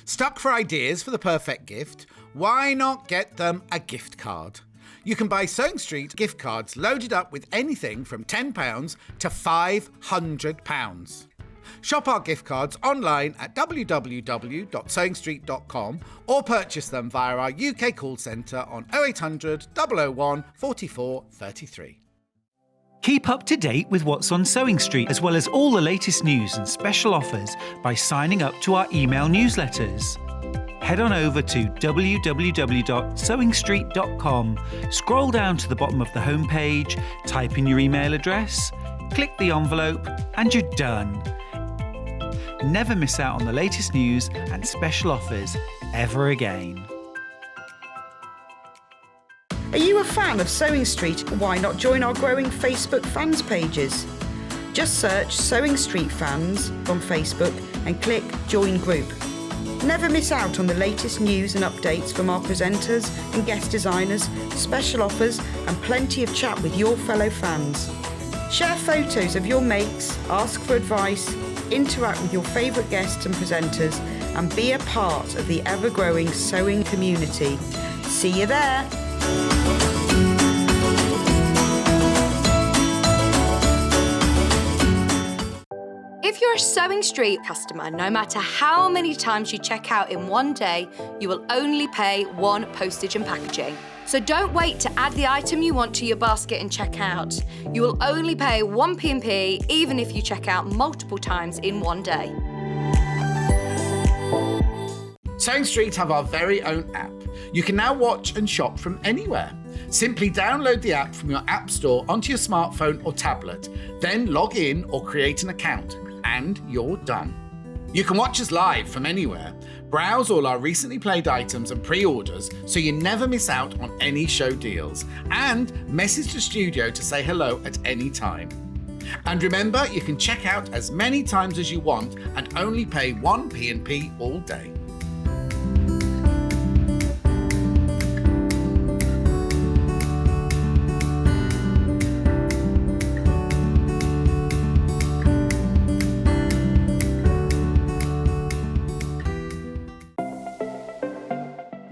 Stuck for ideas for the perfect gift? Why not get them a gift card? You can buy Sewing Street gift cards loaded up with anything from £10 to £500. Shop our gift cards online at www.sewingstreet.com or purchase them via our UK call centre on 0800 001 44 33. Keep up to date with what's on Sewing Street, as well as all the latest news and special offers by signing up to our email newsletters. Head on over to www.sewingstreet.com, scroll down to the bottom of the homepage, type in your email address, click the envelope, and you're done. Never miss out on the latest news and special offers ever again. Are you a fan of Sewing Street? Why not join our growing Facebook fans pages? Just search Sewing Street Fans on Facebook and click Join Group. Never miss out on the latest news and updates from our presenters and guest designers, special offers and plenty of chat with your fellow fans. Share photos of your makes, ask for advice, interact with your favourite guests and presenters and be a part of the ever-growing sewing community. See you there! If you're a Sewing Street customer, no matter how many times you check out in one day, you will only pay one postage and packaging. So don't wait to add the item you want to your basket and check out. You will only pay one P&P even if you check out multiple times in one day. Sewing Street have our very own app. You can now watch and shop from anywhere. Simply download the app from your app store onto your smartphone or tablet, then log in or create an account, and you're done. You can watch us live from anywhere, browse all our recently played items and pre-orders so you never miss out on any show deals, and message the studio to say hello at any time. And remember, you can check out as many times as you want and only pay one P&P all day.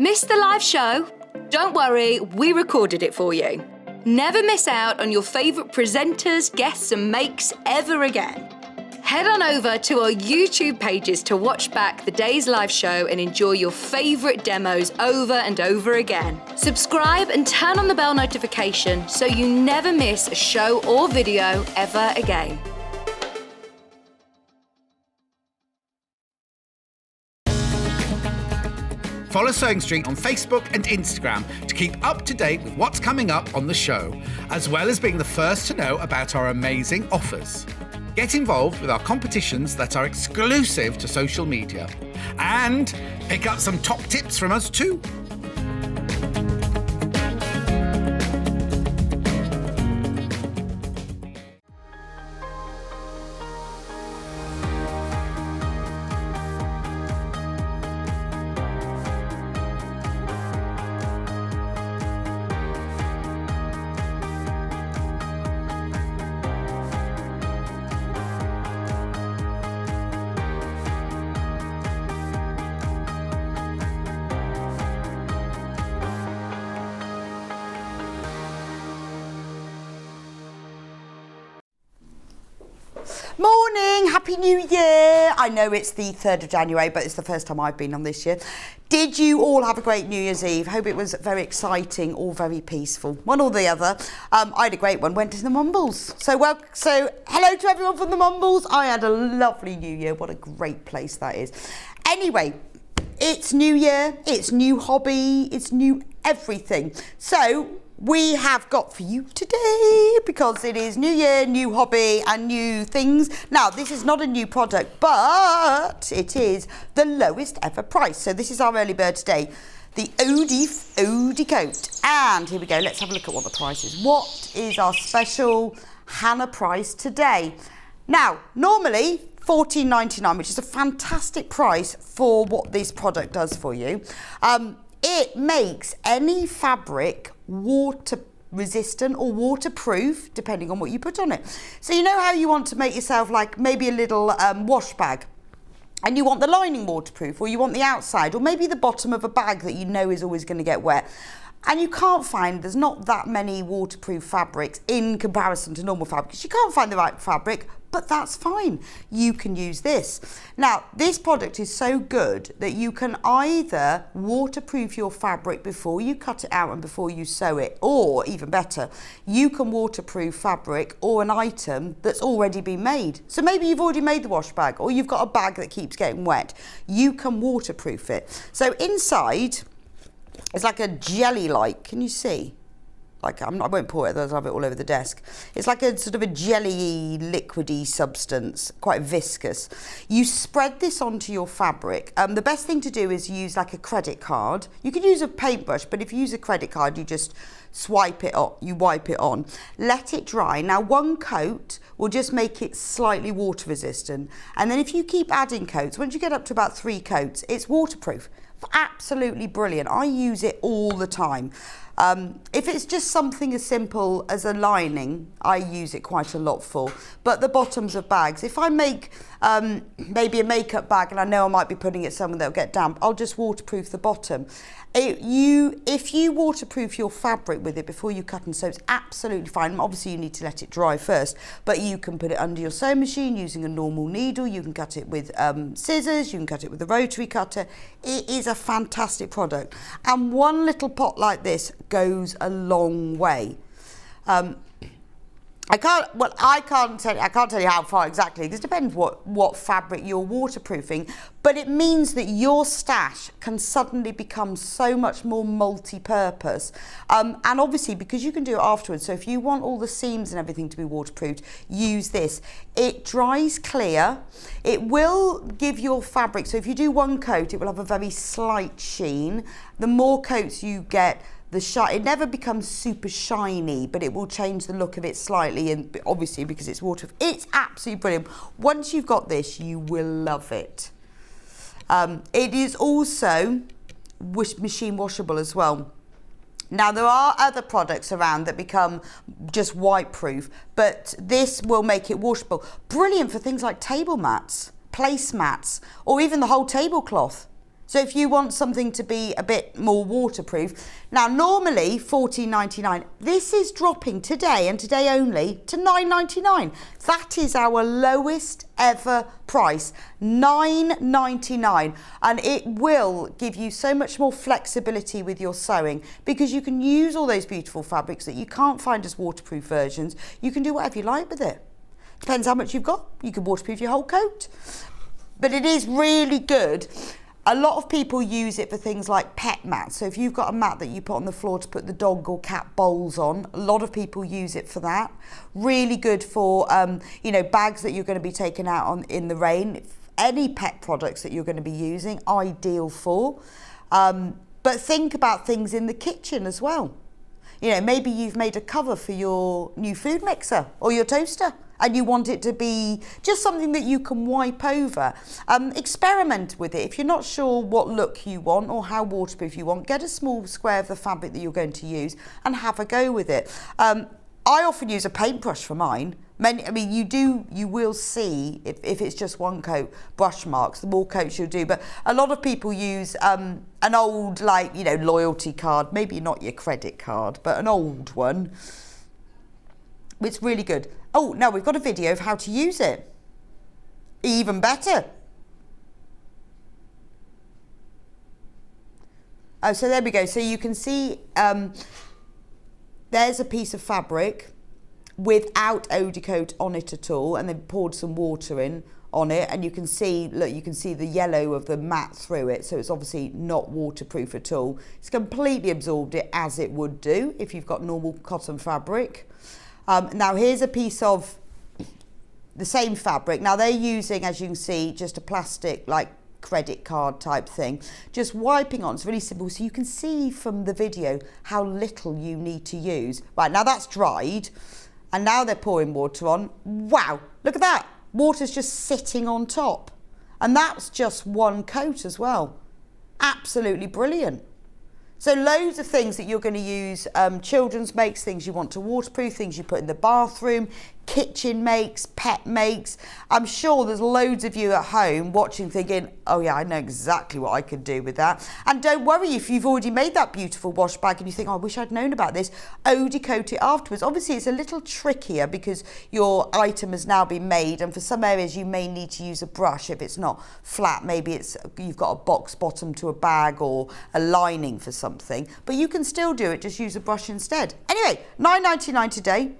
Missed the live show? Don't worry, we recorded it for you. Never miss out on your favourite presenters, guests and makes ever again. Head on over to our YouTube pages to watch back the day's live show and enjoy your favourite demos over and over again. Subscribe and turn on the bell notification so you never miss a show or video ever again. Follow Sewing Street on Facebook and Instagram to keep up to date with what's coming up on the show, as well as being the first to know about our amazing offers. Get involved with our competitions that are exclusive to social media, and pick up some top tips from us too. Morning, Happy New Year. I know it's the 3rd of January, but it's the first time I've been on this year. Did you all have a great New Year's Eve? Hope it was very exciting or very peaceful. One or the other. I had a great one, went to the Mumbles. So hello to everyone from the Mumbles. I had a lovely New Year. What a great place that is. Anyway, it's New Year, it's new hobby, it's new everything. So we have got for you today, because it is New Year, new hobby and new things. Now, this is not a new product, but it is the lowest ever price. So this is our early bird today, the Oldie coat. And here we go, let's have a look at what the price is. What is our special Hannah price today? Now, normally $14.99, which is a fantastic price for what this product does for you. It makes any fabric water resistant or waterproof, depending on what you put on it. So you know how you want to make yourself like maybe a little wash bag. and you want the lining waterproof, or you want the outside, or maybe the bottom of a bag that you know is always going to get wet, and you can't find, there's not that many waterproof fabrics in comparison to normal fabrics. You can't find the right fabric, but that's fine. You can use this. Now, this product is so good that you can either waterproof your fabric before you cut it out and before you sew it, or even better, you can waterproof fabric or an item that's already been made. So maybe you've already made the wash bag, or you've got a bag that keeps getting wet. You can waterproof it. So inside, it's like a jelly-like, can you see? Like, I won't pour it, otherwise I'll have it all over the desk. It's like a sort of a jelly-y, liquidy substance, quite viscous. You spread this onto your fabric. The best thing to do is use like a credit card. You could use a paintbrush, but if you use a credit card, you just swipe it on, you wipe it on. Let it dry. Now, one coat will just make it slightly water resistant. And then if you keep adding coats, once you get up to about 3 coats, it's waterproof. Absolutely brilliant. I use it all the time. If it's just something as simple as a lining, I use it quite a lot for. But the bottoms of bags, if I make maybe a makeup bag and I know I might be putting it somewhere that'll get damp, I'll just waterproof the bottom. If you waterproof your fabric with it before you cut and sew, it's absolutely fine. Obviously, you need to let it dry first, but you can put it under your sewing machine using a normal needle. You can cut it with scissors. You can cut it with a rotary cutter. It is a fantastic product, and one little pot like this goes a long way. I can't tell you how far exactly. This depends what fabric you're waterproofing, but it means that your stash can suddenly become so much more multi-purpose. And obviously, because you can do it afterwards, so if you want all the seams and everything to be waterproofed, use this. It dries clear. It will give your fabric, so if you do one coat, it will have a very slight sheen. The more coats you get, it never becomes super shiny, but it will change the look of it slightly, and obviously because it's waterproof. It's absolutely brilliant. Once you've got this, you will love it. It is also machine washable as well. Now, there are other products around that become just wipe-proof, but this will make it washable. Brilliant for things like table mats, placemats, or even the whole tablecloth. So if you want something to be a bit more waterproof, now normally $14.99, this is dropping today and today only to $9.99. That is our lowest ever price, $9.99, and it will give you so much more flexibility with your sewing, because you can use all those beautiful fabrics that you can't find as waterproof versions. You can do whatever you like with it. Depends how much you've got. You can waterproof your whole coat, but it is really good. A lot of people use it for things like pet mats. So if you've got a mat that you put on the floor to put the dog or cat bowls on, a lot of people use it for that. Really good for, bags that you're going to be taking out in the rain. Any pet products that you're going to be using, ideal for. But think about things in the kitchen as well. You know, maybe you've made a cover for your new food mixer or your toaster, and you want it to be just something that you can wipe over. Experiment with it. If you're not sure what look you want or how waterproof you want, get a small square of the fabric that you're going to use and have a go with it. I often use a paintbrush for mine. You will see, if it's just one coat, brush marks. The more coats you'll do. But a lot of people use an old, loyalty card, maybe not your credit card, but an old one. It's really good. Oh, now we've got a video of how to use it. Even better. Oh, so there we go. So you can see there's a piece of fabric without eau de coat on it at all, and they've poured some water in on it, and you can see, look, you can see the yellow of the mat through it, so it's obviously not waterproof at all. It's completely absorbed it, as it would do if you've got normal cotton fabric. Now here's a piece of the same fabric. Now they're using, as you can see, just a plastic like credit card type thing, just wiping on. It's really simple, so you can see from the video how little you need to use. Right, now that's dried, and now they're pouring water on. Wow, look at that. Water's just sitting on top, and that's just one coat as well. Absolutely brilliant. So loads of things that you're going to use, children's makes, things you want to waterproof, things you put in the bathroom, kitchen makes, pet makes. I'm sure there's loads of you at home watching thinking, oh yeah, I know exactly what I could do with that. And don't worry if you've already made that beautiful wash bag and you think, oh, I wish I'd known about this, Eau-de coat it afterwards. Obviously it's a little trickier because your item has now been made, and for some areas you may need to use a brush if it's not flat. Maybe you've got a box bottom to a bag or a lining for something, but you can still do it, just use a brush instead. Anyway, £9.99 today,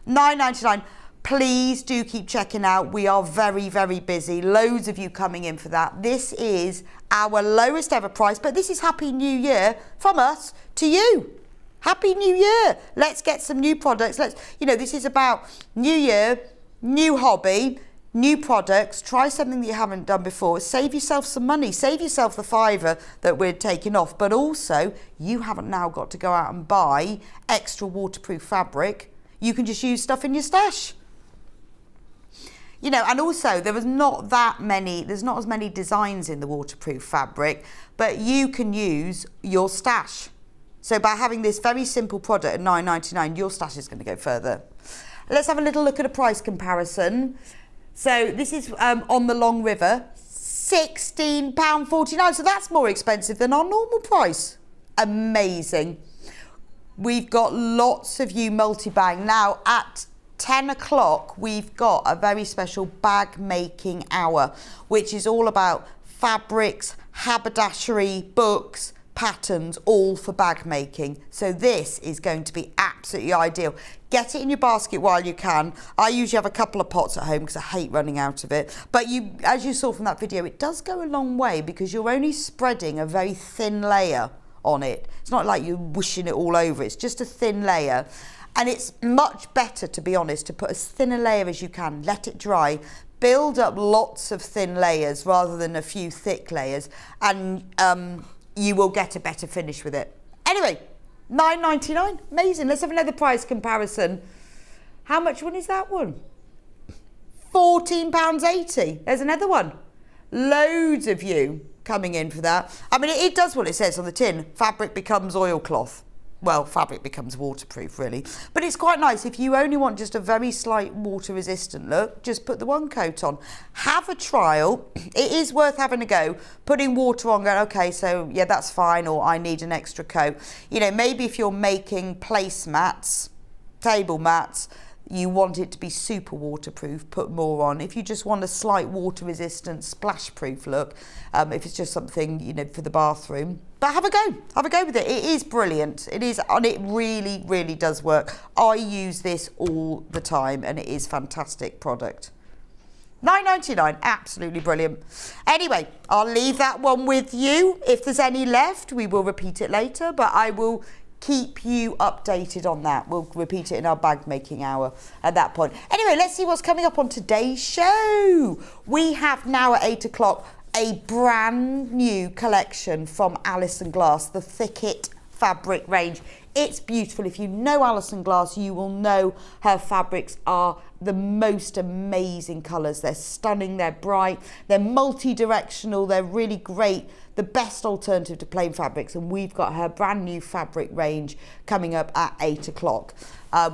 £9.99. Please do keep checking out. We are very, very busy. Loads of you coming in for that. This is our lowest ever price, but this is Happy New Year from us to you. Happy New Year. Let's get some new products. This is about New Year, new hobby, new products. Try something that you haven't done before. Save yourself some money. Save yourself the £5 that we're taking off, but also you haven't now got to go out and buy extra waterproof fabric. You can just use stuff in your stash. And also there's not as many designs in the waterproof fabric, but you can use your stash. So by having this very simple product at £9.99, your stash is going to go further. Let's have a little look at a price comparison. So this is on the Long River, £16.49. So that's more expensive than our normal price. Amazing. We've got lots of you multi-bang. Now at 10 o'clock, we've got a very special bag making hour, which is all about fabrics, haberdashery, books, patterns, all for bag making. So this is going to be absolutely ideal. Get it in your basket while you can. I usually have a couple of pots at home because I hate running out of it. But as you saw from that video, it does go a long way because you're only spreading a very thin layer on it. It's not like you're whooshing it all over. It's just a thin layer. And it's much better, to be honest, to put as thin a layer as you can, let it dry, build up lots of thin layers rather than a few thick layers, and you will get a better finish with it. Anyway, £9.99, amazing. Let's have another price comparison. How much one is that one? £14.80. There's another one. Loads of you coming in for that. I mean, it does what it says on the tin. Fabric becomes oilcloth. Well, fabric becomes waterproof, really. But it's quite nice. If you only want just a very slight water-resistant look, just put the one coat on. Have a trial. It is worth having a go. Putting water on, going, okay, so, yeah, that's fine, or I need an extra coat. Maybe if you're making placemats, table mats, you want it to be super waterproof, put more on. If you just want a slight water-resistant, splash-proof look, if it's just something, for the bathroom. But have a go with it. It is brilliant. It is, and it really, really does work. I use this all the time, and it is a fantastic product. £9.99, absolutely brilliant. Anyway, I'll leave that one with you. If there's any left, we will repeat it later, but I will keep you updated on that. We'll repeat it in our bag making hour at that point. Anyway, let's see what's coming up on today's show. We have now at 8 o'clock a brand new collection from Alison Glass, the Thicket fabric range. It's beautiful. If you know Alison Glass, you will know her fabrics are the most amazing colours. They're stunning, they're bright, they're multi-directional, they're really great. The best alternative to plain fabrics, and we've got her brand new fabric range coming up at 8 o'clock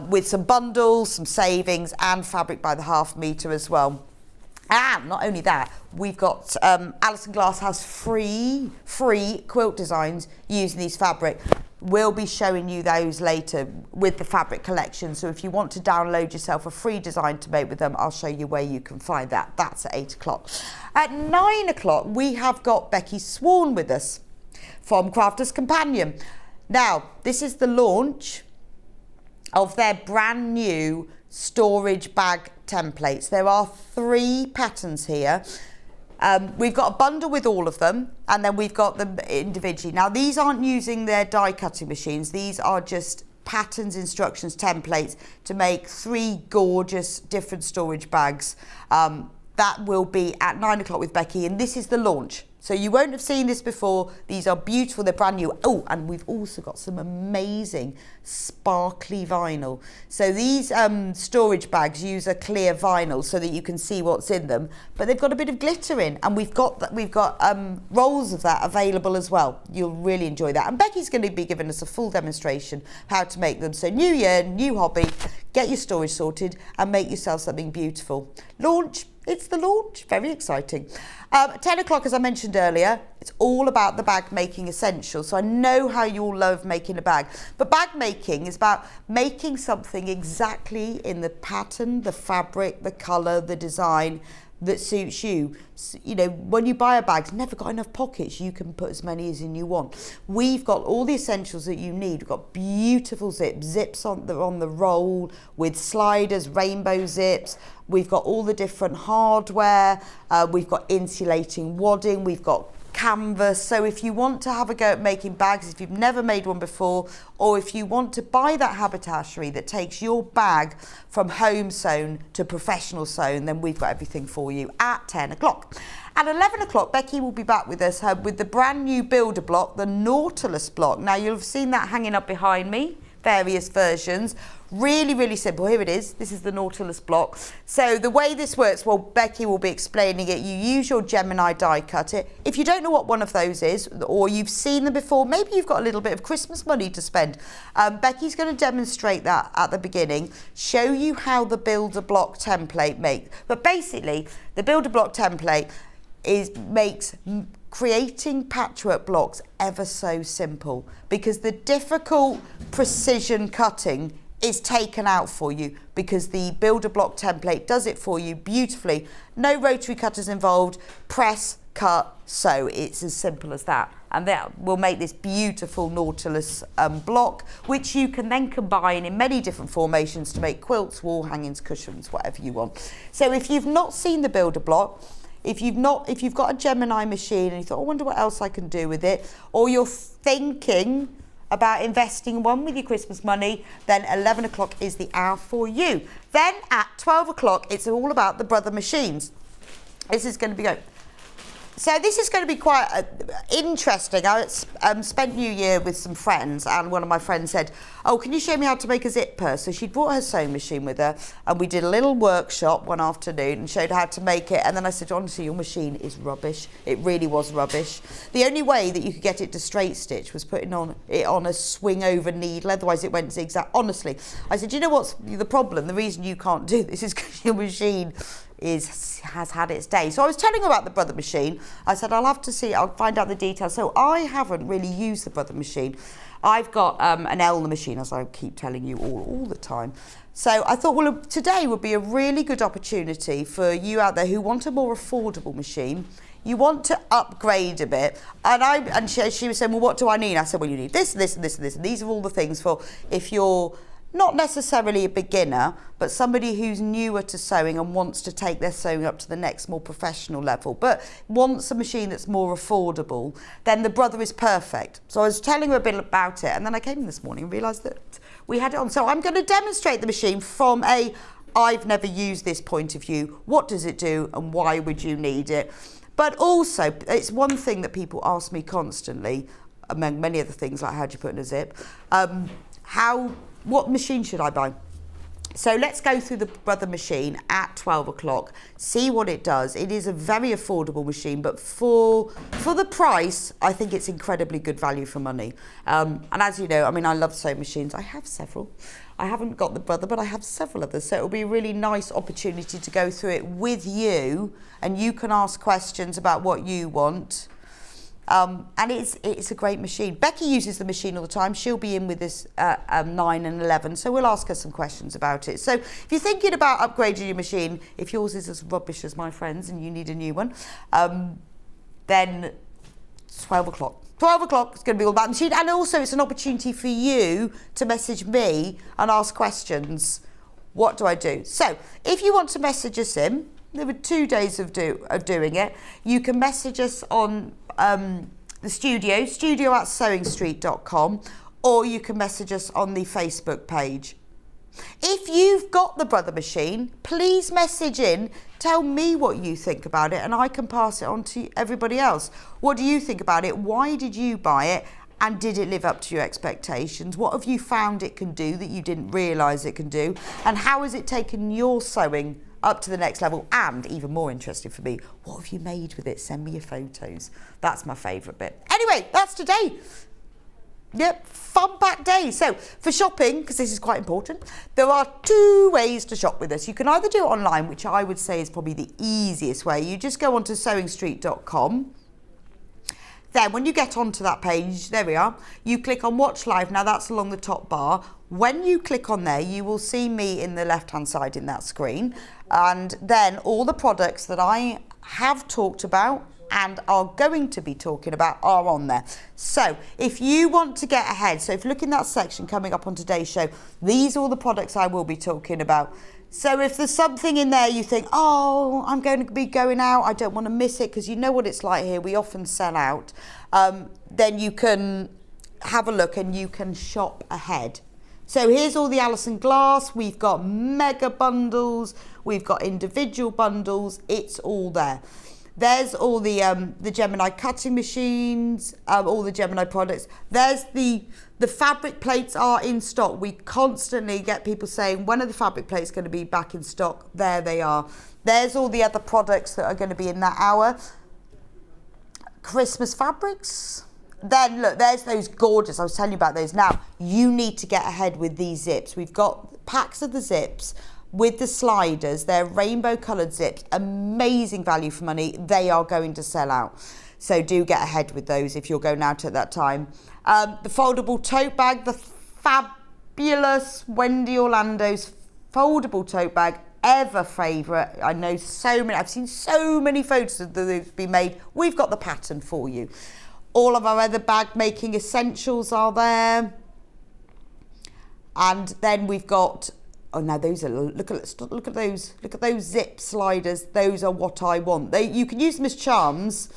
with some bundles, some savings, and fabric by the half metre as well. And not only that, we've got Alison Glass has free quilt designs using these fabric. We'll be showing you those later with the fabric collection. So if you want to download yourself a free design to make with them, I'll show you where you can find that. That's at 8 o'clock. At 9 o'clock, we have got Becky Swan with us from Crafter's Companion. Now, this is the launch of their brand new storage bag templates. There are 3 patterns here. We've got a bundle with all of them, and then we've got them individually. Now, these aren't using their die cutting machines. These are just patterns, instructions, templates to make 3 gorgeous different storage bags That will be at 9 o'clock with Becky, and this is the launch. So you won't have seen this before. These are beautiful, they're brand new. Oh, and we've also got some amazing sparkly vinyl. So these storage bags use a clear vinyl so that you can see what's in them, but they've got a bit of glitter in, and we've got rolls of that available as well. You'll really enjoy that. And Becky's going to be giving us a full demonstration how to make them. So new year, new hobby, get your storage sorted and make yourself something beautiful. Launch. It's the launch, very exciting. 10 o'clock, as I mentioned earlier, it's all about the bag making essentials. So I know how you all love making a bag, but bag making is about making something exactly in the pattern, the fabric, the colour, the design that suits you. You know, when you buy a bag, it's never got enough pockets. You can put as many as you want. We've got all the essentials that you need. We've got beautiful zips on the roll with sliders, rainbow zips. We've got all the different hardware. We've got insulating wadding. We've got canvas. So if you want to have a go at making bags, if you've never made one before, or if you want to buy that haberdashery that takes your bag from home sewn to professional sewn, then we've got everything for you at 10 o'clock. At 11 o'clock, Becky will be back with us with the brand new builder block, the Nautilis block. Now, you'll have seen that hanging up behind me, various versions. Really, really simple. Here it is. This is the Nautilis block. So the way this works, well, Becky will be explaining it. You use your Gemini die cutter. If you don't know what one of those is, or you've seen them before, maybe you've got a little bit of Christmas money to spend. Becky's going to demonstrate that at the beginning, show you how the builder block template makes. But basically, the builder block template makes creating patchwork blocks ever so simple, because the difficult precision cutting is taken out for you, because the builder block template does it for you beautifully. No rotary cutters involved. Press, cut, sew. It's as simple as that. And that will make this beautiful Nautilis block, which you can then combine in many different formations to make quilts, wall hangings, cushions, whatever you want. So if you've not seen the builder block, if you've got a Gemini machine and you thought, I wonder what else I can do with it, or you're thinking about investing one with your Christmas money, then 11 o'clock is the hour for you. Then at 12 o'clock, it's all about the brother machines. This is going to be good. So this is going to be quite interesting. I spent New Year with some friends, and one of my friends said, oh, can you show me how to make a zipper? So she'd brought her sewing machine with her, and we did a little workshop one afternoon and showed how to make it. And then I said, honestly, your machine is rubbish. It really was rubbish. The only way that you could get it to straight stitch was putting it on a swing over needle, otherwise it went zigzag. Honestly, I said, you know what's the problem? The reason you can't do this is because your machine has had its day. So I was telling her about the brother machine. I said, I'll have to see, I'll find out the details. So I haven't really used the brother machine. I've got an Elna machine, as I keep telling you all the time. So I thought, well, today would be a really good opportunity for you out there who want a more affordable machine. You want to upgrade a bit. And she was saying, well, what do I need? I said, well, you need this, this, and this, and this. And these are all the things for if you're not necessarily a beginner, but somebody who's newer to sewing and wants to take their sewing up to the next more professional level, but wants a machine that's more affordable, then the brother is perfect. So I was telling her a bit about it, and then I came in this morning and realised that we had it on. So I'm going to demonstrate the machine from I've never used this point of view. What does it do and why would you need it? But also, it's one thing that people ask me constantly, among many other things like how do you put in a zip, what machine should I buy? So let's go through the brother machine at 12 o'clock, see what it does. It is a very affordable machine, but for the price, I think it's incredibly good value for money. And as you know, I mean, I love sewing machines. I have several. I haven't got the brother, but I have several others. So it'll be a really nice opportunity to go through it with you, and you can ask questions about what you want. And it's a great machine. Becky uses the machine all the time. She'll be in with us at 9 and 11, so we'll ask her some questions about it. So if you're thinking about upgrading your machine, if yours is as rubbish as my friend's and you need a new one, then 12 o'clock. 12 o'clock is going to be all about the machine, and also it's an opportunity for you to message me and ask questions. What do I do? So if you want to message us in, there were 2 days of doing it. You can message us on the studio@sewingstreet.com, or you can message us on the Facebook page. If you've got the Brother Machine, please message in, tell me what you think about it, and I can pass it on to everybody else. What do you think about it? Why did you buy it? And did it live up to your expectations? What have you found it can do that you didn't realise it can do? And how has it taken your sewing up to the next level? And even more interesting for me, what have you made with it? Send me your photos. That's my favourite bit. Anyway, that's today. Yep, fun packed day. So for shopping, because this is quite important, there are 2 ways to shop with us. You can either do it online, which I would say is probably the easiest way. You just go onto sewingstreet.com. Then when you get onto that page, there we are, you click on Watch Live. Now that's along the top bar. When you click on there, you will see me in the left-hand side in that screen. And then all the products that I have talked about and are going to be talking about are on there. So if you want to get ahead, so if you look in that section coming up on today's show, these are all the products I will be talking about. So if there's something in there you think, oh, I'm going to be going out, I don't want to miss it, because you know what it's like here, we often sell out, then you can have a look and you can shop ahead. So here's all the Alison glass, we've got mega bundles, we've got individual bundles, it's all there. There's all the Gemini cutting machines, all the Gemini products. There's the fabric plates are in stock. We constantly get people saying, when are the fabric plates going to be back in stock? There they are. There's all the other products that are going to be in that hour. Christmas fabrics. Then look, there's those gorgeous, I was telling you about those. Now, you need to get ahead with these zips. We've got packs of the zips with the sliders. They're rainbow coloured zips, amazing value for money. They are going to sell out. So do get ahead with those if you're going out at that time. The foldable tote bag, the fabulous Wendy Orlando's foldable tote bag, ever favourite. I know so many, I've seen so many photos that they've been made. We've got the pattern for you. All of our other bag making essentials are there. And then we've got, oh, now those are, look at those zip sliders. Those are what I want. You can use them as charms.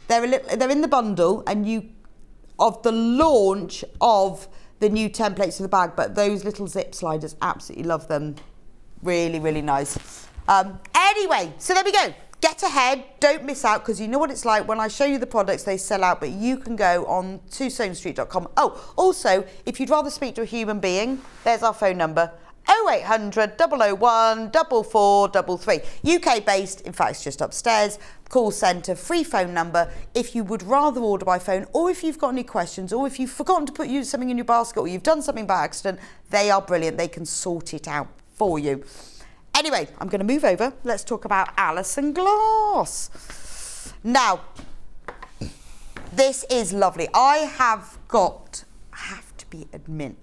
They're in the bundle, and of the launch of the new templates for the bag, but those little zip sliders, absolutely love them. Really, really nice. Anyway, so there we go. Get ahead, don't miss out, because you know what it's like when I show you the products, they sell out, but you can go on to sewingstreet.com. Oh, also, if you'd rather speak to a human being, there's our phone number, 0800 001 4433. UK based, in fact, it's just upstairs. Call centre, free phone number. If you would rather order by phone, or if you've got any questions, or if you've forgotten to put something in your basket, or you've done something by accident, they are brilliant. They can sort it out for you. Anyway, I'm going to move over. Let's talk about Alison glass. Now, this is lovely. I have to be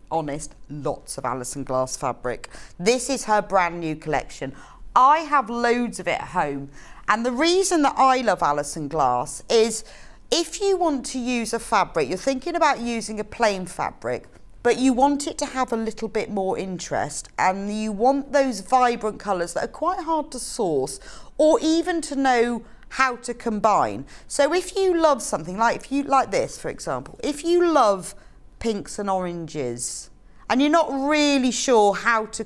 honest, lots of Alison glass fabric. This is her brand new collection. I have loads of it at home. And the reason that I love Alison glass is if you want to use a fabric, you're thinking about using a plain fabric, but you want it to have a little bit more interest, and you want those vibrant colours that are quite hard to source, or even to know how to combine. So if you love something, like this, for example, if you love pinks and oranges, and you're not really sure how to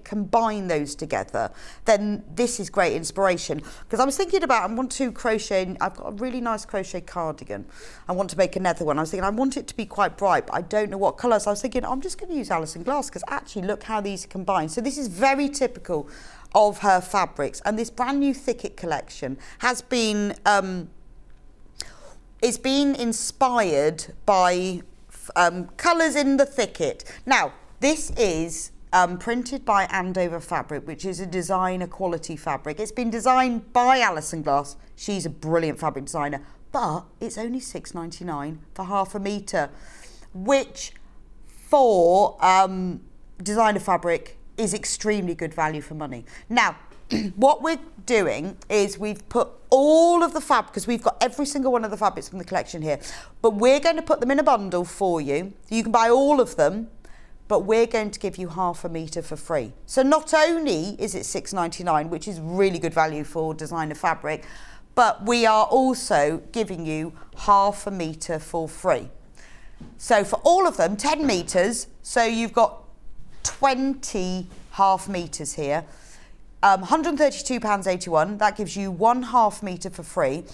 combine those together, then this is great inspiration. Because I was thinking about, I want to crochet, I've got a really nice crochet cardigan. I want to make another one. I was thinking I want it to be quite bright, but I don't know what colours. I was thinking I'm just going to use Alison glass, because actually look how these combine. So this is very typical of her fabrics. And this brand new Thicket collection has been, it's been inspired by colours in the Thicket. Now, this is printed by Andover Fabric, which is a designer quality fabric. It's been designed by Alison Glass. She's a brilliant fabric designer, but it's only $6.99 for half a metre, which for designer fabric is extremely good value for money. Now, what we're doing is we've put all of the fabric, because we've got every single one of the fabrics from the collection here, but we're going to put them in a bundle for you. You can buy all of them, but we're going to give you half a metre for free. So not only is it $6.99, which is really good value for designer fabric, but we are also giving you half a metre for free. So for all of them, 10 metres, so you've got 20 half meters here. £132.81, that gives you 1 half metre for free.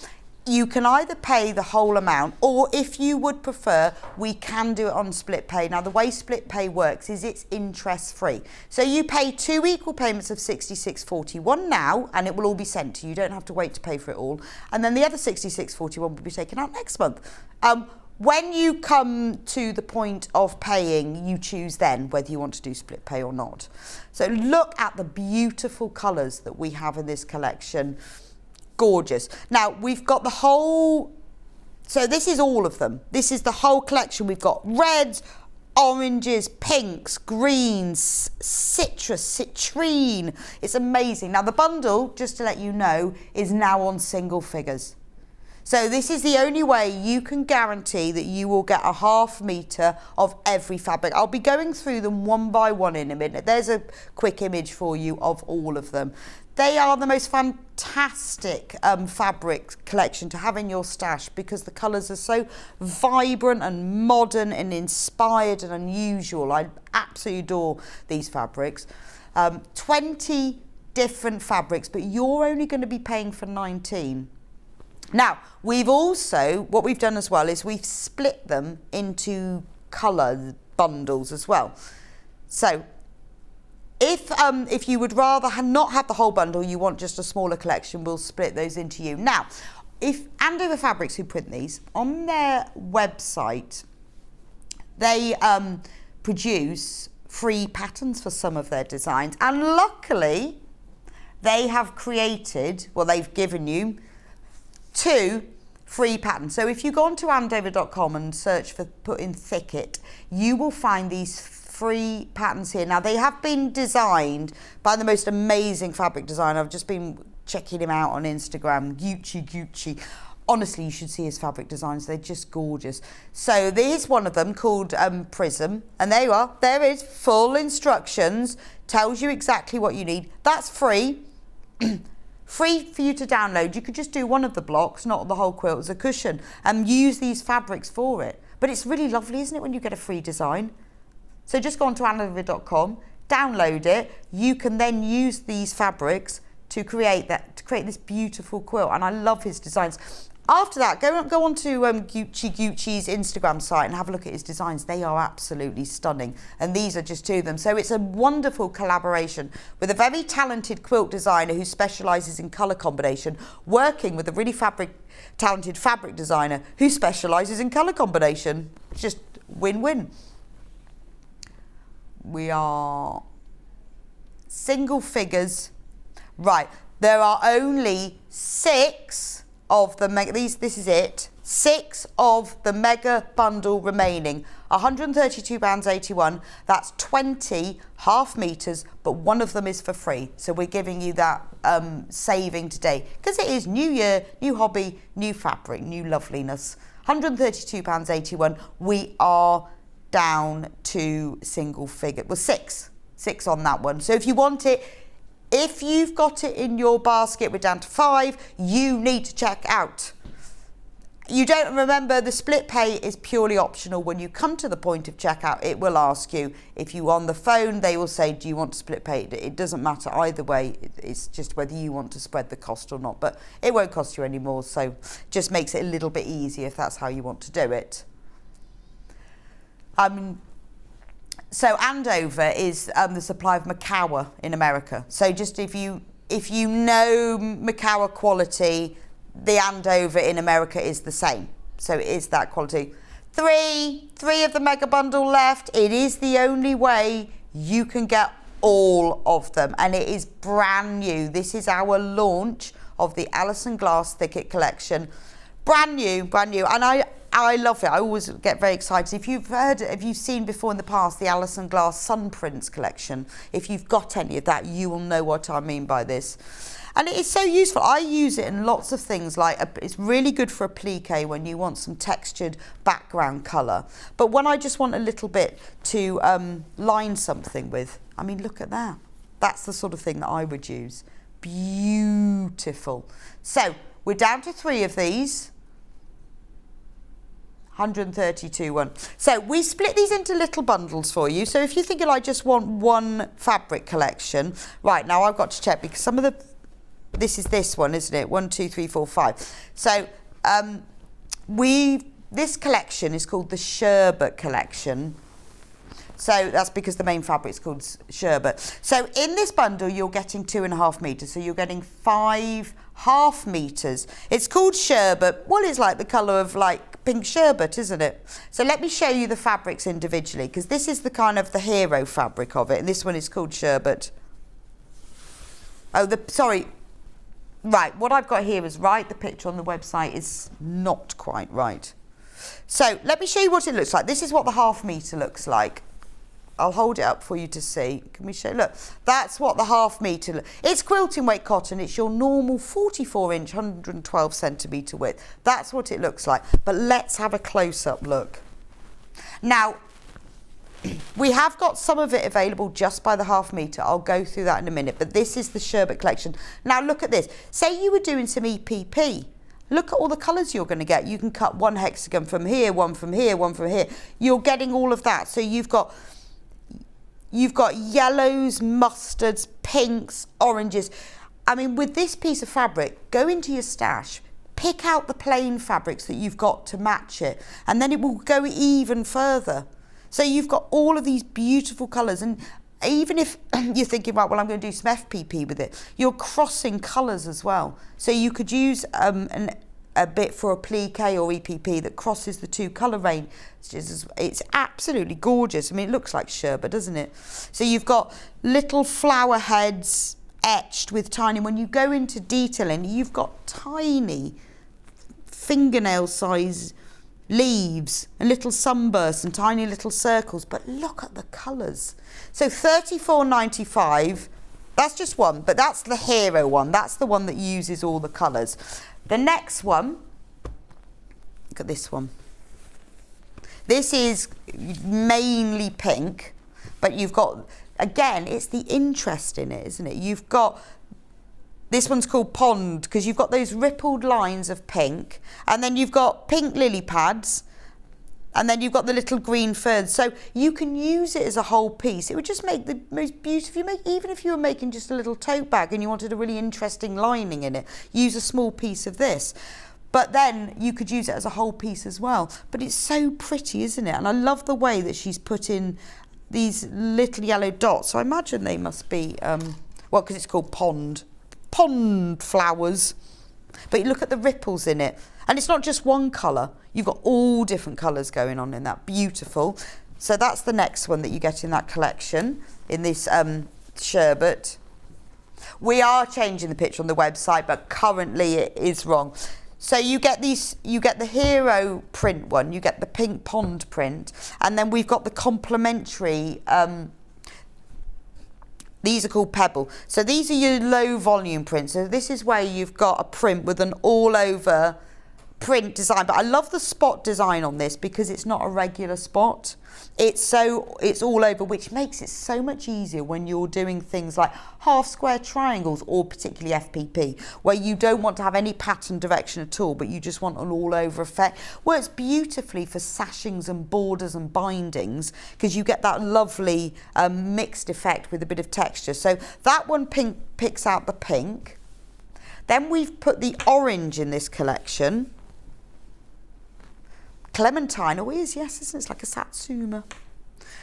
You can either pay the whole amount, or if you would prefer, we can do it on split pay. Now, the way split pay works is it's interest free. So you pay 2 equal payments of £66.41 now, and it will all be sent to you. You don't have to wait to pay for it all. And then the other £66.41 will be taken out next month. When you come to the point of paying, you choose then whether you want to do split pay or not. So look at the beautiful colours that we have in this collection. Gorgeous. Now, we've got the whole... So this is all of them. This is the whole collection. We've got reds, oranges, pinks, greens, citrus, citrine. It's amazing. Now, the bundle, just to let you know, is now on single figures. So this is the only way you can guarantee that you will get a half metre of every fabric. I'll be going through them one by one in a minute. There's a quick image for you of all of them. They are the most fantastic fabric collection to have in your stash because the colours are so vibrant and modern and inspired and unusual. I absolutely adore these fabrics. 20 different fabrics, but you're only going to be paying for 19. Now, we've also, what we've done as well is we've split them into colour bundles as well. So, if you would rather not have the whole bundle, you want just a smaller collection, we'll split those into you. Now, if Andover Fabrics, who print these, on their website, they produce free patterns for some of their designs. And luckily, they have created, well, they've given you 2 free patterns. So if you go onto Andover.com and search for put in thicket, you will find these free patterns here. Now, they have been designed by the most amazing fabric designer. I've just been checking him out on Instagram, Gucci. Honestly, you should see his fabric designs. They're just gorgeous. So there's one of them called Prism, and there you are. There is full instructions, tells you exactly what you need. That's free. Free for you to download. You could just do one of the blocks, not the whole quilt as a cushion, and use these fabrics for it. But it's really lovely, isn't it, when you get a free design? So just go on to Andover.com, download it. You can then use these fabrics to create this beautiful quilt, and I love his designs. After that, go on to Gucci's Instagram site and have a look at his designs. They are absolutely stunning, and these are just 2 of them. So it's a wonderful collaboration with a very talented quilt designer who specialises in colour combination, working with a really talented fabric designer who specialises in colour combination. It's just win-win. We are single figures. Right, there are only 6 of the mega, this is it, 6 of the mega bundle remaining, £132.81. That's 20 half metres, but one of them is for free. So we're giving you that saving today because it is new year, new hobby, new fabric, new loveliness. £132.81. We are down to single figure. Well, 6 on that one. So if you want it, if you've got it in your basket, we're down to 5, you need to check out. You don't remember, the split pay is purely optional. When you come to the point of checkout, it will ask you. If you're on the phone, they will say, do you want to split pay? It doesn't matter either way. It's just whether you want to spread the cost or not. But it won't cost you any more, so just makes it a little bit easier if that's how you want to do it. So Andover is the supply of Macawa in America. So just if you know Macawa quality, the Andover in America is the same. So it is that quality. 3 of the mega bundle left. It is the only way you can get all of them, and it is brand new. This is our launch of the Alison Glass Thicket collection. Brand new, and I love it. I always get very excited. If you've seen before in the past the Alison Glass Sun Prints collection, if you've got any of that, you will know what I mean by this. And it is so useful. I use it in lots of things, like it's really good for a plique when you want some textured background colour. But when I just want a little bit to line something with, I mean, look at that. That's the sort of thing that I would use. Beautiful. So we're down to 3 of these. 132 one. So we split these into little bundles for you. So if you're thinking I just want one fabric collection, right, now I've got to check because some of the, this is this one, isn't it? 1, 2, 3, 4, 5. So this collection is called the Sherbet collection. So that's because the main fabric is called sherbet. So in this bundle, you're getting 2.5 meters. So you're getting 5 half meters. It's called sherbet. Well, it's like the colour of like pink sherbet, isn't it? So let me show you the fabrics individually, because this is the kind of the hero fabric of it. And this one is called sherbet. Oh, sorry. Right, what I've got here is right. The picture on the website is not quite right. So let me show you what it looks like. This is what the half meter looks like. I'll hold it up for you to see. Can we show? Look, that's what the half meter. It's quilting weight cotton. It's your normal 44-inch, 112 centimetre width. That's what it looks like. But let's have a close-up look. Now, we have got some of it available just by the half metre. I'll go through that in a minute. But this is the sherbet collection. Now, look at this. Say you were doing some EPP. Look at all the colours you're going to get. You can cut one hexagon from here, one from here, one from here. You're getting all of that. So you've got yellows, mustards, pinks, oranges. I mean, with this piece of fabric, go into your stash, pick out the plain fabrics that you've got to match it, and then it will go even further. So you've got all of these beautiful colours, and even if you're thinking, right, well, I'm going to do some FPP with it, you're crossing colours as well. So you could use a bit for a plique or EPP that crosses the two colour range. It's absolutely gorgeous. I mean, it looks like sherbet, doesn't it? So you've got little flower heads etched with tiny, when you go into detailing, you've got tiny fingernail size leaves and little sunbursts and tiny little circles. But look at the colours. So $34.95, that's just one, but that's the hero one. That's the one that uses all the colours. The next one, look at this one. This is mainly pink, but you've got, again, it's the interest in it, isn't it? You've got, this one's called Pond, because you've got those rippled lines of pink, and then you've got pink lily pads, and then you've got the little green ferns. So you can use it as a whole piece. It would just make the most beautiful, even if you were making just a little tote bag and you wanted a really interesting lining in it, use a small piece of this. But then you could use it as a whole piece as well. But it's so pretty, isn't it? And I love the way that she's put in these little yellow dots. So I imagine they must be, well, because it's called pond flowers. But you look at the ripples in it. And it's not just one colour. You've got all different colours going on in that. Beautiful. So that's the next one that you get in that collection, in this sherbet. We are changing the picture on the website, but currently it is wrong. So you get these, you get the hero print one, you get the pink pond print, and then we've got the complementary, these are called Pebble. So these are your low volume prints. So this is where you've got a print with an all over print design, but I love the spot design on this because it's not a regular spot. It's all over, which makes it so much easier when you're doing things like half square triangles or particularly FPP, where you don't want to have any pattern direction at all, but you just want an all over effect. Works beautifully for sashings and borders and bindings because you get that lovely mixed effect with a bit of texture. So that one picks out the pink. Then we've put the orange in this collection. Clementine, oh it is, yes, isn't it? It's like a satsuma.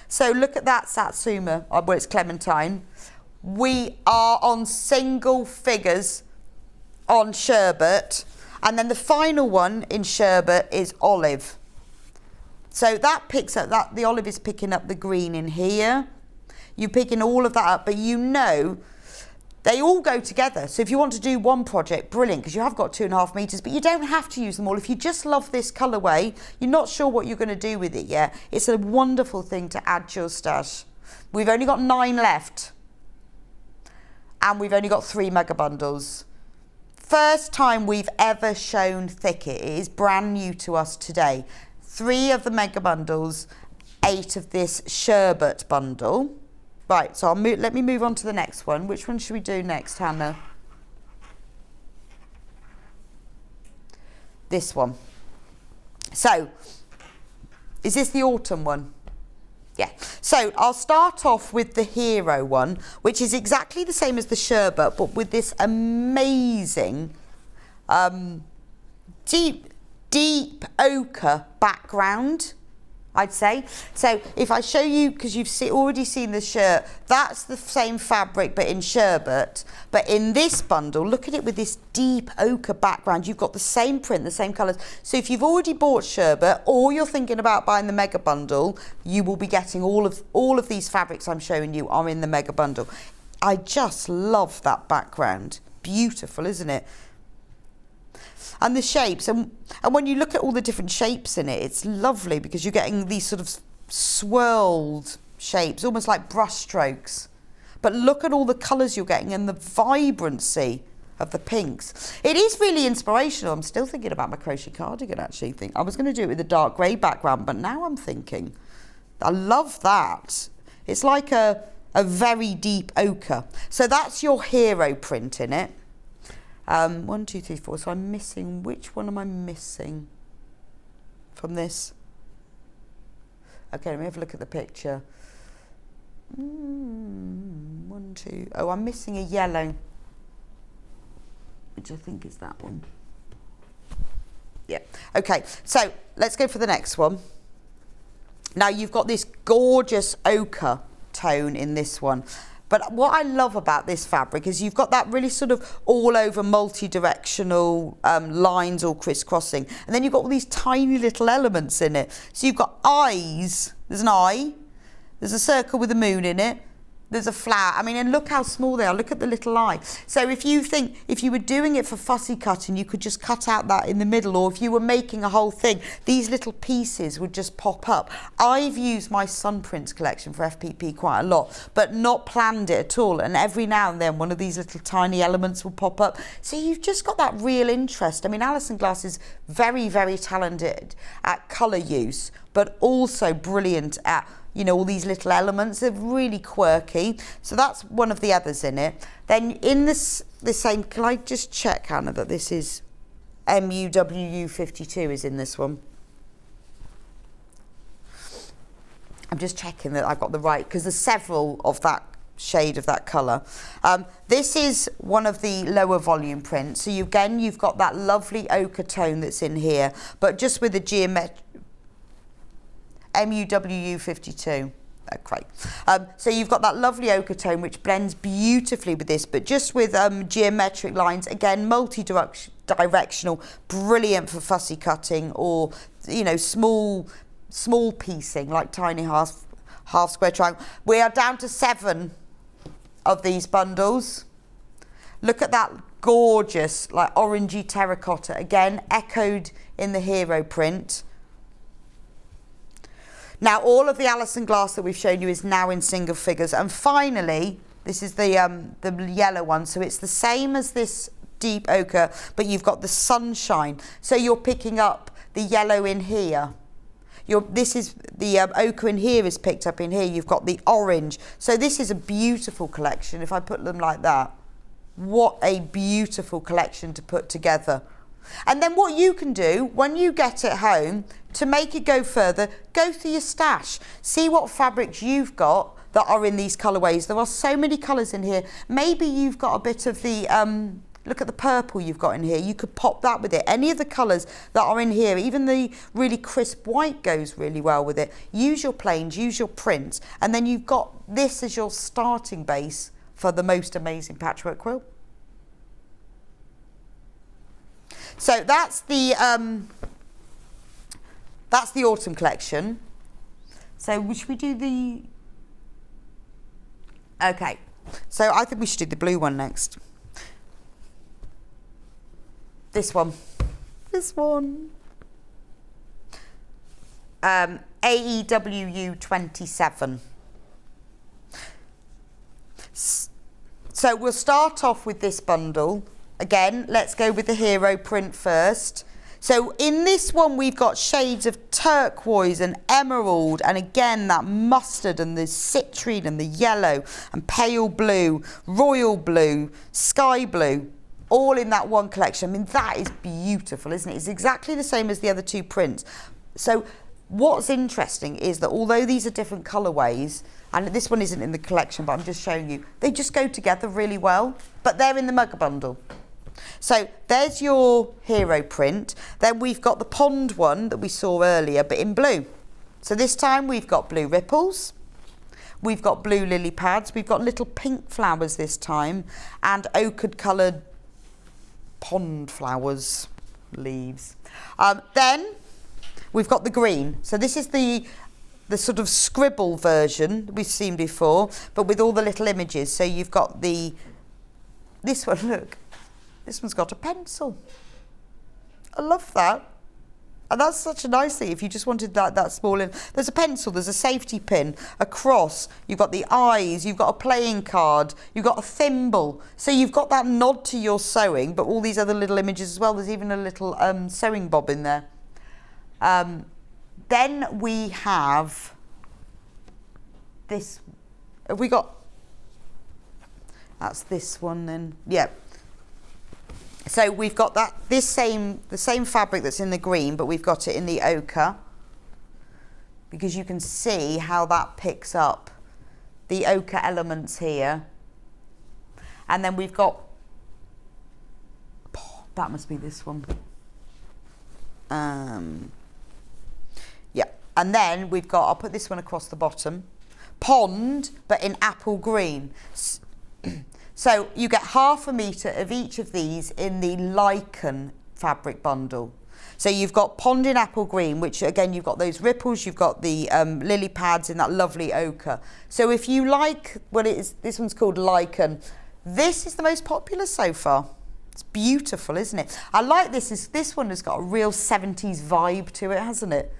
So look at that satsuma, where it's clementine. We are on single figures on sherbet, and then the final one in sherbet is olive. So that picks up, the olive is picking up the green in here. You're picking all of that up, but you know they all go together. So if you want to do one project, brilliant, because you have got 2.5 meters, but you don't have to use them all. If you just love this colourway, you're not sure what you're going to do with it yet, it's a wonderful thing to add to your stash. We've only got 9 left, and we've only got 3 mega bundles. First time we've ever shown Thicket. It is brand new to us today. 3 of the mega bundles, 8 of this sherbet bundle. Right, so let me move on to the next one. Which one should we do next, Hannah? This one. So, Is this the autumn one? Yeah. So I'll start off with the hero one, which is exactly the same as the sherbet, but with this amazing deep ochre background, I'd say. So if I show you, because you've already seen the shirt, that's the same fabric but in sherbet. But in this bundle, look at it with this deep ochre background. You've got the same print, the same colours. So if you've already bought sherbet or you're thinking about buying the mega bundle, you will be getting all of these fabrics I'm showing you are in the mega bundle. I just love that background. Beautiful, isn't it? And the shapes, and when you look at all the different shapes in it, it's lovely because you're getting these sort of swirled shapes, almost like brush strokes. But look at all the colours you're getting and the vibrancy of the pinks. It is really inspirational. I'm still thinking about my crochet cardigan, actually. I was going to do it with a dark grey background, but now I'm thinking, I love that. It's like a very deep ochre. So that's your hero print in it. 1, 2, 3, 4. So I'm missing, which one am I missing from this? Okay, let me have a look at the picture. 1, 2. Oh, I'm missing a yellow, which I think is that one. Yeah. Okay, so let's go for the next one. Now you've got this gorgeous ochre tone in this one. But what I love about this fabric is you've got that really sort of all over multi-directional lines all crisscrossing. And then you've got all these tiny little elements in it. So you've got eyes, there's an eye, there's a circle with a moon in it, there's a flower. I mean, and look how small they are. Look at the little eye. So if you were doing it for fussy cutting, you could just cut out that in the middle, or if you were making a whole thing, these little pieces would just pop up. I've used my Sun Prints collection for FPP quite a lot, but not planned it at all. And every now and then, one of these little tiny elements will pop up. So you've just got that real interest. I mean, Alison Glass is very, very talented at colour use, but also brilliant at, you know, all these little elements. They're really quirky. So that's one of the others in it. Then in the same, can I just check, Hannah, that this is MUWU52 is in this one? I'm just checking that I've got the right, because there's several of that shade of that colour. This is one of the lower volume prints. So you've got that lovely ochre tone that's in here, but just with the geometric, MUWU52. Okay. So you've got that lovely ochre tone which blends beautifully with this, but just with geometric lines, again multi-directional, brilliant for fussy cutting or, you know, small piecing like tiny half square triangle. We are down to 7 of these bundles. Look at that gorgeous like orangey terracotta, again echoed in the hero print. Now, all of the Alison Glass that we've shown you is now in single figures. And finally, this is the yellow one. So it's the same as this deep ochre, but you've got the sunshine. So you're picking up the yellow in here. This is the ochre in here is picked up in here. You've got the orange. So this is a beautiful collection. If I put them like that, what a beautiful collection to put together. And then what you can do when you get it home, to make it go further, go through your stash. See what fabrics you've got that are in these colourways. There are so many colours in here. Maybe you've got a bit of the, look at the purple you've got in here. You could pop that with it. Any of the colours that are in here, even the really crisp white goes really well with it. Use your plains, use your prints, and then you've got this as your starting base for the most amazing patchwork quilt. So that's the autumn collection. So should we do the... Okay, so I think we should do the blue one next. This one. AEWU 27. So we'll start off with this bundle. Again, let's go with the hero print first. So in this one, we've got shades of turquoise and emerald, and again, that mustard and the citrine and the yellow and pale blue, royal blue, sky blue, all in that one collection. I mean, that is beautiful, isn't it? It's exactly the same as the other 2 prints. So What's interesting is that although these are different colourways, and this one isn't in the collection, but I'm just showing you, they just go together really well, but they're in the Mugger bundle. So there's your hero print. Then we've got the pond one that we saw earlier, but in blue. So this time we've got blue ripples, we've got blue lily pads, we've got little pink flowers this time, and ochre coloured pond flowers, leaves. Then we've got the green. So this is the sort of scribble version we've seen before, but with all the little images. So you've got this one, look, this one's got a pencil. I love that. And that's such a nice thing if you just wanted that small in. There's a pencil, there's a safety pin, a cross, you've got the eyes, you've got a playing card, you've got a thimble. So you've got that nod to your sewing, but all these other little images as well. There's even a little sewing bob in there. Then we have this. Have we got? That's this one then. Yeah. So we've got the same fabric that's in the green, but we've got it in the ochre, because you can see how that picks up the ochre elements here. And then we've got, that must be this one. Yeah, and then we've got, I'll put this one across the bottom, pond, but in apple green. So you get 1/2 metre of each of these in the lichen fabric bundle. So you've got pond in apple green, which again, you've got those ripples, you've got the lily pads in that lovely ochre. So if you like, well, this one's called lichen. This is the most popular so far. It's beautiful, isn't it? I like this one has got a real 70s vibe to it, hasn't it?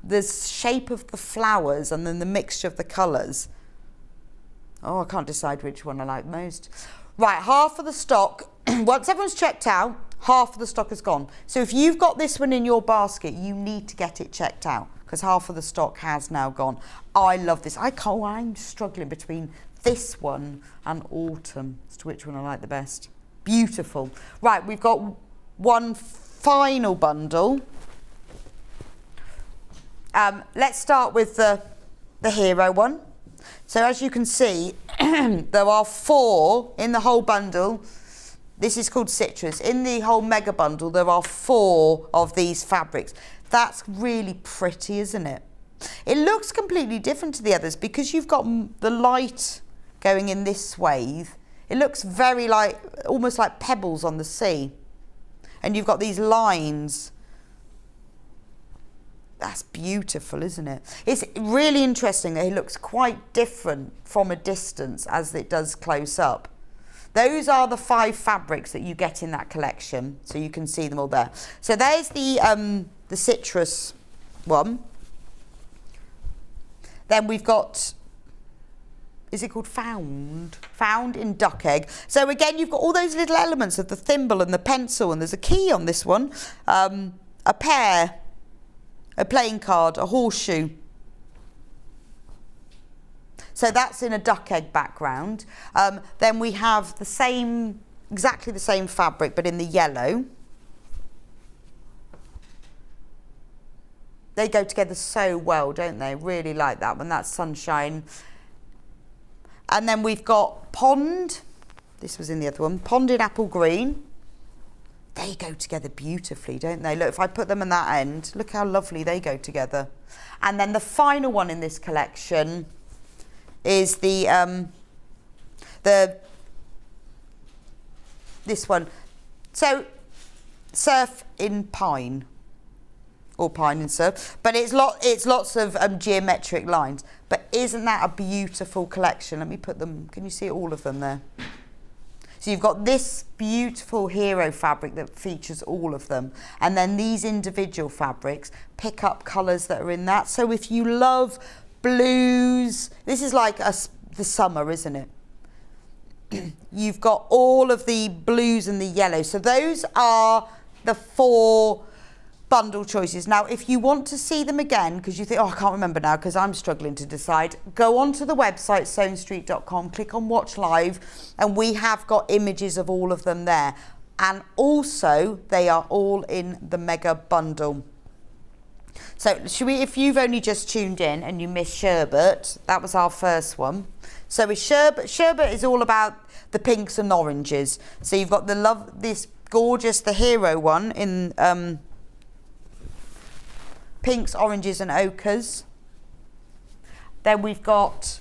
The shape of the flowers and then the mixture of the colours. Oh, I can't decide which one I like most. Right, 1/2 of the stock, once everyone's checked out, 1/2 of the stock is gone. So if you've got this one in your basket, you need to get it checked out, because 1/2 of the stock has now gone. I love this. I'm struggling between this one and autumn as to which one I like the best. Beautiful. Right, we've got one final bundle. Let's start with the hero one. So as you can see, there are 4 in the whole bundle. This is called citrus. In the whole mega bundle, there are 4 of these fabrics. That's really pretty, isn't it? It looks completely different to the others because you've got the light going in this swathe. It looks very almost like pebbles on the sea. And you've got these lines. That's beautiful, isn't it? It's really interesting that it looks quite different from a distance as it does close up. Those are the 5 fabrics that you get in that collection, so you can see them all there. So there's the citrus one. Then we've got, is it called Found? Found in duck egg. So again, you've got all those little elements of the thimble and the pencil, and there's a key on this one, a pear, a playing card, a horseshoe. So that's in a duck egg background. Then we have exactly the same fabric, but in the yellow. They go together so well, don't they? Really like that one. That's sunshine. And then we've got pond. This was in the other one. Pond in apple green. They go together beautifully, don't they? Look, if I put them in that end, look how lovely they go together. And then the final one in this collection is this one. So, surf in pine, or pine in surf, but it's lots of geometric lines. But isn't that a beautiful collection? Let me put them. Can you see all of them there? So you've got this beautiful hero fabric that features all of them. And then these individual fabrics pick up colours that are in that. So if you love blues, this is like the summer, isn't it? You've got all of the blues and the yellow. So those are the 4 bundle choices. Now, if you want to see them again, because you think, oh, I can't remember now because I'm struggling to decide, go onto the website, sewnstreet.com, click on Watch Live, and we have got images of all of them there. And also, they are all in the mega bundle. So if you've only just tuned in and you missed sherbet, that was our first one. So with sherbet is all about the pinks and oranges. So you've got this gorgeous, the hero one in pinks, oranges and ochres. Then we've got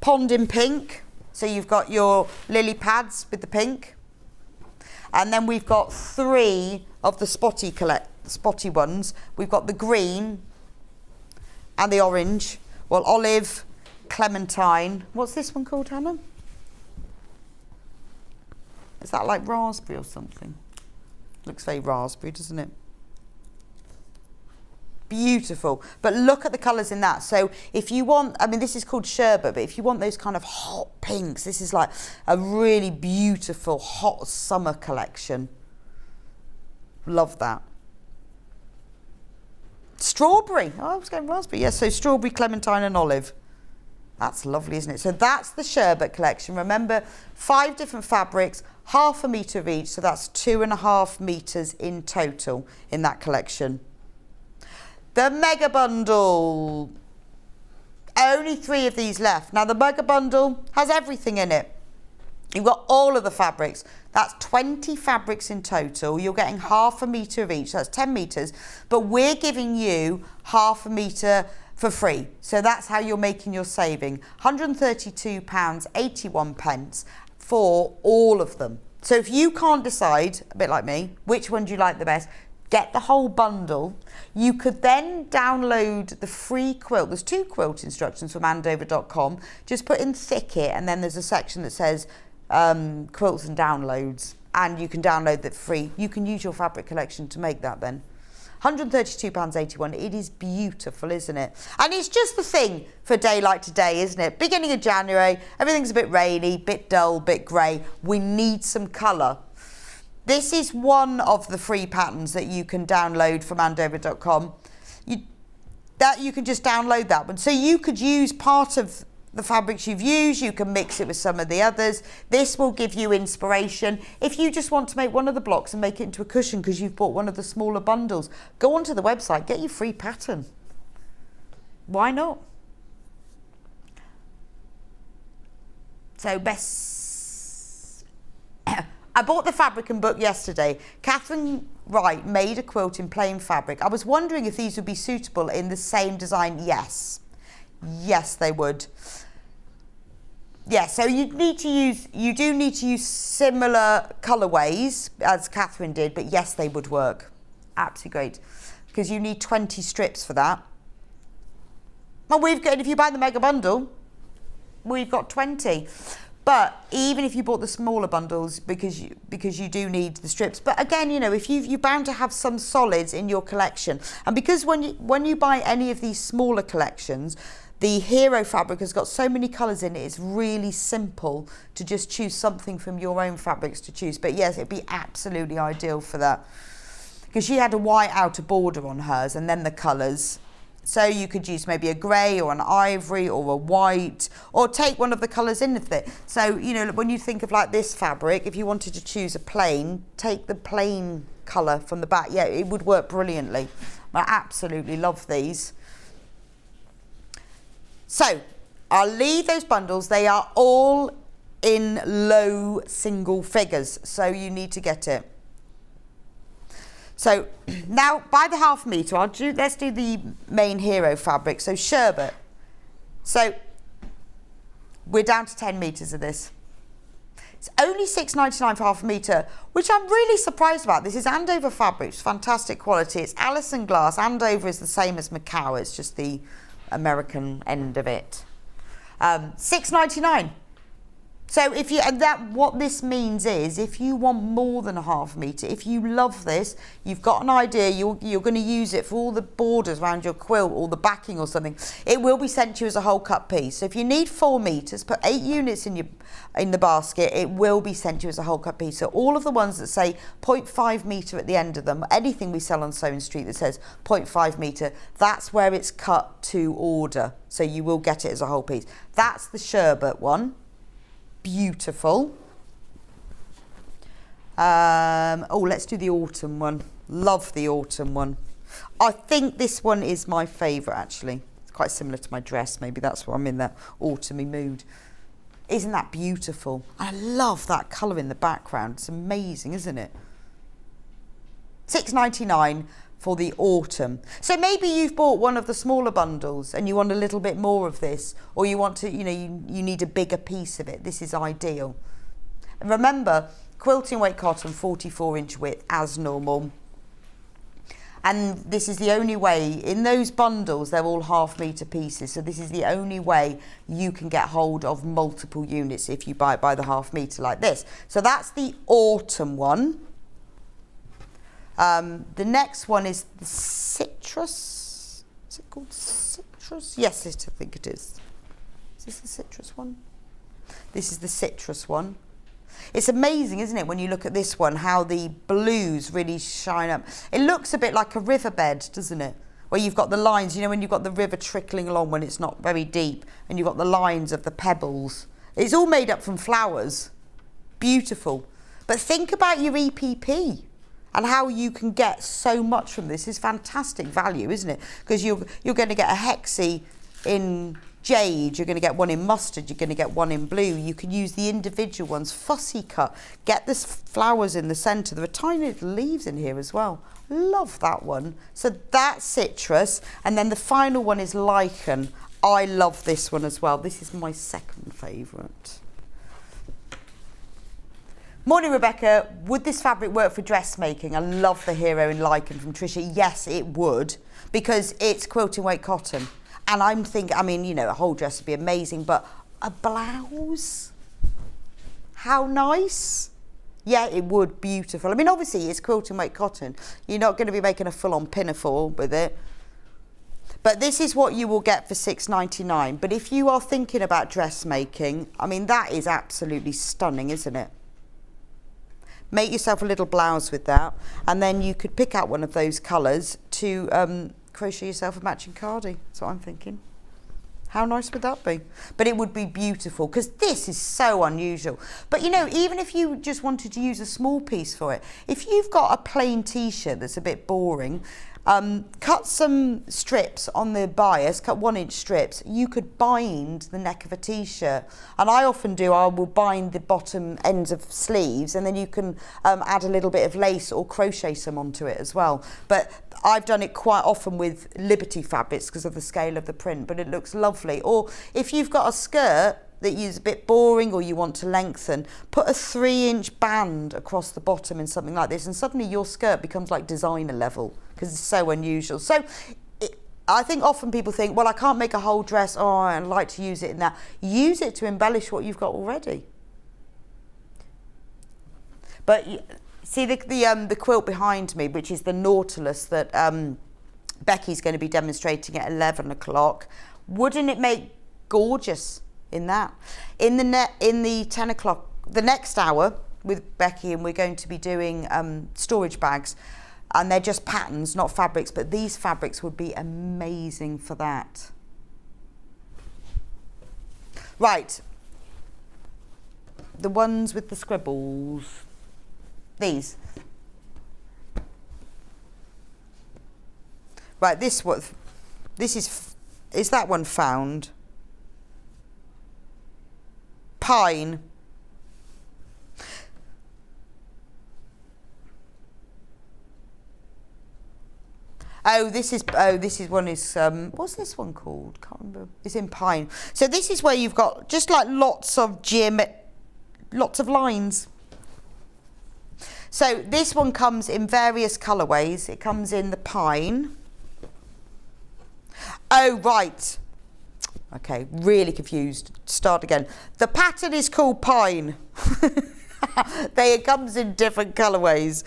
pond in pink. So you've got your lily pads with the pink. And then we've got 3 of the spotty ones. We've got the green and the orange. Well, olive, clementine. What's this one called, Hannah? Is that like raspberry or something? Looks very raspberry, doesn't it? Beautiful. But look at the colours in that. So if you want, I mean, this is called sherbet, but if you want those kind of hot pinks, this is like a really beautiful hot summer collection. Love that. Strawberry. Oh, I was going raspberry. Yes, so strawberry, clementine and olive. That's lovely, isn't it? So that's the sherbet collection. Remember, 5 different fabrics, half a metre of each. So that's 2.5 metres in total in that collection. The mega bundle. Only 3 of these left. Now the mega bundle has everything in it. You've got all of the fabrics. That's 20 fabrics in total. You're getting half a metre of each. So that's 10 metres. But we're giving you half a metre for free. So that's how you're making your saving. £132.81 for all of them. So if you can't decide, a bit like me, which one do you like the best, get the whole bundle. You could then download the free quilt. There's 2 quilt instructions from Andover.com. Just put in Thicket and then there's a section that says quilts and downloads, and you can download that free. You can use your fabric collection to make that then. £132.81. It is beautiful, isn't it? And it's just the thing for a day like today, isn't it? Beginning of January, everything's a bit rainy, bit dull, bit grey. We need some colour. This is one of the free patterns that you can download from Andover.com. You can just download that one. So you could use part of the fabrics you've used, you can mix it with some of the others. This will give you inspiration. If you just want to make one of the blocks and make it into a cushion because you've bought one of the smaller bundles, go onto the website, get your free pattern. Why not? So I bought the fabric and book yesterday. Catherine Wright made a quilt in plain fabric. I was wondering if these would be suitable in the same design. Yes. Yes, they would. Yeah, so you do need to use similar colourways as Catherine did, but yes, they would work. Absolutely great. Because you need 20 strips for that. Well, if you buy the mega bundle, we've got 20. But even if you bought the smaller bundles, because you do need the strips. But again, you know, if you're bound to have some solids in your collection, and because when you buy any of these smaller collections, the hero fabric has got so many colours in it, it's really simple to just choose something from your own fabrics to choose. But yes, it'd be absolutely ideal for that. Because she had a white outer border on hers and then the colours. So you could use maybe a grey or an ivory or a white, or take one of the colours in with it. So, you know, when you think of like this fabric, if you wanted to choose a plain, take the plain colour from the back. Yeah, it would work brilliantly. I absolutely love these. So I'll leave those bundles. They are all in low single figures, so you need to get it. So now by the half metre, let's do the main hero fabric. So sherbet. So we're down to 10 metres of this. It's only £6.99 for half a metre, which I'm really surprised about. This is Andover fabrics, fantastic quality. It's Alison glass. Andover is the same as Macau. It's just the American end of it. £6.99. So what this means is, if you want more than a half metre, if you love this, you've got an idea, you're going to use it for all the borders around your quilt or the backing or something, it will be sent to you as a whole cut piece. So if you need 4 metres, put 8 units in the basket, it will be sent to you as a whole cut piece. So all of the ones that say 0.5 metre at the end of them, anything we sell on Sewing Street that says 0.5 metre, that's where it's cut to order. So you will get it as a whole piece. That's the sherbet one. Beautiful. Let's do the autumn one. Love the autumn one. I think this one is my favourite, actually. It's quite similar to my dress. Maybe that's why I'm in that autumny mood. Isn't that beautiful? I love that colour in the background. It's amazing, isn't it? £6.99 for the autumn. So maybe you've bought one of the smaller bundles and you want a little bit more of this, or you want to, you know, you need a bigger piece of it. This is ideal. And remember, quilting weight cotton, 44-inch width as normal. And this is the only way, in those bundles, they're all half-metre pieces, so this is the only way you can get hold of multiple units if you buy it by the half-metre like this. So that's the autumn one. The next one is the citrus. Is it called citrus? Yes, I think it is. Is this the citrus one? This is the citrus one. It's amazing, isn't it, when you look at this one, how the blues really shine up. It looks a bit like a riverbed, doesn't it? Where you've got the lines, you know, when you've got the river trickling along when it's not very deep, and you've got the lines of the pebbles. It's all made up from flowers. Beautiful. But think about your EPP. And how you can get so much from this is fantastic value, isn't it? Because you're going to get a hexie in jade, you're going to get one in mustard, you're going to get one in blue. You can use the individual ones, fussy cut, get the flowers in the centre. There are tiny little leaves in here as well. Love that one. So that's citrus. And then the final one is lichen. I love this one as well. This is my second favourite. Morning, Rebecca. Would this fabric work for dressmaking? I love the hero in lichen from Trisha. Yes, it would, because it's quilting weight cotton. And I'm thinking, I mean, you know, a whole dress would be amazing, but a blouse? How nice. Yeah, it would. Beautiful. I mean, obviously, it's quilting weight cotton. You're not going to be making a full-on pinafore with it. But this is what you will get for £6.99. But if you are thinking about dressmaking, I mean, that is absolutely stunning, isn't it? Make yourself a little blouse with that, and then you could pick out one of those colours to crochet yourself a matching cardie. That's what I'm thinking. How nice would that be? But it would be beautiful, because this is so unusual. But you know, even if you just wanted to use a small piece for it, if you've got a plain t-shirt that's a bit boring, cut some strips on the bias, cut 1-inch strips. You could bind the neck of a t-shirt, and I often do. I will bind the bottom ends of sleeves, and then you can add a little bit of lace or crochet some onto it as well. But I've done it quite often with Liberty fabrics because of the scale of the print, but it looks lovely. Or if you've got a skirt that is a bit boring or you want to lengthen, put a 3-inch band across the bottom in something like this, and suddenly your skirt becomes like designer level, because it's so unusual. So I think often people think, well, I can't make a whole dress, oh, I'd like to use it in that. Use it to embellish what you've got already. But see the quilt behind me, which is the Nautilis that Becky's going to be demonstrating at 11 o'clock. Wouldn't it make gorgeous in that? In the 10 o'clock, the next hour with Becky, and we're going to be doing storage bags. And they're just patterns, not fabrics, but these fabrics would be amazing for that. Right. The ones with the scribbles. These. Right, this is that one found? Pine. This one is, what's this one called? Can't remember. It's in pine. So this is where you've got just like lots of lines. So this one comes in various colourways. It comes in the pine. Oh, right. Okay, really confused. Start again. The pattern is called pine. It comes in different colourways.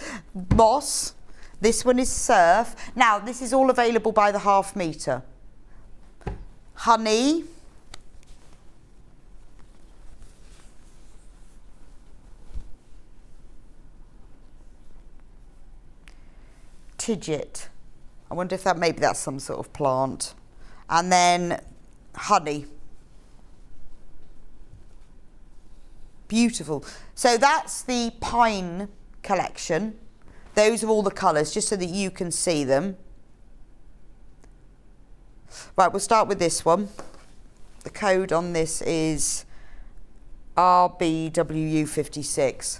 Moss. This one is surf. Now, this is all available by the half metre. Honey. Tidget. I wonder if maybe that's some sort of plant. And then honey. Beautiful. So that's the pine collection. Those are all the colours, just so that you can see them. Right, we'll start with this one. The code on this is RBWU56.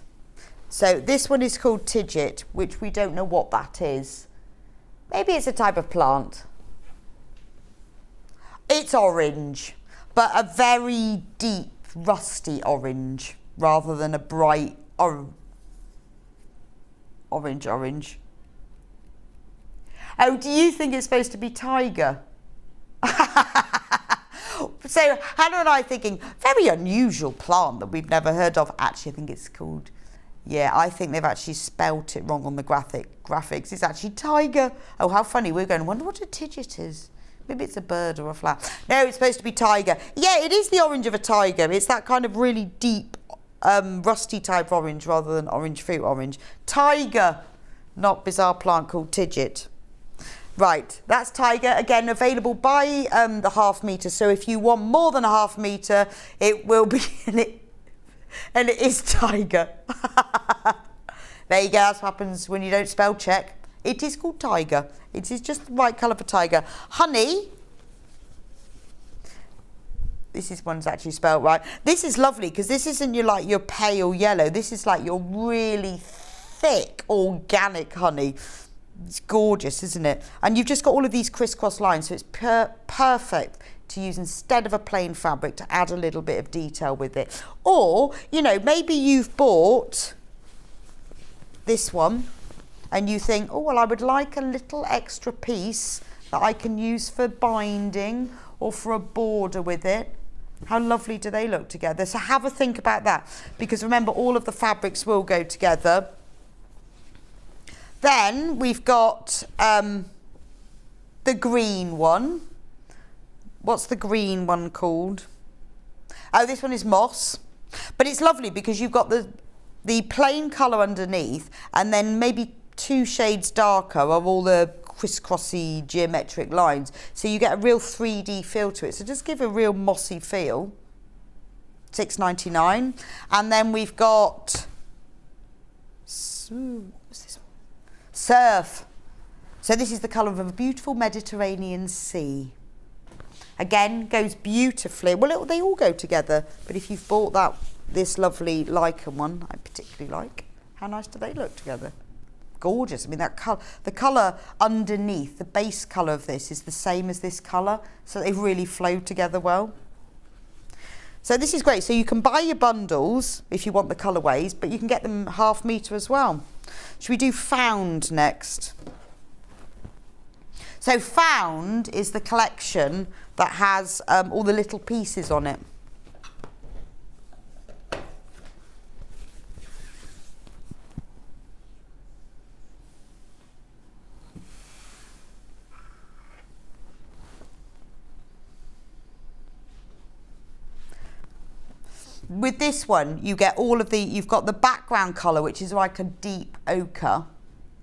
So this one is called Tidget, which we don't know what that is. Maybe it's a type of plant. It's orange, but a very deep, rusty orange, rather than a bright orange. Oh, do you think it's supposed to be tiger? So Hannah and I are thinking, very unusual plant that we've never heard of. Actually, I think it's called, yeah, I think they've actually spelt it wrong on the graphics. It's actually tiger. Oh, how funny. We're going, I wonder what a tidget is. Maybe it's a bird or a flower. No, it's supposed to be tiger. Yeah, it is the orange of a tiger. It's that kind of really deep, rusty type orange rather than orange fruit orange. Tiger, not bizarre plant called Tidget. Right, that's tiger. Again, available by the ½ metre. So if you want more than a ½ metre, it will be, and it is tiger. There you go, that's what happens when you don't spell check. It is called tiger. It is just the right colour for tiger. Honey. This is one's actually spelled right. This is lovely because this isn't your pale yellow. This is like your really thick organic honey. It's gorgeous, isn't it? And you've just got all of these crisscross lines, so it's perfect to use instead of a plain fabric to add a little bit of detail with it. Or, you know, maybe you've bought this one and you think, oh, well, I would like a little extra piece that I can use for binding or for a border with it. How lovely do they look together? So have a think about that, because remember, all of the fabrics will go together. Then we've got the green one. What's the green one called? Oh, this one is moss. But it's lovely because you've got the plain colour underneath, and then maybe 2 shades darker of all the crisscrossy geometric lines. So you get a real 3D feel to it. So just give a real mossy feel. $6.99. And then we've got... what's this one? Surf. So this is the colour of a beautiful Mediterranean sea. Again, goes beautifully. Well, they all go together. But if you've bought this lovely lichen one, I particularly like, how nice do they look together? Gorgeous. I mean, the colour underneath, the base colour of this is the same as this colour. So they really flow together well. So this is great. So you can buy your bundles if you want the colourways, but you can get them ½ metre as well. Should we do Found next? So Found is the collection that has all the little pieces on it. With this one, you get all of you've got the background colour, which is like a deep ochre.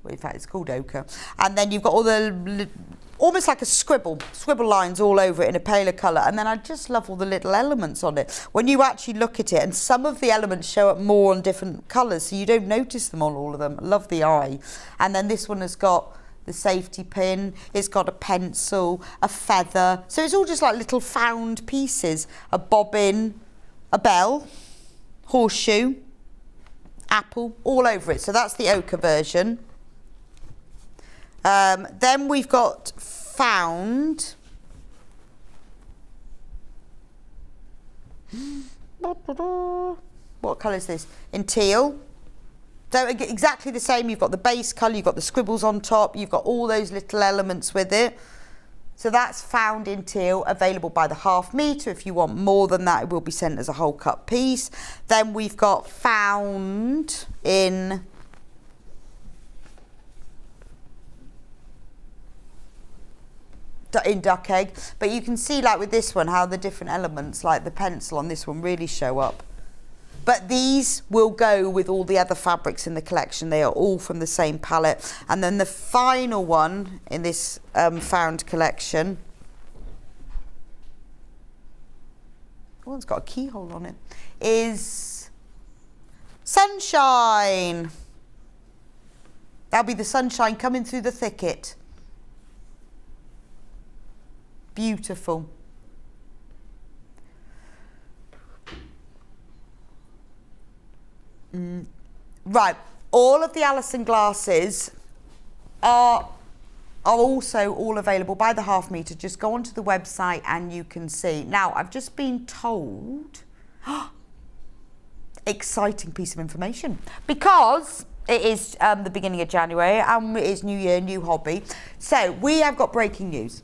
Well, in fact, it's called ochre. And then you've got all the, almost like a scribble lines all over it in a paler colour. And then I just love all the little elements on it. When you actually look at it, and some of the elements show up more on different colours, so you don't notice them on all of them. I love the eye. And then this one has got the safety pin, it's got a pencil, a feather. So it's all just like little found pieces. A bobbin, a bell, horseshoe, apple, all over it. So that's the ochre version. Then we've got Found. What colour is this? In teal. So exactly the same. You've got the base colour, you've got the scribbles on top, you've got all those little elements with it. So that's Found in teal, available by the ½ metre. If you want more than that, it will be sent as a whole cut piece. Then we've got Found in duck egg. But you can see, like with this one, how the different elements, like the pencil on this one, really show up. But these will go with all the other fabrics in the collection. They are all from the same palette. And then the final one in this Found collection, oh, it's got a keyhole on it, is Sunshine. That'll be the sunshine coming through the thicket. beautiful. Right, all of the Alison glasses are also all available by the half metre. Just go onto the website and you can see. Now, I've just been told, exciting piece of information, because it is the beginning of January and it is New Year, new hobby. So we have got breaking news.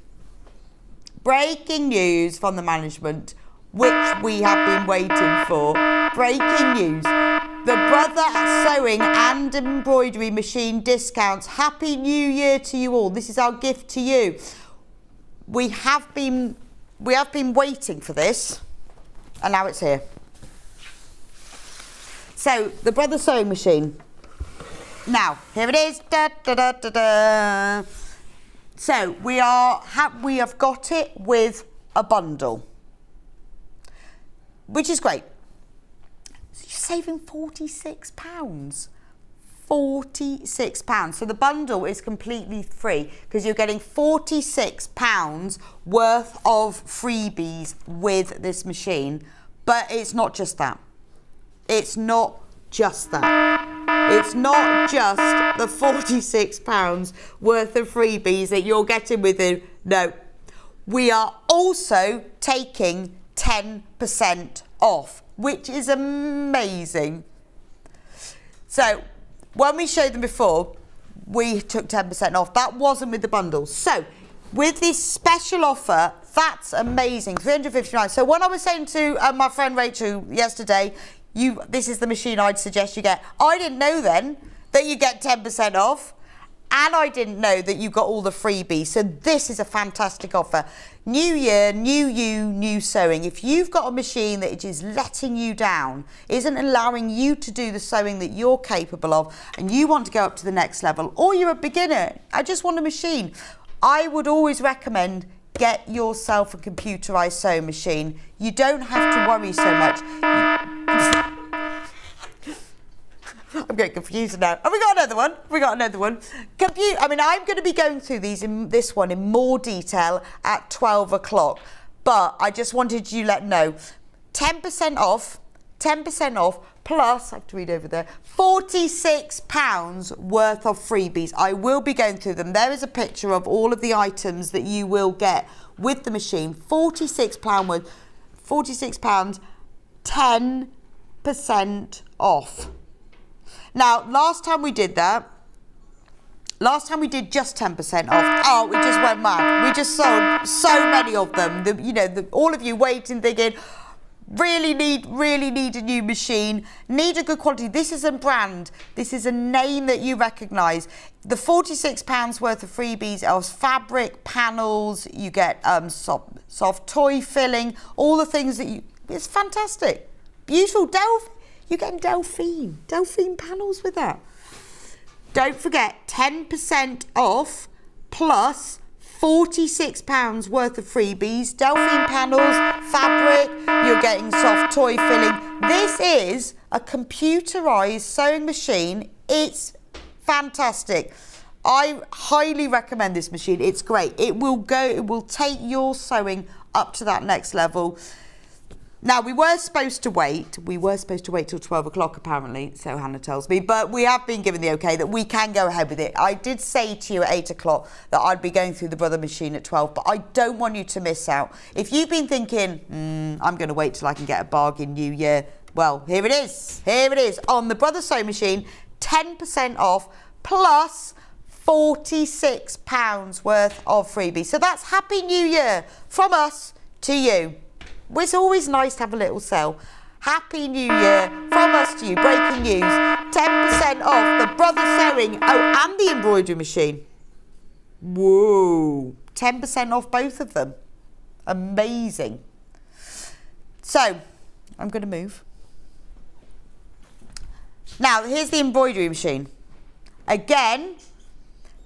Breaking news from the management, which we have been waiting for. Breaking news. The Brother Sewing and Embroidery Machine discounts. Happy New Year to you all. This is our gift to you. We have been waiting for this, and now it's here. So, the Brother Sewing Machine. Now, here it is. Da, da, da, da, da. So, we have got it with a bundle, which is great. Saving £46. £46. So the bundle is completely free because you're getting £46 worth of freebies with this machine. But it's not just that. It's not just that. It's not just the £46 worth of freebies that you're getting with it. No. We are also taking 10% off, which is amazing. So when we showed them before, we took 10% off. That wasn't with the bundle. So with this special offer, that's amazing. £359. So when I was saying to my friend Rachel yesterday, this is the machine I'd suggest you get. I didn't know then that you get 10% off, and I didn't know that you got all the freebies. So this is a fantastic offer. New year, new you, new sewing. If you've got a machine that is letting you down, isn't allowing you to do the sewing that you're capable of, and you want to go up to the next level, or you're a beginner, I just want a machine, I would always recommend get yourself a computerized sewing machine. You don't have to worry so much. I'm getting confused now. Oh, we got another one. I'm going to be going through this one in more detail at 12 o'clock. But I just wanted you to let know, 10% off, plus, I have to read over there, £46 worth of freebies. I will be going through them. There is a picture of all of the items that you will get with the machine. £46 worth, £46, 10% off. Now, last time we did just 10% off. Oh, we just went mad. We just sold so many of them. All of you waiting, thinking, really need a new machine, need a good quality. This is a brand. This is a name that you recognise. The £46 worth of freebies are fabric panels. You get soft toy filling, all the things that it's fantastic. Beautiful. You're getting Delphine panels with that. Don't forget, 10% off plus £46 worth of freebies. Delphine panels, fabric, you're getting soft toy filling. This is a computerised sewing machine. It's fantastic. I highly recommend this machine. It's great. It will take your sewing up to that next level. Now, we were supposed to wait till 12 o'clock apparently, so Hannah tells me, but we have been given the okay that we can go ahead with it. I did say to you at 8 o'clock that I'd be going through the Brother machine at 12, but I don't want you to miss out. If you've been thinking, I'm going to wait till I can get a bargain New Year, well, here it is. On the Brother sewing machine, 10% off plus £46 worth of freebies. So that's Happy New Year from us to you. It's always nice to have a little sale. Happy New Year from us to you. Breaking news. 10% off the Brother Sewing. Oh, and the embroidery machine. Whoa. 10% off both of them. Amazing. So, I'm going to move. Now, here's the embroidery machine. Again,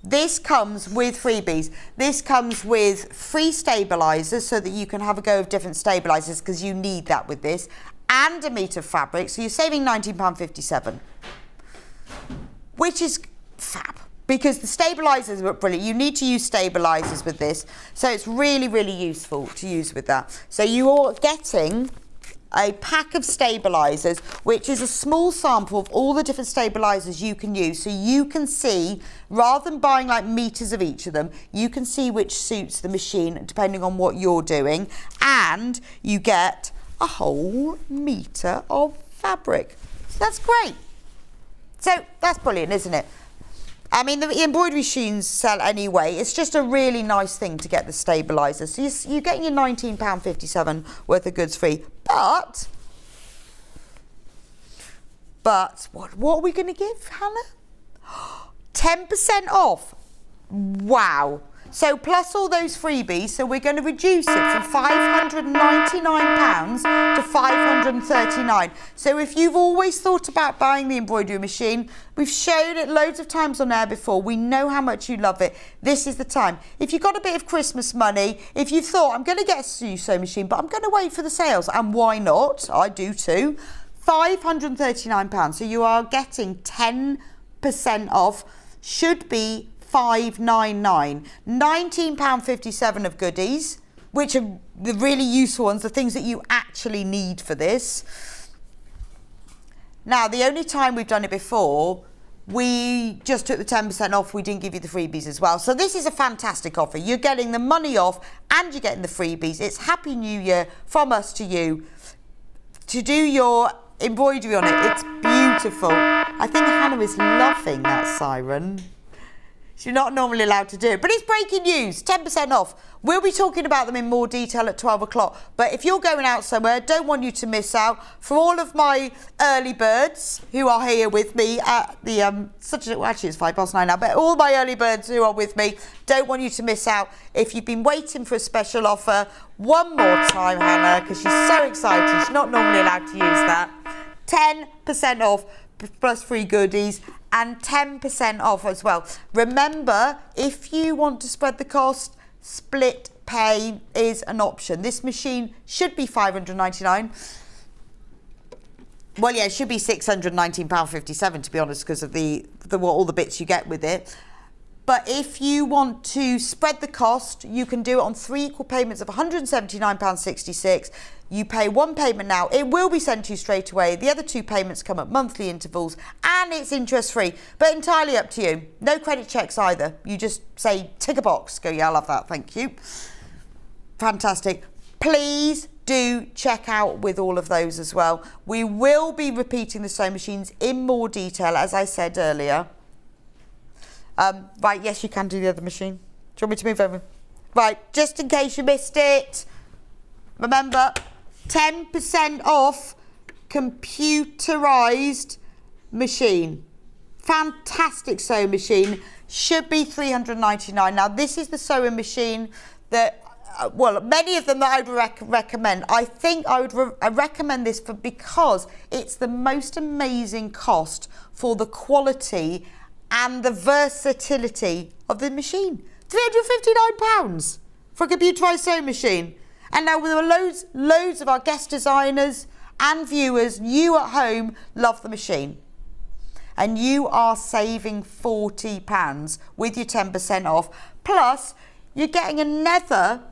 this comes with freebies. This comes with free stabilisers so that you can have a go of different stabilisers because you need that with this, and a metre of fabric, so you're saving £19.57, which is fab. because the stabilisers were brilliant. You need to use stabilisers with this. So it's really, really useful to use with that. So you are getting a pack of stabilisers, which is a small sample of all the different stabilisers you can use. So you can see, rather than buying like meters of each of them, you can see which suits the machine depending on what you're doing. And you get a whole meter of fabric. So that's great. So that's brilliant, isn't it? I mean, the embroidery machines sell anyway. It's just a really nice thing to get the stabiliser. So you're getting your £19.57 worth of goods free. But what are we going to give, Hannah? 10% off. Wow. So plus all those freebies, so we're going to reduce it from £599 to $539. So if you've always thought about buying the embroidery machine, we've shown it loads of times on air before, we know how much you love it, this is the time. If you've got a bit of Christmas money, if you've thought, I'm going to get a new sewing machine, but I'm going to wait for the sales, and why not? I do too. £539, so you are getting 10% off, should be $599, £19.57 of goodies, which are the really useful ones, the things that you actually need for this. Now, the only time we've done it before, we just took the 10% off, we didn't give you the freebies as well. So this is a fantastic offer. You're getting the money off and you're getting the freebies. It's Happy New Year from us to you. To do your embroidery on it, it's beautiful. I think Hannah is loving that siren. You're not normally allowed to do it, but it's breaking news, 10% off. We'll be talking about them in more detail at 12 o'clock. But if you're going out somewhere, don't want you to miss out. For all of my early birds who are here with me at the, actually it's 9:05 now, but all my early birds who are with me, don't want you to miss out. If you've been waiting for a special offer, one more time, Hannah, because she's so excited. She's not normally allowed to use that. 10% off plus free goodies. And 10% off as well. Remember, if you want to spread the cost, split pay is an option. This machine should be $599. Well, yeah, it should be £619.57 to be honest, because of all the bits you get with it. But if you want to spread the cost, you can do it on 3 equal payments of £179.66. You pay one payment now, it will be sent to you straight away. The other 2 payments come at monthly intervals and it's interest free, but entirely up to you. No credit checks either. You just say, tick a box, go, yeah, I love that, thank you. Fantastic. Please do check out with all of those as well. We will be repeating the sewing machines in more detail, as I said earlier. Right, yes, you can do the other machine. Do you want me to move over? Right, just in case you missed it, remember, 10% off computerised machine. Fantastic sewing machine. Should be $399. Now, this is the sewing machine that, well, many of them that I would recommend. I think I would recommend this because it's the most amazing cost for the quality and the versatility of the machine. £359 for a computerised sewing machine. And now there were loads of our guest designers and viewers, you at home, love the machine. And you are saving £40 with your 10% off. Plus, you're getting another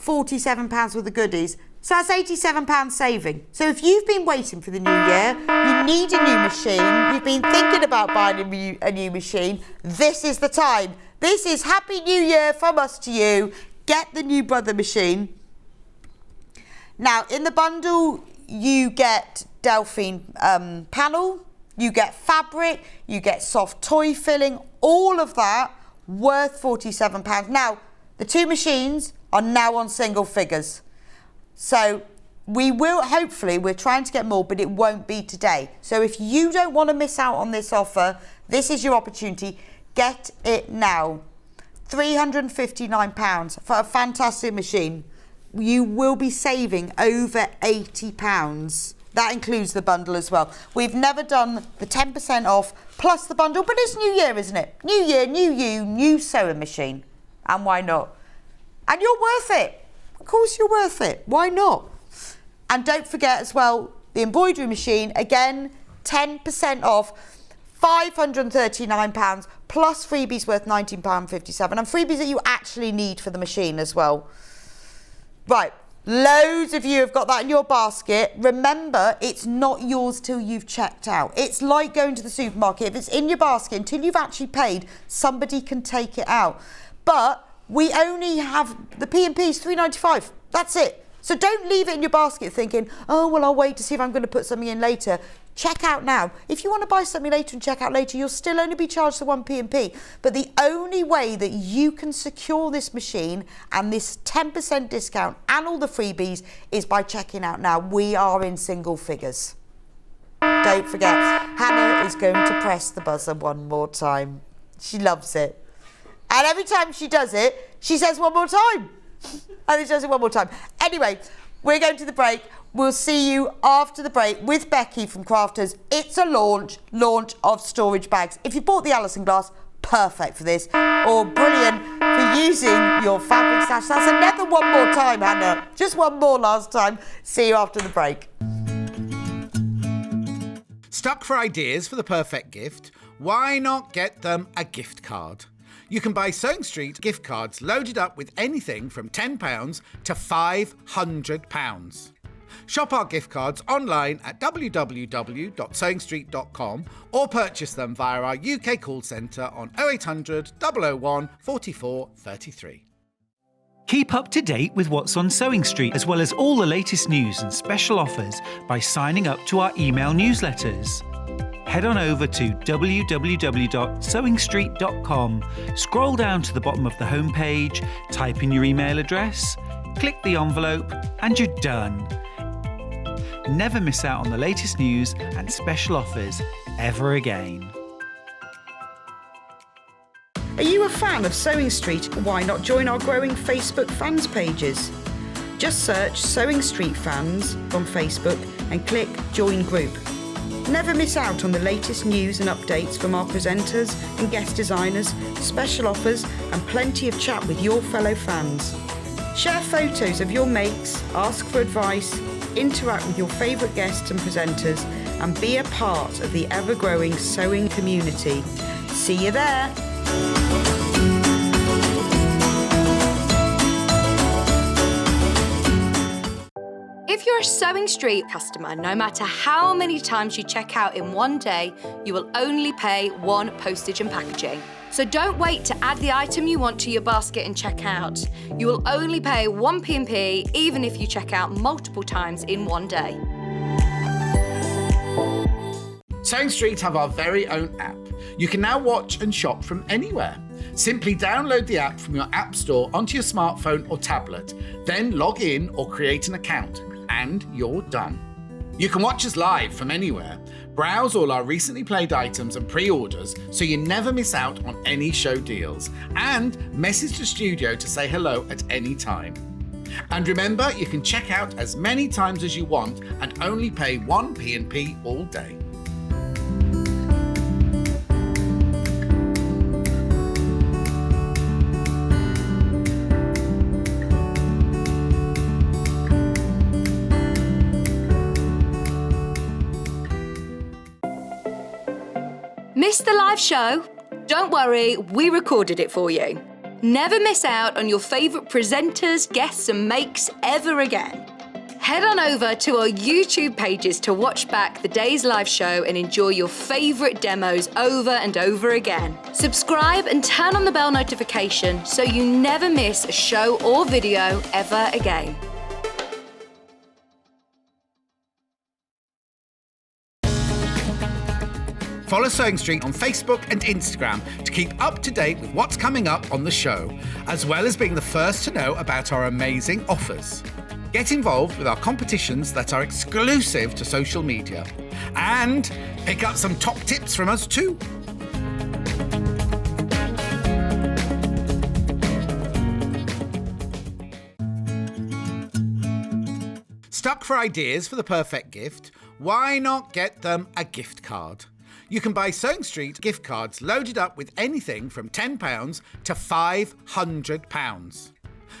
£47 worth of goodies. So that's £87 saving. So if you've been waiting for the new year, you need a new machine, you've been thinking about buying a new machine, this is the time. This is Happy New Year from us to you. Get the new Brother machine. Now, in the bundle, you get Delphine panel, you get fabric, you get soft toy filling, all of that worth £47. Now, the 2 machines are now on single figures. So we will, hopefully, we're trying to get more, but it won't be today. So if you don't want to miss out on this offer, this is your opportunity. Get it now. £359 for a fantastic machine. You will be saving over £80. That includes the bundle as well. We've never done the 10% off plus the bundle, but it's New Year, isn't it? New Year, new you, new sewing machine. And why not? And you're worth it. Of course you're worth it. Why not? And don't forget as well, the embroidery machine, again, 10% off, £539 plus freebies worth £19.57 and freebies that you actually need for the machine as well. Right, loads of you have got that in your basket. Remember, it's not yours till you've checked out. It's like going to the supermarket. If it's in your basket until you've actually paid, somebody can take it out. But we only have the P&P's £3.95. That's it. So don't leave it in your basket thinking, oh, well, I'll wait to see if I'm going to put something in later. Check out now. If you want to buy something later and check out later, you'll still only be charged the one P&P. But the only way that you can secure this machine and this 10% discount and all the freebies is by checking out now. We are in single figures. Don't forget, Hannah is going to press the buzzer one more time. She loves it. And every time she does it, she says one more time. And she does it one more time. Anyway, we're going to the break. We'll see you after the break with Becky from Crafters. It's a launch of storage bags. If you bought the Alison glass, perfect for this. Or brilliant for using your fabric stash. That's another one more time, Hannah. Just one more last time. See you after the break. Stuck for ideas for the perfect gift? Why not get them a gift card? You can buy Sewing Street gift cards loaded up with anything from £10 to £500. Shop our gift cards online at www.sewingstreet.com or purchase them via our UK call centre on 0800 001 44 33. Keep up to date with what's on Sewing Street, as well as all the latest news and special offers by signing up to our email newsletters. Head on over to www.sewingstreet.com, scroll down to the bottom of the homepage, type in your email address, click the envelope, and you're done. Never miss out on the latest news and special offers ever again. Are you a fan of Sewing Street? Why not join our growing Facebook fans pages? Just search Sewing Street Fans on Facebook and click Join Group. Never miss out on the latest news and updates from our presenters and guest designers, special offers and plenty of chat with your fellow fans. Share photos of your makes, ask for advice, interact with your favourite guests and presenters and be a part of the ever-growing sewing community. See you there! If you're a Sewing Street customer, no matter how many times you check out in one day, you will only pay one postage and packaging. So don't wait to add the item you want to your basket and check out. You will only pay one P&P even if you check out multiple times in one day. Sewing Street have our very own app. You can now watch and shop from anywhere. Simply download the app from your app store onto your smartphone or tablet, then log in or create an account, and you're done. You can watch us live from anywhere, browse all our recently played items and pre-orders so you never miss out on any show deals, and message the studio to say hello at any time. And remember, you can check out as many times as you want and only pay one P&P all day. Missed the live show? Don't worry, we recorded it for you. Never miss out on your favourite presenters, guests and makes ever again. Head on over to our YouTube pages to watch back the day's live show and enjoy your favourite demos over and over again. Subscribe and turn on the bell notification so you never miss a show or video ever again. Follow Sewing Street on Facebook and Instagram to keep up to date with what's coming up on the show, as well as being the first to know about our amazing offers. Get involved with our competitions that are exclusive to social media. And pick up some top tips from us too. Stuck for ideas for the perfect gift? Why not get them a gift card? You can buy Sewing Street gift cards loaded up with anything from £10 to £500.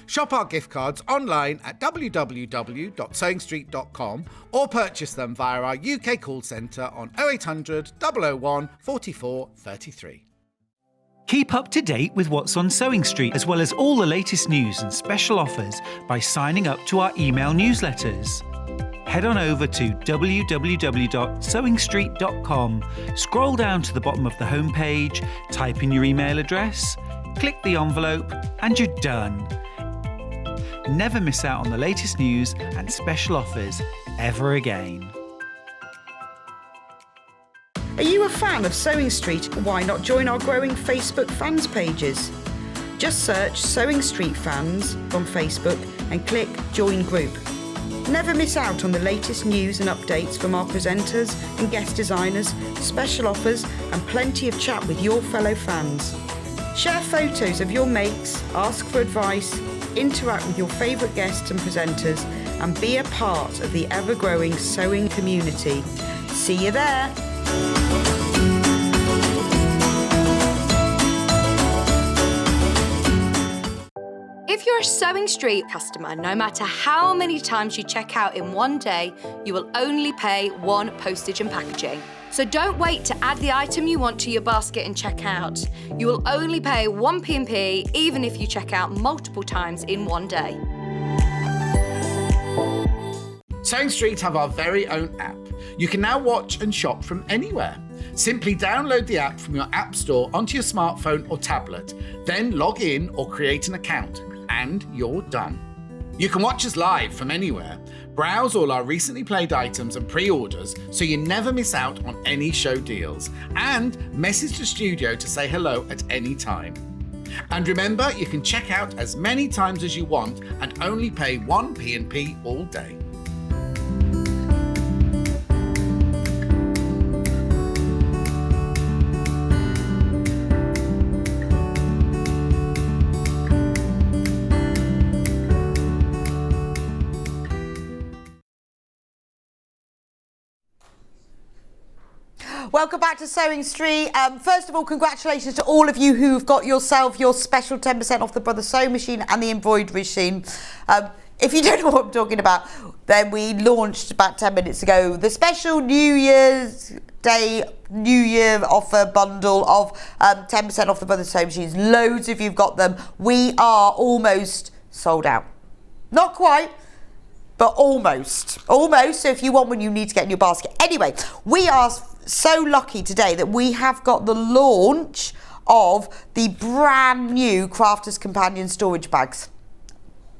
Shop our gift cards online at www.sewingstreet.com or purchase them via our UK call centre on 0800 001 44 33. Keep up to date with what's on Sewing Street, as well as all the latest news and special offers by signing up to our email newsletters. Head on over to www.sewingstreet.com, scroll down to the bottom of the homepage, type in your email address, click the envelope, and you're done. Never miss out on the latest news and special offers ever again. Are you a fan of Sewing Street? Why not join our growing Facebook fans pages? Just search Sewing Street Fans on Facebook and click Join Group. Never miss out on the latest news and updates from our presenters and guest designers, special offers, and plenty of chat with your fellow fans. Share photos of your makes, ask for advice, interact with your favourite guests and presenters, and be a part of the ever-growing sewing community. See you there! If you're a Sewing Street customer, no matter how many times you check out in one day, you will only pay one postage and packaging. So don't wait to add the item you want to your basket and check out. You will only pay one P&P even if you check out multiple times in one day. Sewing Street have our very own app. You can now watch and shop from anywhere. Simply download the app from your app store onto your smartphone or tablet, then log in or create an account, and you're done. You can watch us live from anywhere, browse all our recently played items and pre-orders so you never miss out on any show deals, and message the studio to say hello at any time. And remember, you can check out as many times as you want and only pay one P&P all day. Welcome back to Sewing Street. First of all, congratulations to all of you who've got yourself your special 10% off the Brother Sewing Machine and the embroidery machine. If you don't know what I'm talking about, then we launched about 10 minutes ago the special New Year's Day New Year offer bundle of 10% off the Brother Sewing Machines. Loads of you've got them. We are almost sold out. Not quite, but almost. Almost. So if you want one, you need to get in your basket. Anyway, we are so lucky today that we have got the launch of the brand new Crafters Companion storage bags.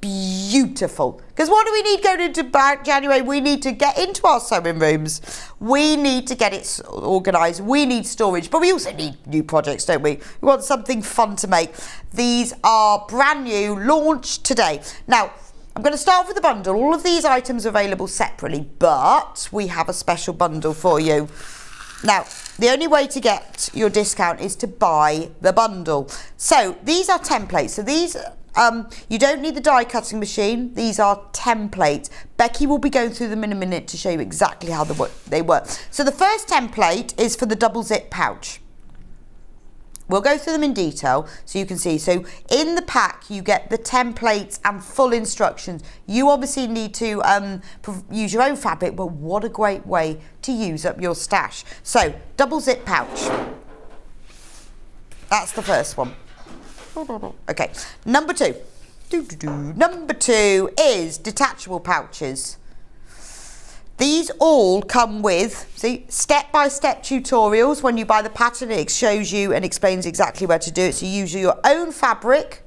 Beautiful. Because what do we need going into January? We need to get into our sewing rooms. We need to get it organised. We need storage, but we also need new projects, don't we? We want something fun to make. These are brand new, launched today. Now, I'm going to start with the bundle. All of these items are available separately, but we have a special bundle for you. Now, the only way to get your discount is to buy the bundle. So these are templates. So these, you don't need the die cutting machine. These are templates. Becky will be going through them in a minute to show you exactly how they work. So the first template is for the double zip pouch. We'll go through them in detail so you can see. So in the pack, you get the templates and full instructions. You obviously need to use your own fabric, but what a great way to use up your stash. So double zip pouch. That's the first one. Okay, number two. Number two is detachable pouches. These all come with, see, step-by-step tutorials. When you buy the pattern, it shows you and explains exactly where to do it. So you use your own fabric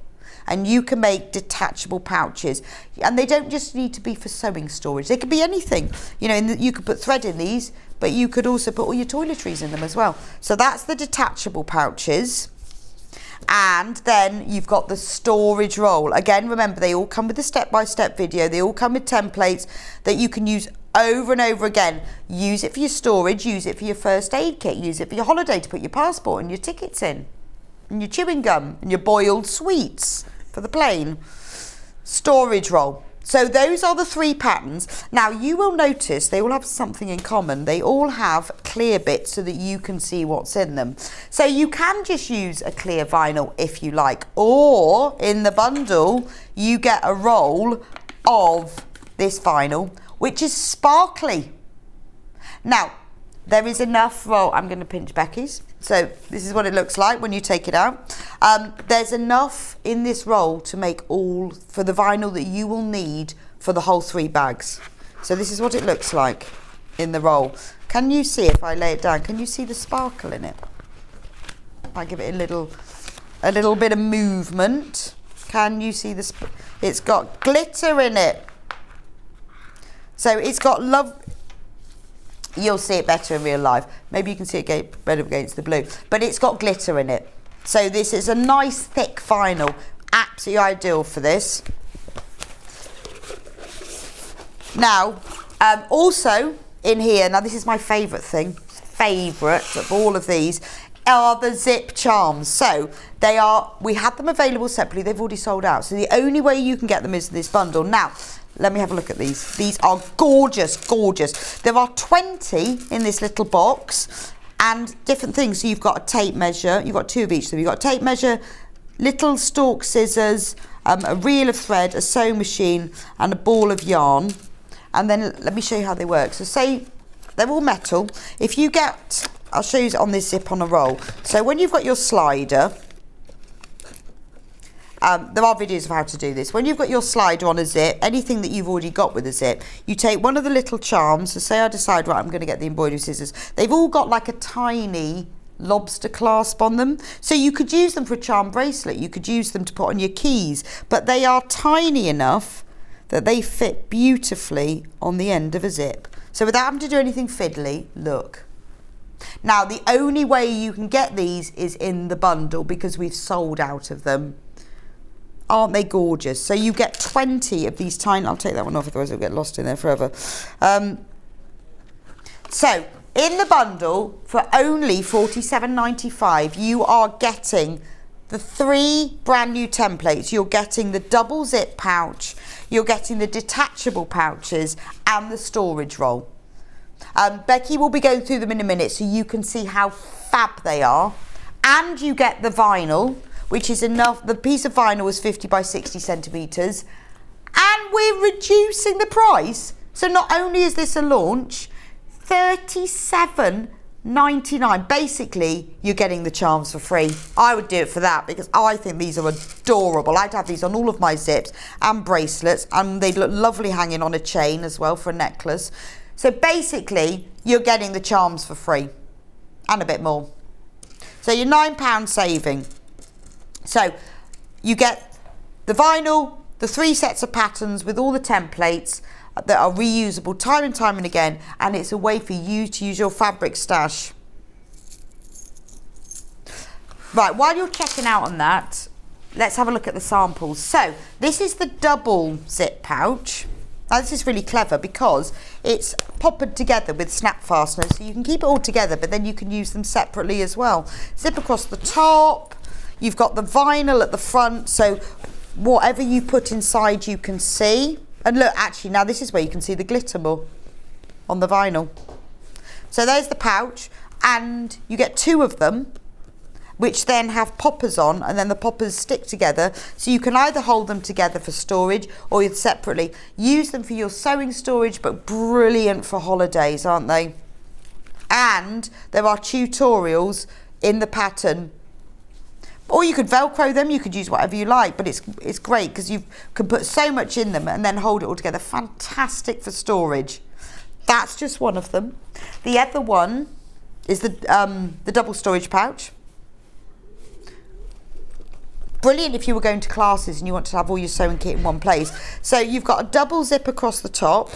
and you can make detachable pouches. And they don't just need to be for sewing storage. They could be anything. You know, you could put thread in these, but you could also put all your toiletries in them as well. So that's the detachable pouches. And then you've got the storage roll. Again, remember, they all come with a step-by-step video. They all come with templates that you can use over and over again. Use it for your storage, use it for your first aid kit, use it for your holiday to put your passport and your tickets in, and your chewing gum and your boiled sweets for the plane. Storage roll. So those are the three patterns. Now you will notice they all have something in common. They all have clear bits so that you can see what's in them. So you can just use a clear vinyl if you like, or in the bundle you get a roll of this vinyl which is sparkly. Now there is enough, well, I'm going to pinch Becky's. So this is what it looks like when you take it out. There's enough in this roll to make all, for the vinyl that you will need for the whole 3 bags. So this is what it looks like in the roll. Can you see, if I lay it down, can you see the sparkle in it? If I give it a little bit of movement, can you see the, it's got glitter in it. So it's got you'll see it better in real life. Maybe you can see it better against the blue. But it's got glitter in it. So this is a nice thick vinyl. Absolutely ideal for this. Now, also in here, now this is my favourite of all of these, are the zip charms. So we had them available separately. They've already sold out. So the only way you can get them is this bundle. Now, let me have a look at these. These are gorgeous, gorgeous. There are 20 in this little box and different things. So you've got a tape measure. You've got 2 of each. So you've got a tape measure, little stalk scissors, a reel of thread, a sewing machine and a ball of yarn. And then let me show you how they work. So say they're all metal. If you get, I'll show you on this zip on a roll. So when you've got your slider, there are videos of how to do this. When you've got your slider on a zip, anything that you've already got with a zip, you take one of the little charms. So say I decide, right, I'm going to get the embroidery scissors. They've all got like a tiny lobster clasp on them. So you could use them for a charm bracelet. You could use them to put on your keys. But they are tiny enough that they fit beautifully on the end of a zip. So without having to do anything fiddly, look. Now, the only way you can get these is in the bundle because we've sold out of them. Aren't they gorgeous? So you get 20 of these tiny, I'll take that one off, otherwise it'll get lost in there forever. So in the bundle, for only £47.95, you are getting the 3 brand new templates. You're getting the double zip pouch, you're getting the detachable pouches and the storage roll. Becky will be going through them in a minute so you can see how fab they are. And you get the vinyl, which is enough. The piece of vinyl was 50 by 60 centimetres. And we're reducing the price. So not only is this a launch, £37.99. Basically, you're getting the charms for free. I would do it for that because I think these are adorable. I'd have these on all of my zips and bracelets, and they'd look lovely hanging on a chain as well for a necklace. So basically, you're getting the charms for free and a bit more. So you're £9 saving. So you get the vinyl, the 3 sets of patterns with all the templates that are reusable time and time and again, and it's a way for you to use your fabric stash. Right, while you're checking out on that, let's have a look at the samples. So this is the double zip pouch. Now this is really clever because it's poppered together with snap fasteners, so you can keep it all together, but then you can use them separately as well. Zip across the top. You've got the vinyl at the front, so whatever you put inside you can see. And look, actually, now this is where you can see the glitter more on the vinyl. So there's the pouch, and you get 2 of them, which then have poppers on, and then the poppers stick together. So you can either hold them together for storage or separately. Use them for your sewing storage, but brilliant for holidays, aren't they? And there are tutorials in the pattern. Or you could Velcro them, you could use whatever you like, but it's great because you can put so much in them and then hold it all together. Fantastic for storage. That's just one of them. The other one is the double storage pouch. Brilliant if you were going to classes and you want to have all your sewing kit in one place. So you've got a double zip across the top.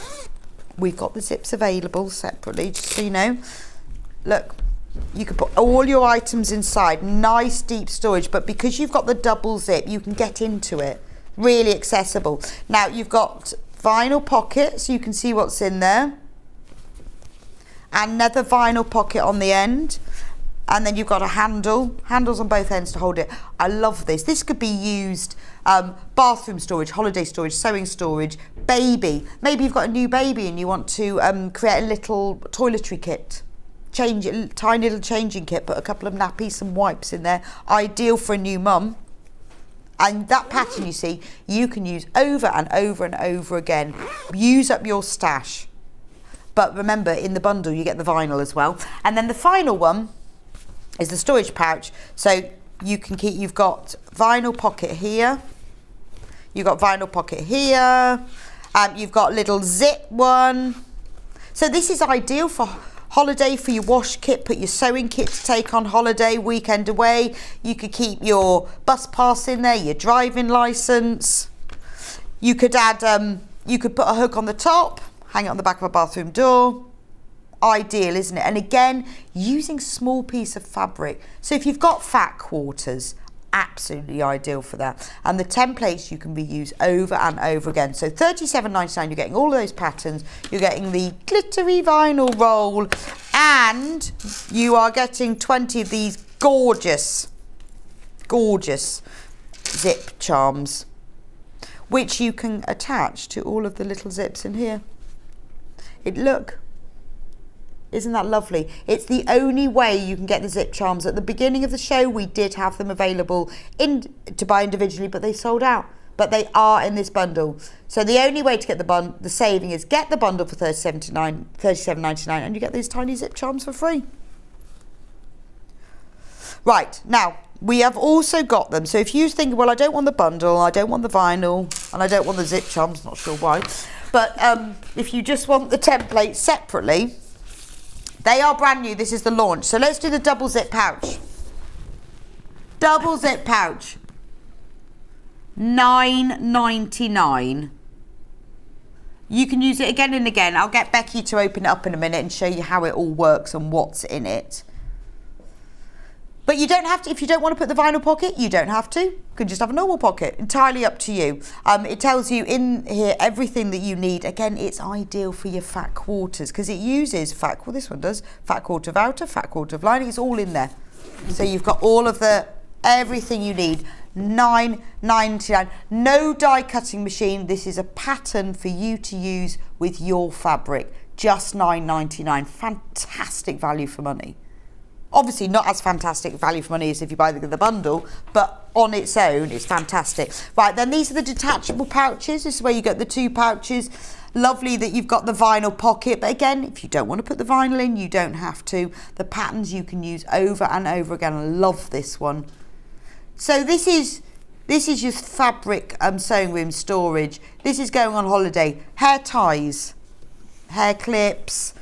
We've got the zips available separately, just so you know. Look. You can put all your items inside, nice deep storage, but because you've got the double zip, you can get into it. Really accessible. Now you've got vinyl pocket, so you can see what's in there. Another vinyl pocket on the end. And then you've got a handles on both ends to hold it. I love this. This could be used bathroom storage, holiday storage, sewing storage, baby. Maybe you've got a new baby and you want to create a little toiletry kit. Tiny little changing kit, put a couple of nappies, some wipes in there. Ideal for a new mum. And that pattern, you see, you can use over and over and over again. Use up your stash. But remember, in the bundle, you get the vinyl as well. And then the final one is the storage pouch. So you can keep, you've got vinyl pocket here. You've got vinyl pocket here. You've got little zip one. So this is ideal for holiday, for your wash kit, put your sewing kit to take on holiday, weekend away. You could keep your bus pass in there, your driving license. You could add, you could put a hook on the top, hang it on the back of a bathroom door. Ideal, isn't it? And again, using small piece of fabric. So if you've got fat quarters, absolutely ideal for that. And the templates you can reuse over and over again. So £37.99, you're getting all of those patterns, you're getting the glittery vinyl roll, and you are getting 20 of these gorgeous zip charms, which you can attach to all of the little zips in here. Isn't that lovely? It's the only way you can get the zip charms. At the beginning of the show, we did have them available to buy individually, but they sold out. But they are in this bundle. So the only way to get the saving is get the bundle for $37.99, and you get these tiny zip charms for free. Right, now, we have also got them. So if you think, well, I don't want the bundle, I don't want the vinyl, and I don't want the zip charms, not sure why. But if you just want the template separately, they are brand new. This is the launch. So let's do the double zip pouch. Double zip pouch. $9.99. You can use it again and again. I'll get Becky to open it up in a minute and show you how it all works and what's in it. But you don't have to, if you don't want to put the vinyl pocket, you don't have to. You can just have a normal pocket, entirely up to you. It tells you in here everything that you need. Again, it's ideal for your fat quarters because it uses fat, well, this one does, fat quarter of outer, fat quarter of lining, it's all in there. So you've got all of everything you need. $9.99. No die cutting machine. This is a pattern for you to use with your fabric. Just $9.99. Fantastic value for money. Obviously not as fantastic value for money as if you buy the bundle, but on its own, it's fantastic. Right, then these are the detachable pouches. This is where you get the 2 pouches. Lovely that you've got the vinyl pocket, but again, if you don't want to put the vinyl in, you don't have to. The patterns you can use over and over again. I love this one. So this is your fabric sewing room storage. This is going on holiday. Hair ties, hair clips,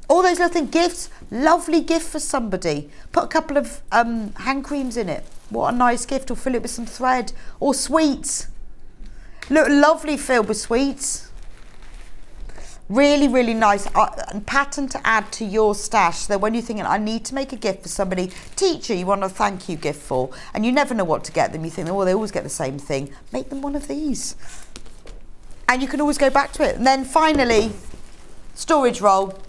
all those little things. Gifts. Lovely gift for somebody. Put a couple of hand creams in it. What a nice gift. Or fill it with some thread. Or sweets. Look, lovely filled with sweets. Really, really nice pattern to add to your stash. So when you're thinking, I need to make a gift for somebody, teacher you want a thank you gift for, and you never know what to get them. You think, oh, they always get the same thing. Make them one of these. And you can always go back to it. And then finally, storage roll.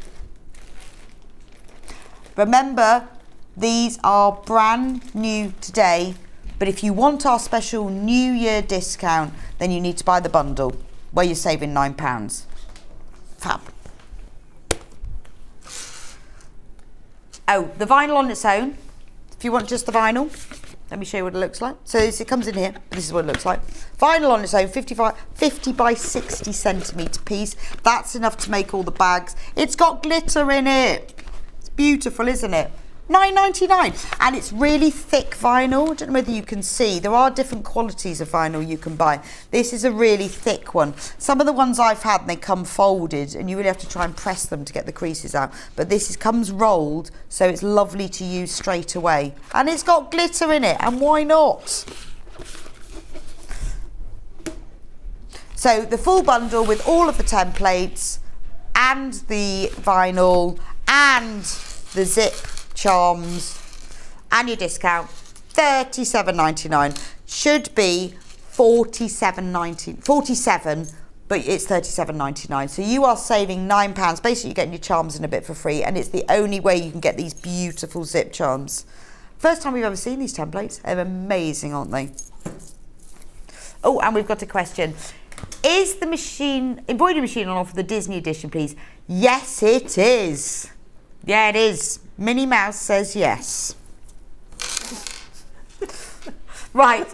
Remember, these are brand new today, but if you want our special New Year discount, then you need to buy the bundle where you're saving £9. Fab. Oh, the vinyl on its own. If you want just the vinyl, let me show you what it looks like. So it comes in here. This is what it looks like. Vinyl on its own, 50 by 60 centimetre piece. That's enough to make all the bags. It's got glitter in it. Beautiful, isn't it? $9.99, and it's really thick vinyl. I don't know whether you can see. There are different qualities of vinyl you can buy. This is a really thick one. Some of the ones I've had, they come folded, and you really have to try and press them to get the creases out. But this comes rolled, so it's lovely to use straight away. And it's got glitter in it, and why not? So the full bundle with all of the templates and the vinyl and the zip charms and your discount, $37.99. Should be $47, but it's $37.99. So you are saving £9. Basically, you're getting your charms in a bit for free, and it's the only way you can get these beautiful zip charms. First time we've ever seen these templates. They're amazing, aren't they? Oh, and we've got a question. Is the embroidery machine on offer for the Disney edition, please? Yes, it is. Yeah, it is. Minnie Mouse says yes. Right.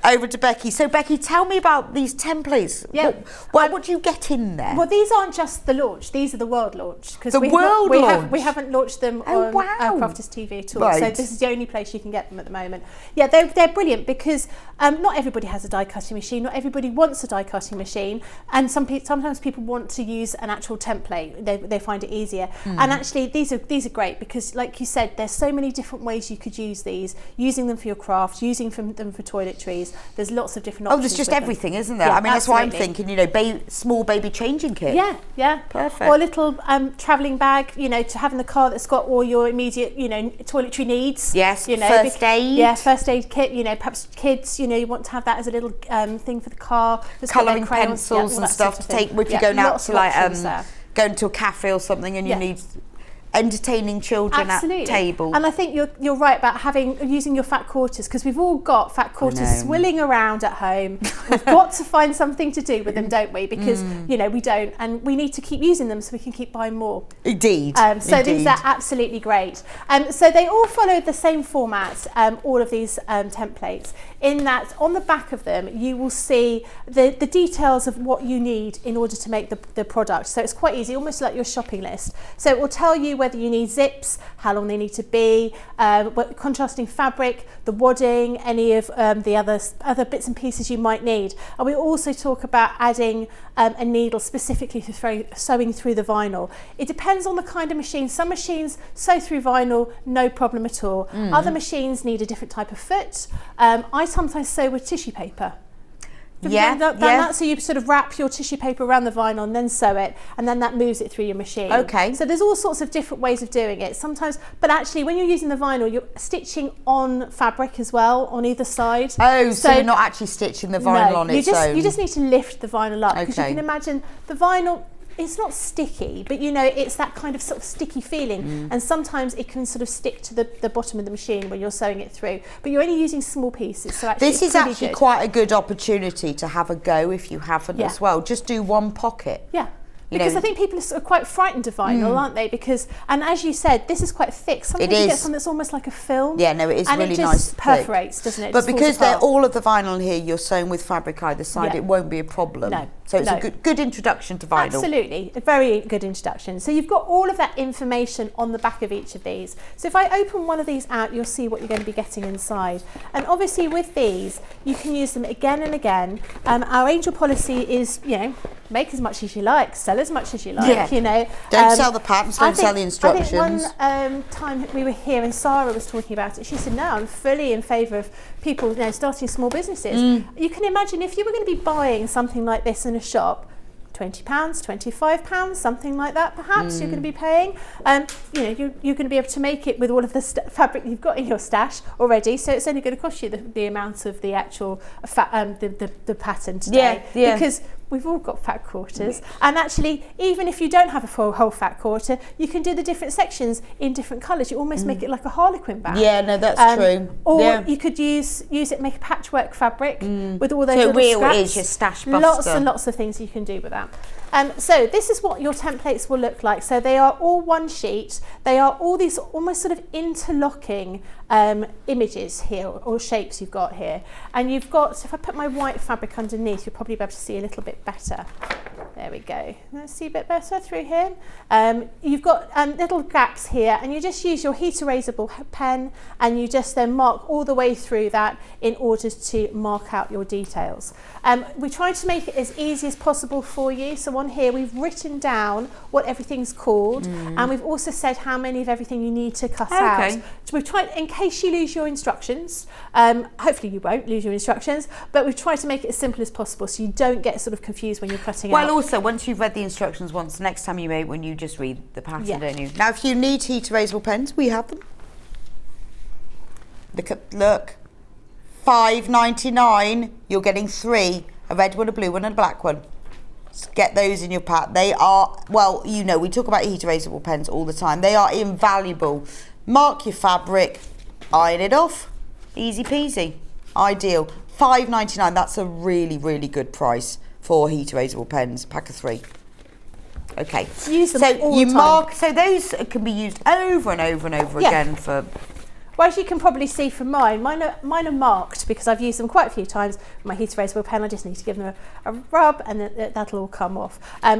over to Becky. So Becky, tell me about these templates. Yeah. What do you get in there? Well, these aren't just the launch; these are the world launch. Because we haven't launched them on Crafters TV at all. Right. So this is the only place you can get them at the moment. Yeah, they're brilliant because not everybody has a die cutting machine. Not everybody wants a die cutting machine, and sometimes people want to use an actual template. They find it easier. And actually, these are great because, like you said, there's so many different ways you could use these. Using them for your craft, using them for toiletries. There's lots of different options. There's just everything, isn't there? Yeah, I mean, that's why I'm absolutely. thinking, small baby changing kit. Yeah. Perfect. Or a little travelling bag, to have in the car that's got all your immediate, toiletry needs. Yes, first aid. Yeah, first aid kit, perhaps kids, you want to have that as a little thing for the car. Colouring pencils and stuff to take if you're going out to going to a cafe or something and you need entertaining children at table. And I think you're right about using your fat quarters, because we've all got fat quarters swilling around at home. We've got to find something to do with them, don't we? Because we don't, and we need to keep using them so we can keep buying more. Indeed. These are absolutely great. So they all follow the same format, all of these templates, in that on the back of them you will see the details of what you need in order to make the product. So it's quite easy, almost like your shopping list. So it will tell you whether you need zips, how long they need to be, what contrasting fabric, the wadding, any of the other bits and pieces you might need. And we also talk about adding a needle specifically for sewing through the vinyl. It depends on the kind of machine. Some machines sew through vinyl, no problem at all. Other machines need a different type of foot. I sometimes sew with tissue paper. So you sort of wrap your tissue paper around the vinyl and then sew it, and then that moves it through your machine. Okay. So there's all sorts of different ways of doing it. Sometimes, but actually when you're using the vinyl, you're stitching on fabric as well on either side. Oh, so you're not actually stitching the vinyl on its own. You just need to lift the vinyl up, because you can imagine the vinyl, it's not sticky, but it's that kind of sort of sticky feeling, and sometimes it can sort of stick to the bottom of the machine when you're sewing it through, but you're only using small pieces, so actually this is actually quite a good opportunity to have a go if you haven't as well. Just do one pocket. Because I think people are sort of quite frightened of vinyl, aren't they? Because, and as you said, this is quite thick. Sometimes you get something that's almost like a film. Yeah, no, it is really nice. And it just perforates, doesn't it? But because they're all of the vinyl here, you're sewing with fabric either side, it won't be a problem. No. So it's a good introduction to vinyl. Absolutely, a very good introduction. So you've got all of that information on the back of each of these. So if I open one of these out, you'll see what you're going to be getting inside. And obviously with these, you can use them again and again. Our angel policy is, make as much as you like, sell as much as you like, Don't sell the patterns, don't sell the instructions. I think one time we were here and Sarah was talking about it, she said, no, I'm fully in favour of people starting small businesses. You can imagine if you were going to be buying something like this in a shop, £20, £25, something like that perhaps you're going to be paying. You're going to be able to make it with all of the fabric you've got in your stash already, so it's only going to cost you the amount of the actual the pattern today. Because we've all got fat quarters, and actually even if you don't have a whole fat quarter, you can do the different sections in different colours. You almost make it like a harlequin bag. Yeah, no, that's true. Or you could use it, make a patchwork fabric with all those so little scraps. Is your stash buster. Lots and lots of things you can do with that. So this is what your templates will look like. So they are all one sheet. They are all these almost sort of interlocking images here, or shapes you've got here. And you've got, if I put my white fabric underneath, you'll probably be able to see a little bit better. There we go. Let's see a bit better through here. You've got little gaps here, and you just use your heat erasable pen, and you just then mark all the way through that in order to mark out your details. We try to make it as easy as possible for you. So on here we've written down what everything's called, and we've also said how many of everything you need to cut out. So we've tried, in case you lose your instructions, hopefully you won't lose your instructions, but we've tried to make it as simple as possible so you don't get sort of confused when you're cutting out. Well, also once you've read the instructions once, next time you make one, you just read the pattern, don't you? Now if you need heat erasable pens, we have them. Look, £5.99, you're getting 3, a red one, a blue one and a black one. Get those in your pack. They are, well, we talk about heat erasable pens all the time. They are invaluable. Mark your fabric, iron it off, easy peasy, ideal. £5.99, that's a really, really good price for heat erasable pens, pack of 3. Okay, use them all the time. So those can be used over and over and over again for Well, as you can probably see from mine are marked because I've used them quite a few times. My heat erasable pen, I just need to give them a rub and then that'll all come off.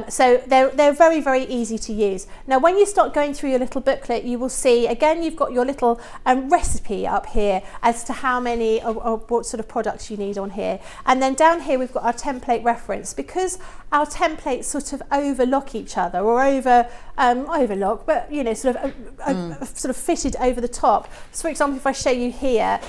So they're very, very easy to use. Now, when you start going through your little booklet, you will see, again, you've got your little recipe up here as to how many or what sort of products you need on here. And then down here, we've got our template reference. Because our templates sort of overlock each other or overlock, but, you know, sort of fitted over the top. So, for example, if I show you here,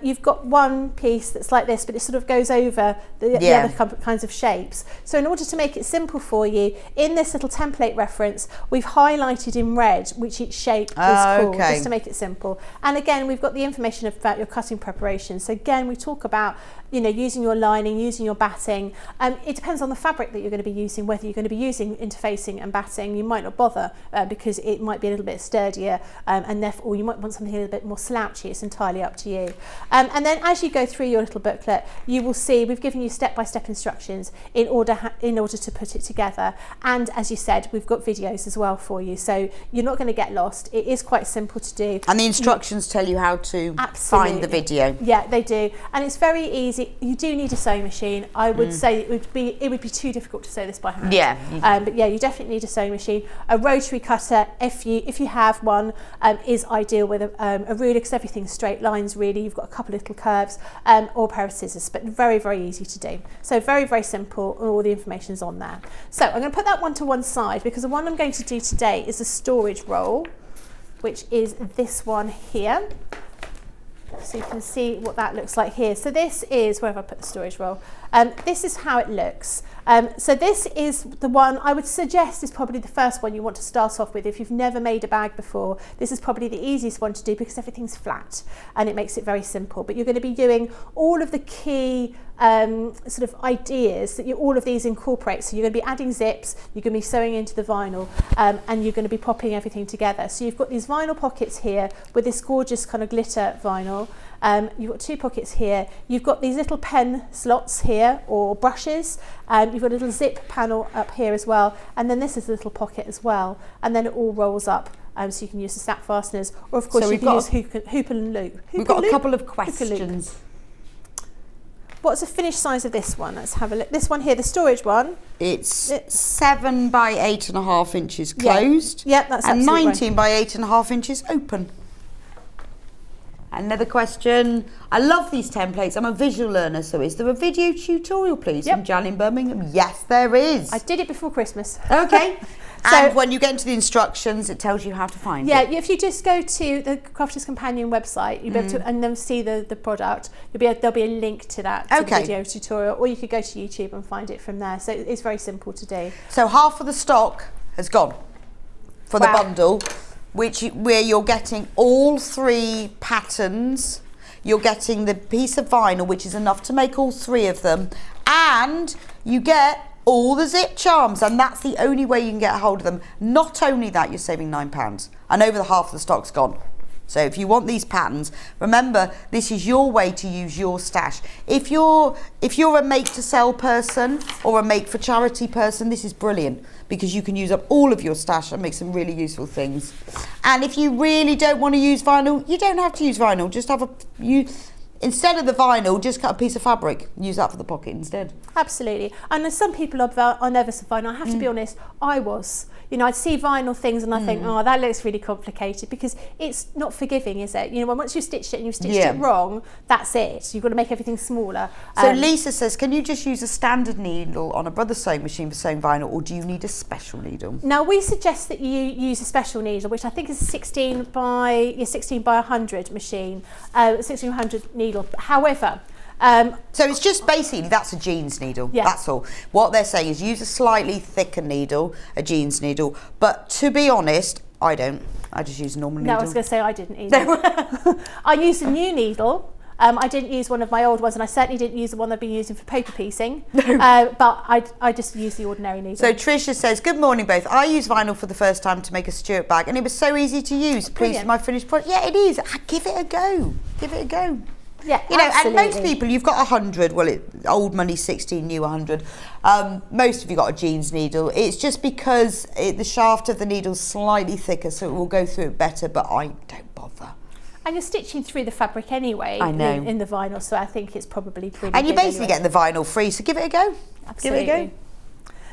you've got one piece that's like this, but it sort of goes over the other kinds of shapes. So in order to make it simple for you, in this little template reference, we've highlighted in red which each shape is called, just to make it simple. And again, we've got the information about your cutting preparation. So again, we talk about, you know, using your lining, using your batting. It depends on the fabric that you're going to be using, whether you're going to be using interfacing and batting. You might not bother because it might be a little bit sturdier and therefore you might want something a little bit more slouchy. It's entirely up to you. And then as you go through your little booklet, you will see we've given you step-by-step instructions in order to put it together. And as you said, we've got videos as well for you, so you're not going to get lost. It is quite simple to do. And the instructions tell you how to find the video. Yeah, they do, and it's very easy. You do need a sewing machine. I would say it would be too difficult to sew this by hand. Yeah. But yeah, you definitely need a sewing machine. A rotary cutter, if you have one, is ideal with a ruler, because everything's straight lines really. You've got a couple of little curves, or a pair of scissors, but very, very easy to do. So very, very simple, and all the information's on there. So I'm going to put that one to one side because the one I'm going to do today is a storage roll, which is this one here. So you can see what that looks like here. So this is, where have I put the storage roll? This is how it looks. So this is the one I would suggest is probably the first one you want to start off with. If you've never made a bag before, this is probably the easiest one to do because everything's flat and it makes it very simple. But you're going to be doing all of the key sort of ideas that all of these incorporate. So you're going to be adding zips, you're going to be sewing into the vinyl, and you're going to be popping everything together. So you've got these vinyl pockets here with this gorgeous kind of glitter vinyl. You've got two pockets here. You've got these little pen slots here or brushes. You've got a little zip panel up here as well. And then this is a little pocket as well. And then it all rolls up. So you can use the snap fasteners, or of course you can use hoop and loop. We've got a couple of questions. What's the finished size of this one? Let's have a look. This one here, the storage one. It's 7 by 8.5 inches closed. Yeah, that's and absolutely 19 by 8.5 inches open. Another question. I love these templates. I'm a visual learner, so is there a video tutorial, please, from Jan in Birmingham? Yes, there is. I did it before Christmas. Okay. And when you get into the instructions, it tells you how to find it. Yeah, if you just go to the Crafter's Companion website, you'll be able to, and then see the product, there'll be a link to that, to the video tutorial, or you could go to YouTube and find it from there. So it's very simple to do. So half of the stock has gone for the bundle, where you're getting all 3 patterns. You're getting the piece of vinyl, which is enough to make all 3 of them, and you get all the zip charms, and that's the only way you can get a hold of them. Not only that, you're saving £9, and over the half of the stock's gone. So if you want these patterns, remember, this is your way to use your stash. If you're a make to sell person or a make for charity person, this is brilliant because you can use up all of your stash and make some really useful things. And if you really don't want to use vinyl, you don't have to use vinyl. Just have instead of the vinyl, just cut a piece of fabric. Use that for the pocket instead. Absolutely. And some people are nervous of vinyl. I have to be honest, I was. You know, I'd see vinyl things and I think, oh, that looks really complicated because it's not forgiving, is it? You know, once you've stitched it and you've stitched it wrong, that's it. You've got to make everything smaller. So Lisa says, can you just use a standard needle on a brother's sewing machine for sewing vinyl, or do you need a special needle? Now, we suggest that you use a special needle, which I think is a 16 by 100 machine, 1600 needle. However, so it's just basically, that's a jeans needle, that's all. What they're saying is use a slightly thicker needle, a jeans needle, but to be honest, I don't. I just use a normal needle. No, I was going to say I didn't either. I used a new needle. I didn't use one of my old ones, and I certainly didn't use the one I've been using for paper piecing, but I just used the ordinary needle. So Tricia says, good morning both. I used vinyl for the first time to make a Stuart bag, and it was so easy to use. Please, my finished product. Yeah, it is. Give it a go. Give it a go. Yeah, you know, absolutely. And most people, you've got 100. Well, old money 16, new 100. Most of you got a jeans needle. It's just because the shaft of the needle's slightly thicker, so it will go through it better. But I don't bother. And you're stitching through the fabric anyway. I know. In the vinyl, so I think it's probably pretty And you're good basically anyway. getting the vinyl free, so give it a go. Absolutely. Give it a go.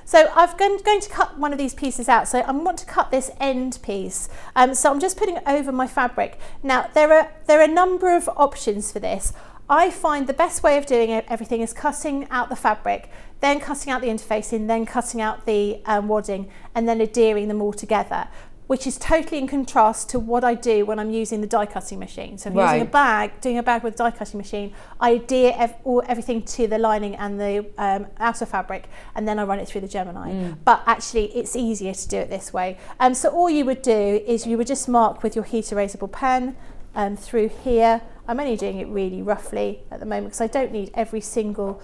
So I'm going to cut one of these pieces out. So I want to cut this end piece. So I'm just putting it over my fabric. Now there are a number of options for this. I find the best way of doing everything is cutting out the fabric, then cutting out the interfacing, then cutting out the wadding, and then adhering them all together, which is totally in contrast to what I do when I'm using the die cutting machine. So if I'm using doing a bag with a die cutting machine, I adhere everything to the lining and the outer fabric, and then I run it through the Gemini. But actually it's easier to do it this way. So all you would do is you would just mark with your heat erasable pen through here. I'm only doing it really roughly at the moment because I don't need every single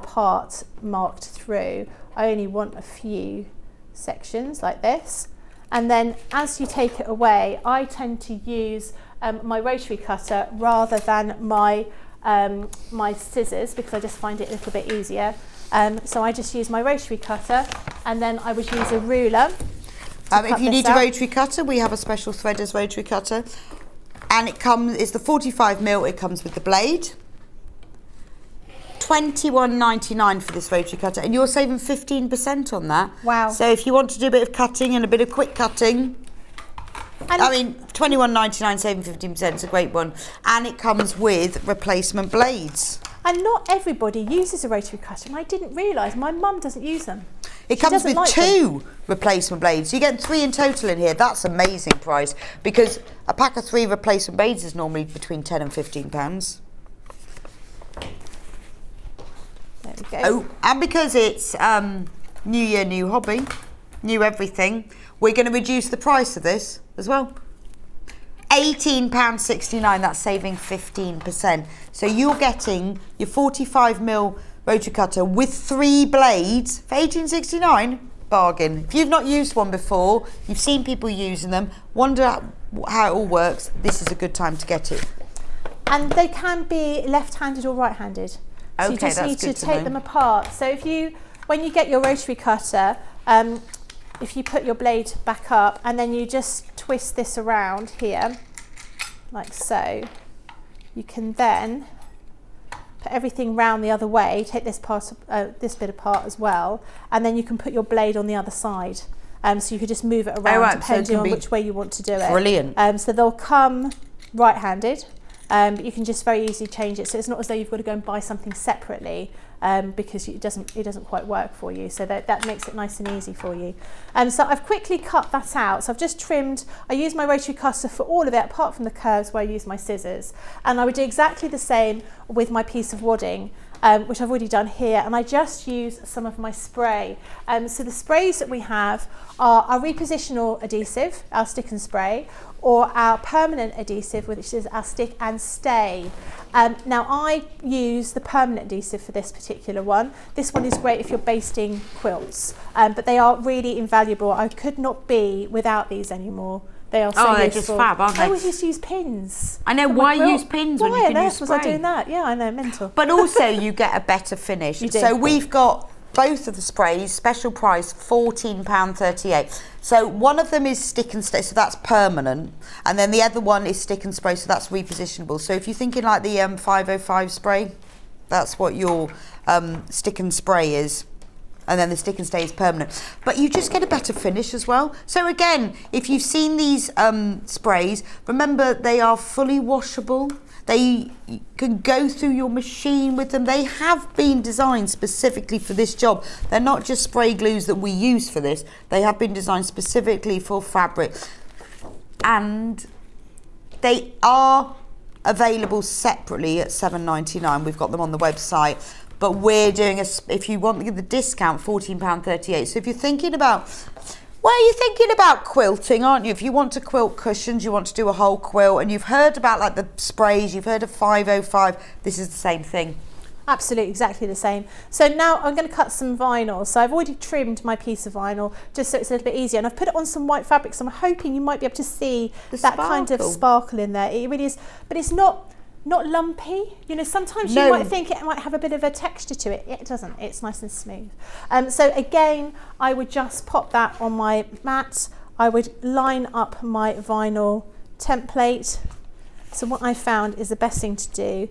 part marked through. I only want a few sections like this. And then as you take it away, I tend to use my rotary cutter rather than my my scissors, because I just find it a little bit easier. So I just use my rotary cutter, and then I would use a ruler. If you need a rotary cutter, we have a special threaders rotary cutter, and it's the 45mm. It comes with the blade. $21.99 for this rotary cutter, and you're saving 15% on that. Wow. So if you want to do a bit of cutting and a bit of quick cutting, and I mean, $21.99 saving 15% is a great one. And it comes with replacement blades. And not everybody uses a rotary cutter, and I didn't realise my mum doesn't use them. It comes with two replacement blades. You get 3 in total in here. That's an amazing price, because a pack of 3 replacement blades is normally between £10 and £15. There we go. Oh, and because it's New Year, new hobby, new everything, we're going to reduce the price of this as well. £18.69, that's saving 15%. So you're getting your 45mm rotary cutter with 3 blades for £18.69. Bargain. If you've not used one before, you've seen people using them, wonder how it all works, this is a good time to get it. And they can be left-handed or right-handed. So you just need to take them apart. So when you get your rotary cutter, if you put your blade back up and then you just twist this around here, like so, you can then put everything round the other way, take this bit apart as well, and then you can put your blade on the other side. So you could just move it around depending on which way you want to do it. Brilliant. So they'll come right-handed. But you can just very easily change it, so it's not as though you've got to go and buy something separately, because it doesn't quite work for you. So that makes it nice and easy for you. So I've quickly cut that out. So I've just trimmed. I use my rotary cutter for all of it, apart from the curves where I use my scissors. And I would do exactly the same with my piece of wadding, which I've already done here, and I just use some of my spray. So the sprays that we have are our repositional adhesive, our stick and spray, or our permanent adhesive, which is our stick and stay. Now I use the permanent adhesive for this particular one. This one is great if you're basting quilts, but they are really invaluable. I could not be without these anymore. They are so useful. They're just fab, aren't they? I always used to use pins. I know, why use pins when you can use spray? Why on earth was I doing that? Yeah, I know, mental. But also you get a better finish. You do. So we've got both of the sprays, special price, £14.38. So one of them is stick and stay, so that's permanent, and then the other one is stick and spray, so that's repositionable. So if you're thinking like the 505 spray, that's what your stick and spray is. And then the stick and stay is permanent. But you just get a better finish as well. So again, if you've seen these sprays, remember they are fully washable. They can go through your machine with them. They have been designed specifically for this job. They're not just spray glues that we use for this. They have been designed specifically for fabric. And they are available separately at £7.99. We've got them on the website. But we're doing if you want the discount, £14.38. So if you're thinking about, well, you're thinking about quilting, aren't you? If you want to quilt cushions, you want to do a whole quilt, and you've heard about like the sprays, you've heard of 505, this is the same thing. Absolutely, exactly the same. So now I'm going to cut some vinyl. So I've already trimmed my piece of vinyl just so it's a little bit easier, and I've put it on some white fabric, so I'm hoping you might be able to see that kind of sparkle in there. It really is, but it's not lumpy. You know, sometimes you might think it might have a bit of a texture to it. It doesn't. It's nice and smooth. So again, I would just pop that on my mat. I would line up my vinyl template, So what I found is the best thing to do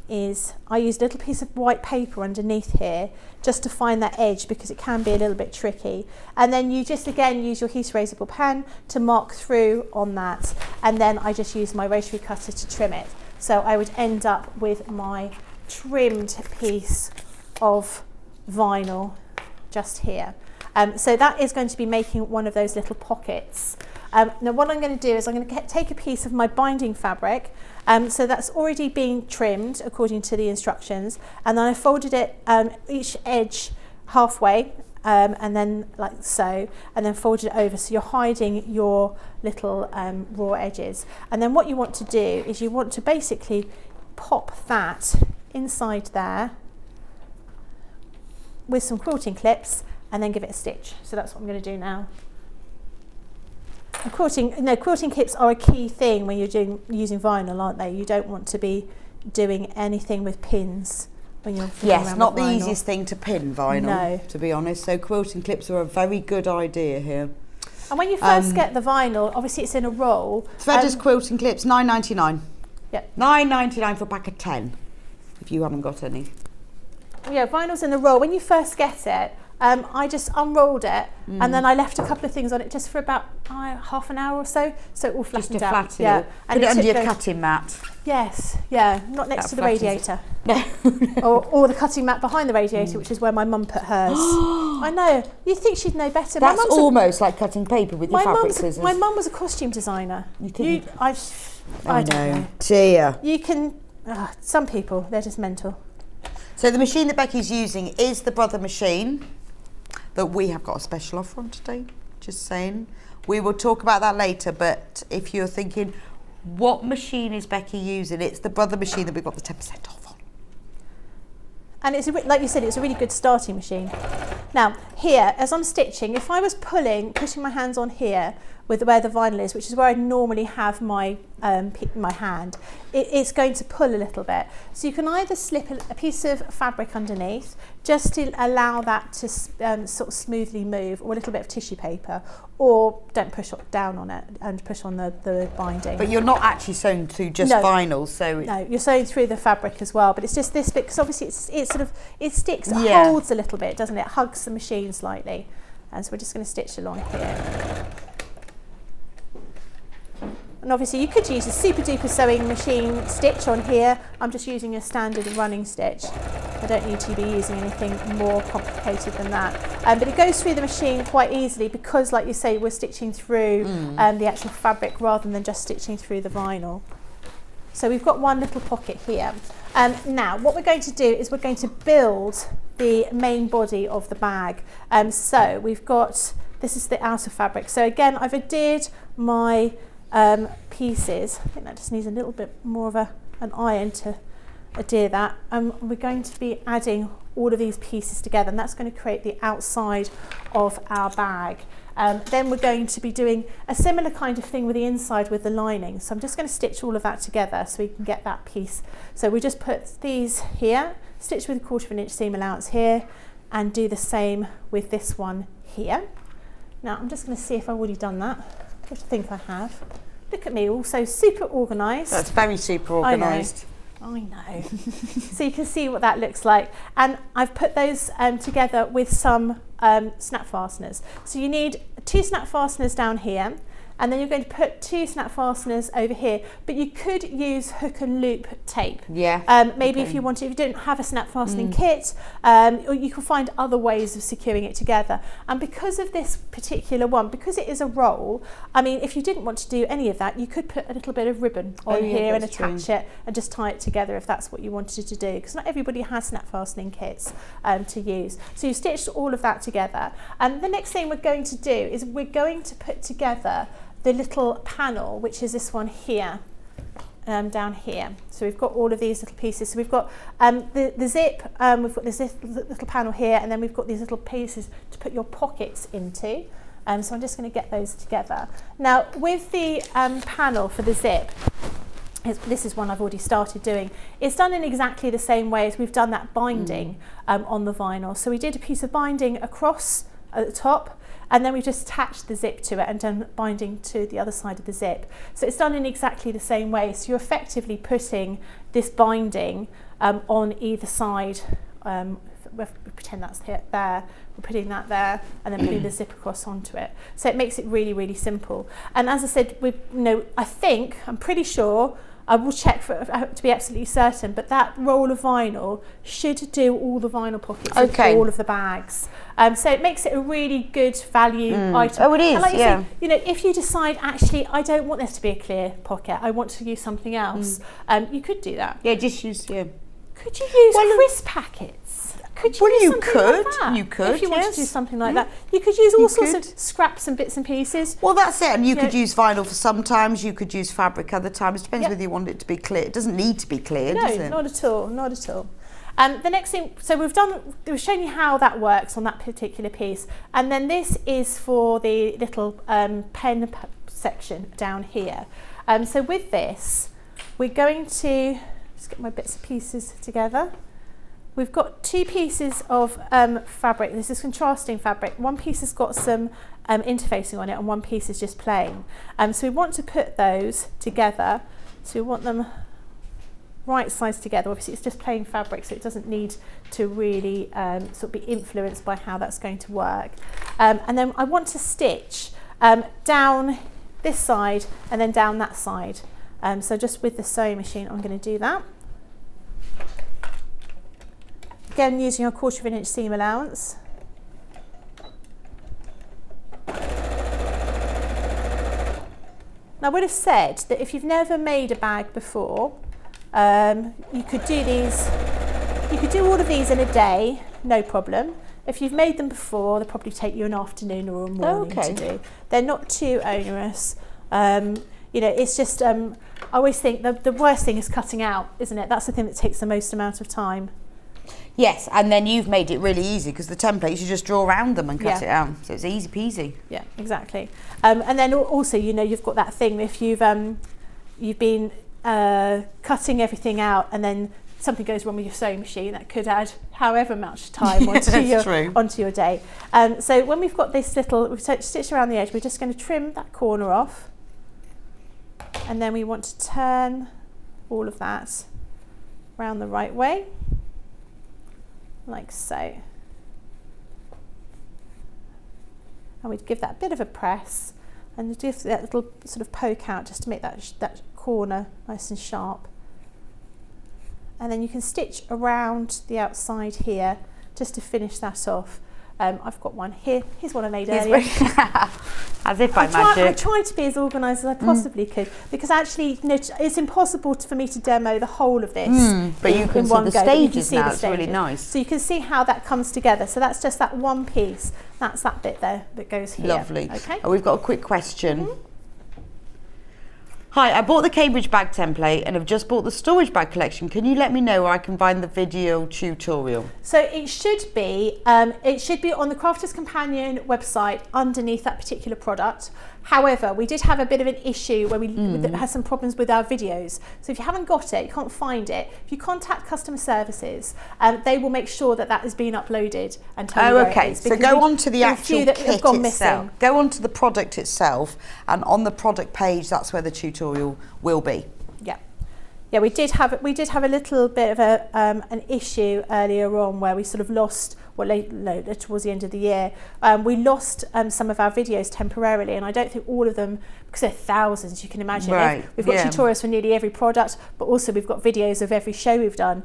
is I used a little piece of white paper underneath here just to find that edge, because it can be a little bit tricky. And then you just again use your heat erasable pen to mark through on that, and then I just use my rotary cutter to trim it. So I would end up with my trimmed piece of vinyl just here. So that is going to be making one of those little pockets. Now what I'm going to do is I'm going to take a piece of my binding fabric, so that's already been trimmed according to the instructions, and then I folded it each edge halfway, and then like so, and then folded it over, so you're hiding your little raw edges. And then what you want to do is you want to basically pop that inside there with some quilting clips and then give it a stitch. So that's what I'm going to do now. And quilting clips are a key thing when you're using vinyl, aren't they? You don't want to be doing anything with pins when you're Yes, not the vinyl. easiest thing to pin vinyl, No. to be honest. So quilting clips are a very good idea here. And when you first get the vinyl, obviously it's in a roll. Threaders quilting clips, $9.99. Yeah. $9.99 for a pack of 10, if you haven't got any. Yeah, vinyl's in the roll. When you first get it, I just unrolled it and then I left a couple of things on it just for about half an hour or so it all flattened out. Just to flatten yeah. it. And Put it under your goes, cutting mat. Yes, yeah, not next That to the flattens radiator. No. or the cutting mat behind the radiator, which is where my mum put hers. I know, you'd think she'd know better. That's almost like cutting paper with your fabric scissors. My mum was a costume designer. You think? I don't know. Dear. You can, some people, they're just mental. So the machine that Becky's using is the Brother machine that we have got a special offer on today, just saying. We will talk about that later, but if you're thinking, what machine is Becky using? It's the Brother machine that we've got the 10% off on. And it's like you said, it's a really good starting machine. Now here, as I'm stitching, if I was putting my hands on here with where the vinyl is, which is where I normally have my my hand, it's going to pull a little bit. So you can either slip a piece of fabric underneath just to allow that to sort of smoothly move, or a little bit of tissue paper, or don't push down on it and push on the binding. But you're not actually sewing through just vinyl, so... No, you're sewing through the fabric as well, but it's just this bit, because obviously it sticks, it Yeah. holds a little bit, doesn't it? It hugs the machine slightly. And so we're just going to stitch along here. And obviously you could use a super duper sewing machine stitch on here. I'm just using a standard running stitch. I don't need to be using anything more complicated than that. But it goes through the machine quite easily because, like you say, we're stitching through the actual fabric rather than just stitching through the vinyl. So we've got one little pocket here. Now what we're going to do is we're going to build the main body of the bag. So we've got, this is the outer fabric. So again, I've adhered my pieces. I think that just needs a little bit more of an iron to adhere that. We're going to be adding all of these pieces together, and that's going to create the outside of our bag. Then we're going to be doing a similar kind of thing with the inside with the lining. So I'm just going to stitch all of that together so we can get that piece. So we just put these here, stitch with a 1/4 inch seam allowance here, and do the same with this one here. Now I'm just going to see if I've already done that, which I think I have. Look at me, all so super organised. That's very super organised. I know. So you can see what that looks like. And I've put those together with some snap fasteners. So you need 2 snap fasteners down here, and then you're going to put 2 snap fasteners over here, but you could use hook and loop tape. Yeah. Maybe if you wanted, if you don't have a snap fastening kit, or you can find other ways of securing it together. And because of this particular one, because it is a roll, I mean, if you didn't want to do any of that, you could put a little bit of ribbon on here and attach it and just tie it together if that's what you wanted to do, because not everybody has snap fastening kits to use. So you stitched all of that together. And the next thing we're going to do is we're going to put together the little panel, which is this one here, down here. So we've got all of these little pieces. So we've got the zip, we've got this little panel here, and then we've got these little pieces to put your pockets into. So I'm just going to get those together. Now with the panel for the zip, this is one I've already started doing. It's done in exactly the same way as we've done that binding on the vinyl. So we did a piece of binding across at the top, and then we just attached the zip to it and done binding to the other side of the zip. So it's done in exactly the same way. So you're effectively putting this binding on either side. We pretend that's there, we're putting that there, and then putting the zip across onto it. So it makes it really, really simple. And as I said, I'm pretty sure, I will check to be absolutely certain, but that roll of vinyl should do all the vinyl pockets of all of the bags. So it makes it a really good value item. Oh, it is, and like yeah. you say, if you decide, actually, I don't want this to be a clear pocket, I want to use something else, you could do that. Yeah, just use, Could you use crisp packets? Could you use something like that? You could, if you want to do something like that. You could use all sorts of scraps and bits and pieces. Well, that's it. And you could use vinyl for sometimes, you could use fabric other times. Depends whether you want it to be clear. It doesn't need to be clear, does it? No, not at all, not at all. The next thing, so we've shown you how that works on that particular piece. And then this is for the little pen section down here. So with this, we're going to just get my bits and pieces together. We've got two pieces of fabric. This is contrasting fabric. One piece has got some interfacing on it and one piece is just plain. So we want to put those together. So we want them right sides together. Obviously it's just plain fabric, so it doesn't need to really sort of be influenced by how that's going to work. And then I want to stitch down this side and then down that side. So just with the sewing machine, I'm going to do that. Again, using a 1/4 of an inch seam allowance. Now I would have said that if you've never made a bag before, you could do all of these in a day, no problem. If you've made them before, they'll probably take you an afternoon or a morning to do. They're not too onerous. It's just, I always think the worst thing is cutting out, isn't it? That's the thing that takes the most amount of time. Yes, and then you've made it really easy because the templates, you just draw around them and cut it out. So it's easy peasy. Yeah, exactly. And then also, you've got that thing, if you've been cutting everything out and then something goes wrong with your sewing machine, that could add however much time onto your day. So when we've got this we've stitched around the edge, we're just going to trim that corner off. And then we want to turn all of that round the right way, like so. And we'd give that a bit of a press and give that little sort of poke out just to make that corner nice and sharp. And then you can stitch around the outside here just to finish that off. I've got one here. Here's one I made earlier. As if by magic. I tried to be as organised as I possibly could, because actually it's impossible for me to demo the whole of this. But you can see the stages now. It's really nice. So you can see how that comes together. So that's just that one piece. That's that bit there that goes here. Lovely. Okay. We've got a quick question. Hi, I bought the Cambridge bag template and have just bought the storage bag collection. Can you let me know where I can find the video tutorial? So it should be on the Crafter's Companion website underneath that particular product. However, we did have a bit of an issue where we had some problems with our videos. So if you haven't got it, you can't find it, if you contact customer services, they will make sure that has been uploaded and tell you where it is. So go on to the actual kit itself. Missing. Go on to the product itself, and on the product page, that's where the tutorial will be. Yeah, we did have a little bit of an issue earlier on where we sort of lost, towards the end of the year, we lost some of our videos temporarily, and I don't think all of them, because they're thousands, you can imagine. Right. We've got tutorials for nearly every product, but also we've got videos of every show we've done.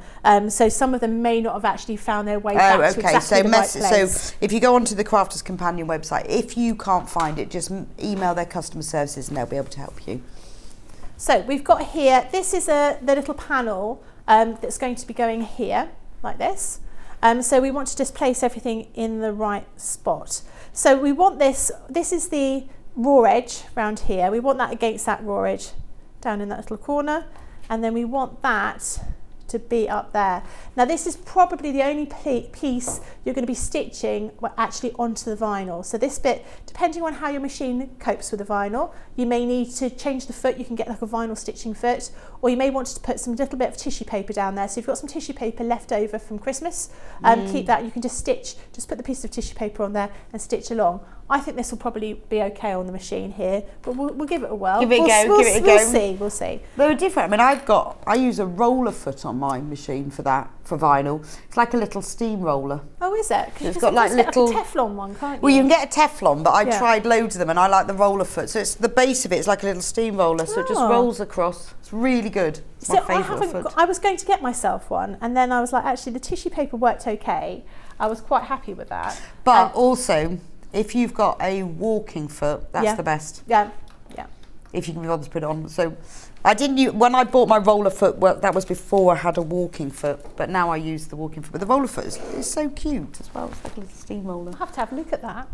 So some of them may not have actually found their way back to exactly the right place. So if you go onto the Crafter's Companion website, if you can't find it, just email their customer services and they'll be able to help you. So we've got here, this is the little panel that's going to be going here, like this. So we want to just place everything in the right spot. So we want this is the raw edge around here. We want that against that raw edge down in that little corner. And then we want that to be up there. Now this is probably the only piece you're going to be stitching actually onto the vinyl. So this bit, depending on how your machine copes with the vinyl, you may need to change the foot. You can get like a vinyl stitching foot, or you may want to put some little bit of tissue paper down there. So if you've got some tissue paper left over from Christmas, keep that. You can just put the piece of tissue paper on there and stitch along. I think this will probably be okay on the machine here, but we'll give it a whirl. Give it a go. We'll see. They're different. I mean, I use a roller foot on my machine for vinyl. It's like a little steam roller. Oh, is it? It's got like little a Teflon one, can't you? Well, you can get a Teflon, but I tried loads of them, and I like the roller foot. So it's the base of it is like a little steam roller, so it just rolls across. It's really good. It's my favourite foot. I was going to get myself one, and then I was like, actually, the tissue paper worked okay. I was quite happy with that. But also, if you've got a walking foot, that's the best. Yeah. If you can be bothered to put it on. So I didn't use, when I bought my roller foot, well, that was before I had a walking foot, but now I use the walking foot. But the roller foot is so cute as well. It's like a little steam roller. I'll have to have a look at that.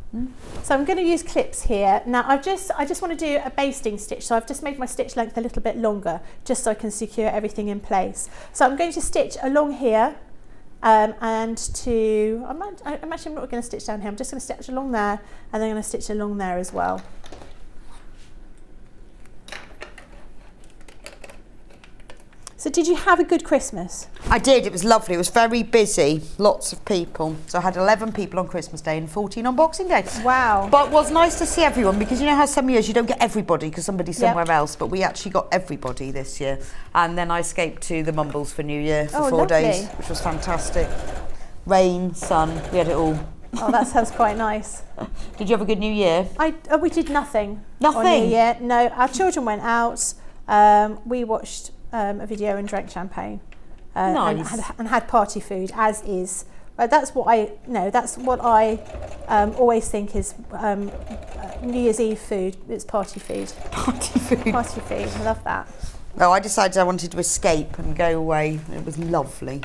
So I'm going to use clips here. Now I just want to do a basting stitch, so I've just made my stitch length a little bit longer, just so I can secure everything in place. So I'm going to stitch along here, I'm actually not going to stitch down here. I'm just going to stitch along there, and then I'm going to stitch along there as well. So did you have a good Christmas? I did. It was lovely. It was very busy. Lots of people. So I had 11 people on Christmas Day and 14 on Boxing Day. Wow. But it was nice to see everyone, because you know how some years you don't get everybody because somebody's somewhere else, but we actually got everybody this year. And then I escaped to the Mumbles for New Year for 4 days, which was fantastic. Rain, sun, we had it all. Oh, that sounds quite nice. Did you have a good New Year? We did nothing. Nothing? On New Year. No, our children went out. We watched a video and drank champagne, nice. and had party food, as is. That's what I always think is New Year's Eve food. It's party food. Party food. Party food. I love that. No, I decided I wanted to escape and go away. It was lovely.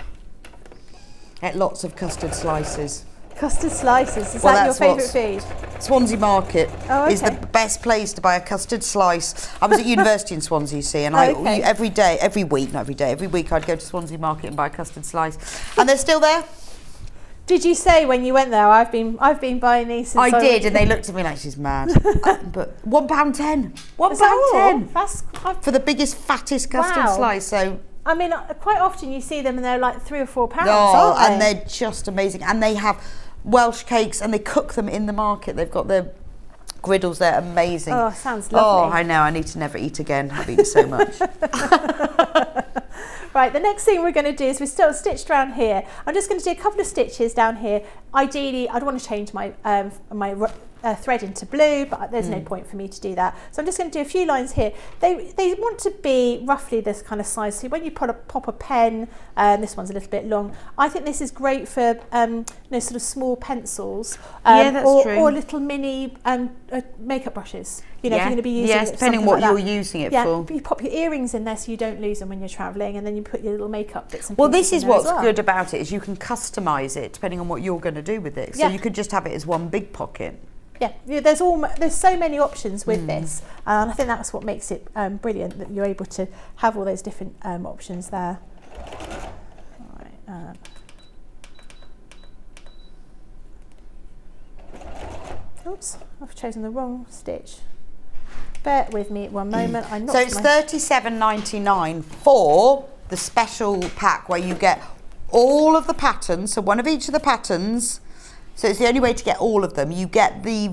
Ate lots of custard slices. Custard slices, is that your favourite food? Swansea Market is the okay. best place to buy a custard slice. I was at university in Swansea, you see, and every week I'd go to Swansea Market and buy a custard slice. And they're still there. Did you say when you went there, I've been buying these since I did, and they looked at me like she's mad. But £1.10. £1.10 for the biggest, fattest custard slice. So I mean, quite often you see them and they're like £3 or £4, oh, aren't they? And they're just amazing. And they have Welsh cakes, and they cook them in the market. They've got their griddles there, amazing. Oh, sounds lovely. Oh, I know, I need to never eat again. I've eaten so much. Right, the next thing we're going to do is we're still stitched around here. I'm just going to do a couple of stitches down here. Ideally, I'd want to change my thread into blue, but there's no point for me to do that. So I'm just going to do a few lines here. They want to be roughly this kind of size. So when you pop a pen, this one's a little bit long. I think this is great for sort of small pencils, true. Or little mini makeup brushes. You know, if you're going to be using it, depending on what you're using it for. You pop your earrings in there so you don't lose them when you're travelling, and then you put your little makeup bits and pieces. Well, this is what's as well. good about it, is you can customise it depending on what you're going to do with it. So you could just have it as one big pocket. Yeah, there's so many options with this, and I think that's what makes it brilliant, that you're able to have all those different options there. Right, oops, I've chosen the wrong stitch. Bear with me one moment. So it's $37.99 for the special pack where you get all of the patterns, so one of each of the patterns. So it's the only way to get all of them. You get the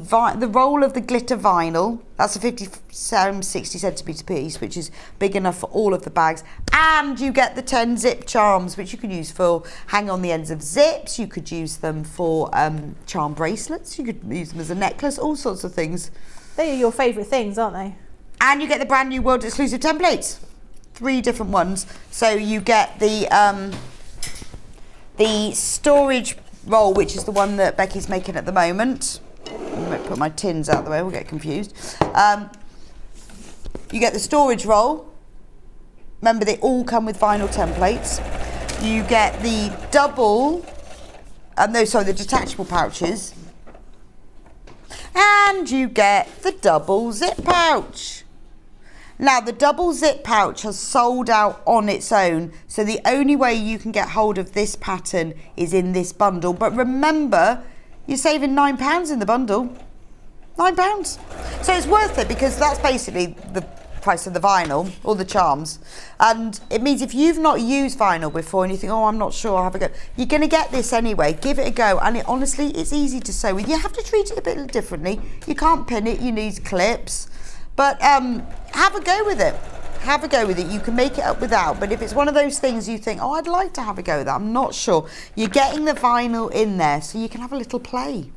roll of the glitter vinyl. That's a 60 centimetre piece, which is big enough for all of the bags. And you get the 10 zip charms, which you can use for hang on the ends of zips. You could use them for charm bracelets. You could use them as a necklace, all sorts of things. They are your favourite things, aren't they? And you get the brand new world exclusive templates. 3 different ones. So you get the storage roll, which is the one that Becky's making at the moment. I might put my tins out of the way, we'll get confused. You get the storage roll. Remember, they all come with vinyl templates. You get the the detachable pouches. And you get the double zip pouch. Now, the double zip pouch has sold out on its own, so the only way you can get hold of this pattern is in this bundle. But remember, you're saving £9 in the bundle. £9. So it's worth it, because that's basically the price of the vinyl or the charms, and it means if you've not used vinyl before and you think, oh, I'm not sure, I'll have a go, you're going to get this anyway. Give it a go, and honestly, it's easy to sew with. You have to treat it a bit differently. You can't pin it, you need clips, but have a go with it. Have a go with it. You can make it up without, but if it's one of those things you think, oh, I'd like to have a go with that, I'm not sure, you're getting the vinyl in there so you can have a little play.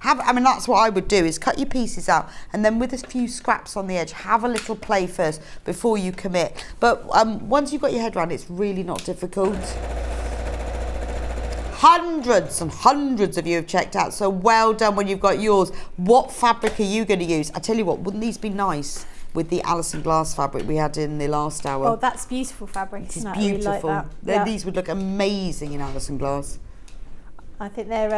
That's what I would do, is cut your pieces out, and then with a few scraps on the edge, have a little play first before you commit. But once you've got your head around it, it's really not difficult. Hundreds and hundreds of you have checked out, so well done when you've got yours. What fabric are you going to use? I tell you what, wouldn't these be nice with the Alison glass fabric we had in the last hour? Oh, that's beautiful fabric. It's isn't it? beautiful. I really like that. These would look amazing in Alison glass. I think they're,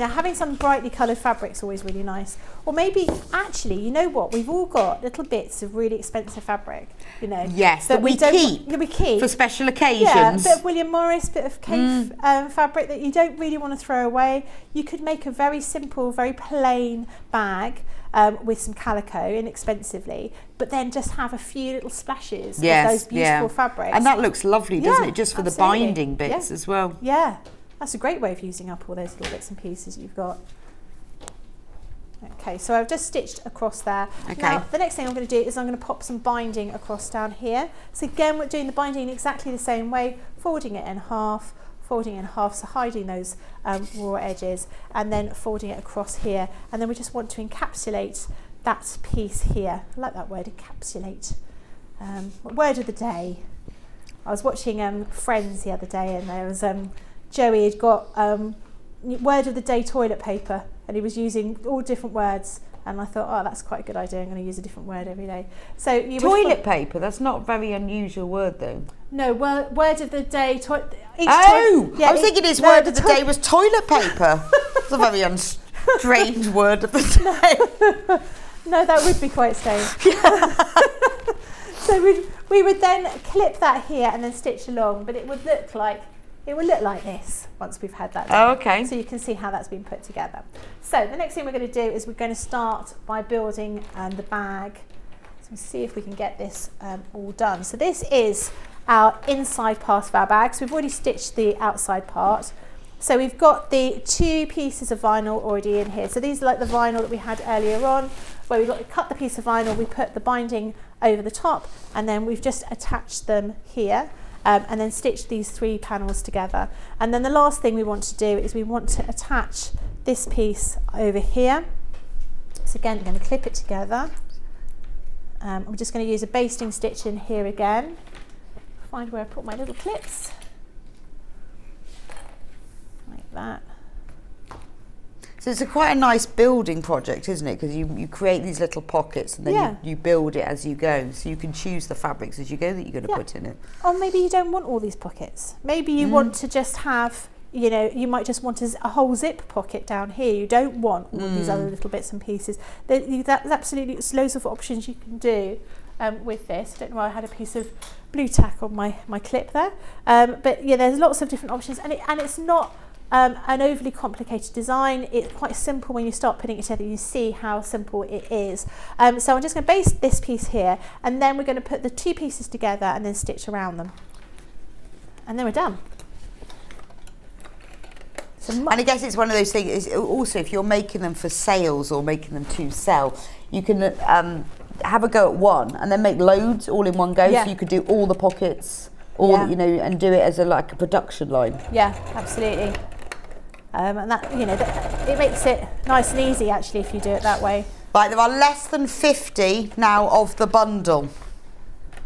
having some brightly coloured fabric's always really nice. Or maybe, actually, you know what? We've all got little bits of really expensive fabric, Yes, that we keep for special occasions. Yeah, a bit of William Morris, bit of Kate fabric that you don't really want to throw away. You could make a very simple, very plain bag with some calico inexpensively, but then just have a few little splashes of those beautiful fabrics. And that looks lovely, doesn't it? Just for absolutely. the binding bits as well. Yeah. That's a great way of using up all those little bits and pieces you've got. Okay, so I've just stitched across there. Okay. Now, the next thing I'm going to do is I'm going to pop some binding across down here. So again, we're doing the binding in exactly the same way, folding it in half, so hiding those raw edges, and then folding it across here. And then we just want to encapsulate that piece here. I like that word, encapsulate. Word of the day. I was watching Friends the other day, and there was Joey had got word of the day toilet paper, and he was using all different words, and I thought, oh, that's quite a good idea. I'm going to use a different word every day. So toilet paper, that's not a very unusual word though. No, word of the day. I was thinking his word of the day was toilet paper. It's a very strange word of the day. No, that would be quite strange. So we would then clip that here and then stitch along, but it would look like this once we've had that done. Oh, okay. So you can see how that's been put together. So the next thing we're going to do is we're going to start by building the bag. So we'll see if we can get this all done. So this is our inside part of our bag. So we've already stitched the outside part. So we've got the 2 pieces of vinyl already in here. So these are like the vinyl that we had earlier on, where we cut the piece of vinyl, we put the binding over the top, and then we've just attached them here. And then stitch these 3 panels together. And then the last thing we want to do is we want to attach this piece over here. So again, I'm going to clip it together. I'm just going to use a basting stitch in here again. Find where I put my little clips. Like that. So it's quite a nice building project, isn't it? Because you create these little pockets, and then you build it as you go. So you can choose the fabrics as you go that you're going to put in it. Or maybe you don't want all these pockets. Maybe you want to just have, you might just want a whole zip pocket down here. You don't want all of these other little bits and pieces. That's absolutely, it's loads of options you can do with this. I don't know why I had a piece of blue tack on my clip there. But yeah, there's lots of different options, and it's not an overly complicated design. It's quite simple when you start putting it together. You see how simple it is. So I'm just going to base this piece here, and then we're going to put the 2 pieces together and then stitch around them, and then we're done. And I guess it's one of those things. Also, if you're making them for sales or making them to sell, you can have a go at one and then make loads all in one go. So you could do all the pockets, and do it as a production line. Yeah, absolutely. And that, it makes it nice and easy actually if you do it that way. Right, there are less than 50 now of the bundle,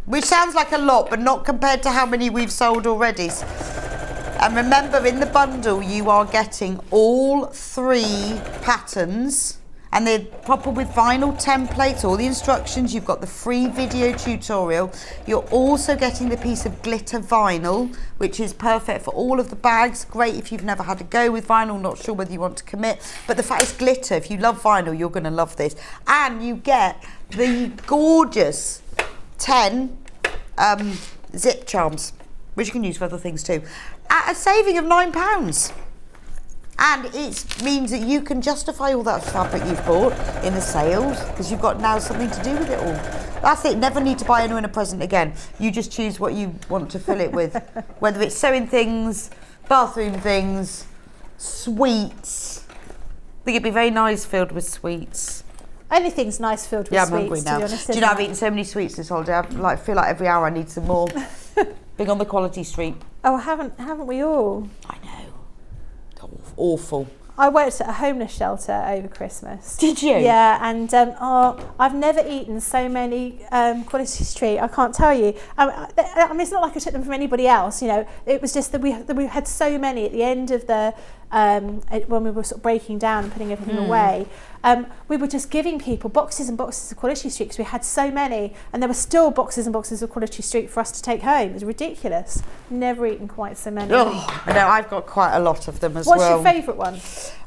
which sounds like a lot, but not compared to how many we've sold already. And remember, in the bundle you are getting all 3 patterns, and they're proper with vinyl templates, all the instructions. You've got the free video tutorial. You're also getting the piece of glitter vinyl, which is perfect for all of the bags. Great if you've never had a go with vinyl, not sure whether you want to commit. But the fact it's glitter, if you love vinyl, you're going to love this. And you get the gorgeous 10 zip charms, which you can use for other things too, at a saving of £9. And it means that you can justify all that fabric you've bought in the sales because you've got now something to do with it all. That's it. Never need to buy anyone a present again. You just choose what you want to fill it with, whether it's sewing things, bathroom things, sweets. I think it'd be very nice filled with sweets. Anything's nice filled with I'm sweets, hungry now. to be honest. Do you know, I've eaten so many sweets this holiday. I feel like every hour I need some more. Big on the quality street. Oh, haven't we all? I know. Awful. I worked at a homeless shelter over Christmas. Did you? Yeah, and I've never eaten so many quality street. I can't tell you. I mean, it's not like I took them from anybody else. You know, it was just that we had so many at the end of the when we were sort of breaking down and putting everything away. We were just giving people boxes and boxes of quality street because we had so many, and there were still boxes and boxes of quality street for us to take home. It was ridiculous. Never eaten quite so many. Oh, I know, I've got quite a lot of them as What's well. your favourite one?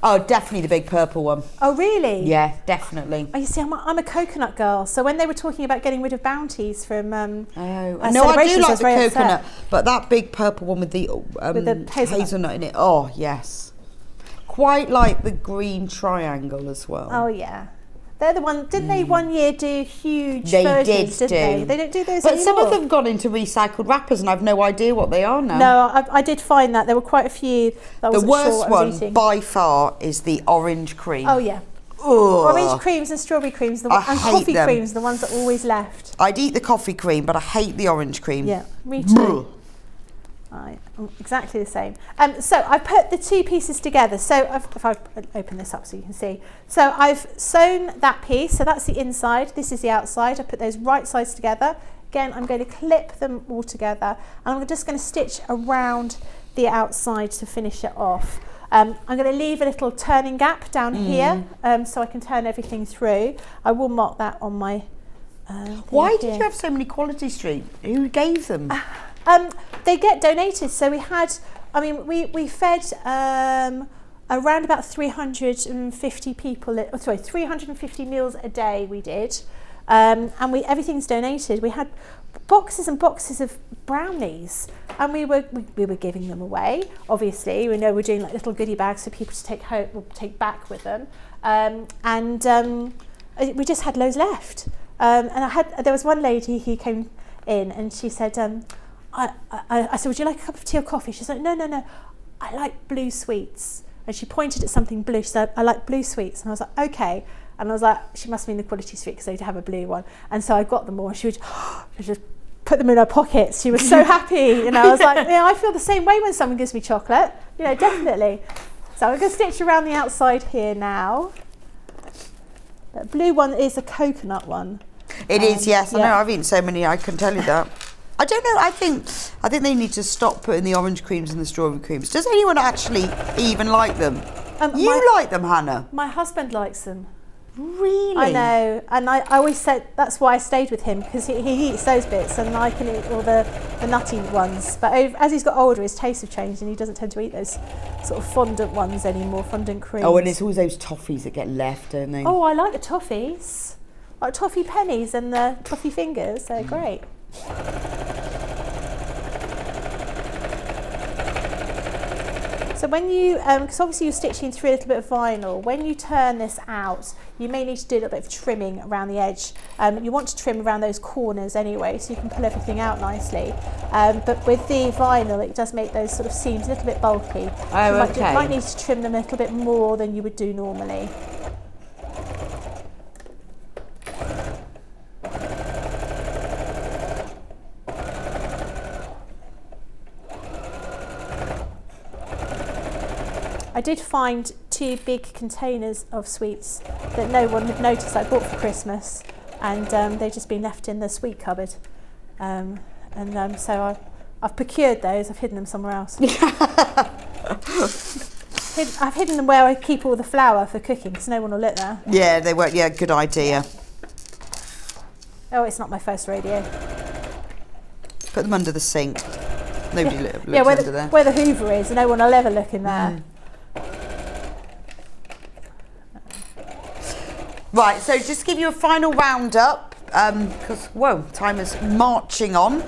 Oh, definitely the big purple one. Oh, really? Yeah, definitely. Oh, you see, I'm a coconut girl. So when they were talking about getting rid of bounties from No, I do celebrations, like was the very coconut, upset. but that big purple one with the hazelnut in it. Oh, yes. Quite like the green triangle as well. Oh, yeah. They're the one, didn't they one year do huge They versions, did didn't do. they? They don't do those But anymore. some of them have gone into recycled wrappers and I've no idea what they are now. No, I did find that. There were quite a few that I The wasn't worst sure what I was one eating. by far is the orange cream. Oh, yeah. Ugh. Orange creams and strawberry creams and hate coffee them. creams, the ones that are always left. I'd eat the coffee cream, but I hate the orange cream. Yeah, me too. Exactly the same. So I put the two pieces together. So if I open this up so you can see. So I've sewn that piece. So that's the inside. This is the outside. I put those right sides together. Again, I'm going to clip them all together. And I'm just going to stitch around the outside to finish it off. I'm going to leave a little turning gap down here so I can turn everything through. I will mark that on my Why did you have so many quality street? Who gave them? They get donated. So we had, I mean, we fed around about 350 people, 350 meals a day we did. And everything's donated. We had boxes and boxes of brownies and we were giving them away. Obviously, we know we're doing like little goodie bags for people to take home or take back with them. We just had loads left. And there was one lady who came in and she said, I said, would you like a cup of tea or coffee? She's like, no, I like blue sweets. And she pointed at something blue. She said, I like blue sweets. And I was like, okay. And I was like, she must mean the quality sweet because they'd have a blue one. And so I got them all. She would just put them in her pockets. She was so happy. And I was like, yeah, I feel the same way when someone gives me chocolate. You know, definitely. So I'm going to stitch around the outside here now. The blue one is a coconut one. It is, yes. yeah. I know, I've eaten so many, I can tell you that. I don't know, I think they need to stop putting the orange creams and the strawberry creams. Does anyone actually even like them? You like them, Hannah? My husband likes them. Really? I know, and I always said that's why I stayed with him because he eats those bits and I can eat all the nutty ones. But as he's got older, his tastes have changed and he doesn't tend to eat those sort of fondant ones anymore, fondant creams. Oh, and it's always those toffees that get left, don't they? Oh, I like the toffees. Like toffee pennies and the toffee fingers, they're great. So when you, because obviously you're stitching through a little bit of vinyl, when you turn this out, you may need to do a little bit of trimming around the edge. You want to trim around those corners anyway, so you can pull everything out nicely. But with the vinyl, it does make those sort of seams a little bit bulky. Oh, You might need to trim them a little bit more than you would do normally. I did find 2 big containers of sweets that no one had noticed I bought for Christmas, and they've just been left in the sweet cupboard. So I've procured those. I've hidden them somewhere else. I've hidden them where I keep all the flour for cooking, because no one will look there. Yeah, they won't. Yeah, good idea. Oh, it's not my first radio. Put them under the sink. Nobody looks where under there. where the Hoover is, no one will ever look in there. Right, so just to give you a final roundup, because, whoa, time is marching on.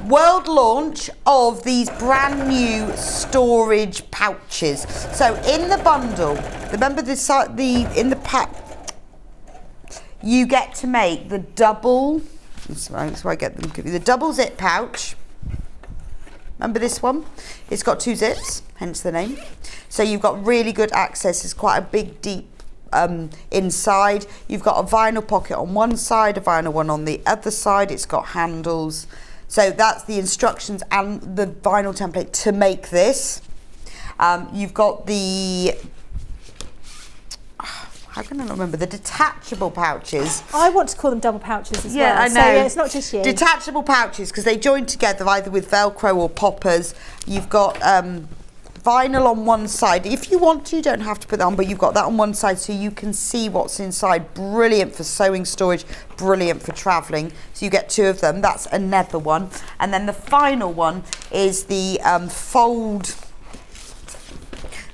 World launch of these brand new storage pouches. So in the bundle, remember in the pack, you get to make the double, that's why I get them, give you the double zip pouch. Remember this one? It's got 2 zips, hence the name. So you've got really good access. It's quite a big, deep inside. You've got a vinyl pocket on one side, a vinyl one on the other side. It's got handles. So that's the instructions and the vinyl template to make this. You've got the, how can I not remember, the detachable pouches. I want to call them double pouches as well. Yeah, I know. So yeah, it's not just you. Detachable pouches, because they join together either with Velcro or poppers. You've got vinyl on one side. If you want to, you don't have to put that on, but you've got that on one side so you can see what's inside. Brilliant for sewing storage, brilliant for travelling. So you get 2 of them. That's another one. And then the final one is the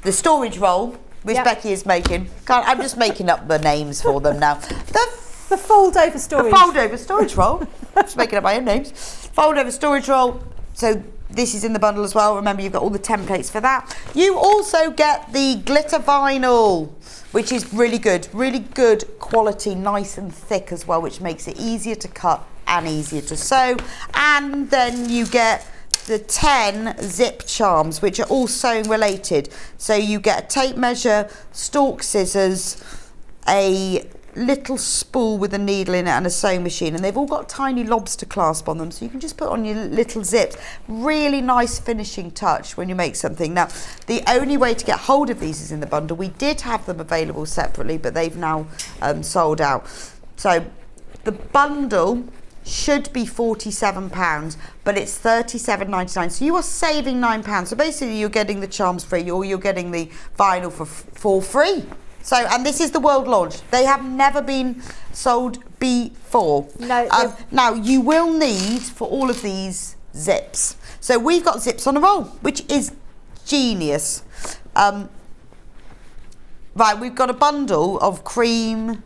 the storage roll, which Becky is making. I'm just making up the names for them now. The fold over storage. The fold over storage roll. Just making up my own names. Fold over storage roll. So this is in the bundle as well. Remember, you've got all the templates for that. You also get the glitter vinyl, which is really good quality, nice and thick as well, which makes it easier to cut and easier to sew. And then you get the 10 zip charms, which are all sewing related. So you get a tape measure, stalk scissors, a little spool with a needle in it and a sewing machine, and they've all got tiny lobster clasp on them, so you can just put on your little zips. Really nice finishing touch when you make something. Now, the only way to get hold of these is in the bundle. We did have them available separately, but they've now sold out. So the bundle should be £47, but it's £37.99, so you are saving £9. So basically you're getting the charms free, or you're getting the vinyl for free. So, and this is the world launch. They have never been sold before. No. Now you will need for all of these zips. So we've got zips on a roll, which is genius. Right, we've got a bundle of cream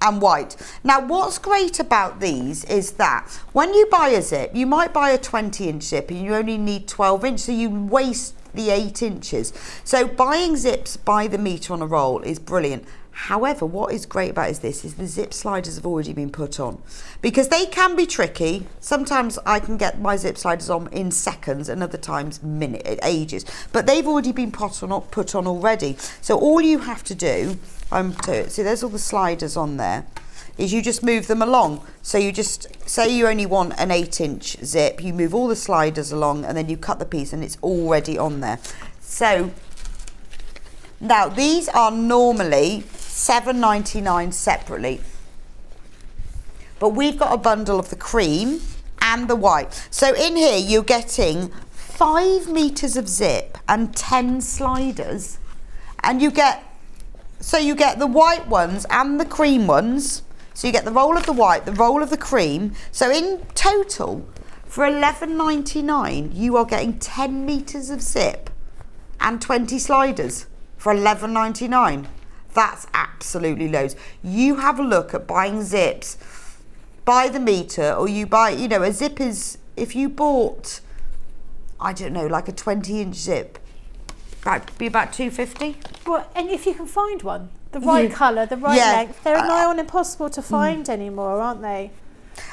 and white. Now what's great about these is that when you buy a zip, you might buy a 20-inch zip and you only need 12 inch, so you waste the 8 inches. So buying zips by the metre on a roll is brilliant. However, what is great about is the zip sliders have already been put on, because they can be tricky. Sometimes I can get my zip sliders on in seconds, and other times ages, but they've already been put on already. So all you have to do, see there's all the sliders on there, is you just move them along. So you just say you only want an 8-inch zip, you move all the sliders along, and then you cut the piece and it's already on there. So now these are normally £7.99 separately, but we've got a bundle of the cream and the white. So in here you're getting 5 meters of zip and 10 sliders, and you get the white ones and the cream ones. So you get the roll of the white, the roll of the cream. So in total, for £11.99, you are getting 10 meters of zip and 20 sliders for £11.99. That's absolutely loads. You have a look at buying zips by the metre, or you buy, a zip is, if you bought, I don't know, like a 20-inch zip, that'd be about £2.50. Well, and if you can find one, the right colour, the right length, they're nigh on impossible to find anymore, aren't they?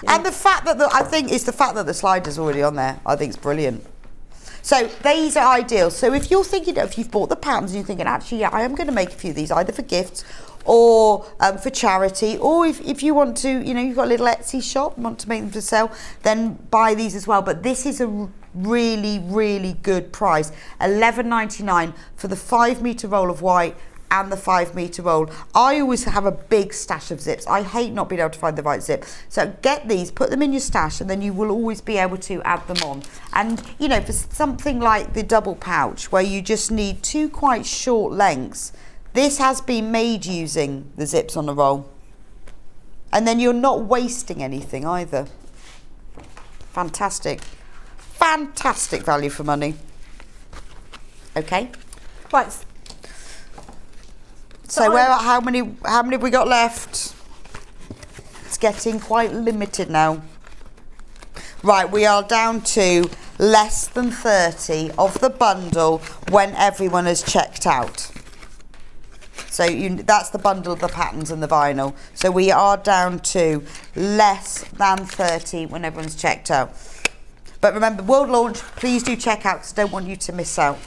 Yeah. And the fact that the slider's already on there, I think it's brilliant. So these are ideal. So if you're thinking, if you've bought the patterns and you're thinking, actually, I am going to make a few of these, either for gifts or for charity, or if you want to, you've got a little Etsy shop, want to make them to sell, then buy these as well. But this is a really, really good price, £11.99 for the 5 metre roll of white and the 5 metre roll. I always have a big stash of zips. I hate not being able to find the right zip. So get these, put them in your stash, and then you will always be able to add them on. And for something like the double pouch, where you just need 2 quite short lengths, this has been made using the zips on a roll. And then you're not wasting anything either. Fantastic. Fantastic value for money. Okay. Right. So how many have we got left? Let's getting quite limited now. Right, we are down to less than 30 of the bundle when everyone has checked out. So that's the bundle of the patterns and the vinyl. So we are down to less than 30 when everyone's checked out. But remember, world launch, please do check out because I don't want you to miss out.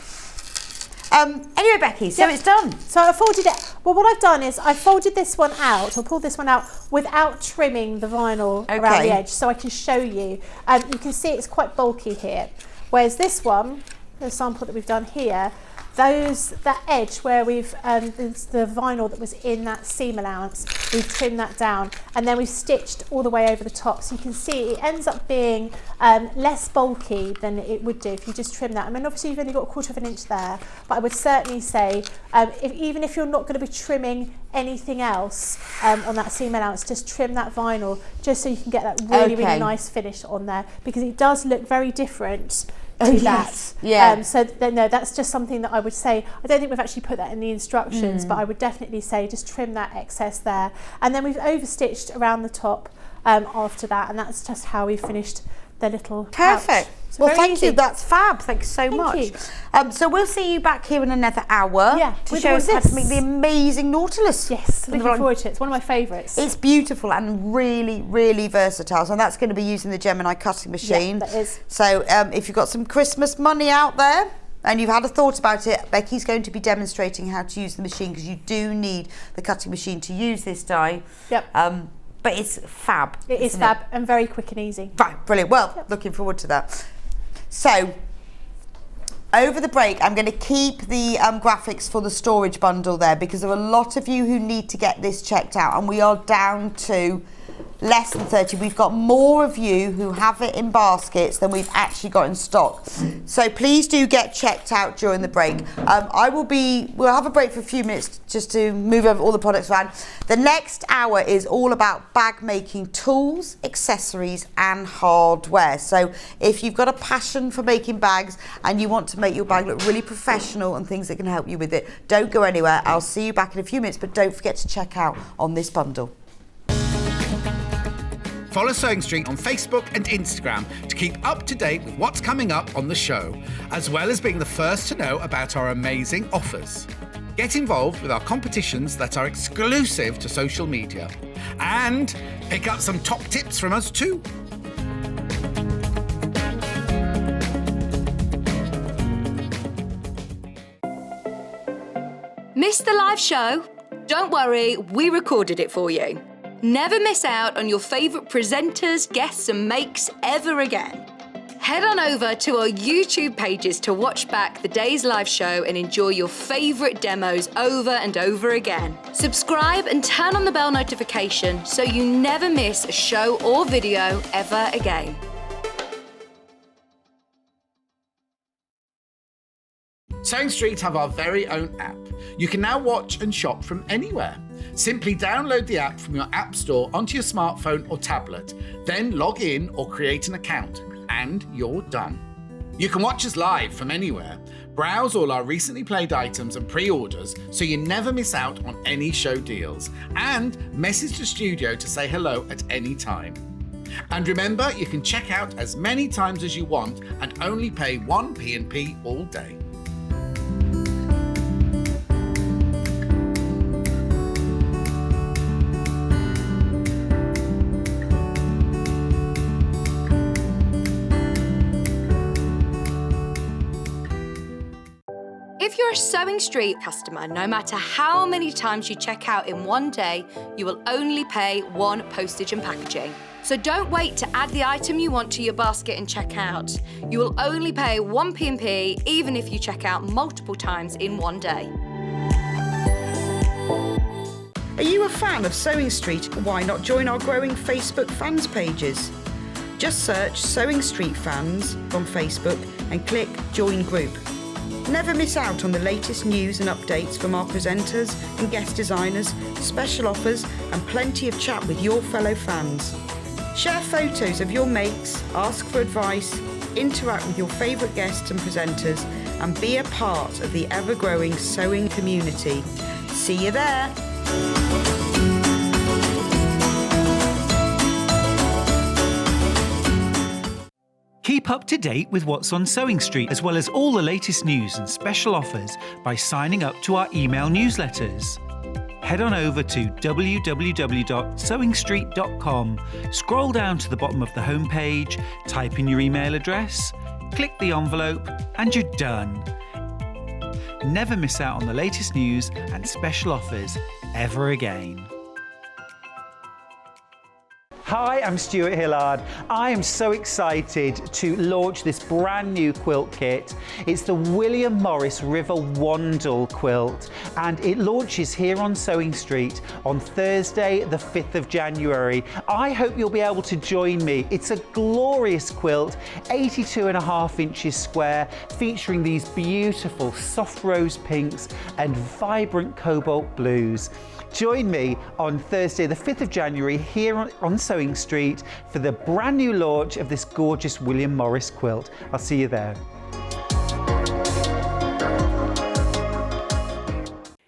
Anyway, Becky, so it's done. So I folded it. Well, what I've done is I folded this one out, or pulled this one out without trimming the vinyl around the edge, so I can show you. You can see it's quite bulky here. Whereas this one, the sample that we've done here, that edge where we've the vinyl that was in that seam allowance, we've trimmed that down, and then we've stitched all the way over the top. So you can see it ends up being less bulky than it would do if you just trim that. I mean, obviously you've only got 1/4 of an inch there, but I would certainly say even if you're not going to be trimming anything else on that seam allowance, just trim that vinyl just so you can get that really nice finish on there, because it does look very different to that. Yeah. No, that's just something that I would say. I don't think we've actually put that in the instructions, but I would definitely say just trim that excess there. And then we've overstitched around the top after that, and that's just how we finished the little Perfect. pouch. So Well, thank easy. you. That's fab. Thank you so much. you. So we'll see you back here in another hour to with show all us how to this. make the amazing Nautilus. Yes, looking forward to it. It's one of my favourites. It's beautiful and really, really versatile. So that's going to be using the Gemini cutting machine. Yeah, that is. So if you've got some Christmas money out there and you've had a thought about it, Becky's going to be demonstrating how to use the machine, because you do need the cutting machine to use this die. Yep. But it's fab. It is fab and very quick and easy. Right, brilliant. Well, looking forward to that. So, over the break, I'm going to keep the graphics for the storage bundle there, because there are a lot of you who need to get this checked out, and we are down to less than 30. We've got more of you who have it in baskets than we've actually got in stock. So please do get checked out during the break. We'll have a break for a few minutes just to move over all the products around. The next hour is all about bag making tools, accessories and hardware. So if you've got a passion for making bags and you want to make your bag look really professional and things that can help you with it, don't go anywhere. I'll see you back in a few minutes, but don't forget to check out on this bundle. Follow Sewing Street on Facebook and Instagram to keep up to date with what's coming up on the show, as well as being the first to know about our amazing offers. Get involved with our competitions that are exclusive to social media, and pick up some top tips from us too. Missed the live show? Don't worry, we recorded it for you. Never miss out on your favourite presenters, guests and makes ever again. Head on over to our YouTube pages to watch back the day's live show and enjoy your favourite demos over and over again. Subscribe and turn on the bell notification so you never miss a show or video ever again. Sewing Street have our very own app. You can now watch and shop from anywhere. Simply download the app from your app store onto your smartphone or tablet, then log in or create an account, and you're done. You can watch us live from anywhere, browse all our recently played items and pre-orders so you never miss out on any show deals, and message the studio to say hello at any time. And remember, you can check out as many times as you want and only pay 1 P&P all day. If you're a Sewing Street customer, no matter how many times you check out in one day, you will only pay 1 postage and packaging. So don't wait to add the item you want to your basket and check out. You will only pay 1 P&P even if you check out multiple times in one day. Are you a fan of Sewing Street? Why not join our growing Facebook fans pages? Just search Sewing Street Fans on Facebook and click Join Group. Never miss out on the latest news and updates from our presenters and guest designers, special offers and plenty of chat with your fellow fans. Share photos of your makes, ask for advice, interact with your favourite guests and presenters and be a part of the ever-growing sewing community. See you there! Keep up to date with what's on Sewing Street, as well as all the latest news and special offers by signing up to our email newsletters. Head on over to www.sewingstreet.com, scroll down to the bottom of the homepage, type in your email address, click the envelope, and you're done. Never miss out on the latest news and special offers ever again. Hi, I'm Stuart Hillard. I am so excited to launch this brand new quilt kit. It's the William Morris River Wandle quilt, and it launches here on Sewing Street on Thursday, the 5th of January. I hope you'll be able to join me. It's a glorious quilt, 82.5 inches square, featuring these beautiful soft rose pinks and vibrant cobalt blues. Join me on Thursday, the 5th of January, here on Sewing Street for the brand new launch of this gorgeous William Morris quilt. I'll see you there.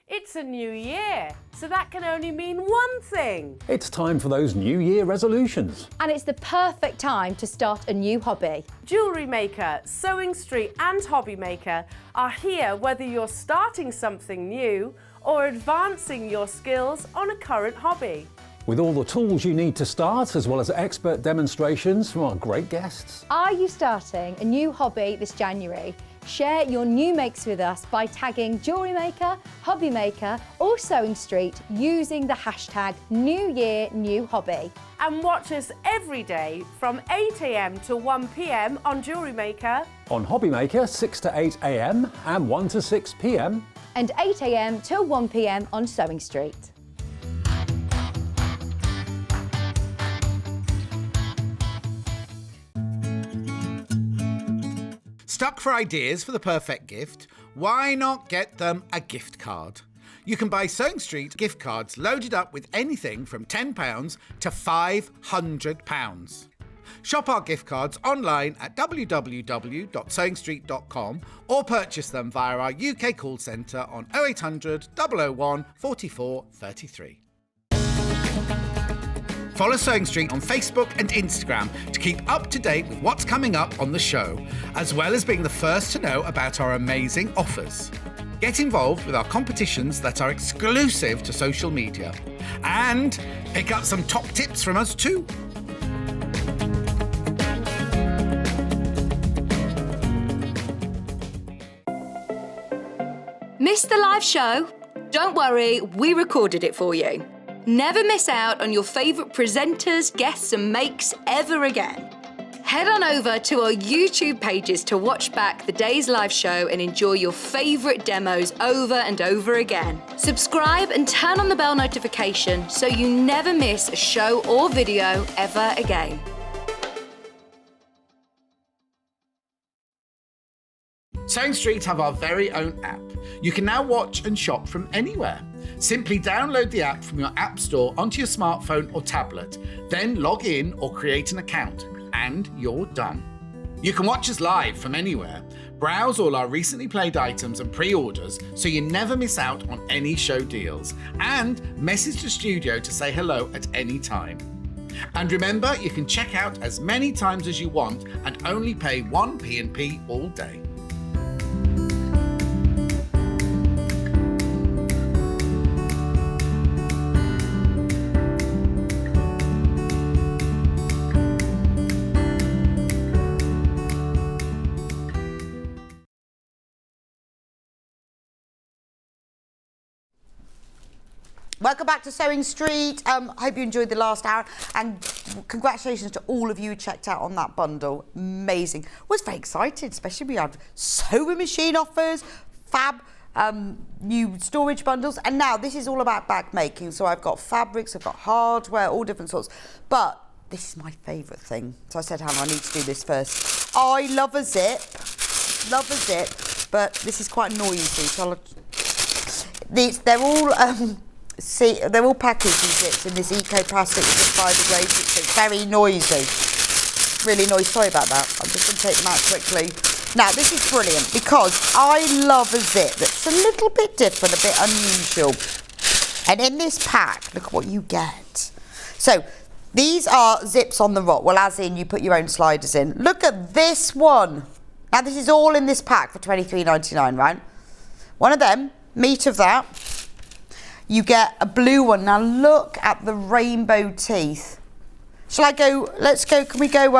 It's a new year, so that can only mean one thing. It's time for those New Year resolutions. And it's the perfect time to start a new hobby. Jewellery Maker, Sewing Street and Hobby Maker are here whether you're starting something new or advancing your skills on a current hobby. With all the tools you need to start, as well as expert demonstrations from our great guests. Are you starting a new hobby this January? Share your new makes with us by tagging Jewellery Maker, Hobby Maker or Sewing Street using the hashtag #NewYearNewHobby. And watch us every day from 8 AM to 1 PM on Jewellery Maker. On Hobby Maker, 6 to 8 AM and 1 to 6 PM. And 8 AM till 1 PM on Sewing Street. Stuck for ideas for the perfect gift? Why not get them a gift card? You can buy Sewing Street gift cards loaded up with anything from £10 to £500. Shop our gift cards online at www.sewingstreet.com or purchase them via our UK call centre on 0800 001 44 33. Follow Sewing Street on Facebook and Instagram to keep up to date with what's coming up on the show, as well as being the first to know about our amazing offers. Get involved with our competitions that are exclusive to social media. And pick up some top tips from us too. Missed the live show? Don't worry, we recorded it for you. Never miss out on your favourite presenters, guests and makes ever again. Head on over to our YouTube pages to watch back the day's live show and enjoy your favourite demos over and over again. Subscribe and turn on the bell notification so you never miss a show or video ever again. Sewing Street have our very own app. You can now watch and shop from anywhere. Simply download the app from your app store onto your smartphone or tablet, then log in or create an account, and you're done. You can watch us live from anywhere, browse all our recently played items and pre-orders so you never miss out on any show deals, and message the studio to say hello at any time. And remember, you can check out as many times as you want and only pay one P&P all day. Welcome back to Sewing Street. Hope you enjoyed the last hour, and congratulations to all of you who checked out on that bundle. Amazing. I was very excited, especially we had sewing machine offers, fab new storage bundles, and now this is all about bag making. So I've got fabrics, I've got hardware, all different sorts. But this is my favourite thing. So I said, Hannah, I need to do this first. I love a zip, but this is quite noisy. So they're all they're all packaged in zips in this eco-plastic biodegradable, so it's very noisy. Really noisy, sorry about that. I'm just going to take them out quickly. Now, this is brilliant because I love a zip that's a little bit different, a bit unusual. And in this pack, look what you get. So, These are zips on the rock. Well, as in you put your own sliders in. Look at this one. Now this is all in this pack for $23.99, right? One of them, meat of that. You get a blue one. Now look at the rainbow teeth. Shall I go, let's go, can we go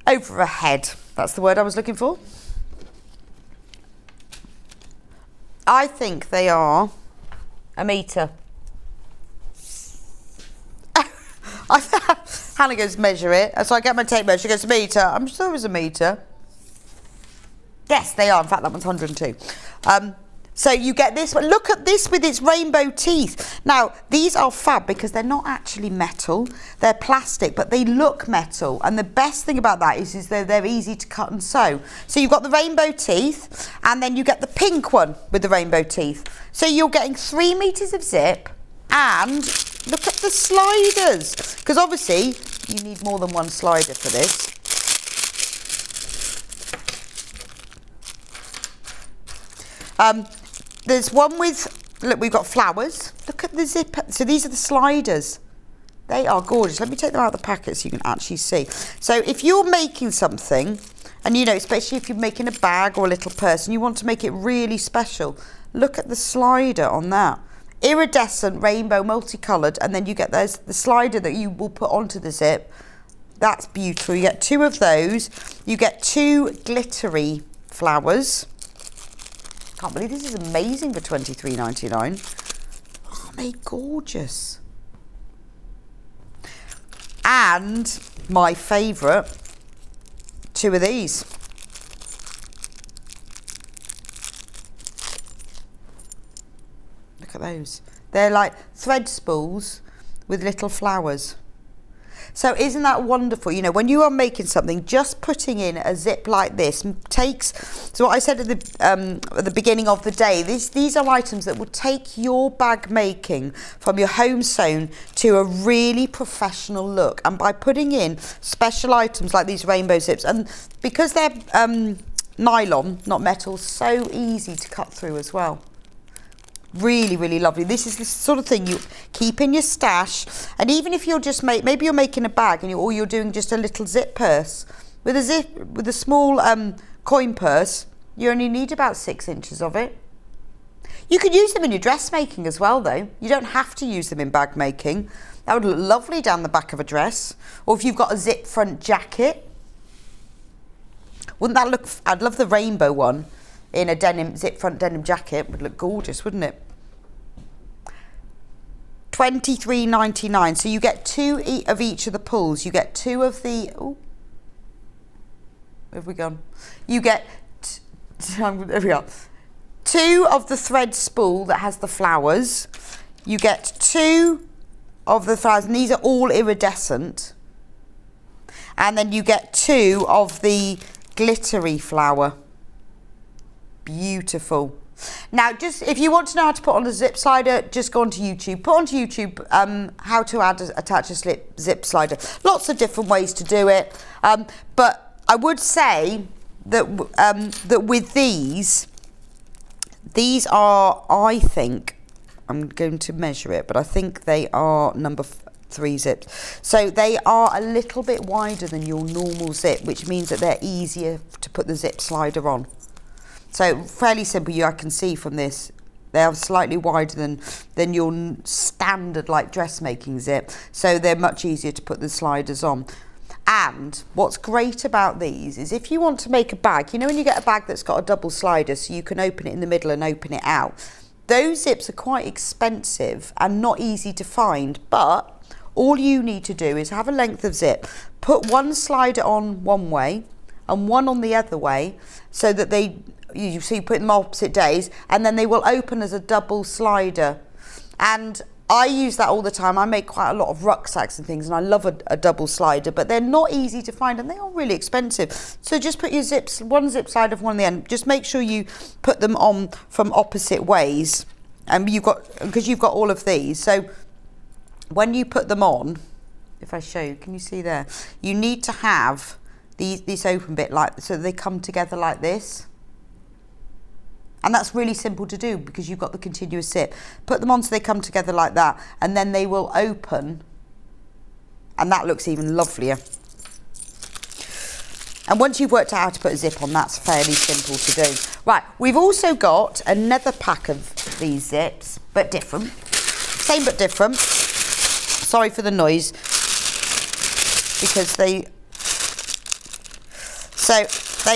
over a head? That's the word I was looking for. I think they are a metre. Hannah goes measure it. So I get my tape measure, she goes metre. I'm sure it was a metre. Yes, they are. In fact, that one's 102. So you get this one. Look at this with its rainbow teeth. Now, these are fab because they're not actually metal. They're plastic, but they look metal. And the best thing about that is they're easy to cut and sew. So you've got the rainbow teeth, and then you get the pink one with the rainbow teeth. So you're getting 3 meters of zip, and look at the sliders. Because obviously, you need more than one slider for this. There's one with, look, we've got flowers. Look at the zip. So these are the sliders. They are gorgeous. Let me take them out of the packet so you can actually see. So if you're making something, and you know, especially if you're making a bag or a little purse and you want to make it really special, look at the slider on that. Iridescent, rainbow, multicoloured, and then you get the slider that you will put onto the zip. That's beautiful. You get 2 of those. You get 2 glittery flowers. Can't believe this is amazing for $23.99. Aren't they gorgeous? And my favourite, 2 of these. Look at those. They're like thread spools with little flowers. So isn't that wonderful? You know, when you are making something, just putting in a zip like this takes, so what I said at the beginning of the day, these are items that will take your bag making from your home sewn to a really professional look. And by putting in special items like these rainbow zips, and because they're nylon, not metal, so easy to cut through as well. Really, really lovely. This is the sort of thing you keep in your stash. And even if you're just maybe you're making a bag and or you're doing just a little zip purse with a small coin purse, you only need about 6 inches of it. You could use them in your dressmaking as well, though. You don't have to use them in bag making. That would look lovely down the back of a dress, or if you've got a zip front jacket. Wouldn't that look? I'd love the rainbow one. In a denim zip front denim jacket would look gorgeous, wouldn't it? $23.99. So you get 2 of each of the pulls. You get 2 of the. Oh, where have we gone? You get. There we are. 2 of the thread spool that has the flowers. You get 2 of the flowers, and these are all iridescent. And then you get 2 of the glittery flower. Beautiful. Now, just if you want to know how to put on a zip slider, just go onto YouTube. Put onto YouTube how to attach a zip slider. Lots of different ways to do it. But I would say that that with these are, I think, I'm going to measure it, but I think they are number 3 zips. So they are a little bit wider than your normal zip, which means that they're easier to put the zip slider on. So fairly simple. I can see from this they are slightly wider than your standard like dressmaking zip, so they're much easier to put the sliders on. And what's great about these is if you want to make a bag, you know when you get a bag that's got a double slider so you can open it in the middle and open it out, those zips are quite expensive and not easy to find, but all you need to do is have a length of zip, put one slider on one way and one on the other way, so that you put them opposite days, and then they will open as a double slider. And I use that all the time. I make quite a lot of rucksacks and things, and I love a double slider, but they're not easy to find and they are really expensive. So just put your zips, one zip slider from one on the end. Just make sure you put them on from opposite ways, and because you've got all of these. So when you put them on, if I show you, can you see there? You need to have this open bit like so they come together like this. And that's really simple to do because you've got the continuous zip. Put them on so they come together like that, and then they will open And that looks even lovelier. And once you've worked out how to put a zip on, that's fairly simple to do. Right, we've also got another pack of these zips, but different. Same but different. Sorry for the noise, because they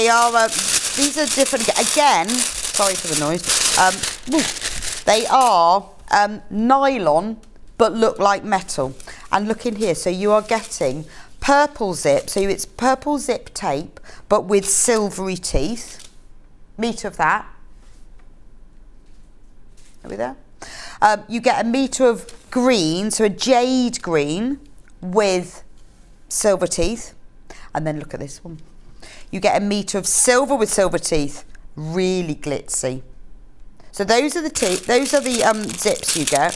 are, these are different, again, sorry for the noise, they are nylon, but look like metal. And look in here, so you are getting purple zip, so it's purple zip tape, but with silvery teeth. Metre of that. Are we there? You get a metre of green, so a jade green with silver teeth. And then look at this one. You get a metre of silver with silver teeth, really glitzy. So those are the zips you get.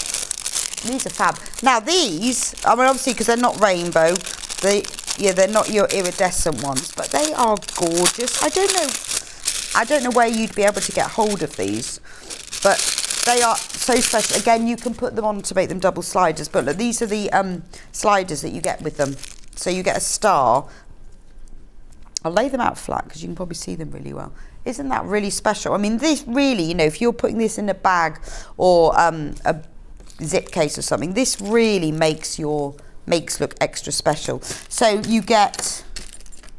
These are fab. Now these, I mean, obviously because they're not rainbow, they're not your iridescent ones, but they are gorgeous. I don't know where you'd be able to get hold of these, but they are so special. Again, you can put them on to make them double sliders, but look, these are the sliders that you get with them. So you get a star. I'll lay them out flat because you can probably see them really well. Isn't that really special? I mean, this really, you know, if you're putting this in a bag or a zip case or something, this really makes look extra special. So you get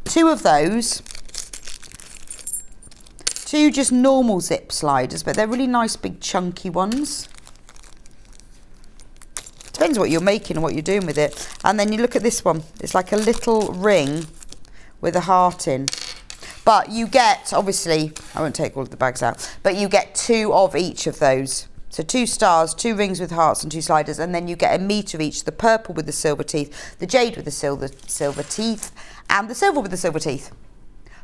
2 of those, 2 just normal zip sliders, but they're really nice big chunky ones. Depends what you're making and what you're doing with it. And then you look at this one, it's like a little ring with a heart in. But you get, obviously, I won't take all of the bags out, but you get 2 of each of those. So 2 stars, 2 rings with hearts and 2 sliders, and then you get a metre of each, the purple with the silver teeth, the jade with the silver teeth, and the silver with the silver teeth,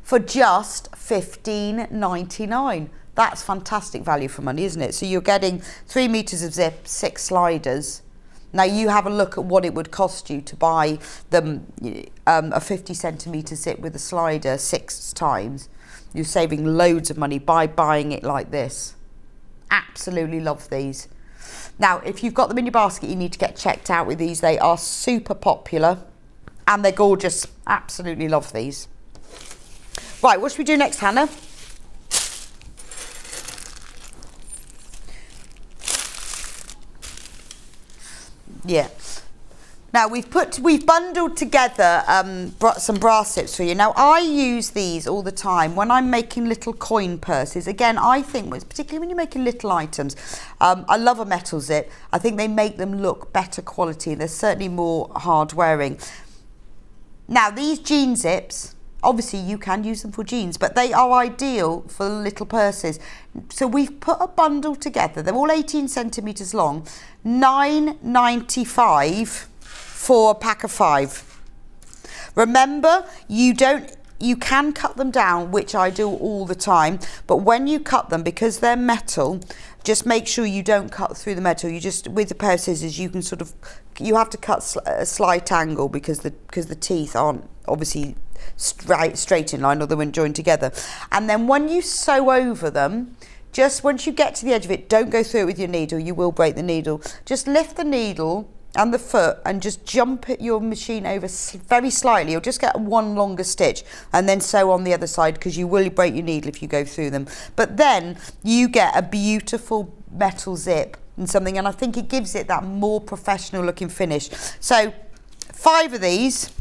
for just $15.99. That's fantastic value for money, isn't it? So you're getting 3 metres of zip, 6 sliders. Now you have a look at what it would cost you to buy them a 50 centimetre zip with a slider 6 times. You're saving loads of money by buying it like this. Absolutely love these. Now, if you've got them in your basket, you need to get checked out with these. They are super popular and they're gorgeous. Absolutely love these. Right, what should we do next, Hannah? Yeah. Now we've bundled together some brass zips for you. Now I use these all the time when I'm making little coin purses. Again, I think, particularly when you're making little items, I love a metal zip. I think they make them look better quality. They're certainly more hard wearing. Now these jean zips, obviously you can use them for jeans, but they are ideal for little purses. So we've put a bundle together. They're all 18 centimetres long, $9.95 for a pack of 5. Remember, you can cut them down, which I do all the time, but when you cut them, because they're metal, just make sure you don't cut through the metal. You just, with a pair of scissors, you can you have to cut a slight angle because the teeth aren't obviously straight in line, or they won't join together. And then when you sew over them, just once you get to the edge of it, don't go through it with your needle, you will break the needle. Just lift the needle and the foot and just jump your machine over very slightly. You'll just get 1 longer stitch and then sew on the other side, because you will break your needle if you go through them. But then you get a beautiful metal zip and something, and I think it gives it that more professional looking finish. So 5 of these,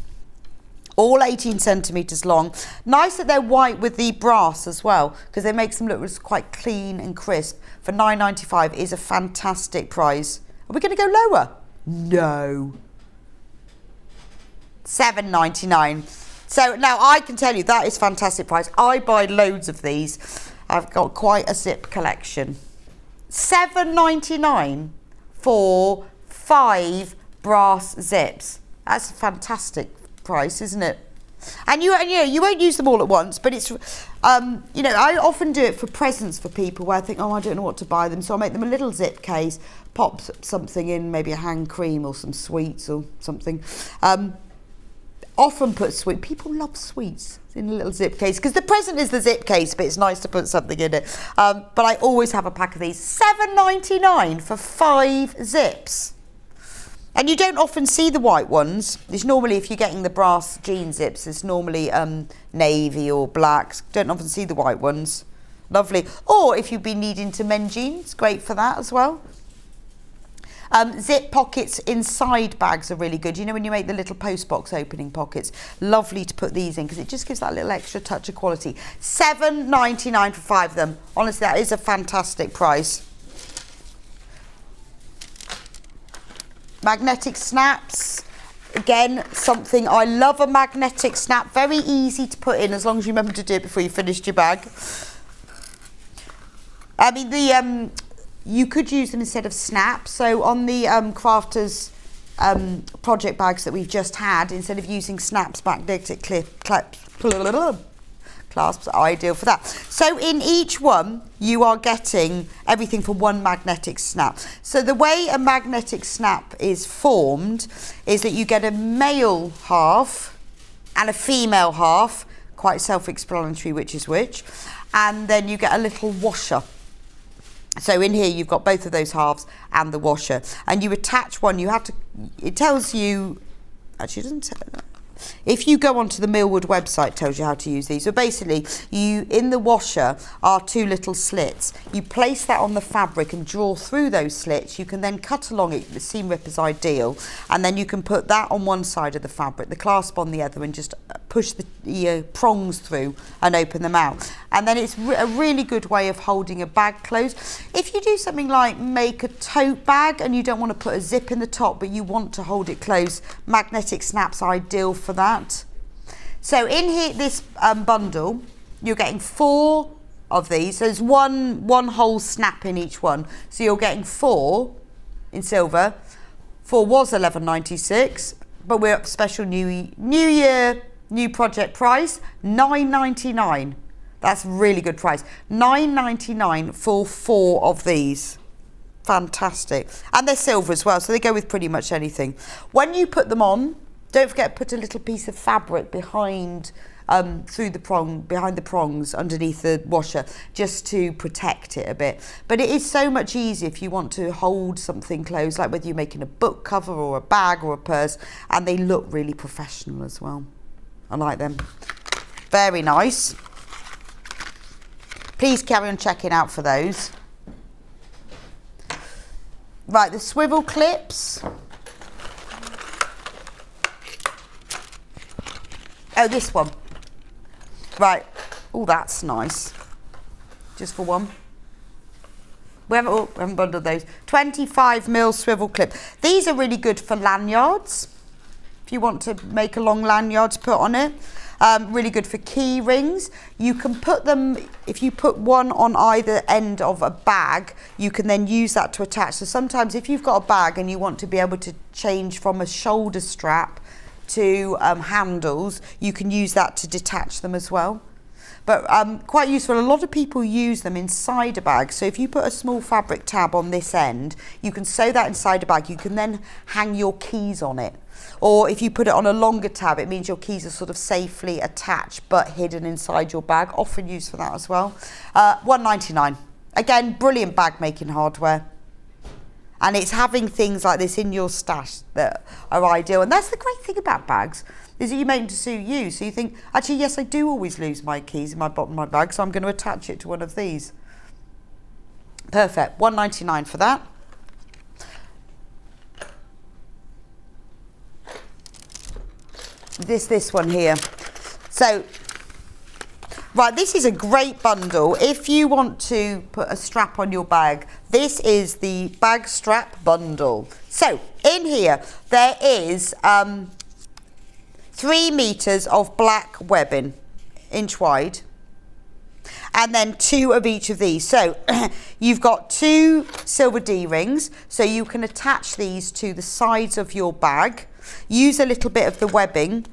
all 18 centimetres long. Nice that they're white with the brass as well, because it makes them look quite clean and crisp. For $9.95 is a fantastic price. Are we going to go lower? No. $7.99. So now I can tell you that is fantastic price. I buy loads of these. I've got quite a zip collection. $7.99 for 5 brass zips. That's a fantastic price, isn't it? And you won't use them all at once, but it's I often do it for presents for people where I think, oh, I don't know what to buy them, so I make them a little zip case, pop something in, maybe a hand cream or some sweets or something. Often put people love sweets in a little zip case, because the present is the zip case, but it's nice to put something in it. But I always have a pack of these. $7.99 for 5 zips. And you don't often see the white ones. It's normally, if you're getting the brass jean zips, it's normally navy or black. Don't often see the white ones. Lovely. Or if you've been needing to mend jeans, great for that as well. Zip pockets inside bags are really good. You know, when you make the little postbox opening pockets, lovely to put these in because it just gives that little extra touch of quality. $7.99 for 5 of them. Honestly, that is a fantastic price. Magnetic snaps. Again, something I love, a magnetic snap. Very easy to put in as long as you remember to do it before you finished your bag. I mean, you could use them instead of snaps. So on the crafters project bags that we've just had, instead of using snaps, magnetic clasps are ideal for that. So in each one, you are getting everything for one magnetic snap. So the way a magnetic snap is formed is that you get a male half and a female half, quite self-explanatory which is which, and then you get a little washer. So in here you've got both of those halves and the washer, and you attach one. You have to, it tells you, actually it doesn't tell you that. If you go onto the Millwood website, it tells you how to use these. So basically, in the washer are 2 little slits. You place that on the fabric and draw through those slits. You can then cut along it. The seam rip is ideal, and then you can put that on one side of the fabric, the clasp on the other, and just push the prongs through and open them out. And then it's a really good way of holding a bag closed. If you do something like make a tote bag and you don't want to put a zip in the top, but you want to hold it closed, magnetic snaps are ideal for that. So in here, this bundle, you're getting 4 of these. So there's one whole snap in each one. So you're getting 4 in silver. 4 was $11.96, but we're up special new year, new project price, $9.99. That's a really good price. $9.99 for 4 of these. Fantastic. And they're silver as well, so they go with pretty much anything. When you put them on, don't forget to put a little piece of fabric behind through the behind the prongs underneath the washer, just to protect it a bit. But it is so much easier if you want to hold something closed, like whether you're making a book cover or a bag or a purse, and they look really professional as well. I like them. Very nice. Please carry on checking out for those. Right, the swivel clips. Oh, this one. Right. Oh, that's nice. Just for one. We haven't bundled those. 25mm swivel clip. These are really good for lanyards. If you want to make a long lanyard to put on it. Really good for key rings. You can put them, if you put one on either end of a bag, you can then use that to attach. So sometimes if you've got a bag and you want to be able to change from a shoulder strap to handles, you can use that to detach them as well. But quite useful. A lot of people use them inside a bag. So if you put a small fabric tab on this end, you can sew that inside a bag. You can then hang your keys on it. Or if you put it on a longer tab, it means your keys are sort of safely attached but hidden inside your bag. Often used for that as well. $1.99. Again, brilliant bag making hardware. And it's having things like this in your stash that are ideal. And that's the great thing about bags, is that you make them to suit you. So you think, actually, yes, I do always lose my keys in my bottom of my bag, so I'm going to attach it to one of these. Perfect. $1.99 for that. This one here. So, right, this is a great bundle. If you want to put a strap on your bag, this is the bag strap bundle. So, in here, there is 3 meters of black webbing, inch wide, and then 2 of each of these. So, you've got 2 silver D-rings, so you can attach these to the sides of your bag. Use a little bit of the webbing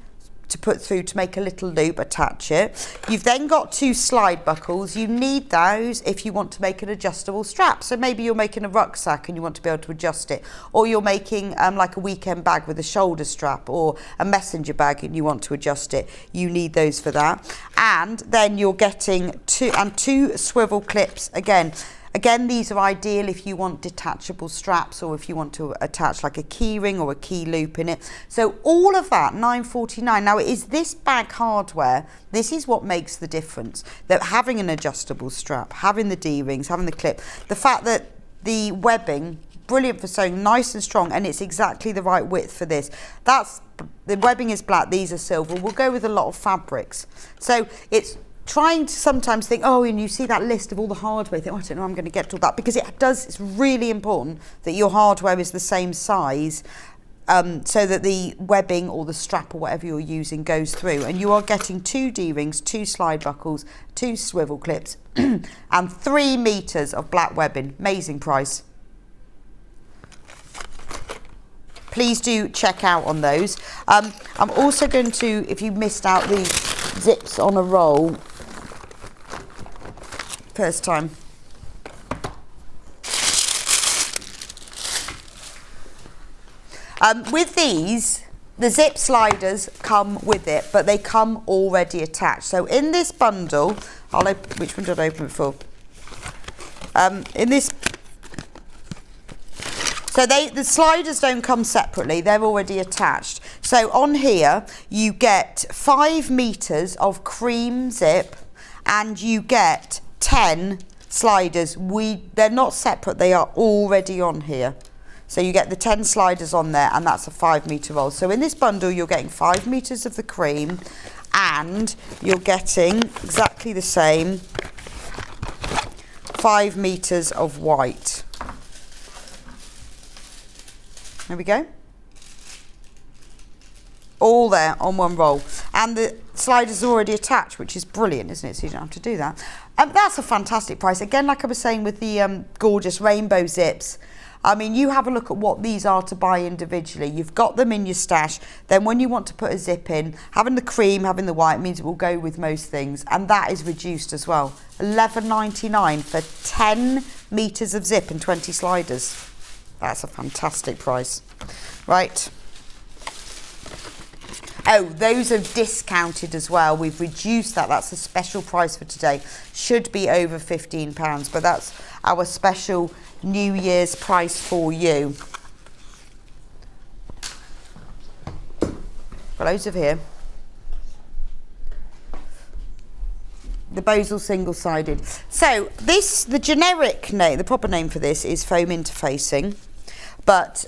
to put through to make a little loop, attach it. You've then got 2 slide buckles. You need those if you want to make an adjustable strap. So maybe you're making a rucksack and you want to be able to adjust it, or you're making like a weekend bag with a shoulder strap, or a messenger bag and you want to adjust it. You need those for that. And then you're getting 2 swivel clips again. Again, these are ideal if you want detachable straps or if you want to attach like a key ring or a key loop in it. So all of that, £9.49. Now it is this bag hardware, this is what makes the difference. That having an adjustable strap, having the D-rings, having the clip, the fact that the webbing, brilliant for sewing, nice and strong, and it's exactly the right width for this. The webbing is black, these are silver. We'll go with a lot of fabrics. So it's trying to sometimes think, oh, and you see that list of all the hardware, you think, oh, I don't know, I'm going to get to all that, because it's really important that your hardware is the same size, so that the webbing or the strap or whatever you're using goes through. And you are getting 2 D-rings, 2 slide buckles, 2 swivel clips, and 3 meters of black webbing. Amazing price. Please do check out on those. I'm also going to, if you missed out the zips on a roll, first time. With these, the zip sliders come with it, but they come already attached. So in this bundle, I'll open, which one did I open before? In this, so the sliders don't come separately, they're already attached. So on here, you get 5 meters of cream zip, and you get 10 sliders. They're not separate, they are already on here. So you get the 10 sliders on there, and that's a 5 meter roll. So in this bundle, you're getting 5 meters of the cream, and you're getting exactly the same 5 meters of white. There we go. All there on one roll, and the sliders are already attached, which is brilliant, isn't it? So you don't have to do that. That's a fantastic price. Again, like I was saying with the gorgeous rainbow zips, I mean, you have a look at what these are to buy individually. You've got them in your stash. Then when you want to put a zip in, having the cream, having the white means it will go with most things, and that is reduced as well. £11.99 for 10 meters of zip and 20 sliders. That's a fantastic price. Right. Oh, those are discounted as well. We've reduced that. That's a special price for today. Should be over £15, but that's our special New Year's price for you. Got loads of here. The Bosal single-sided. So this, the generic name, the proper name for this is foam interfacing, but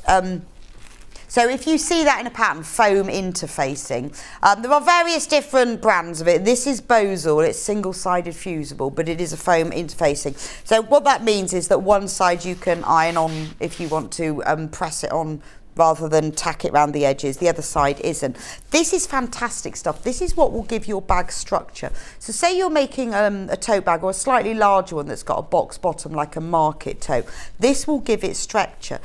so if you see that in a pattern, foam interfacing, there are various different brands of it. This is Bosal, it's single-sided fusible, but it is a foam interfacing. So what that means is that one side you can iron on if you want to press it on rather than tack it around the edges. The other side isn't. This is fantastic stuff. This is what will give your bag structure. So say you're making a tote bag or a slightly larger one that's got a box bottom like a market tote. This will give it structure.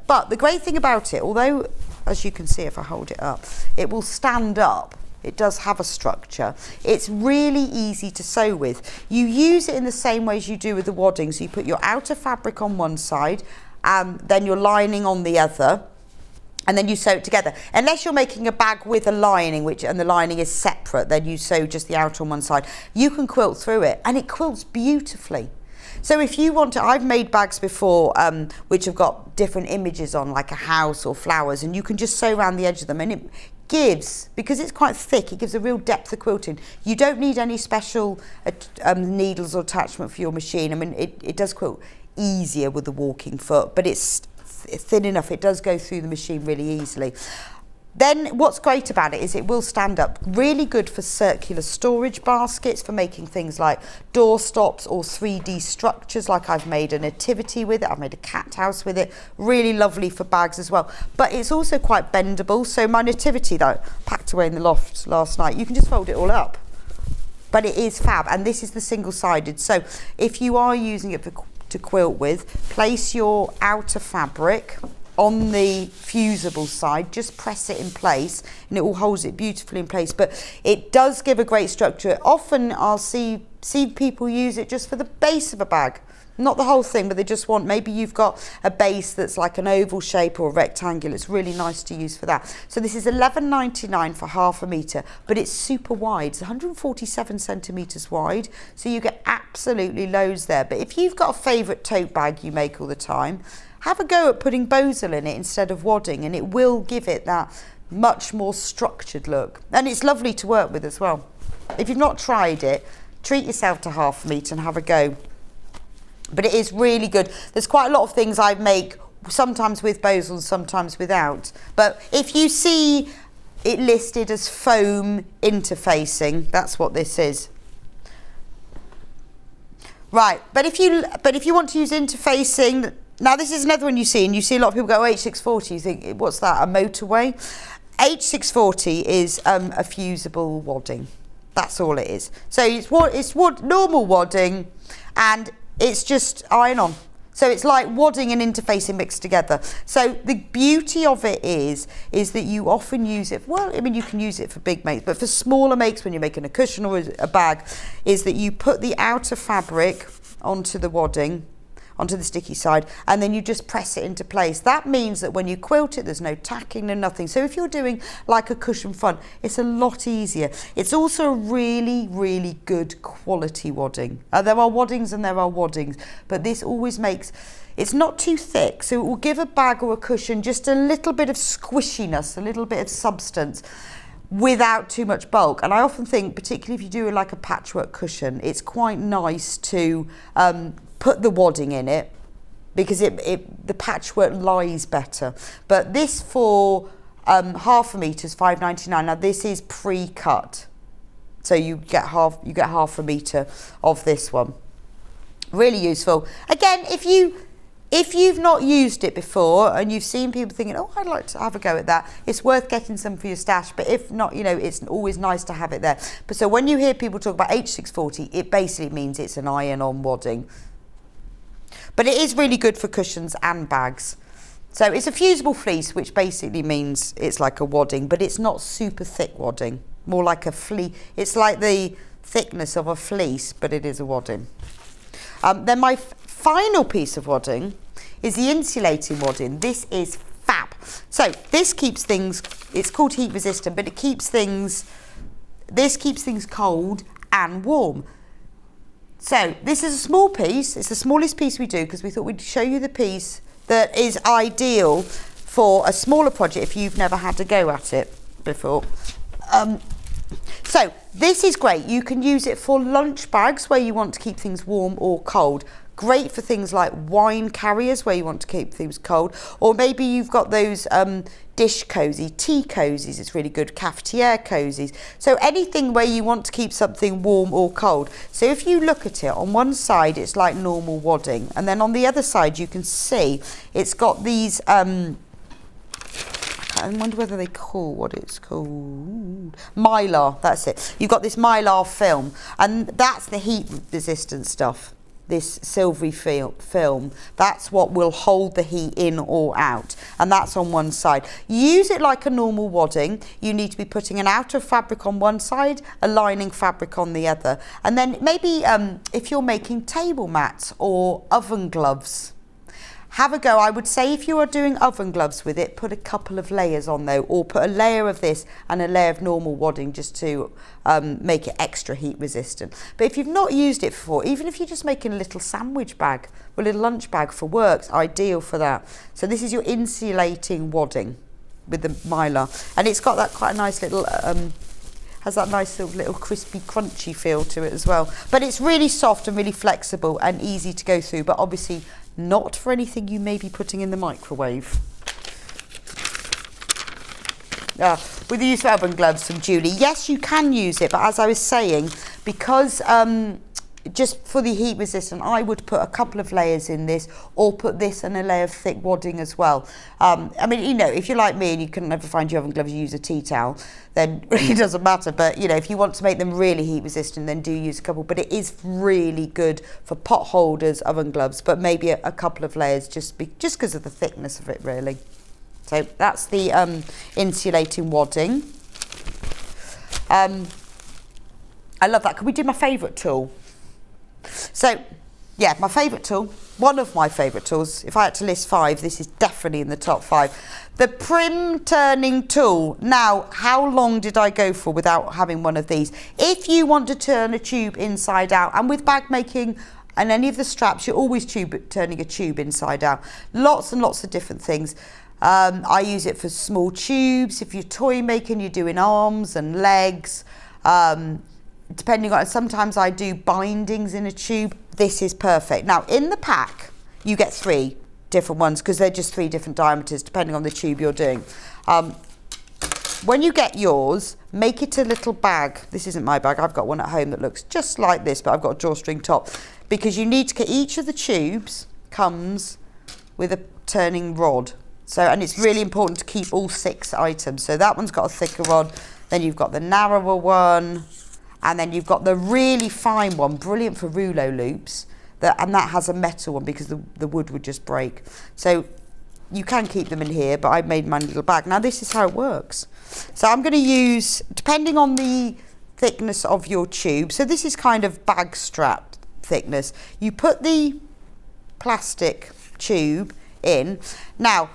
But the great thing about it, although as you can see if I hold it up, it will stand up. It does have a structure. It's really easy to sew with. You use it in the same way as you do with the wadding. So you put your outer fabric on one side, then your lining on the other, and then you sew it together. Unless you're making a bag with a lining, and the lining is separate, then you sew just the outer on one side. You can quilt through it, and it quilts beautifully. So if you want to, I've made bags before which have got different images on, like a house or flowers, and you can just sew around the edge of them, and it gives, because it's quite thick, it gives a real depth of quilting. You don't need any special needles or attachment for your machine. I mean, it does quilt easier with the walking foot, but it's thin enough, it does go through the machine really easily. Then what's great about it is it will stand up. Really good for circular storage baskets, for making things like door stops or 3D structures, like I've made a nativity with it, I've made a cat house with it. Really lovely for bags as well. But it's also quite bendable. So my nativity that I packed away in the loft last night, you can just fold it all up. But it is fab, and this is the single-sided. So if you are using it to quilt with, place your outer fabric on the fusible side, just press it in place and it all holds it beautifully in place. But it does give a great structure. Often I'll see people use it just for the base of a bag, Not the whole thing, but they just want, maybe you've got a base that's like an oval shape or a rectangle. It's really nice to use for that. So this is $11.99 for half a metre, but it's super wide. It's 147 centimetres wide, so you get absolutely loads there. But if you've got a favourite tote bag you make all the time, have a go at putting Bosal in it instead of wadding, and it will give it that much more structured look. And it's lovely to work with as well. If you've not tried it, treat yourself to half a metre and have a go. But it is really good. There's quite a lot of things I make, sometimes with Bosal, sometimes without. But if you see it listed as foam interfacing, that's what this is. Right, but if you want to use interfacing, now this is another one you see, and you see a lot of people go, oh, H640, you think, what's that, a motorway? H640 is a fusible wadding. That's all it is. So it's normal wadding, and it's just iron on. So it's like wadding and interfacing mixed together. So the beauty of it is that you often use it, well, I mean, you can use it for big makes, but for smaller makes, when you're making a cushion or a bag, is that you put the outer fabric onto the wadding, onto the sticky side, and then you just press it into place. That means that when you quilt it, there's no tacking, no nothing. So if you're doing like a cushion front, it's a lot easier. It's also a really, really good quality wadding. There are waddings and there are waddings, but this always makes, it's not too thick, so it will give a bag or a cushion just a little bit of squishiness, a little bit of substance, without too much bulk. And I often think, particularly if you do like a patchwork cushion, it's quite nice to put the wadding in it, because the patchwork lies better. But this for half a metre is $5.99. Now this is pre-cut, so you get half a metre of this one. Really useful. Again, if you've not used it before and you've seen people thinking, oh, I'd like to have a go at that, it's worth getting some for your stash. But if not, you know, it's always nice to have it there. But so when you hear people talk about H640, it basically means it's an iron-on wadding. But it is really good for cushions and bags. So it's a fusible fleece, which basically means it's like a wadding, but it's not super thick wadding. More like a fleece. It's like the thickness of a fleece, but it is a wadding. Then my final piece of wadding is the insulating wadding. This is fab. So this keeps things, it's called heat resistant, but this keeps things cold and warm. So this is a small piece. It's the smallest piece we do, because we thought we'd show you the piece that is ideal for a smaller project if you've never had to go at it before. So this is great. You can use it for lunch bags where you want to keep things warm or cold. Great for things like wine carriers where you want to keep things cold, or maybe you've got those dish cozy, tea cozies. It's really good, cafetiere cozies. So anything where you want to keep something warm or cold. So if you look at it, on one side it's like normal wadding, and then on the other side you can see it's got these I wonder whether they call what it's called, mylar. That's it. You've got this mylar film, and that's the heat resistant stuff. This silvery film, that's what will hold the heat in or out, and that's on one side. Use it like a normal wadding. You need to be putting an outer fabric on one side, a lining fabric on the other, and then maybe if you're making table mats or oven gloves, have a go. I would say if you are doing oven gloves with it, put a couple of layers on though, or put a layer of this and a layer of normal wadding, just to make it extra heat resistant. But if you've not used it before, even if you're just making a little sandwich bag or a little lunch bag for work, it's ideal for that. So this is your insulating wadding with the mylar, and it's got that quite a nice little has that nice little crispy crunchy feel to it as well. But it's really soft and really flexible and easy to go through, but obviously not for anything you may be putting in the microwave. With the use of oven gloves from Julie, yes, you can use it, but as I was saying, because just for the heat resistant, I would put a couple of layers in this, or put this and a layer of thick wadding as well. I mean, you know, if you're like me and you can never find your oven gloves, you use a tea towel, then it doesn't matter. But you know, if you want to make them really heat resistant, then do use a couple. But it is really good for pot holders, oven gloves, but maybe a couple of layers, just because of the thickness of it, really. So that's the insulating wadding. I love that. Can we do my favourite tool? So, yeah, my favourite tool, one of my favourite tools, if I had to list 5, this is definitely in the top 5. The prim turning tool. Now, how long did I go for without having one of these? If you want to turn a tube inside out, and with bag making and any of the straps, you're always turning a tube inside out. Lots and lots of different things. I use it for small tubes. If you're toy making, you're doing arms and legs. Depending on, sometimes I do bindings in a tube. This is perfect. Now, in the pack, you get 3 different ones because they're just 3 different diameters depending on the tube you're doing. When you get yours, make it a little bag. This isn't my bag, I've got one at home that looks just like this, but I've got a drawstring top, because you need to get, each of the tubes comes with a turning rod. So, and it's really important to keep all 6 items. So that one's got a thicker rod, then you've got the narrower one, and then you've got the really fine one, brilliant for rouleau loops. And that has a metal one because the wood would just break. So you can keep them in here, but I've made my little bag. Now this is how it works. So I'm going to use, depending on the thickness of your tube, so this is kind of bag strap thickness. You put the plastic tube in. Now,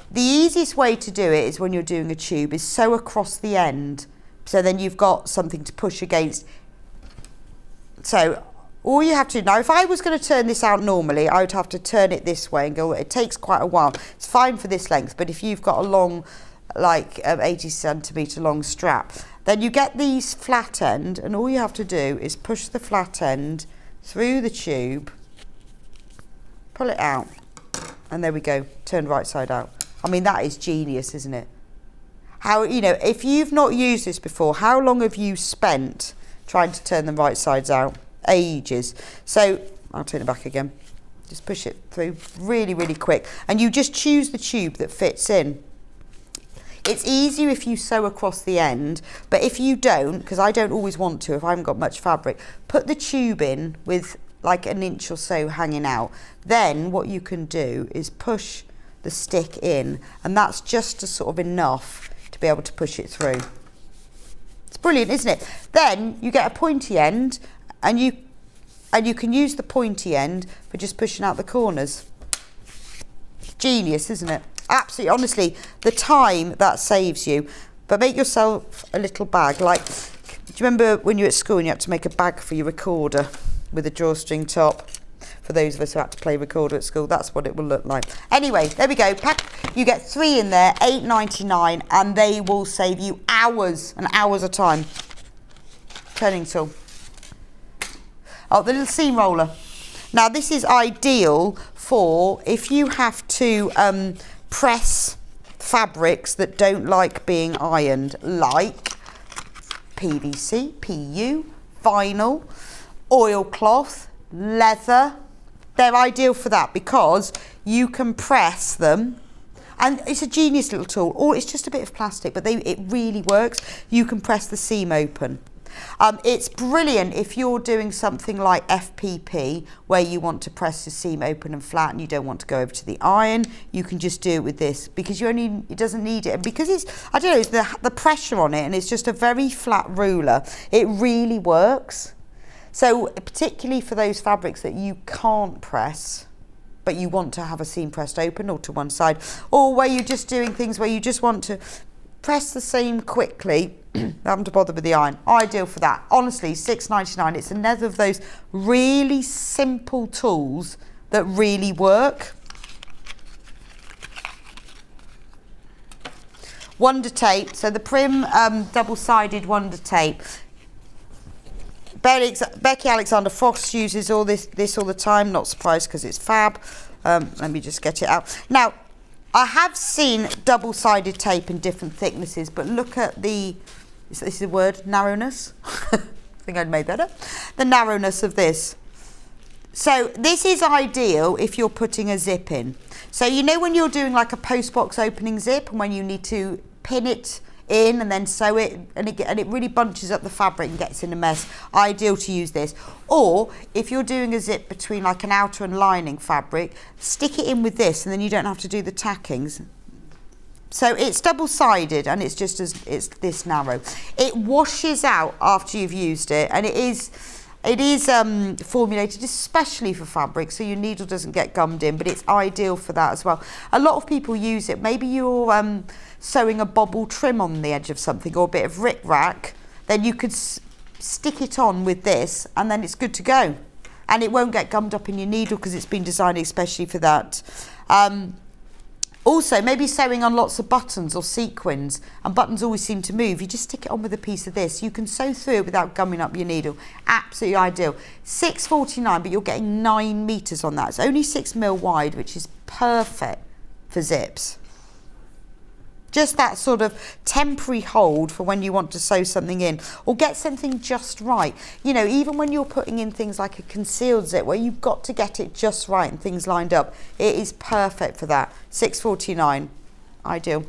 the easiest way to do it is when you're doing a tube is sew across the end. So then you've got something to push against. So all you have to do, now if I was going to turn this out normally, I would have to turn it this way and go, it takes quite a while. It's fine for this length, but if you've got a long, like 80 centimetre long strap, then you get these flat end, and all you have to do is push the flat end through the tube, pull it out, and there we go, turn right side out. I mean, that is genius, isn't it? How, you know, if you've not used this before, how long have you spent trying to turn them right sides out? Ages. So I'll turn it back again, just push it through really, really quick, and you just choose the tube that fits in. It's easier if you sew across the end, but if you don't, because I don't always want to if I haven't got much fabric, put the tube in with like an inch or so hanging out. Then what you can do is push the stick in, and that's just sort of enough to be able to push it through. It's brilliant, isn't it? Then you get a pointy end, and you can use the pointy end for just pushing out the corners. Genius, isn't it? Absolutely, honestly, the time that saves you. But make yourself a little bag. Like, do you remember when you were at school and you had to make a bag for your recorder with a drawstring top? For those of us who had to play recorder at school, that's what it will look like. Anyway, there we go. Pack. You get 3 in there, £8.99, and they will save you hours and hours of time. Turning tool. Oh, the little seam roller. Now this is ideal for if you have to press fabrics that don't like being ironed, like PVC, PU, vinyl, oilcloth, leather. They're ideal for that because you can press them, and it's a genius little tool. Or it's just a bit of plastic, but it really works. You can press the seam open. It's brilliant if you're doing something like FPP where you want to press the seam open and flat and you don't want to go over to the iron. You can just do it with this because it doesn't need it, and because it's, I don't know, it's the pressure on it, and it's just a very flat ruler. It really works. So particularly for those fabrics that you can't press but you want to have a seam pressed open or to one side, or where you're just doing things where you just want to press the seam quickly, having to bother with the iron. Ideal for that. Honestly, £6.99. It's another of those really simple tools that really work. Wonder tape. So the Prim double-sided wonder tape. Becky Alexander Frost uses all this all the time. Not surprised because it's fab. Let me just get it out. Now, I have seen double-sided tape in different thicknesses, but look at the, this is a word, narrowness. I think I'd made that up. The narrowness of this. So this is ideal if you're putting a zip in. So you know when you're doing like a postbox opening zip, and when you need to pin it in and then sew it, and it really bunches up the fabric and gets in a mess. Ideal to use this. Or if you're doing a zip between like an outer and lining fabric, stick it in with this, and then you don't have to do the tackings. So it's double-sided, and it's this narrow. It washes out after you've used it, and it is, It is formulated especially for fabric, so your needle doesn't get gummed in, but it's ideal for that as well. A lot of people use it. Maybe you're sewing a bobble trim on the edge of something or a bit of rick-rack, then you could stick it on with this and then it's good to go. And it won't get gummed up in your needle because it's been designed especially for that. Also, maybe sewing on lots of buttons or sequins, and buttons always seem to move. You just stick it on with a piece of this. You can sew through it without gumming up your needle. Absolutely ideal. $6.49, but you're getting 9 meters on that. It's only 6 mil wide, which is perfect for zips. Just that sort of temporary hold for when you want to sew something in or get something just right. You know, even when you're putting in things like a concealed zip where you've got to get it just right and things lined up, it is perfect for that. $6.49, ideal.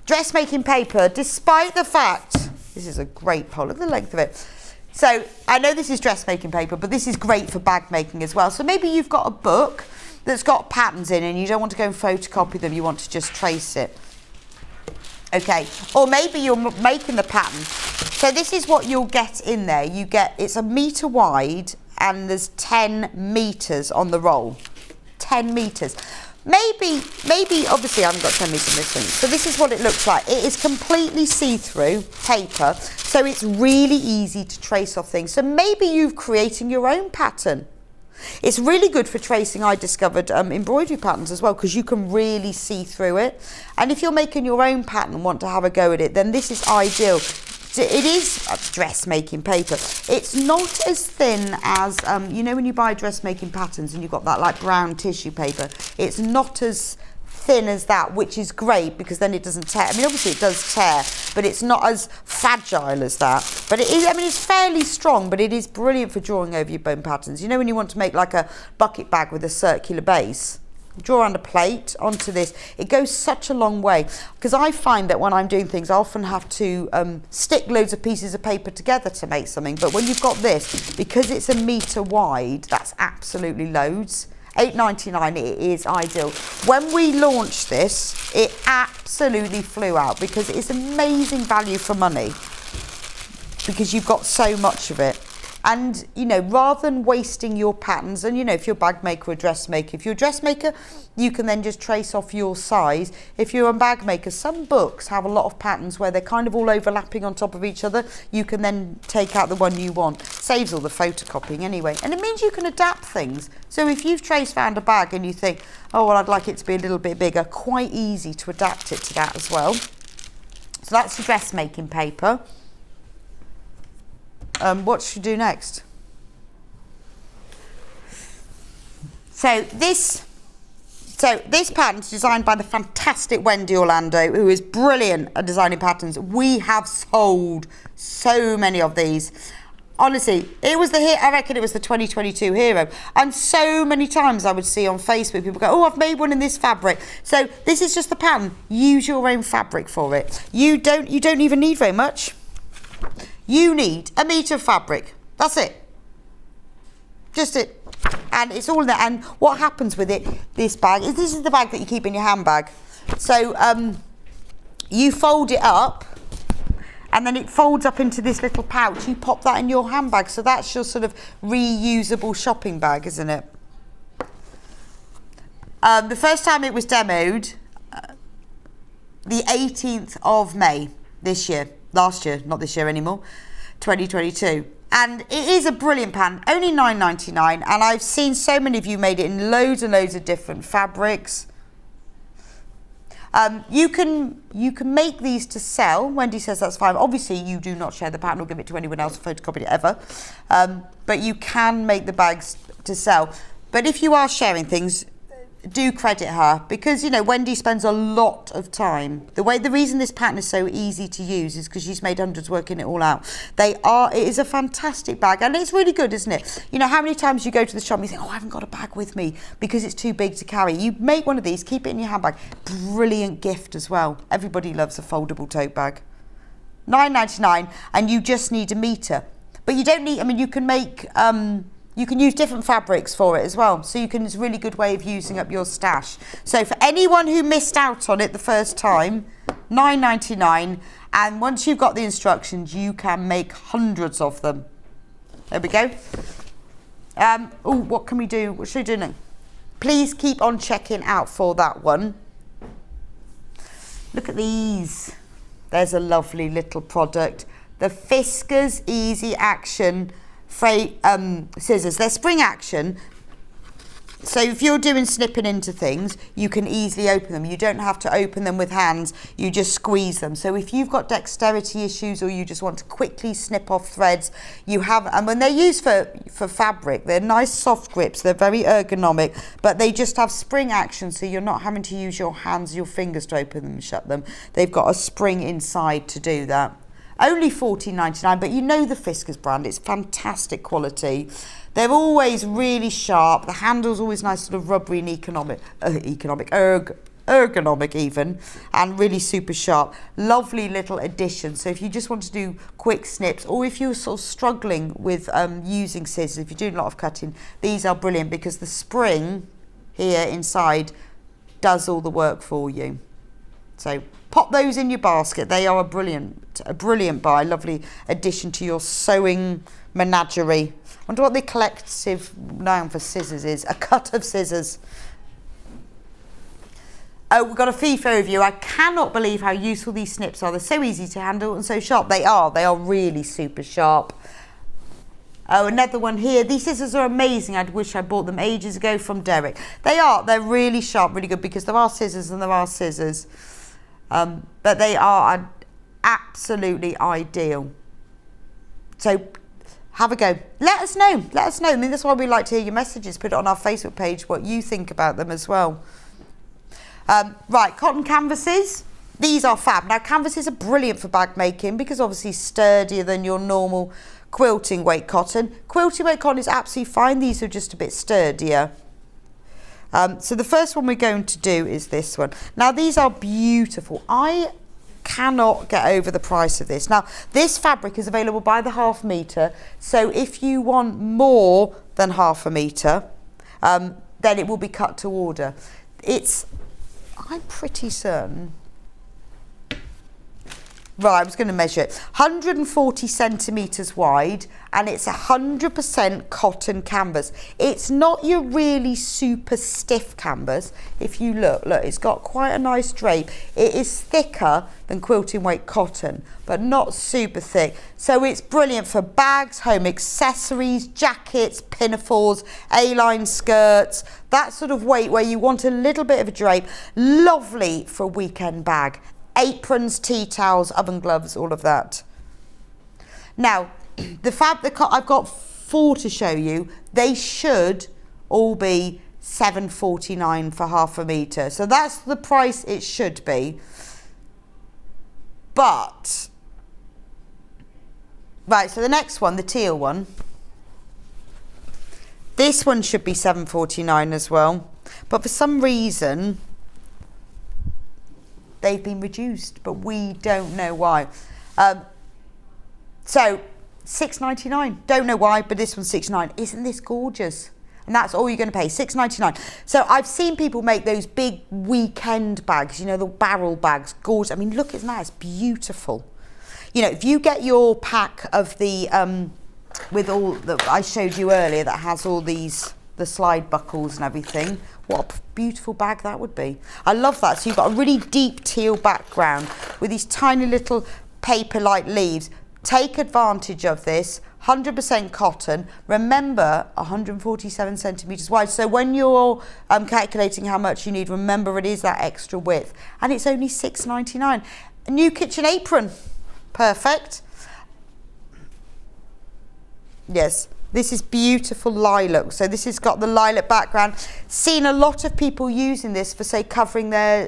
Dressmaking paper, despite the fact, this is a great pole, look at the length of it. So I know this is dressmaking paper, but this is great for bag making as well. So maybe you've got a book that's got patterns in and you don't want to go and photocopy them, you want to just trace it. Okay, or maybe you're making the pattern. So this is what you'll get in there. You get, it's 1 meter wide and there's 10 meters on the roll. 10 meters. Maybe, obviously I haven't got 10 meters in this thing. So this is what it looks like. It is completely see-through paper, so it's really easy to trace off things. So maybe you're creating your own pattern. It's really good for tracing, I discovered, embroidery patterns as well, because you can really see through it. And if you're making your own pattern and want to have a go at it, then this is ideal. It is dressmaking paper. It's not as thin as, you know, when you buy dressmaking patterns and you've got that like brown tissue paper, it's not as thin as that, which is great because then it doesn't tear. I mean, obviously it does tear, but it's not as fragile as that. But it is, I mean, it's fairly strong, but it is brilliant for drawing over your bone patterns. You know, when you want to make like a bucket bag with a circular base, draw on a plate onto this, it goes such a long way. Because I find that when I'm doing things, I often have to stick loads of pieces of paper together to make something. But when you've got this, because it's 1 meter wide, that's absolutely loads. $8.99, it is ideal. When we launched this, it absolutely flew out because it's amazing value for money because you've got so much of it. And, you know, rather than wasting your patterns, and, you know, if you're a bag maker or a dressmaker, if you're a dressmaker, you can then just trace off your size. If you're a bag maker, some books have a lot of patterns where they're kind of all overlapping on top of each other. You can then take out the one you want. Saves all the photocopying anyway. And it means you can adapt things. So if you've found a bag and you think, oh, well, I'd like it to be a little bit bigger, quite easy to adapt it to that as well. So that's the dressmaking paper. What should we do next? So this pattern is designed by the fantastic Wendy Orlando, who is brilliant at designing patterns. We have sold so many of these. Honestly, it was I reckon it was the 2022 hero. And so many times I would see on Facebook, people go, oh, I've made one in this fabric. So this is just the pattern. Use your own fabric for it. You don't even need very much. You need 1 meter of fabric. That's it. Just it. And it's all in there. And what happens with it, this is the bag that you keep in your handbag. So you fold it up and then it folds up into this little pouch. You pop that in your handbag. So that's your sort of reusable shopping bag, isn't it? The first time it was demoed, the 18th of May this year. Last year, not this year anymore, 2022. And it is a brilliant pattern, only $9.99, and I've seen so many of you made it in loads and loads of different fabrics. You can make these to sell. Wendy says that's fine. Obviously, you do not share the pattern or give it to anyone else or photocopy it ever. But you can make the bags to sell. But if you are sharing things, do credit her, because, you know, Wendy spends a lot of time. The reason this pattern is so easy to use is because she's made hundreds working it all out. It is a fantastic bag, and it's really good, isn't it? You know, how many times you go to the shop and you think, oh, I haven't got a bag with me because it's too big to carry. You make one of these, keep it in your handbag. Brilliant gift as well. Everybody loves a foldable tote bag. $9.99, and you just need 1 meter. But you don't need, I mean, you can make, you can use different fabrics for it as well. So it's a really good way of using up your stash. So for anyone who missed out on it the first time, $9.99, And once you've got the instructions, you can make hundreds of them. There we go. Oh, what can we do? What should we do now? Please keep on checking out for that one. Look at these. There's a lovely little product. The Fiskars Easy Action scissors. They're spring action. So if you're doing snipping into things, you can easily open them. You don't have to open them with hands, you just squeeze them. So if you've got dexterity issues or you just want to quickly snip off threads, you have, and when they're used for fabric, they're nice soft grips, they're very ergonomic, but they just have spring action, so you're not having to use your hands, your fingers to open them and shut them. They've got a spring inside to do that. Only $14.99, but you know the Fiskars brand, it's fantastic quality. They're always really sharp. The handle's always nice, sort of rubbery and ergonomic even, and really super sharp. Lovely little addition. So if you just want to do quick snips, or if you're sort of struggling with using scissors, if you're doing a lot of cutting, these are brilliant because the spring here inside does all the work for you. So pop those in your basket. They are a brilliant buy. Lovely addition to your sewing menagerie. I wonder what the collective noun for scissors is. A cut of scissors. Oh, we've got a FIFA review. I cannot believe how useful these snips are. They're so easy to handle and so sharp. They are really super sharp. Oh, another one here. These scissors are amazing. I wish I bought them ages ago from Derek. They're really sharp, really good, because there are scissors and there are scissors. But they are absolutely ideal. So have a go. Let us know. I mean, that's why we like to hear your messages. Put it on our Facebook page what you think about them as well. Right, cotton canvases. These are fab. Now, canvases are brilliant for bag making because obviously sturdier than your normal quilting weight cotton. Quilting weight cotton is absolutely fine. These are just a bit sturdier. So the first one we're going to do is this one. Now, these are beautiful. I cannot get over the price of this. Now, this fabric is available by the ½ metre, so if you want more than ½ metre, then it will be cut to order. I'm pretty certain, right, I was going to measure it, 140 centimetres wide, and it's 100% cotton canvas. It's not your really super stiff canvas. If you look, it's got quite a nice drape. It is thicker than quilting weight cotton, but not super thick. So it's brilliant for bags, home accessories, jackets, pinafores, A-line skirts, that sort of weight where you want a little bit of a drape. Lovely for a weekend bag. Aprons, tea towels, oven gloves, all of that. Now, I've got 4 to show you. They should all be $7.49 for ½ metre. So that's the price it should be. But, right, so the next one, the teal one, this one should be $7.49 as well. But for some reason, they've been reduced, but we don't know why. So $6.99. Don't know why, but this one's $6.99. Isn't this gorgeous? And that's all you're going to pay, $6.99. So I've seen people make those big weekend bags, you know, the barrel bags, gorgeous. I mean, look at that, it's beautiful. You know, if you get your pack of the, with all that I showed you earlier that has all these, the slide buckles and everything, what a beautiful bag that would be. I love that. So you've got a really deep teal background with these tiny little paper-like leaves. Take advantage of this, 100% cotton. Remember, 147 centimetres wide. So when you're calculating how much you need, remember it is that extra width. And it's only $6.99. A new kitchen apron. Perfect. Yes, this is beautiful lilac. So this has got the lilac background. Seen a lot of people using this for, say, covering their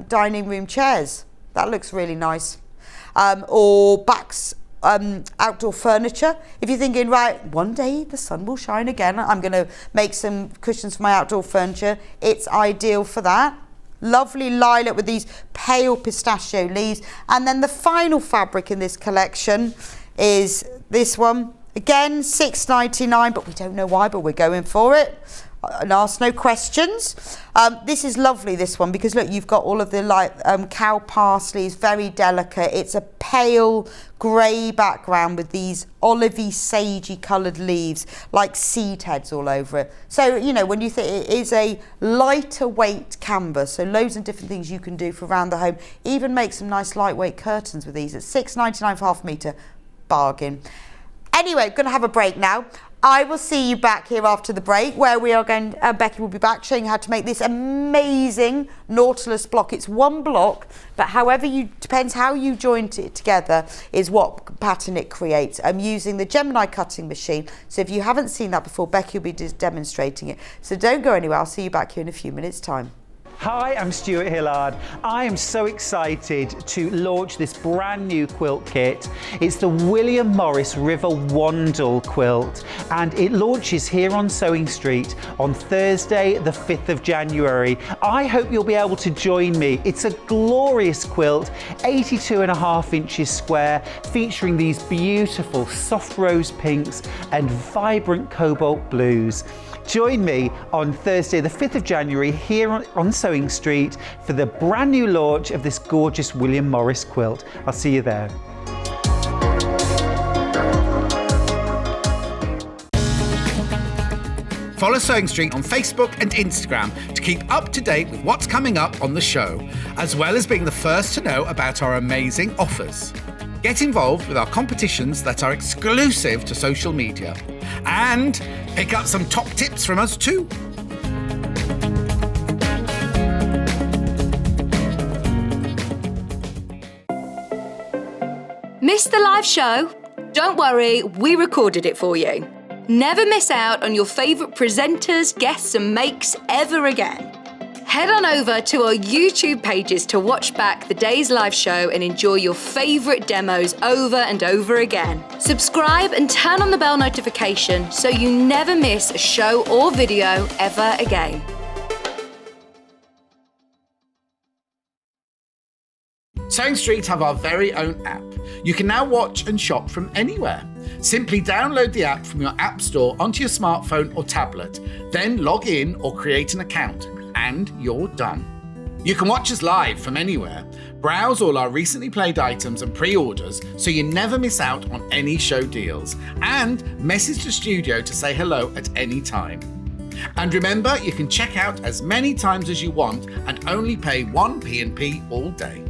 dining room chairs. That looks really nice. Or backs, outdoor furniture. If you're thinking, right, one day the sun will shine again, I'm going to make some cushions for my outdoor furniture, it's ideal for that. Lovely lilac with these pale pistachio leaves. And then the final fabric in this collection is this one. Again, $6.99, but we don't know why, but we're going for it. and ask no questions. This is lovely, this one, because look, you've got all of the cow parsley. It's very delicate. It's a pale grey background with these olivey, sagey coloured leaves, like seed heads all over it. So, you know, when you think it is a lighter weight canvas, so loads of different things you can do for around the home. Even make some nice lightweight curtains with these at £6.99 for half a metre. Bargain. Anyway, going to have a break now. I will see you back here after the break, where we are going, Becky will be back showing you how to make this amazing Nautilis block. It's one block, but depends how you joint it together is what pattern it creates. I'm using the Gemini cutting machine. So if you haven't seen that before, Becky will be demonstrating it. So don't go anywhere. I'll see you back here in a few minutes' time. Hi, I'm Stuart Hillard. I am so excited to launch this brand new quilt kit. It's the William Morris River Wandle quilt, and it launches here on Sewing Street on Thursday, the 5th of January. I hope you'll be able to join me. It's a glorious quilt, 82.5 inches square, featuring these beautiful soft rose pinks and vibrant cobalt blues. Join me on Thursday, the 5th of January, here on Sewing Street for the brand new launch of this gorgeous William Morris quilt. I'll see you there. Follow Sewing Street on Facebook and Instagram to keep up to date with what's coming up on the show, as well as being the first to know about our amazing offers. Get involved with our competitions that are exclusive to social media, and pick up some top tips from us too. Missed the live show? Don't worry, we recorded it for you. Never miss out on your favourite presenters, guests and makes ever again. Head on over to our YouTube pages to watch back the day's live show and enjoy your favourite demos over and over again. Subscribe and turn on the bell notification so you never miss a show or video ever again. Sewing Street have our very own app. You can now watch and shop from anywhere. Simply download the app from your app store onto your smartphone or tablet, then log in or create an account, and you're done. You can watch us live from anywhere, browse all our recently played items and pre-orders so you never miss out on any show deals, and message the studio to say hello at any time. And remember, you can check out as many times as you want and only pay 1 P&P all day.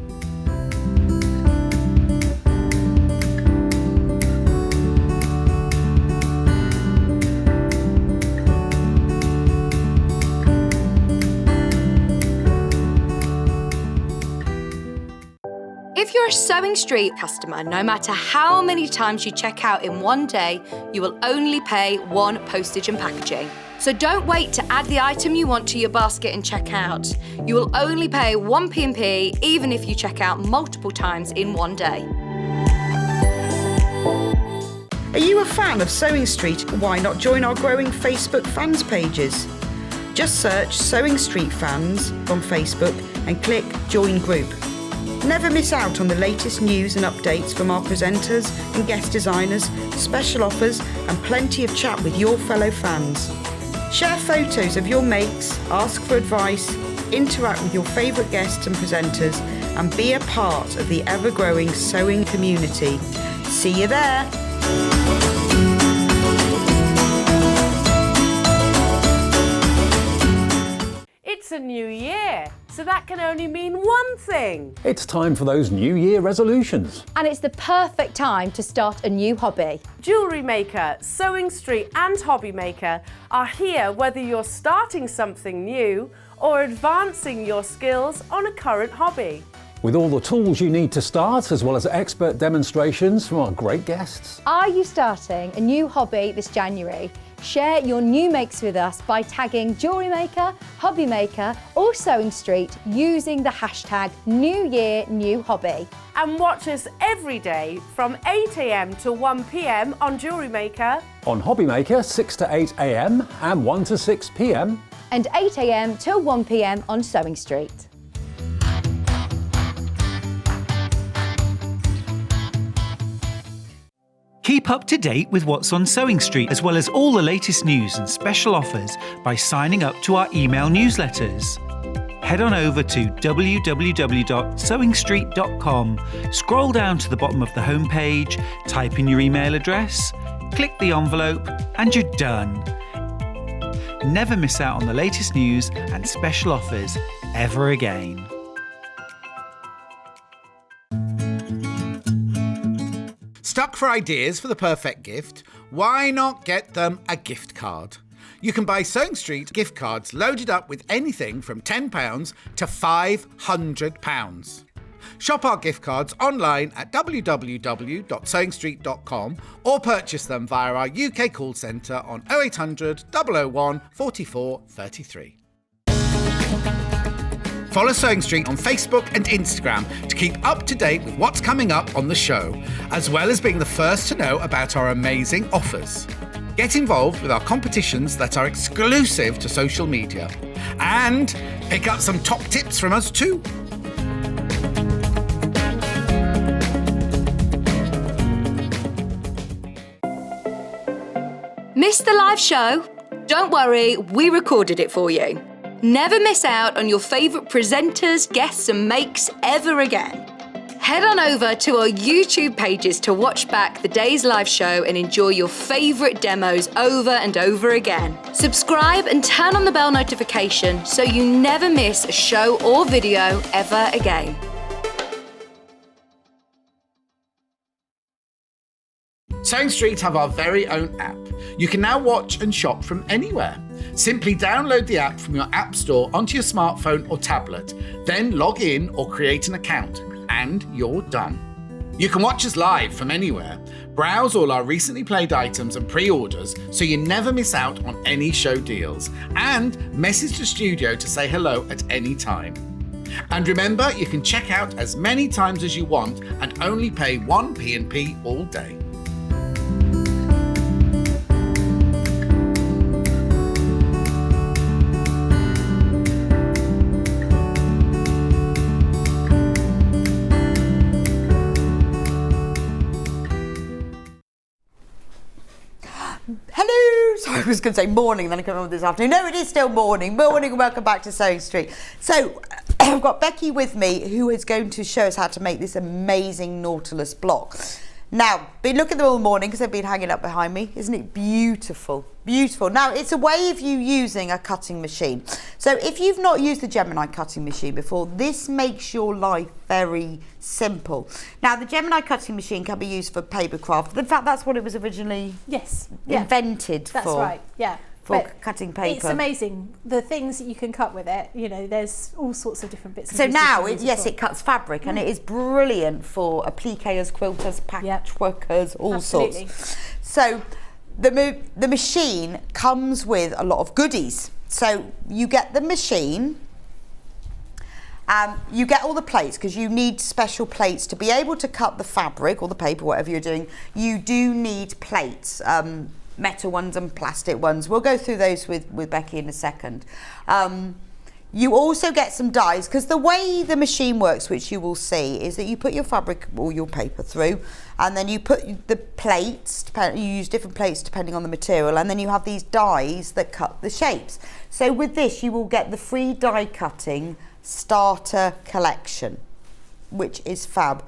If you're a Sewing Street customer, no matter how many times you check out in one day, you will only pay 1 postage and packaging. So don't wait to add the item you want to your basket and check out. You will only pay 1 P&P even if you check out multiple times in one day. Are you a fan of Sewing Street? Why not join our growing Facebook fans pages? Just search Sewing Street Fans on Facebook and click Join Group. Never miss out on the latest news and updates from our presenters and guest designers, special offers and plenty of chat with your fellow fans. Share photos of your makes, ask for advice, interact with your favourite guests and presenters and be a part of the ever-growing sewing community. See you there! It's a new year, so that can only mean one thing. It's time for those New Year resolutions. And it's the perfect time to start a new hobby. Jewellery Maker, Sewing Street and Hobby Maker are here whether you're starting something new or advancing your skills on a current hobby. With all the tools you need to start, as well as expert demonstrations from our great guests. Are you starting a new hobby this January? Share your new makes with us by tagging Jewellery Maker, Hobby Maker or Sewing Street using the hashtag New Year New Hobby. And watch us every day from 8 AM to 1 PM on Jewellery Maker, On Hobby Maker, 6 to 8 AM and 1 to 6 PM. and 8 AM till 1 PM on Sewing Street. Keep up to date with what's on Sewing Street, as well as all the latest news and special offers by signing up to our email newsletters. Head on over to www.sewingstreet.com, scroll down to the bottom of the homepage, type in your email address, click the envelope, and you're done. Never miss out on the latest news and special offers ever again. Stuck for ideas for the perfect gift? Why not get them a gift card? You can buy Sewing Street gift cards loaded up with anything from £10 to £500. Shop our gift cards online at www.sewingstreet.com or purchase them via our UK call centre on 0800 001 44 33. Follow Sewing Street on Facebook and Instagram to keep up to date with what's coming up on the show, as well as being the first to know about our amazing offers. Get involved with our competitions that are exclusive to social media. And pick up some top tips from us too. Missed the live show? Don't worry, we recorded it for you. Never miss out on your favourite presenters, guests and makes ever again. Head on over to our YouTube pages to watch back the day's live show and enjoy your favourite demos over and over again. Subscribe and turn on the bell notification so you never miss a show or video ever again. Sewing Street have our very own app. You can now watch and shop from anywhere. Simply download the app from your app store onto your smartphone or tablet, then log in or create an account, and you're done. You can watch us live from anywhere, browse all our recently played items and pre-orders so you never miss out on any show deals, and message the studio to say hello at any time. And remember, you can check out as many times as you want and only pay one P&P all day. Hello! Sorry, I was going to say morning, then I come on this afternoon. No, it is still morning. Morning and welcome back to Sewing Street. So, I've got Becky with me who is going to show us how to make this amazing Nautilis block. Now, been looking at them all morning because they've been hanging up behind me. Isn't it beautiful? Beautiful. Now, it's a way of you using a cutting machine. So if you've not used the Gemini cutting machine before, this makes your life very simple. Now, the Gemini cutting machine can be used for paper craft. In fact, that's what it was originally invented for. That's right, yeah. For cutting paper. It's amazing the things that you can cut with it. You know, there's all sorts of different bits. So now, it cuts fabric, and it is brilliant for appliqueurs, quilters, patchworkers, all sorts. So the machine comes with a lot of goodies. So you get the machine. You get all the plates because you need special plates to be able to cut the fabric or the paper, whatever you're doing. You do need plates. Metal ones and plastic ones. We'll go through those with Becky in a second. You also get some dies because the way the machine works, which you will see, is that you put your fabric or your paper through and then you put the plates, you use different plates depending on the material, and then you have these dies that cut the shapes. So with this you will get the free die cutting starter collection, which is fab.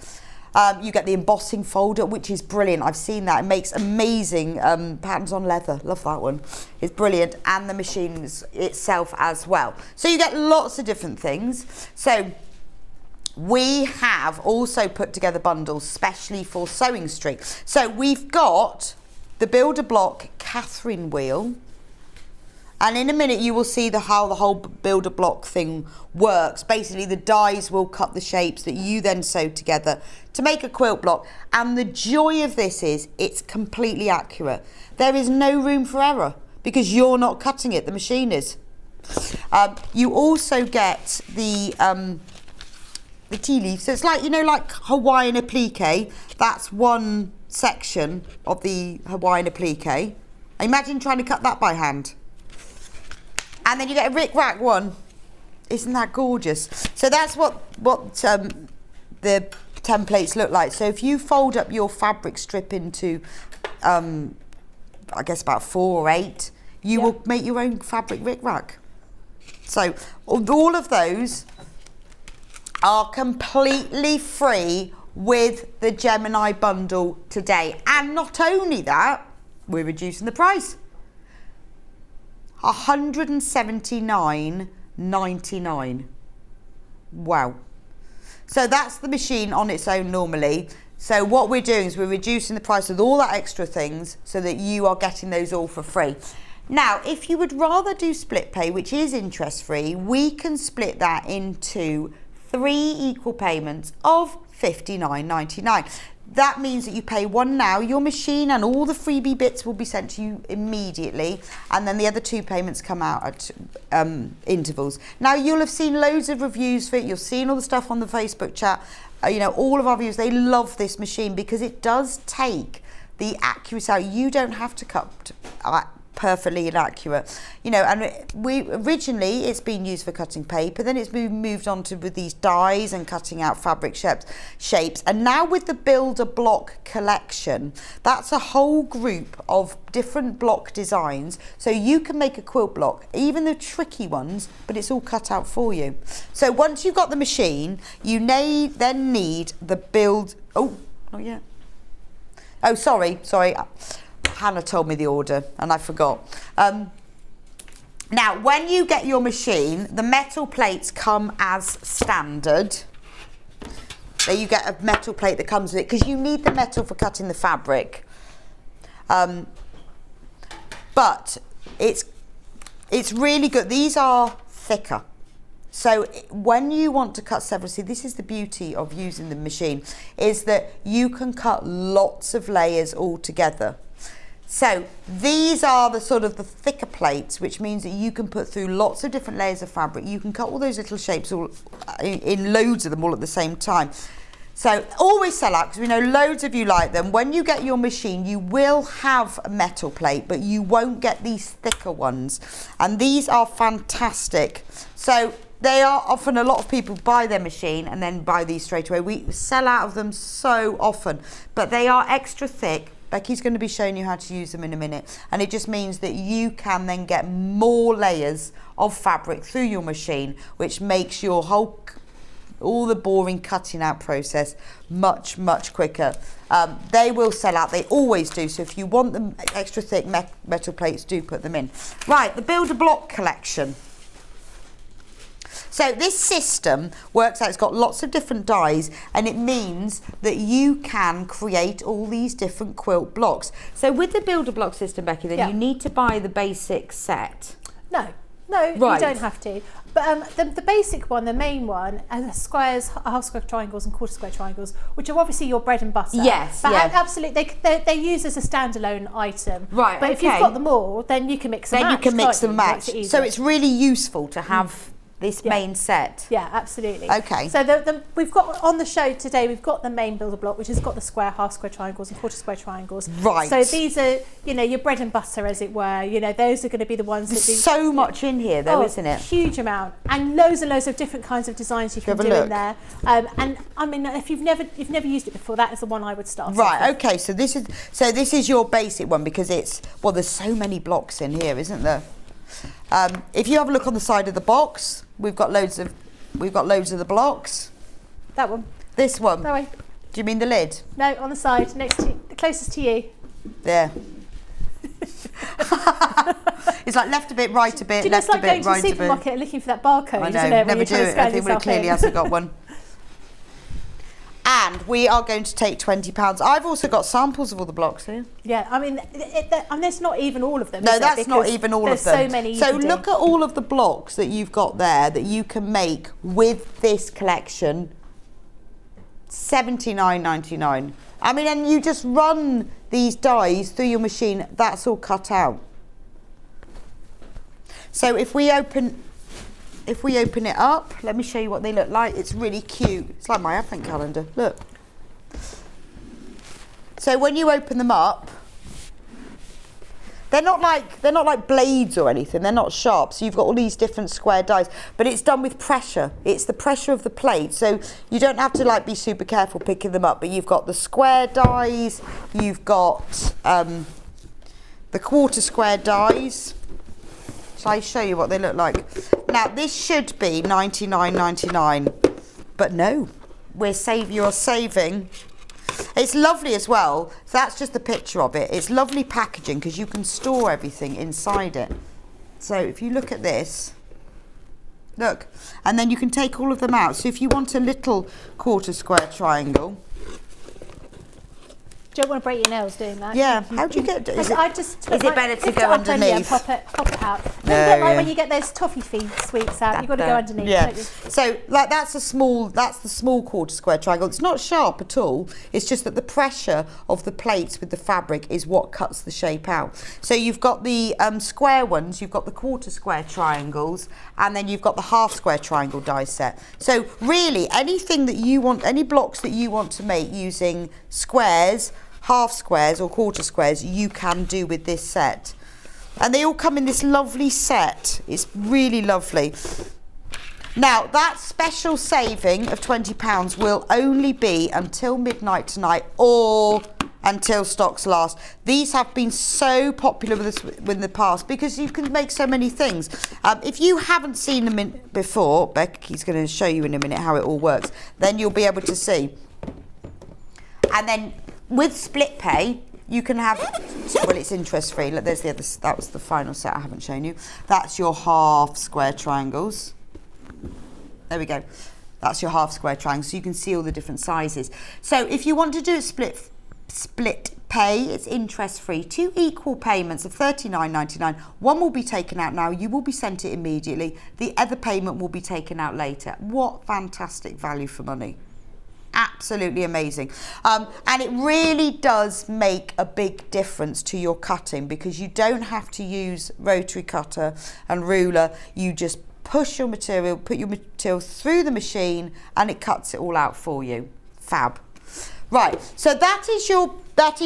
You get the embossing folder, which is brilliant. I've seen that. It makes amazing patterns on leather. Love that one. It's brilliant. And the machine itself as well. So you get lots of different things. So we have also put together bundles specially for Sewing Street. So we've got the Builder Block Catherine wheel. And in a minute you will see how the whole builder block thing works. Basically the dies will cut the shapes that you then sew together to make a quilt block. And the joy of this is it's completely accurate. There is no room for error because you're not cutting it, the machine is. You also get the tea leaf. So it's like, you know, like Hawaiian applique. That's one section of the Hawaiian applique. Imagine trying to cut that by hand. And then you get a rick-rack one. Isn't that gorgeous? So that's what the templates look like. So if you fold up your fabric strip into, I guess about 4 or 8, you will make your own fabric rick-rack. So all of those are completely free with the Gemini bundle today. And not only that, we're reducing the price. $179.99. Wow. So that's the machine on its own normally. So what we're doing is we're reducing the price of all that extra things so that you are getting those all for free. Now, if you would rather do split pay, which is interest free, we can split that into 3 equal payments of $59.99. That means that you pay one now, your machine and all the freebie bits will be sent to you immediately, and then the other 2 payments come out at intervals. Now, you'll have seen loads of reviews for it, you've seen all the stuff on the Facebook chat, you know, all of our viewers, they love this machine because it does take the accuracy out. You don't have to cut perfectly inaccurate, you know, and we originally it's been used for cutting paper, then it's been moved on to with these dies and cutting out fabric shapes, and now with the Builder Block collection, that's a whole group of different block designs, so you can make a quilt block, even the tricky ones, but it's all cut out for you. So once you've got the machine, you then need the not yet. Oh, sorry. Hannah told me the order and I forgot. Now, when you get your machine, the metal plates come as standard. So you get a metal plate that comes with it because you need the metal for cutting the fabric. But it's really good. These are thicker. So when you want to cut several, see, this is the beauty of using the machine, is that you can cut lots of layers all together. So these are the sort of the thicker plates, which means that you can put through lots of different layers of fabric. You can cut all those little shapes all in loads of them all at the same time. So always sell out because we know loads of you like them. When you get your machine, you will have a metal plate, but you won't get these thicker ones. And these are fantastic. So they are often, a lot of people buy their machine and then buy these straight away. We sell out of them so often, but they are extra thick. Becky's going to be showing you how to use them in a minute, and it just means that you can then get more layers of fabric through your machine, which makes your all the boring cutting out process much quicker. They will sell out, they always do, so if you want them extra thick metal plates, do put them in. Right, the Builder Block collection. So this system works out, it's got lots of different dies, and it means that you can create all these different quilt blocks. So with the Builder Block system, Becky, then you need to buy the basic set. No, right. You don't have to. But the basic one, the main one, squares, half square triangles and quarter square triangles, which are obviously your bread and butter. Yes, but absolutely, they're used as a standalone item. Right, but if you've got them all, then you can mix and match. Then you can mix and match. So it's really useful to have this main set. Yeah, absolutely. Okay. So we've got on the show today, we've got the main Builder Block, which has got the square, half square triangles and quarter square triangles. Right. So these are, you know, your bread and butter, as it were. You know, those are going to be the ones that do. So much in here, though, isn't it? Huge amount, and loads of different kinds of designs you can do in there. And I mean, if you've never used it before, that is the one I would start. Right. Okay. So this is your basic one, because there's so many blocks in here, isn't there? If you have a look on the side of the box, we've got loads of the blocks. That one. This one. That way. Do you mean the lid? No, on the side, next to closest to you. There. It's like left a bit, right a bit, left a bit, right a bit. It's like going to the supermarket and looking for that barcode, I know, isn't it? never do it. I think we clearly hasn't got one. And we are going to take £20. I've also got samples of all the blocks here. Yeah, I mean, there's not even all of them. No, that's not even all of them. There's so many. So look at all of the blocks that you've got there that you can make with this collection. $79.99. I mean, and you just run these dies through your machine. That's all cut out. So if we open it up, let me show you what they look like. It's really cute. It's like my advent calendar. Look. So when you open them up, They're not like blades or anything. They're not sharp. So you've got all these different square dies, but it's done with pressure. It's the pressure of the plate. So you don't have to like be super careful picking them up, but you've got the square dies, you've got the quarter square dies. Shall I show you what they look like? Now this should be $99.99, but no, you're saving. It's lovely as well. So that's just the picture of it. It's lovely packaging because you can store everything inside it. So if you look at this, look, and then you can take all of them out. So if you want a little quarter square triangle. Don't want to break your nails doing that. Yeah. How do you get? Is it better to lift go it up only and underneath? pop it out. A little bit like when you get those toffee sweets out. You've got to go underneath. Yeah. Don't you? So like that's the small quarter square triangle. It's not sharp at all. It's just that the pressure of the plates with the fabric is what cuts the shape out. So you've got the square ones, you've got the quarter square triangles, and then you've got the half square triangle die set. So really anything that you want, any blocks that you want to make using squares, half squares or quarter squares, you can do with this set. And they all come in this lovely set. It's really lovely. Now that special saving of £20 will only be until midnight tonight or until stocks last. These have been so popular with us in the past because you can make so many things. If you haven't seen them before, Becky's going to show you in a minute how it all works, then you'll be able to see. And then with split pay, you can have, well, it's interest free. Look, there's the other, that was the final set I haven't shown you. That's your half square triangles. There we go. That's your half square triangle, so you can see all the different sizes. So if you want to do a split pay, it's interest free. 2 equal payments of $39.99. One will be taken out now. You will be sent it immediately. The other payment will be taken out later. What fantastic value for money. Absolutely amazing. And it really does make a big difference to your cutting because you don't have to use rotary cutter and ruler. You just push your material, put your material through the machine and it cuts it all out for you. Fab. Right, so that is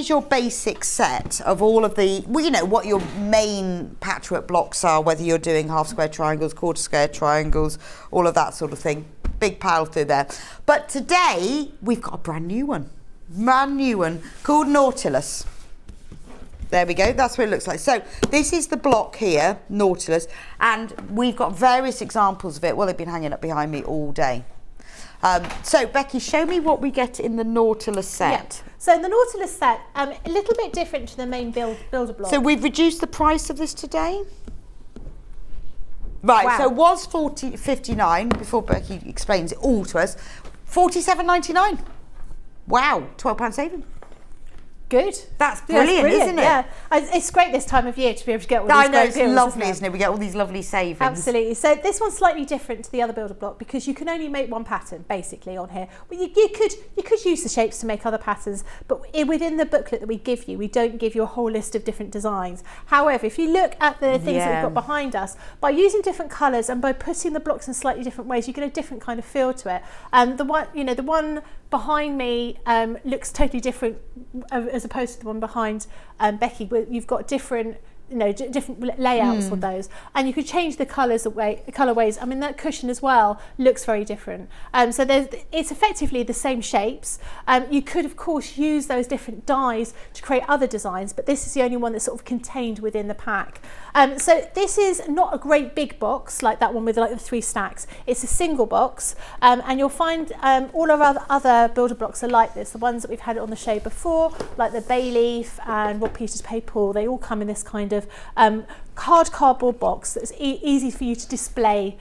your basic set of all of the, well, you know, what your main patchwork blocks are, whether you're doing half square triangles, quarter square triangles, all of that sort of thing. Big pile through there. But today we've got a brand new one called Nautilis. There we go, that's what it looks like. So this is the block here, Nautilis, and we've got various examples of it. Well, they've been hanging up behind me all day. So Becky, show me what we get in the Nautilis set. Yeah. So the Nautilis set, a little bit different to the main builder block. So we've reduced the price of this today. Right, wow. So it was $59 before Becky explains it all to us. $47.99. Wow, £12 saving. Good. That's brilliant, isn't it? Yeah, it's great this time of year to be able to get all these I know, great it's deals, lovely, isn't it? We get all these lovely savings. Absolutely. So this one's slightly different to the other builder block because you can only make one pattern basically on here. Well, you could use the shapes to make other patterns, but within the booklet that we give you, we don't give you a whole list of different designs. However, if you look at the things that we've got behind us, by using different colours and by putting the blocks in slightly different ways, you get a different kind of feel to it. The one behind me looks totally different as opposed to the one behind Becky. You've got different, different layouts of those, and you could change the colorways. I mean, that cushion as well looks very different. So it's effectively the same shapes. You could, of course, use those different dies to create other designs, but this is the only one that's sort of contained within the pack. So this is not a great big box like that one with like the 3 stacks. It's a single box, and you'll find all of our other builder blocks are like this. The ones that we've had on the show before, like the bay leaf and Rob Peters paper, they all come in this kind of cardboard box that's easy for you to display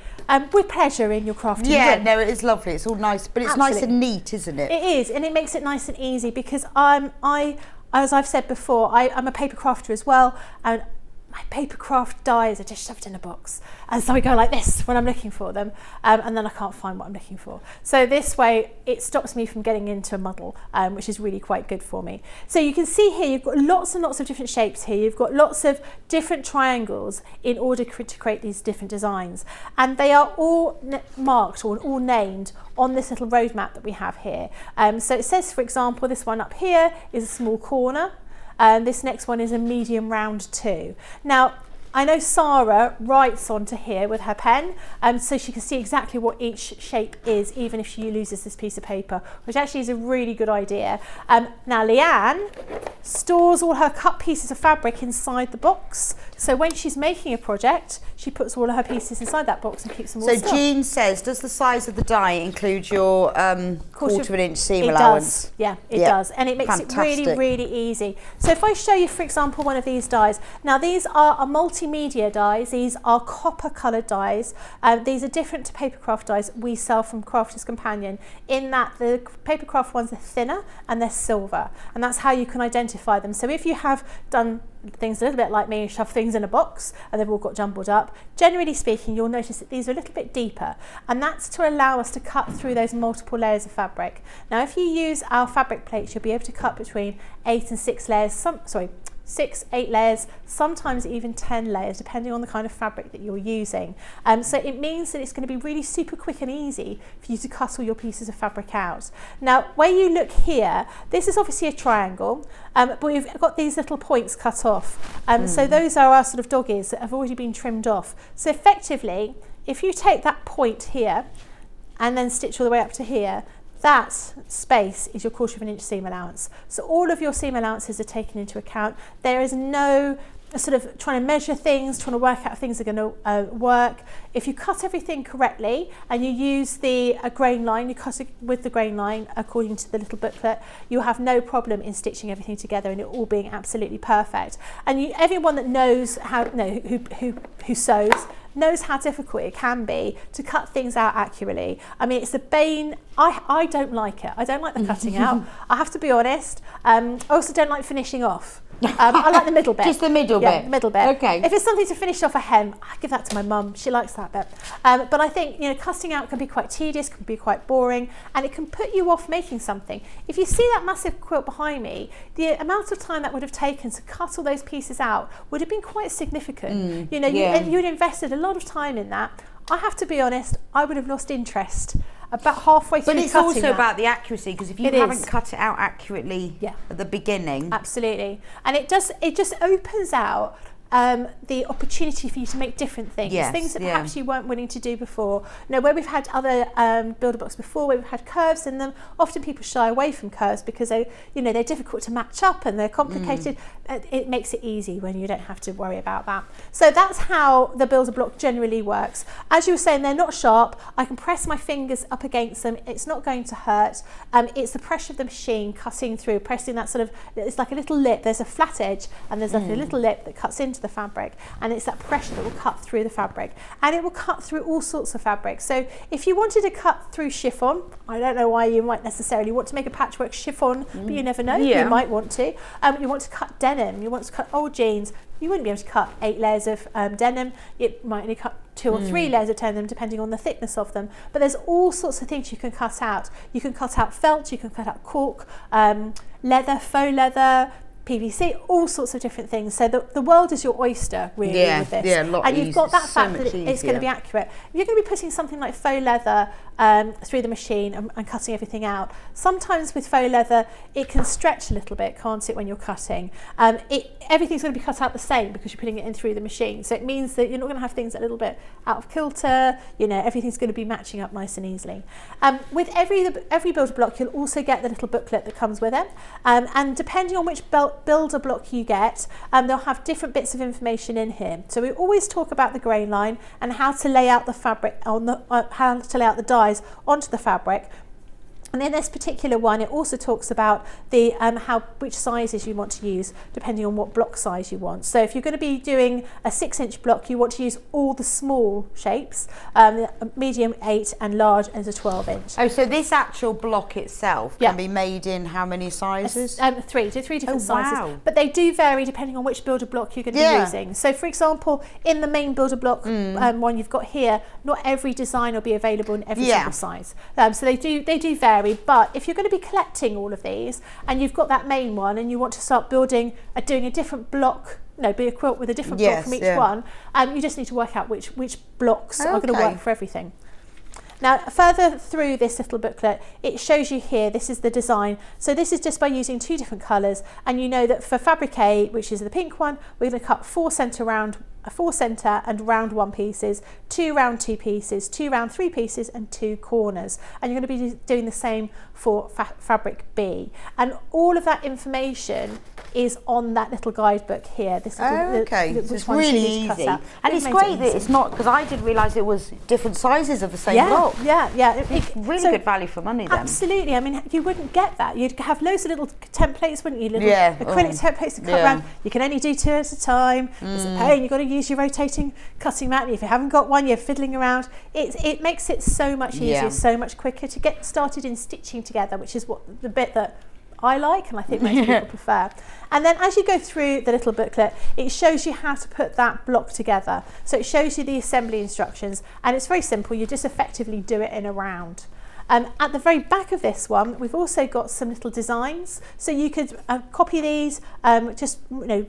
with pleasure in your crafting room. Yeah, no, it is lovely. It's all nice, but it's Absolutely. nice and neat, isn't it? It is, and it makes it nice and easy because as I've said before, I'm a paper crafter as well, and my paper craft dies are just shoved in a box, and so I go like this when I'm looking for them, and then I can't find what I'm looking for. So this way it stops me from getting into a muddle, which is really quite good for me. So you can see here you've got lots and lots of different shapes here. You've got lots of different triangles in order to create these different designs, and they are all marked or all named on this little roadmap that we have here. So it says, for example, this one up here is a small corner. This next one is a medium round 2. Now, I know Sarah writes onto here with her pen, so she can see exactly what each shape is, even if she loses this piece of paper, which actually is a really good idea. Now, Leanne stores all her cut pieces of fabric inside the box, so when she's making a project, she puts all of her pieces inside that box and keeps them all So stuck. Jean says, does the size of the die include your quarter of an inch seam it allowance? Does. Yeah, it does, and it makes it really, really easy. So if I show you, for example, one of these dies. Now, these are a multimedia dies. These are copper coloured dies. These are different to papercraft dies we sell from Crafter's Companion, in that the papercraft ones are thinner and they're silver, and that's how you can identify them. So if you have done things a little bit like me and shove things in a box and they've all got jumbled up, generally speaking, you'll notice that these are a little bit deeper, and that's to allow us to cut through those multiple layers of fabric. Now, if you use our fabric plates, you'll be able to cut between 8 and 6 layers, 6, 8 layers, sometimes even 10 layers, depending on the kind of fabric that you're using. So it means that it's going to be really super quick and easy for you to cut all your pieces of fabric out. Now, where you look here, this is obviously a triangle, but we've got these little points cut off. So those are our sort of doggies that have already been trimmed off. So effectively, if you take that point here and then stitch all the way up to here, that space is your quarter of an inch seam allowance. So all of your seam allowances are taken into account. There is no sort of trying to measure things, trying to work out how things are going to work. If you cut everything correctly and you use the grain line, you cut it with the grain line according to the little booklet, you'll have no problem in stitching everything together and it all being absolutely perfect. And everyone that knows how, who sews, knows how difficult it can be to cut things out accurately. I mean, it's a bane. I don't like it. I don't like the cutting out. I have to be honest. I also don't like finishing off. I like the middle bit. Just the middle bit? Yeah, middle bit. Okay. If it's something to finish off a hem, I give that to my mum. She likes that bit. But I think, cutting out can be quite tedious, can be quite boring, and it can put you off making something. If you see that massive quilt behind me, the amount of time that would have taken to cut all those pieces out would have been quite significant. You'd invested a lot of time in that. I have to be honest, I would have lost interest about halfway through. But it's cutting also that. about the accuracy, because if you haven't cut it out accurately at the beginning. Absolutely. And it just opens out the opportunity for you to make different things, things that perhaps you weren't willing to do before. Where we've had other builder blocks before, where we've had curves in them, often people shy away from curves because they're difficult to match up and they're complicated. It makes it easy when you don't have to worry about that. So that's how the builder block generally works. As you were saying, they're not sharp. I can press my fingers up against them. It's not going to hurt. It's the pressure of the machine cutting through, pressing that sort of, it's like a little lip. There's a flat edge and there's like a little lip that cuts into the fabric, and it's that pressure that will cut through the fabric, and it will cut through all sorts of fabric. So if you wanted to cut through chiffon, I don't know why you might necessarily want to make a patchwork chiffon, but you never know, you might want to. You want to cut denim, you want to cut old jeans, you wouldn't be able to cut 8 layers of denim. It might only cut 2 or 3 layers of denim depending on the thickness of them. But there's all sorts of things you can cut out. You can cut out felt, you can cut out cork, leather, faux leather, PVC, all sorts of different things. So the world is your oyster, really, with this. Yeah, a lot and you've got that so fact that it's going to be accurate. If you're going to be putting something like faux leather through the machine and cutting everything out, sometimes with faux leather, it can stretch a little bit, can't it, when you're cutting? Everything's going to be cut out the same because you're putting it in through the machine. So it means that you're not going to have things a little bit out of kilter. Everything's going to be matching up nice and easily. With every builder block, you'll also get the little booklet that comes with it. And depending on which builder block you get, they'll have different bits of information in here. So we always talk about the grain line and how to lay out the fabric on the how to lay out the dies onto the fabric. And in this particular one, it also talks about the which sizes you want to use depending on what block size you want. So if you're going to be doing a 6-inch block, you want to use all the small shapes, medium 8 and large as a 12-inch. Oh, so this actual block itself can be made in how many sizes? 3 different sizes. But they do vary depending on which builder block you're going to be using. So for example, in the main builder block one you've got here, not every design will be available in every single size. So they do vary. But if you're going to be collecting all of these and you've got that main one and you want to start doing a different block, be a quilt with a different block from each one, you just need to work out which blocks are going to work for everything. Now, further through this little booklet, it shows you here, this is the design. So this is just by using 2 different colours, and you know that for fabric A, which is the pink one, we're going to cut 4 centre and round 1 pieces, 2 round 2 pieces, 2 round 3 pieces, and 2 corners. And you're going to be doing the same for fabric B. And all of that information is on that little guidebook here. This little, So it's really easy. And it's great that it's not, because I didn't realise it was different sizes of the same block. It's really good value for money then. Absolutely. I mean, you wouldn't get that. You'd have loads of little templates, wouldn't you? Little acrylic templates to cut around. You can only do 2 at a time. It's a pain. You've got to use your rotating cutting mat. If you haven't got one, you're fiddling around. It makes it so much easier, so much quicker to get started in stitching together, which is what the bit that I like, and I think most people prefer. And then as you go through the little booklet, it shows you how to put that block together. So it shows you the assembly instructions, and it's very simple. You just effectively do it in a round. At the very back of this one, we've also got some little designs. So you could copy these, just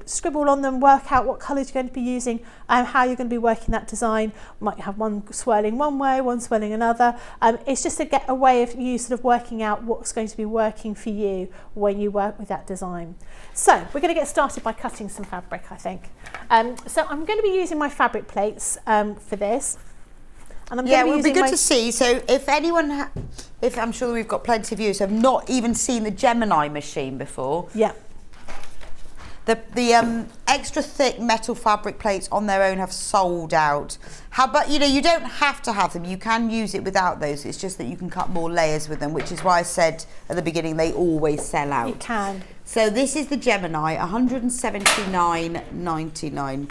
scribble on them, work out what colours you're going to be using, how you're going to be working that design. Might have one swirling one way, one swirling another. It's just to get a way of you sort of working out what's going to be working for you when you work with that design. So we're going to get started by cutting some fabric, I think. So I'm going to be using my fabric plates for this. And I'm it would be good to see. So if anyone, if I'm sure we've got plenty of viewers who have not even seen the Gemini machine before. Yeah. The extra thick metal fabric plates on their own have sold out. But you don't have to have them. You can use it without those. It's just that you can cut more layers with them, which is why I said at the beginning they always sell out. You can. So this is the Gemini, $179.99.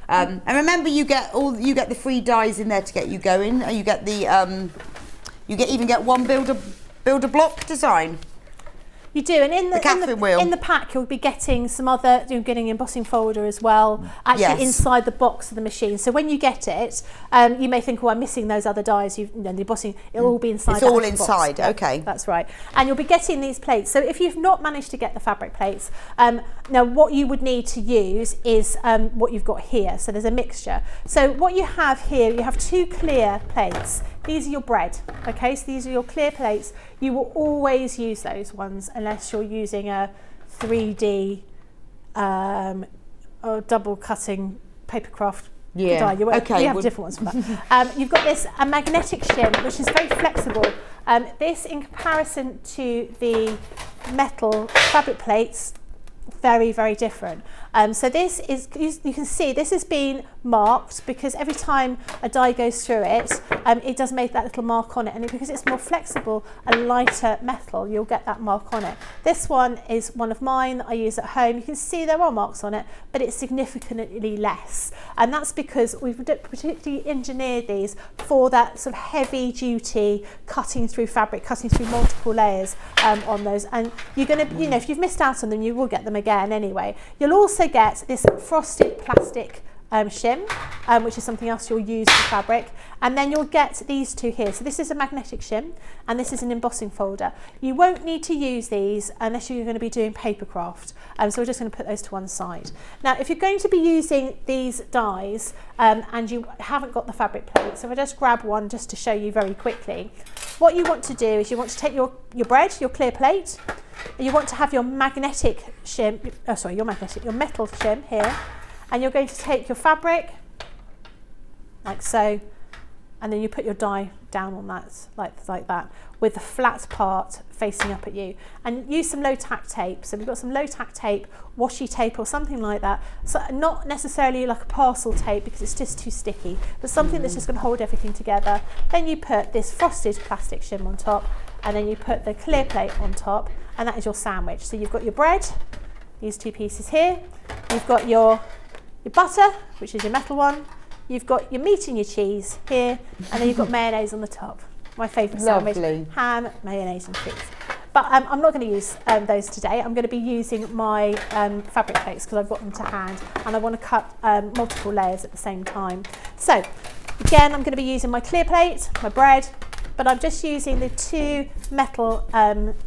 And remember, you get the free dies in there to get you going. You get the even get one builder block design. You do, and in the pack you'll be getting some other, you're getting an embossing folder as well, actually inside the box of the machine. So when you get it, you may think, oh, I'm missing those other dies. The embossing, it'll all be inside. It's all inside. Box. Okay, that's right. And you'll be getting these plates. So if you've not managed to get the fabric plates, now what you would need to use is what you've got here. So there's a mixture. So what you have here, you have 2 clear plates. These are your bread, okay? So these are your clear plates. You will always use those ones unless you're using a 3D or double cutting papercraft die. You have different ones for that. You've got this a magnetic shim, which is very flexible. This, in comparison to the metal fabric plates, very, very different. So this is, you can see this has been marked because every time a die goes through it, it does make that little mark on it, and because it's more flexible and lighter metal, you'll get that mark on it. This one is one of mine that I use at home. You can see there are marks on it, but it's significantly less, and that's because we've particularly engineered these for that sort of heavy duty cutting through fabric, cutting through multiple layers on those. And you're going to, if you've missed out on them, you will get them again anyway. You'll also get this frosted plastic shim, which is something else you'll use for fabric, and then you'll get these 2 here. So this is a magnetic shim and this is an embossing folder. You won't need to use these unless you're going to be doing papercraft, so we're just going to put those to one side. Now if you're going to be using these dies and you haven't got the fabric plate, so if I just grab one just to show you very quickly, what you want to do is you want to take your bread, your clear plate, and you want to have your magnetic shim, your metal shim here, and you're going to take your fabric like so, and then you put your die down on that like that with the flat part facing up at you, and use some low tack tape. So we've got some low tack tape, washi tape or something like that, so not necessarily like a parcel tape because it's just too sticky, but something that's just going to hold everything together. Then you put this frosted plastic shim on top, and then you put the clear plate on top, and that is your sandwich. So you've got your bread, these 2 pieces here, you've got your butter, which is your metal one, you've got your meat and your cheese here, and then you've got mayonnaise on the top. My favourite sandwich, ham, mayonnaise and cheese. But I'm not going to use those today. I'm going to be using my fabric plates because I've got them to hand, and I want to cut multiple layers at the same time. So again, I'm going to be using my clear plate, my bread, but I'm just using the 2 metal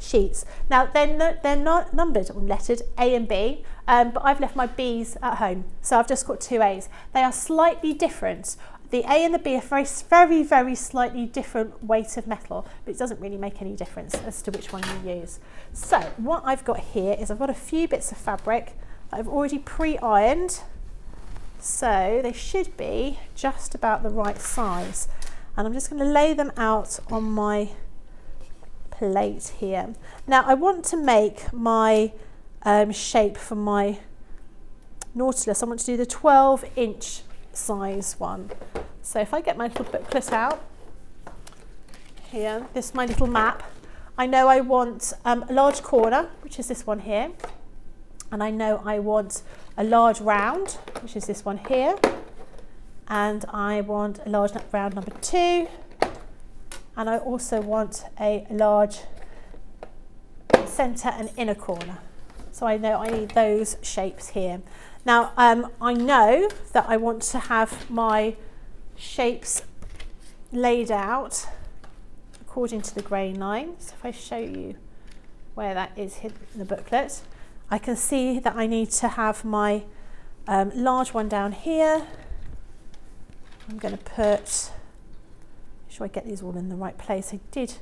sheets. Now they're not numbered or lettered A and B, but I've left my B's at home, so I've just got 2 A's. They are slightly different The A and the B are very, very slightly different weight of metal, but it doesn't really make any difference as to which one you use. So what I've got here is I've got a few bits of fabric that I've already pre-ironed, so they should be just about the right size. And I'm just going to lay them out on my plate here. Now I want to make my shape for my Nautilus. I want to do the 12-inch size one. So if I get my little booklet out here, this is my little map. I know I want a large corner, which is this one here, and I know I want a large round, which is this one here, and I want a large round number 2, and I also want a large centre and inner corner. So I know I need those shapes here. Now I know that I want to have my shapes laid out according to the grain line. So if I show you where that is hidden in the booklet, I can see that I need to have my large one down here. I'm going to put, make sure I get these all in the right place. I did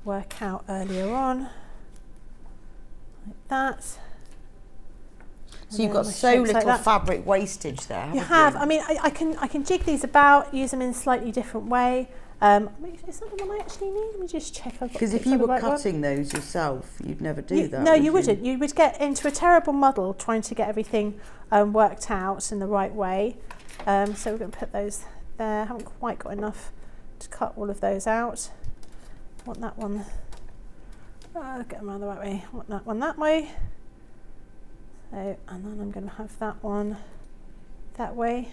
work out earlier on, like that. So you've got so little fabric wastage there. You have. I mean, I can jig these about, use them in a slightly different way. Is that the one I actually need? Let me just check. Because if you were cutting those yourself, you'd never do that. No, you wouldn't. You would get into a terrible muddle trying to get everything worked out in the right way. So we're going to put those there. I haven't quite got enough to cut all of those out. I want that one. Get them around the right way. I want that one that way. So, and then I'm going to have that one that way.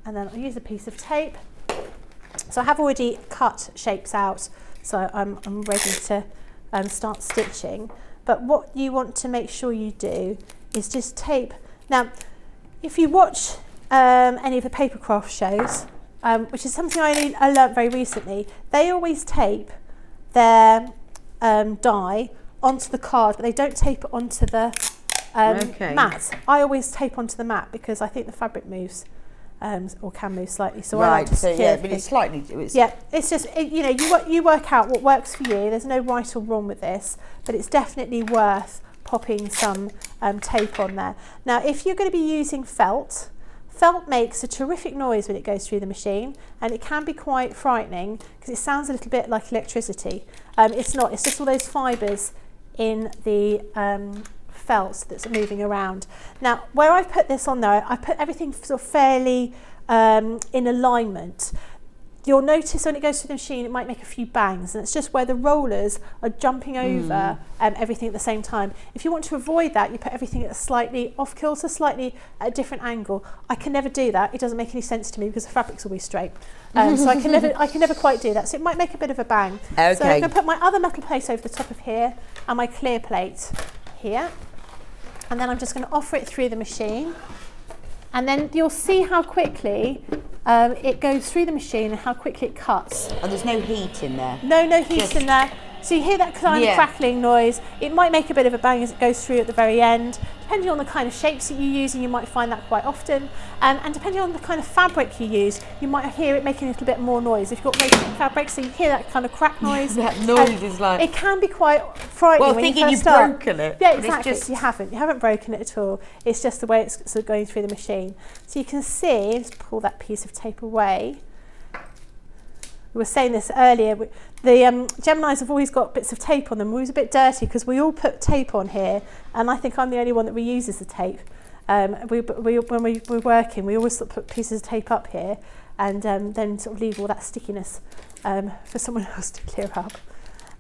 And then I'll use a piece of tape. So I have already cut shapes out, so I'm ready to start stitching. But what you want to make sure you do is just tape. Now, if you watch any of the papercraft shows, which is something I learned very recently, they always tape their die onto the card, but they don't tape it onto the mat. I always tape onto the mat because I think the fabric moves. Or can move slightly. So right, so yeah, but it's slightly. Yeah, it's just you know, you work out what works for you. There's no right or wrong with this, but it's definitely worth popping some tape on there. Now, if you're going to be using felt makes a terrific noise when it goes through the machine, and it can be quite frightening because it sounds a little bit like electricity. It's not. It's just all those fibres in the felt that's moving around. Now, where I've put this on there, I put everything sort of fairly in alignment. You'll notice when it goes through the machine, it might make a few bangs, and it's just where the rollers are jumping over everything at the same time. If you want to avoid that, you put everything at a slightly off kilter, slightly at a different angle. I can never do that. It doesn't make any sense to me because the fabric's always straight. So I can never quite do that. So it might make a bit of a bang. Okay. So I'm going to put my other metal plate over the top of here and my clear plate here. And then I'm just going to offer it through the machine. And then you'll see how quickly it goes through the machine and how quickly it cuts. And there's no heat in there? No heat in there. So you hear that kind of crackling noise. It might make a bit of a bang as it goes through at the very end. Depending on the kind of shapes that you use, and you might find that quite often. And depending on the kind of fabric you use, you might hear it making a little bit more noise. If you've got rotating fabric, so you hear that kind of crack noise. That noise is like... It can be quite frightening well, when thinking you first start. You've broken it. Yeah, exactly. You haven't broken it at all. It's just the way it's sort of going through the machine. So you can see, let's pull that piece of tape away. We were saying this earlier, the Geminis have always got bits of tape on them. We're always a bit dirty because we all put tape on here, and I think I'm the only one that reuses the tape. When we're working, we always sort of put pieces of tape up here and then sort of leave all that stickiness for someone else to clear up.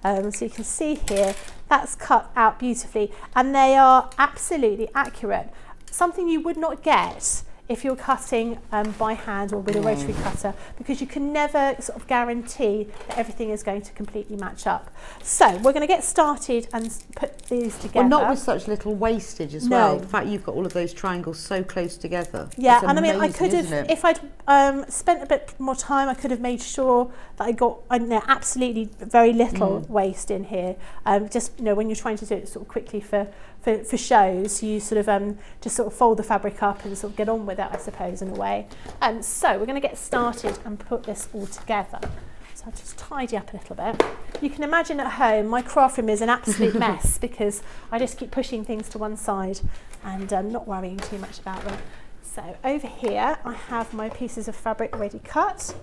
So you can see here, that's cut out beautifully, and they are absolutely accurate. Something you would not get if you're cutting by hand or with a rotary cutter, because you can never sort of guarantee that everything is going to completely match up. So we're going to get started and put these together. Well, not with such little wastage as well. In fact, you've got all of those triangles so close together. Yeah, it's and amazing, I mean, I could have, if I'd spent a bit more time, I could have made sure that I got absolutely very little waste in here. Just when you're trying to do it sort of quickly for for shows, you sort of just sort of fold the fabric up and sort of get on with it, I suppose, in a way. So we're going to get started and put this all together. So I'll just tidy up a little bit. You can imagine at home my craft room is an absolute mess because I just keep pushing things to one side and not worrying too much about them. So over here I have my pieces of fabric already cut,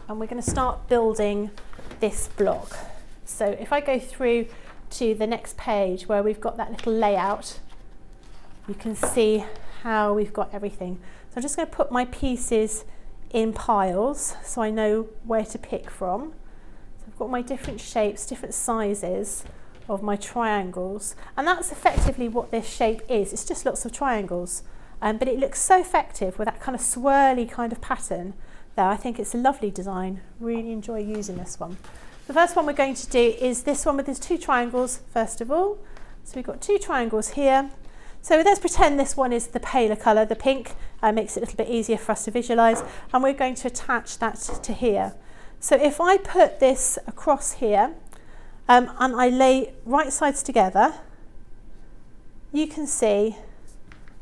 and we're going to start building this block. So if I go through to the next page where we've got that little layout, you can see how we've got everything. So I'm just going to put my pieces in piles so I know where to pick from. So I've got my different shapes, different sizes of my triangles, and that's effectively what this shape is. It's just lots of triangles, but it looks so effective with that kind of swirly kind of pattern there. I think it's a lovely design. Really enjoy using this one. The first one we're going to do is this one with these 2 triangles first of all. So we've got 2 triangles here. So let's pretend this one is the paler colour, the pink, makes it a little bit easier for us to visualise, and we're going to attach that to here. So if I put this across here and I lay right sides together, you can see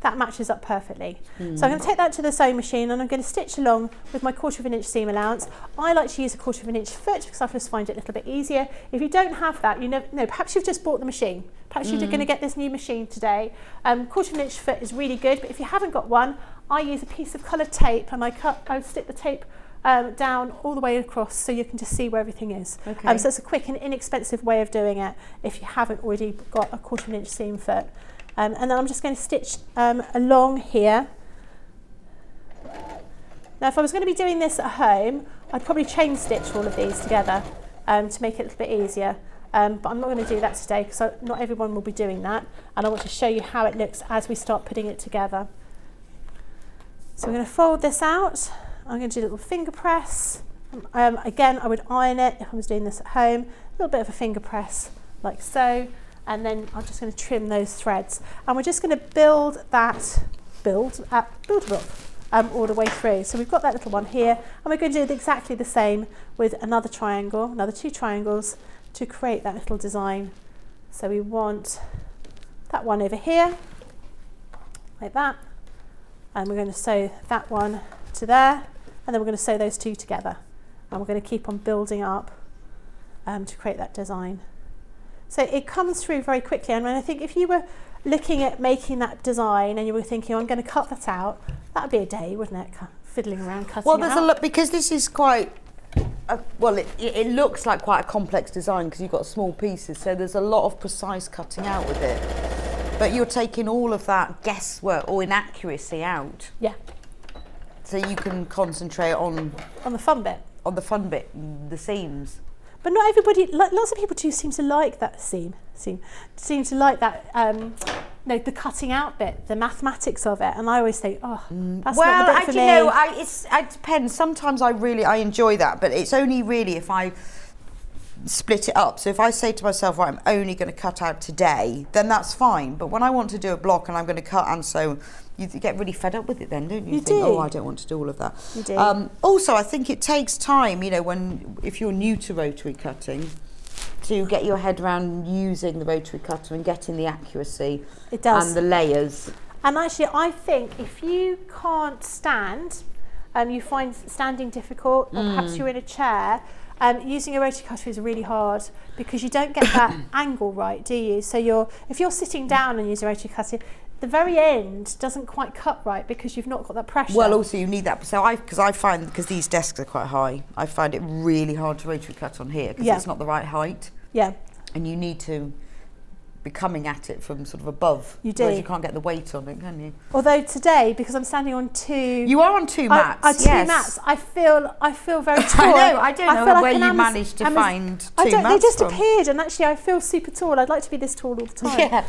that matches up perfectly. So I'm going to take that to the sewing machine and I'm going to stitch along with my 1/4 inch seam allowance. I like to use a 1/4 inch foot because I just find it a little bit easier. If you don't have that, you know, perhaps you've just bought the machine. Perhaps you're going to get this new machine today. 1/4 inch foot is really good, but if you haven't got one, I use a piece of coloured tape and I stick the tape down all the way across so you can just see where everything is. Okay. So it's a quick and inexpensive way of doing it if you haven't already got a 1/4 inch seam foot. And then I'm just going to stitch along here. Now if I was going to be doing this at home, I'd probably chain stitch all of these together to make it a little bit easier. But I'm not going to do that today because not everyone will be doing that, and I want to show you how it looks as we start putting it together. So I'm going to fold this out. I'm going to do a little finger press. Again, I would iron it if I was doing this at home. A little bit of a finger press like so. And then I'm just going to trim those threads, and we're just going to build a block all the way through. So we've got that little one here, and we're going to do exactly the same with another triangle, another 2 triangles to create that little design. So we want that one over here, like that, and we're going to sew that one to there, and then we're going to sew those 2 together, and we're going to keep on building up to create that design. So it comes through very quickly, and I think if you were looking at making that design and you were thinking, I'm going to cut that out, that would be a day, wouldn't it? Fiddling around cutting Well, it there's out. a lot, because this is quite, it looks like quite a complex design because you've got small pieces, so there's a lot of precise cutting out with it. But you're taking all of that guesswork or inaccuracy out. Yeah. So you can concentrate on the fun bit. On the fun bit, the seams. But not everybody, lots of people do seem to like that seem to like that, the cutting out bit, the mathematics of it. And I always think, that's not the bit for me. It depends. Sometimes I enjoy that, but it's only really if I split it up. So if I say to myself, right, I'm only going to cut out today, then that's fine. But when I want to do a block and I'm going to cut and sew, you get really fed up with it then, don't you? You think, do. oh, I don't want to do all of that. You do. Also, I think it takes time, if you're new to rotary cutting, to get your head around using the rotary cutter and getting the accuracy. It does. And the layers. And actually, I think if you can't stand, you find standing difficult, or perhaps you're in a chair, using a rotary cutter is really hard because you don't get that angle right, do you? So if you're sitting down and use a rotary cutter, the very end doesn't quite cut right because you've not got that pressure. Well, also you need that. So because these desks are quite high, I find it really hard to rotary cut on here because it's not the right height. Yeah. And you need to be coming at it from sort of above. You do. Whereas you can't get the weight on it, can you? Although today, because I'm standing on 2... You are on 2 mats, yes. 2 mats. I feel very tall. I don't know where you managed to find 2 mats They just from. appeared, and actually I feel super tall. I'd like to be this tall all the time. Yeah.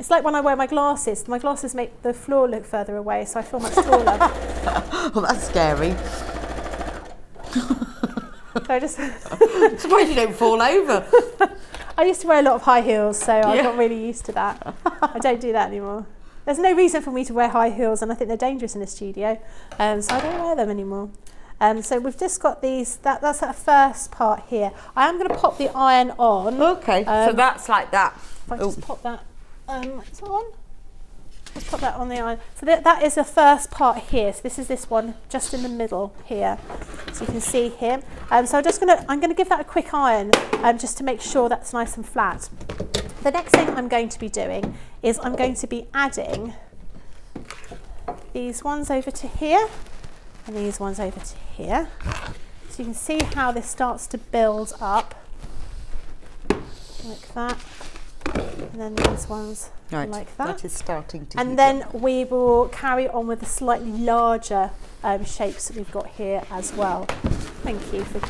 It's like when I wear my glasses. My glasses make the floor look further away, so I feel much taller. Well, that's scary. So I just... Surprised you don't fall over. I used to wear a lot of high heels, so I got really used to that. I don't do that anymore. There's no reason for me to wear high heels, and I think they're dangerous in the studio, so I don't wear them anymore. So we've just got these, that's that first part here. I am going to pop the iron on. Okay, so that's like that. If I just pop that is that on? Let's pop that on the iron. So that is the first part here. So this is this one just in the middle here. So you can see here. So I'm going to give that a quick iron just to make sure that's nice and flat. The next thing I'm going to be doing is I'm going to be adding these ones over to here and these ones over to here. So you can see how this starts to build up like that. And then these ones like that. That is starting to. And then we will carry on with the slightly larger shapes that we've got here as well. Thank you for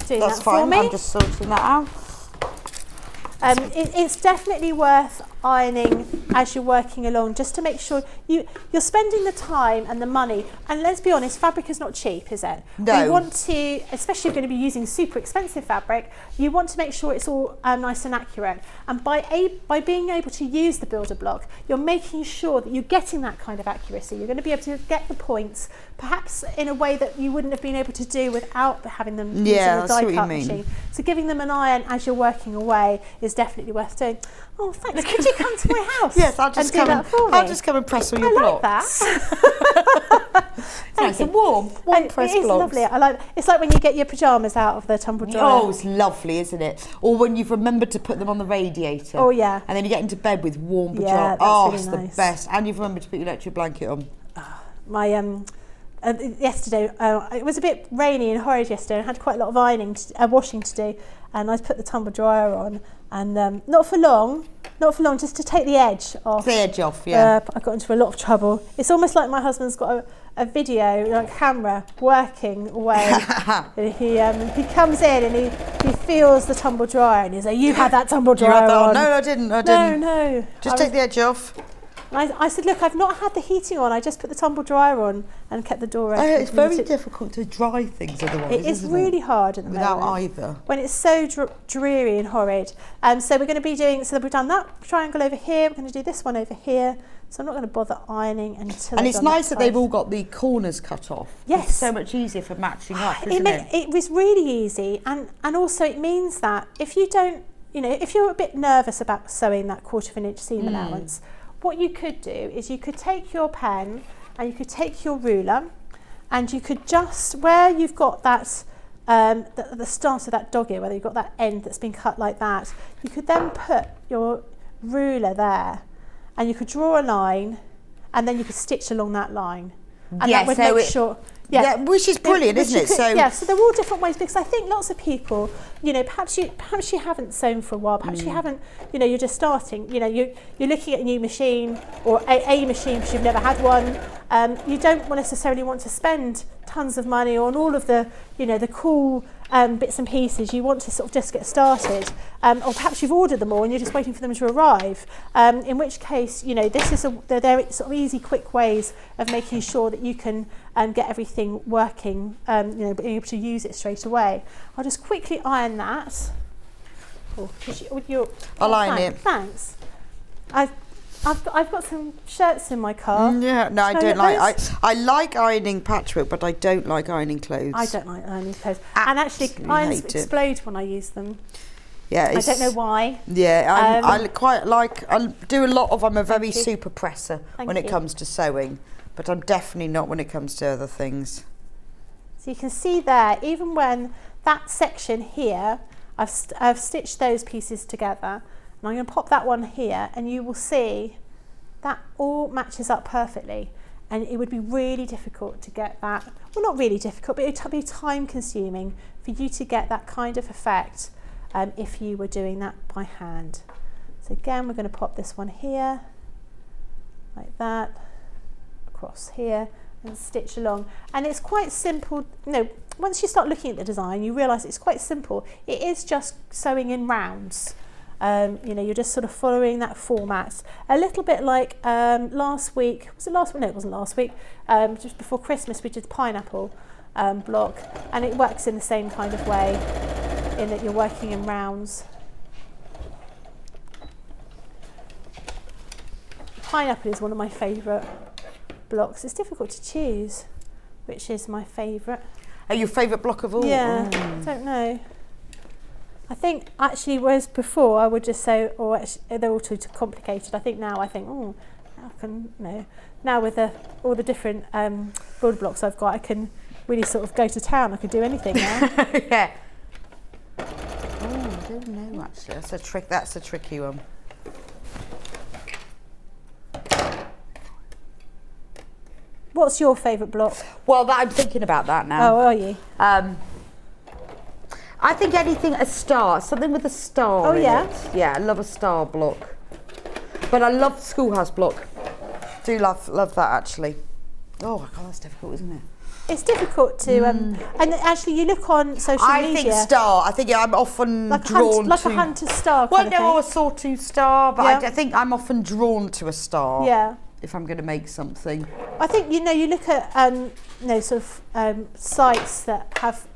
doing that for me. I'm just sorting that out. It's definitely worth ironing as you're working along, just to make sure you're spending the time and the money. And let's be honest, fabric is not cheap, is it? No. We want to, especially if you're going to be using super expensive fabric, you want to make sure it's all nice and accurate. And by being able to use the builder block, you're making sure that you're getting that kind of accuracy. You're going to be able to get the points, perhaps in a way that you wouldn't have been able to do without having them using the die cut machine. So giving them an iron as you're working away is definitely worth doing. Oh, thanks. Could you come to my house? Yes, I'll just come and press all your blocks. I like that. Nice and warm press blocks. It is lovely. It's like when you get your pyjamas out of the tumble dryer. Oh, it's lovely, isn't it? Or when you've remembered to put them on the radiator. Oh, yeah. And then you get into bed with warm pyjamas. Yeah, that's oh, really it's nice. The best. And you've remembered to put your electric blanket on. My yesterday it was a bit rainy and horrid yesterday. I had quite a lot of washing to do, and I put the tumble dryer on, and not for long, just to take the edge off. The edge off, yeah. I got into a lot of trouble. It's almost like my husband's got a video, like camera, working away. He comes in and he feels the tumble dryer, and he's like, "You had that tumble dryer on." No, I didn't. No. Just take the edge off. And I said, look, I've not had the heating on. I just put the tumble dryer on and kept the door open. It's very difficult to dry things otherwise. It is really hard at the moment. Without either. When it's so dreary and horrid. So we're going to be doing, so we've done that triangle over here. We're going to do this one over here. So I'm not going to bother ironing until And it's nice that they've all got the corners cut off. Yes. It's so much easier for matching up, isn't it? It was really easy. And also it means that if you don't, if you're a bit nervous about sewing that 1/4 inch seam allowance, what you could do is you could take your pen and you could take your ruler, and you could just, where you've got that, the start of that dog ear, whether you've got that end that's been cut like that, you could then put your ruler there and you could draw a line, and then you could stitch along that line. And that would make sure... Yeah, which is brilliant, isn't it? So they're all different ways, because I think lots of people, perhaps you haven't sewn for a while, perhaps you haven't, you're just starting, you're looking at a new machine, or a machine because you've never had one. You don't necessarily want to spend tons of money on all of the, the cool bits and pieces. You want to sort of just get started, or perhaps you've ordered them all and you're just waiting for them to arrive. In which case, this is they're sort of easy, quick ways of making sure that you can get everything working. Being able to use it straight away. I'll just quickly iron that. I'll iron it. Thanks. I've got some shirts in my car. Yeah, no, I don't like. I like ironing patchwork, but I don't like ironing clothes. I don't like ironing clothes, and actually, irons explode when I use them. Yeah, I don't know why. Yeah, I quite like. I do a lot of. I'm a very super presser when it you. comes to sewing, but I'm definitely not when it comes to other things. So you can see there, even when that section here, I've stitched those pieces together. And I'm going to pop that one here, and you will see that all matches up perfectly. And it would be really difficult to get that, well, not really difficult, but it would be time consuming for you to get that kind of effect if you were doing that by hand. So again, we're going to pop this one here, like that, across here, and stitch along. And it's quite simple, once you start looking at the design, you realise it's quite simple. It is just sewing in rounds. You're just sort of following that format, a little bit like last week. Was it last week? No, it wasn't last week. Just before Christmas, we did the pineapple block, and it works in the same kind of way, in that you're working in rounds. Pineapple is one of my favourite blocks. It's difficult to choose which is my favourite. Oh, your favourite block of all? Yeah, I don't know. I think actually, whereas before I would just say, oh, actually, they're all too complicated. I think now I think, oh, I can, now with all the different builder blocks I've got, I can really sort of go to town. I could do anything now. Yeah. Oh, I don't know actually. That's a tricky one. What's your favourite block? Well, I'm thinking about that now. Oh, are you? I think anything, a star, something with a star in yeah? it. Yeah, I love a star block. But I love the schoolhouse block. Do love that actually. Oh, God, that's difficult, isn't it? It's difficult to, and actually you look on social media. I think star. I think I'm often drawn to... Like a hunter star Well, kind of no, a thing. sawtooth star, but Yeah. I think I'm often drawn to a star. Yeah. If I'm going to make something. I think, you look at, sort of sites that have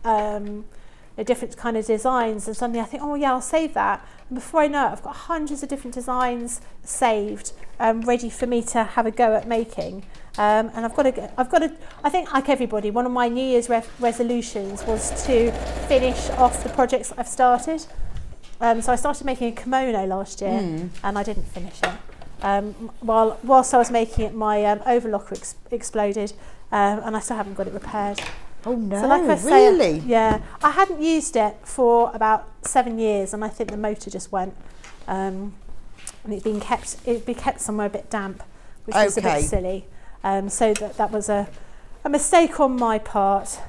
different kind of designs, and suddenly I think, oh yeah, I'll save that. And before I know it, I've got hundreds of different designs saved, ready for me to have a go at making. And I've got to, I think like everybody, one of my New Year's resolutions was to finish off the projects that I've started. So I started making a kimono last year, and I didn't finish it. Whilst I was making it, my overlocker exploded, and I still haven't got it repaired. Oh no, So like I say, really? Yeah, I hadn't used it for about 7 years, and I think the motor just went, and it'd been kept somewhere a bit damp, which was a bit silly. So that was a mistake on my part.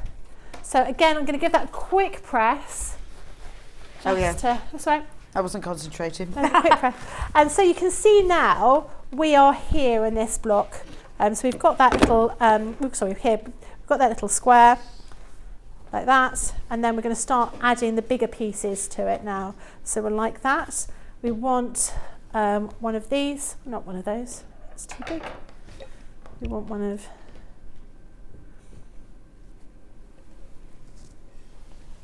So again, I'm going to give that a quick press. That's right. I wasn't concentrating. Quick press. And so you can see now we are here in this block. So we've got that little, we've got that little square like that, and then we're going to start adding the bigger pieces to it now. So we're like that. We want one of these, not one of those. It's too big. We want one of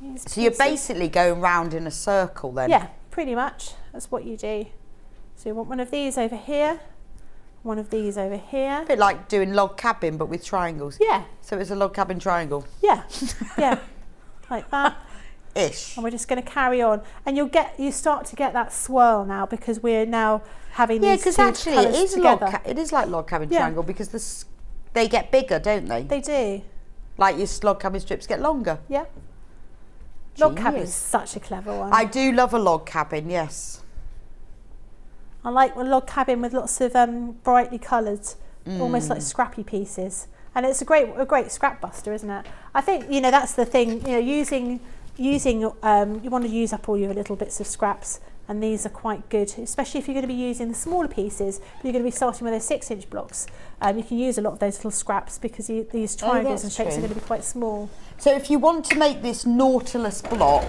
these So you're pieces. basically going round in a circle then? Yeah, pretty much. That's what you do. So you want one of these over here, one of these over here. A bit like doing log cabin but with triangles. Yeah. So it's a log cabin triangle. Yeah, yeah, like that. Ish. And we're just going to carry on, and you start to get that swirl now because we're now having these two colours together. It is like log cabin Yeah. triangle because they get bigger, don't they? They do. Like your log cabin strips get longer. Yeah. Log cabin is Genius. such a clever one. I do love a log cabin, yes. I like a log cabin with lots of brightly coloured, almost like scrappy pieces, and it's a great scrap buster, isn't it? I think that's the thing. Using you want to use up all your little bits of scraps, and these are quite good, especially if you're going to be using the smaller pieces. But you're going to be starting with those 6-inch blocks. You can use a lot of those little scraps because these triangles and shapes are going to be quite small. So if you want to make this Nautilis block,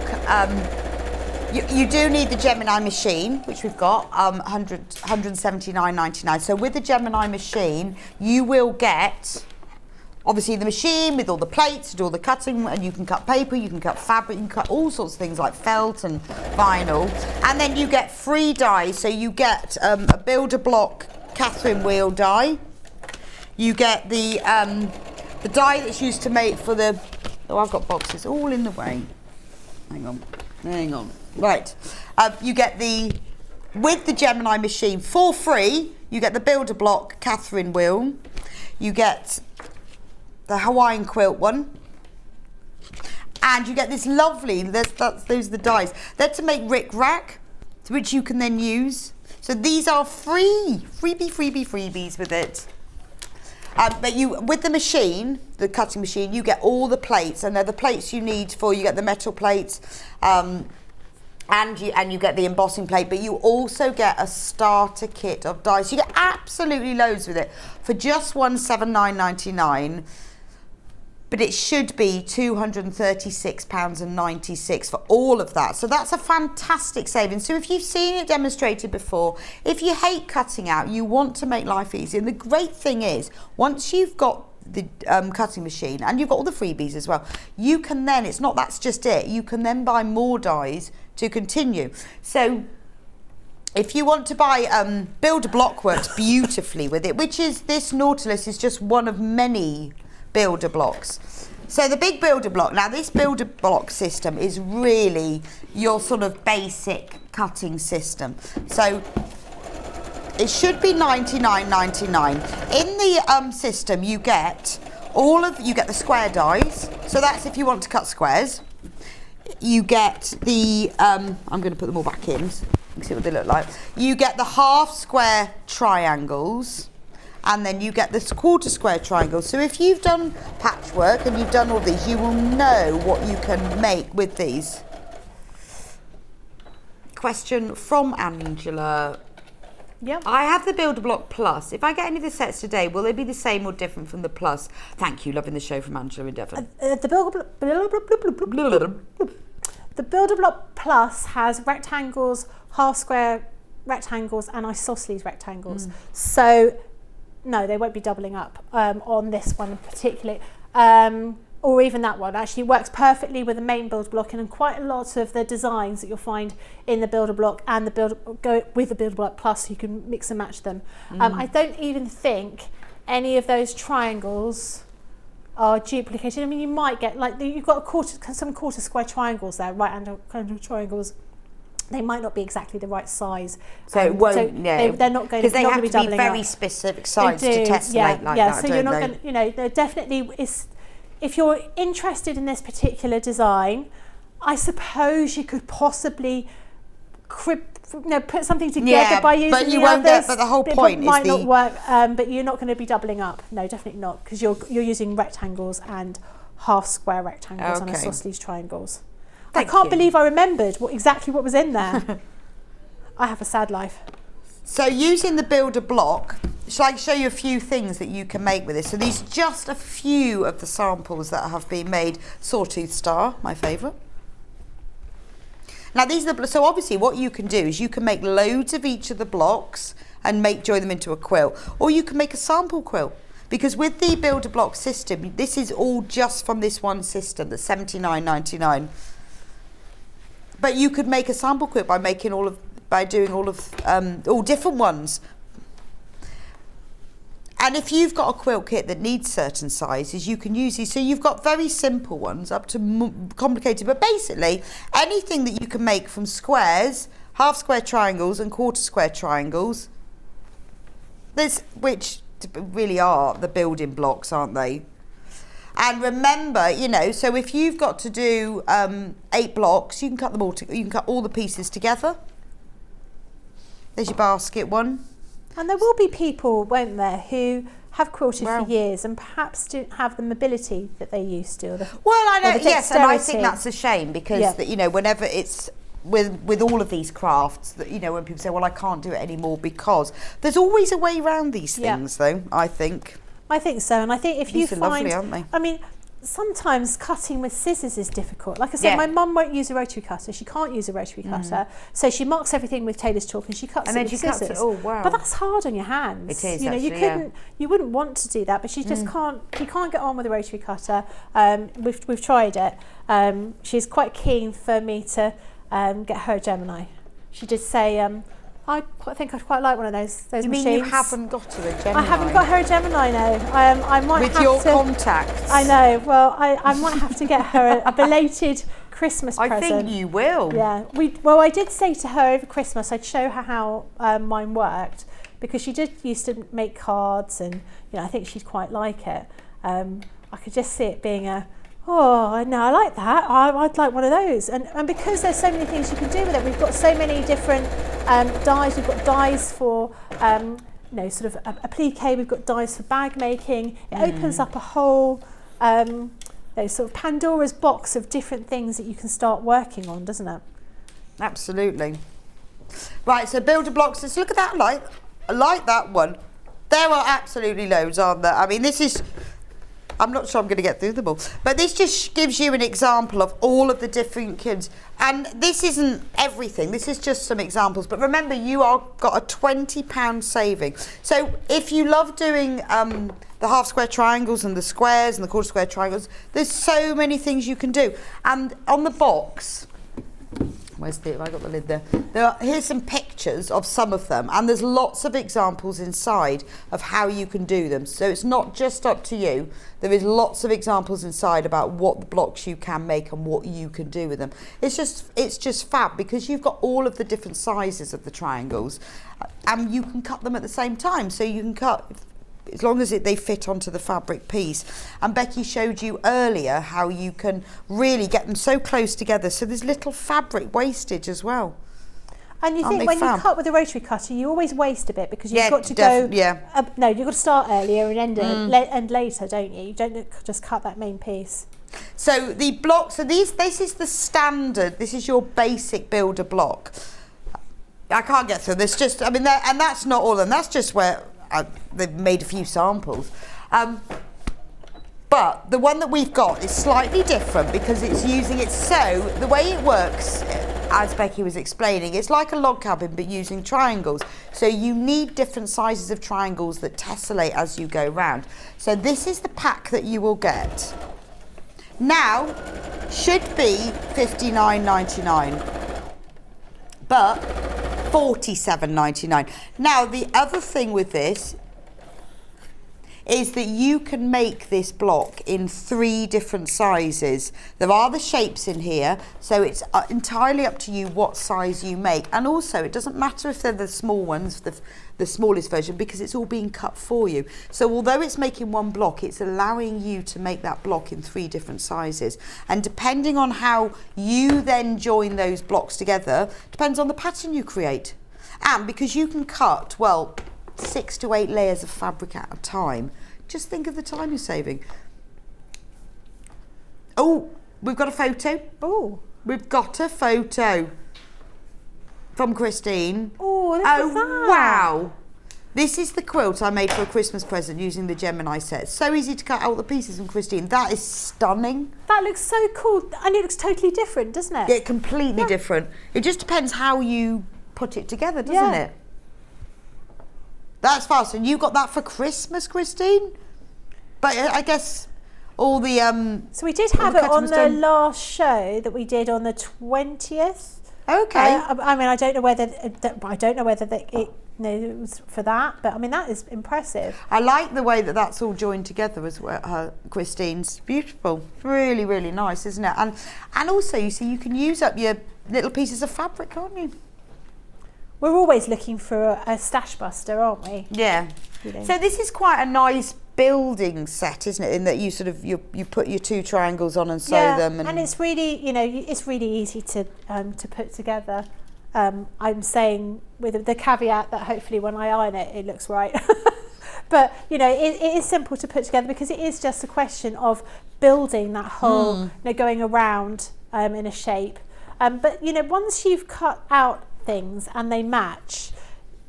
you do need the Gemini machine, which we've got, $179.99. So with the Gemini machine, you will get, obviously, the machine with all the plates to do all the cutting, and you can cut paper, you can cut fabric, you can cut all sorts of things like felt and vinyl. And then you get free dies. So you get a builder block Catherine wheel die. You get the die that's used to make for the... Oh, I've got boxes all in the way. Hang on. Right. You get with the Gemini machine for free, you get the builder block Catherine wheel. You get the Hawaiian quilt one. And you get this lovely, those are the dies. They're to make rick-rack, which you can then use. So these are freebies with it. But with the machine, the cutting machine, you get all the plates, and they're the plates you need you get the metal plates, and you get the embossing plate, but you also get a starter kit of dies. You get absolutely loads with it for just £179.99, but it should be £236.96 for all of that. So that's a fantastic saving. So if you've seen it demonstrated before, if you hate cutting out, you want to make life easy. And the great thing is, once you've got the cutting machine and you've got all the freebies as well, you can then, that's just it, you can then buy more dies to continue. So if you want to buy Builder Block works beautifully with it, which is this Nautilis is just one of many builder blocks. So the big builder block, now this builder block system is really your sort of basic cutting system. So it should be $99.99. In the system you get the square dies, so that's if you want to cut squares. You get the, I'm going to put them all back in, so you can see what they look like. You get the half square triangles, and then you get the quarter square triangles. So if you've done patchwork and you've done all these, you will know what you can make with these. Question from Angela. Yep. I have the Builder Block Plus. If I get any of the sets today, will they be the same or different from the Plus? Thank you, loving the show from Angela in Devon. The Builder Block Plus has rectangles, half square rectangles, and isosceles rectangles. So no, they won't be doubling up on this one particularly, or even that one. Actually works perfectly with the main builder block, and in quite a lot of the designs that you'll find in the builder block and the go with the Builder Block Plus, you can mix and match them. I don't even think any of those triangles are duplicated. I mean, you might get, like, you've got some quarter square triangles there, right angle triangles. They might not be exactly the right size, so it won't. They're not going to because they have be to be doubling very up. specific size to tessellate like that. So you're not going to, you know, there definitely is. If you're interested in this particular design, I suppose you could possibly put something together by using but you the won't others. But the whole point is might not work, but you're not going to be doubling up. No, definitely not, because you're using rectangles and half square rectangles and isosceles triangles. I can't believe I remembered exactly what was in there. I have a sad life. So using the builder block, shall I show you a few things that you can make with this? So these are just a few of the samples that have been made. Sawtooth Star, my favourite. Now these are so obviously what you can do is you can make loads of each of the blocks and join them into a quilt, or you can make a sample quilt. Because with the builder block system, this is all just from this one system, the $79.99. But you could make a sample quilt by doing all different ones. And if you've got a quilt kit that needs certain sizes, you can use these. So you've got very simple ones up to complicated, but basically anything that you can make from squares, half square triangles and quarter square triangles, which really are the building blocks, aren't they? And remember, you know, so if you've got to do 8 blocks, you can cut them all. You can cut all the pieces together. There's your basket one. And there will be people, won't there, who have quilted for years and perhaps don't have the mobility that they used to. I know, yes, and I think that's a shame because you know, whenever it's with all of these crafts, that, you know, when people say, well, I can't do it anymore, because there's always a way around these things, though. I think so, and I think if you find, lovely, aren't they? I mean, sometimes cutting with scissors is difficult. Like I said, my mum won't use a rotary cutter. She can't use a rotary cutter, so she marks everything with tailor's chalk and she cuts it with scissors. Oh wow! But that's hard on your hands. It is. You know, actually, you wouldn't want to do that, but she just can't. She can't get on with a rotary cutter. We've tried it. She's quite keen for me to get her a Gemini. She did say. I think I'd quite like one of those machines. You mean you haven't got her a Gemini? I haven't got her a Gemini, no. I might with your contacts. I know. Well, I might have to get her a belated Christmas present. I think you will. Yeah. I did say to her over Christmas I'd show her how mine worked, because she did used to make cards, and you know, I think she'd quite like it. I could just see it being I like that. I'd like one of those. And because there's so many things you can do with it, we've got so many different dies. We've got dies for, sort of a applique. We've got dies for bag making. It opens up a whole, sort of Pandora's box of different things that you can start working on, doesn't it? Absolutely. Right, so builder blocks. Let's look at that. I like that one. There are absolutely loads, aren't there? I mean, this is... I'm not sure I'm going to get through them all, but this just gives you an example of all of the different kids. And this isn't everything, this is just some examples. But remember, you are got a £20 saving. So if you love doing the half square triangles and the squares and the quarter square triangles, there's so many things you can do. And on the box, have I got the lid there? Here's some pictures of some of them, and there's lots of examples inside of how you can do them. So it's not just up to you. There is lots of examples inside about what the blocks you can make and what you can do with them. It's just fab because you've got all of the different sizes of the triangles, and you can cut them at the same time. So you can cut as long as they fit onto the fabric piece. And Becky showed you earlier how you can really get them so close together, so there's little fabric wastage as well. And you think when you cut with a rotary cutter, you always waste a bit because you've got to go. No, you've got to start earlier and end later, don't you? You don't just cut that main piece. So the blocks, this is the standard. This is your basic builder block. I can't get through this. Just, I mean, and that's not all of them. That's just where they've made a few samples. But the one that we've got is slightly different because it's using it. So the way it works, as Becky was explaining, it's like a log cabin but using triangles. So you need different sizes of triangles that tessellate as you go round. So this is the pack that you will get. Now, should be $59.99, but $47.99. Now, the other thing with this is that you can make this block in 3 different sizes. There are the shapes in here, so it's entirely up to you what size you make. And also, it doesn't matter if they're the small ones, the smallest version, because it's all being cut for you. So although it's making one block, it's allowing you to make that block in 3 different sizes. And depending on how you then join those blocks together, depends on the pattern you create. And because you can cut, well, 6 to 8 layers of fabric at a time, just think of the time you're saving. Oh, we've got a photo. Oh, we've got a photo from Christine. Oh, look at that. Wow. This is the quilt I made for a Christmas present using the Gemini set. So easy to cut out the pieces from Christine. That is stunning. That looks so cool, and it looks totally different, doesn't it? Yeah, completely different. It just depends how you put it together, doesn't it? That's fast. And you got that for Christmas, Christine? But I guess all the so we did have it on the last show that we did on the 20th. Okay. I mean, I don't know whether it was for that, but I mean that is impressive. I like the way that that's all joined together as well. Christine's beautiful, really, really nice, isn't it? And also, you see, you can use up your little pieces of fabric, can't you? We're always looking for a stash buster, aren't we? Yeah. So this is quite a nice building set, isn't it? In that you sort of you put your 2 triangles on and sew them, and it's really it's really easy to put together. I'm saying with the caveat that hopefully when I iron it, it looks right. But it is simple to put together because it is just a question of building that whole, going around in a shape. But once you've cut out things and they match,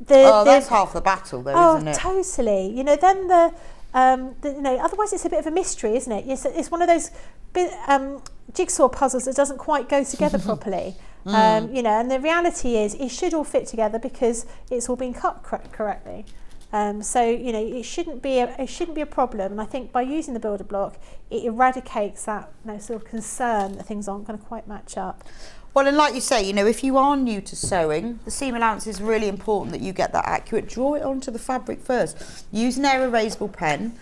that's half the battle, though, isn't it? Oh, totally. Then otherwise it's a bit of a mystery, isn't it? It's one of those jigsaw puzzles that doesn't quite go together properly. And the reality is it should all fit together because it's all been cut correctly. So it shouldn't be a problem. And I think by using the builder block, it eradicates that sort of concern that things aren't going to quite match up. Well, and like you say, if you are new to sewing, the seam allowance is really important that you get that accurate. Draw it onto the fabric first. Use an air erasable pen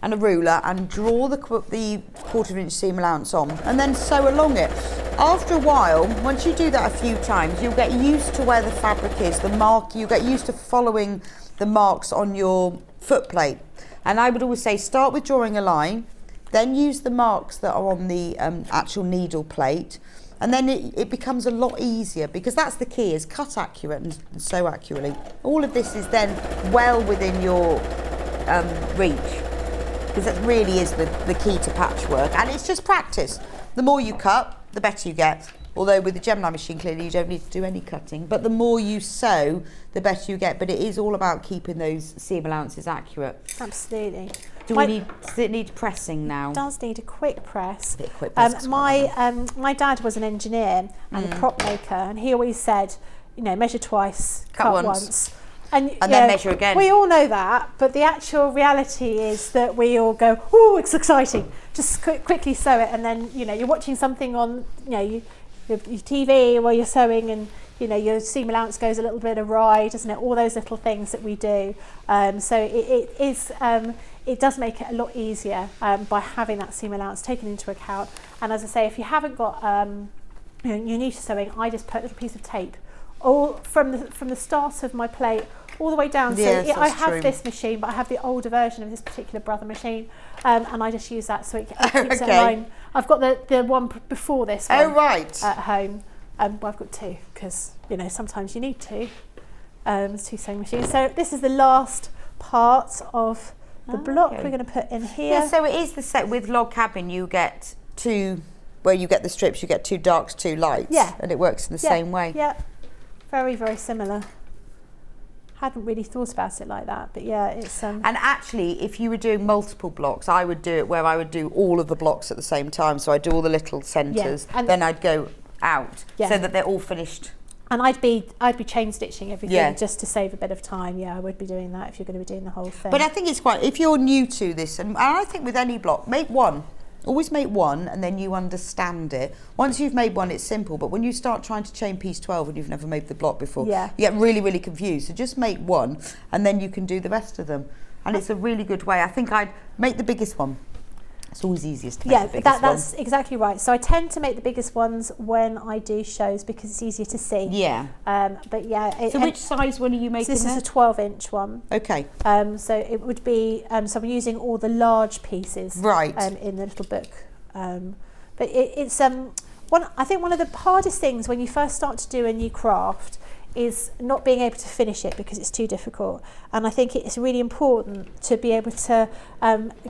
and a ruler and draw the 1/4 inch seam allowance on and then sew along it. After a while, once you do that a few times, you'll get used to where the fabric is, you get used to following the marks on your foot plate. And I would always say start with drawing a line, then use the marks that are on the actual needle plate. And then it becomes a lot easier because that's the key, is cut accurate and sew accurately. All of this is then well within your reach, because that really is the key to patchwork. And it's just practice. The more you cut, the better you get. Although with the Gemini machine, clearly you don't need to do any cutting. But the more you sew, the better you get. But it is all about keeping those seam allowances accurate. Absolutely. Does it need pressing now? It does need a quick press. A bit quick press. My dad was an engineer and a prop maker, and he always said, measure twice, cut once. And then measure again. We all know that, but the actual reality is that we all go, oh, it's exciting. Just quickly sew it, and then you're watching something on, your TV while you're sewing, and your seam allowance goes a little bit awry, doesn't it? All those little things that we do. So it does make it a lot easier by having that seam allowance taken into account. And as I say, if you haven't got you're new to sewing, I just put a little piece of tape all from the start of my plate all the way down. Yes, I have this machine, but I have the older version of this particular Brother machine, and I just use that so it keeps it in line. I've got the one before this one at home. Well, I've got two because sometimes you need two. There's two sewing machines. So this is the last part of the block we're going to put in here. Yeah, so it is the set with Log Cabin. You get two, where you get the strips, you get two darks, two lights. Yeah. And it works in the same way. Yeah, very, very similar. Hadn't really thought about it like that, but yeah, it's... And actually, if you were doing multiple blocks, I would do it where I would do all of the blocks at the same time. So I'd do all the little centres, then I'd go out so that they're all finished. And I'd be chain stitching everything just to save a bit of time. Yeah, I would be doing that if you're going to be doing the whole thing. But I think it's quite, if you're new to this, and I think with any block, make one. Always make one and then you understand it. Once you've made one, it's simple. But when you start trying to chain piece 12 and you've never made the block before, you get really, really confused. So just make one and then you can do the rest of them. And it's a really good way. I think I'd make the biggest one. It's always easiest to make the biggest one. That's exactly right. So I tend to make the biggest ones when I do shows because it's easier to see. Yeah. But yeah. So which size one are you making? So this is a 12-inch one. Okay. So it would be, so I'm using all the large pieces in the little book. But it's I think one of the hardest things when you first start to do a new craft is not being able to finish it because it's too difficult. And I think it's really important to be able to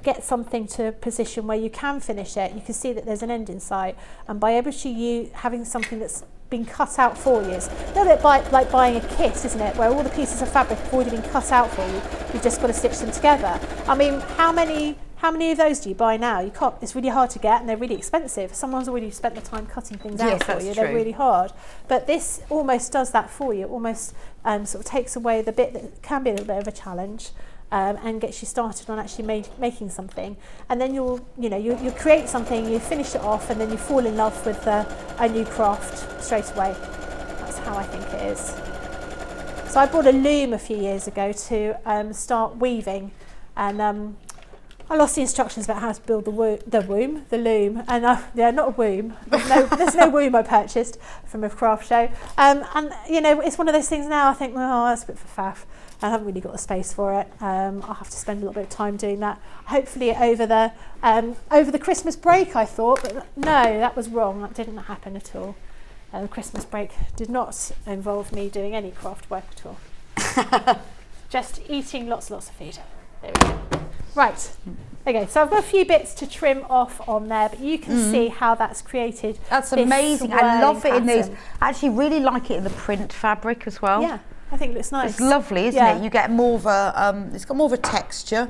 get something to a position where you can finish it. You can see that there's an end in sight, and by able to you having something that's been cut out for you, it's a little bit like buying a kit, isn't it, where all the pieces of fabric have already been cut out for you. You've just got to stitch them together. I mean, how many of those do you buy now? You can't. It's really hard to get, and they're really expensive. Someone's already spent the time cutting things out for you. They're really hard. But this almost does that for you. It almost sort of takes away the bit that can be a little bit of a challenge, and gets you started on actually making something. And then you'll create something, you finish it off, and then you fall in love with a new craft straight away. That's how I think it is. So I bought a loom a few years ago to start weaving, and I lost the instructions about how to build the loom, and not a womb. There's no womb I purchased from a craft show, and it's one of those things now. I think, that's a bit for faff. I haven't really got the space for it. I'll have to spend a little bit of time doing that. Hopefully over the Christmas break, I thought, but no, that was wrong. That didn't happen at all. The Christmas break did not involve me doing any craft work at all. Just eating lots and lots of food. There we go. Right, okay, so I've got a few bits to trim off on there, but you can see how that's created. That's amazing. I love it in these. I actually really like it in the print fabric as well. Yeah, I think it looks nice. It's lovely, isn't it? You get more of a, it's got more of a texture.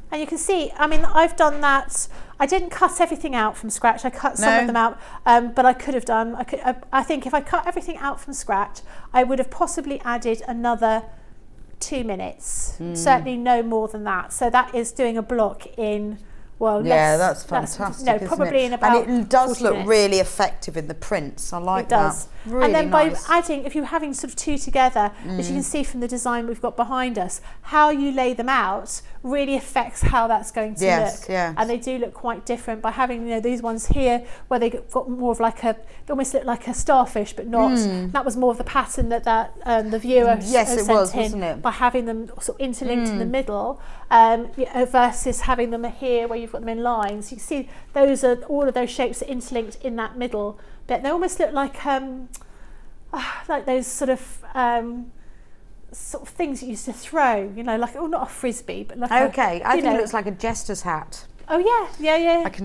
And you can see, I mean, I've done that. I didn't cut everything out from scratch. I cut some of them out, but I could have done. I think if I cut everything out from scratch, I would have possibly added another 2 minutes, certainly no more than that. So that is doing a block in, that's fantastic. Probably in about. And it does look minutes. really effective in the prints. I like that. It does. Really and then nice. by adding, if you're having sort of two together, as you can see from the design we've got behind us, how you lay them out really affects how that's going to look. Yes. And they do look quite different by having these ones here where they got more of like they almost look like a starfish, but not. That was more of the pattern that the viewer sent wasn't it? By having them sort of interlinked in the middle, versus having them here where you've got them in lines. You can see all of those shapes are interlinked in that middle bit. They almost look like those sort of things you used to throw, like not a frisbee, but like I think it looks like a jester's hat. Oh yeah.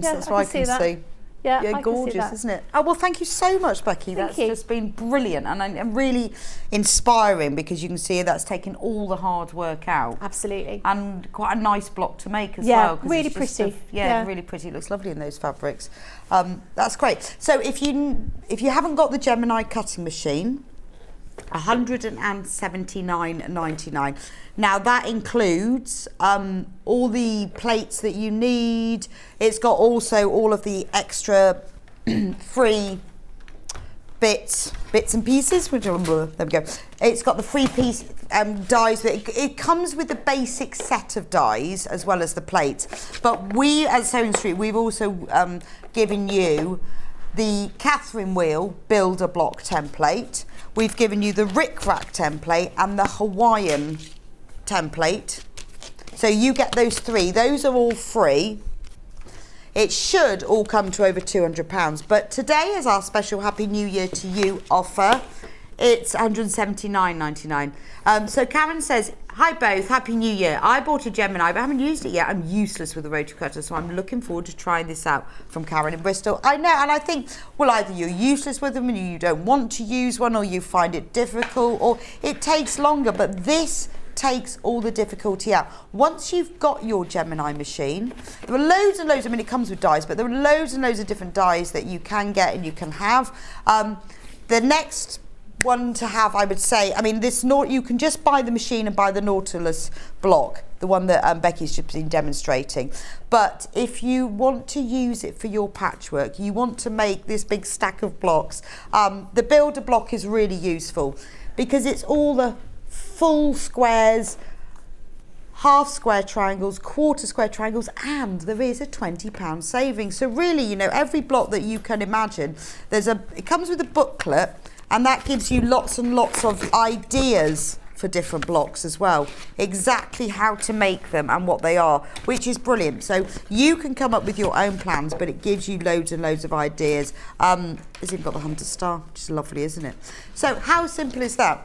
That's what I can see. Yeah, gorgeous, isn't it? Oh well, thank you so much, Becky. That's just been brilliant and really inspiring because you can see that's taken all the hard work out. Absolutely. And quite a nice block to make as well. Really pretty. Really pretty. It looks lovely in those fabrics. That's great. So if you haven't got the Gemini cutting machine, $179.99. Now that includes all the plates that you need. It's got also all of the extra free bits and pieces, which are, there we go. It's got the 3-piece dies. It comes with the basic set of dies as well as the plate. But we at Sewing Street, we've also given you the Catherine wheel builder block template. We've given you the Rick Rack template and the Hawaiian template. So you get those 3. Those are all free. It should all come to over £200, but today is our special Happy New Year to You offer. It's £179.99. So Karen says, hi both, Happy New Year. I bought a Gemini, but I haven't used it yet. I'm useless with a rotary cutter, so I'm looking forward to trying this out. From Karen in Bristol. I know, and I think, well, either you're useless with them and you don't want to use one, or you find it difficult, or it takes longer, but this takes all the difficulty out. Once you've got your Gemini machine, there are loads and loads, I mean it comes with dies, but there are loads and loads of different dies that you can get and you can have. The next one to have, I would say, I mean you can just buy the machine and buy the Nautilis block, the one that Becky's just been demonstrating. But if you want to use it for your patchwork, you want to make this big stack of blocks, the builder block is really useful because it's all the full squares, half square triangles, quarter square triangles, and there is a £20 saving. So really, you know, every block that you can imagine, it comes with a booklet, and that gives you lots and lots of ideas for different blocks as well, exactly how to make them and what they are, which is brilliant. So you can come up with your own plans, but it gives you loads and loads of ideas. It's even got the Hunter Star, which is lovely, isn't it? So how simple is that?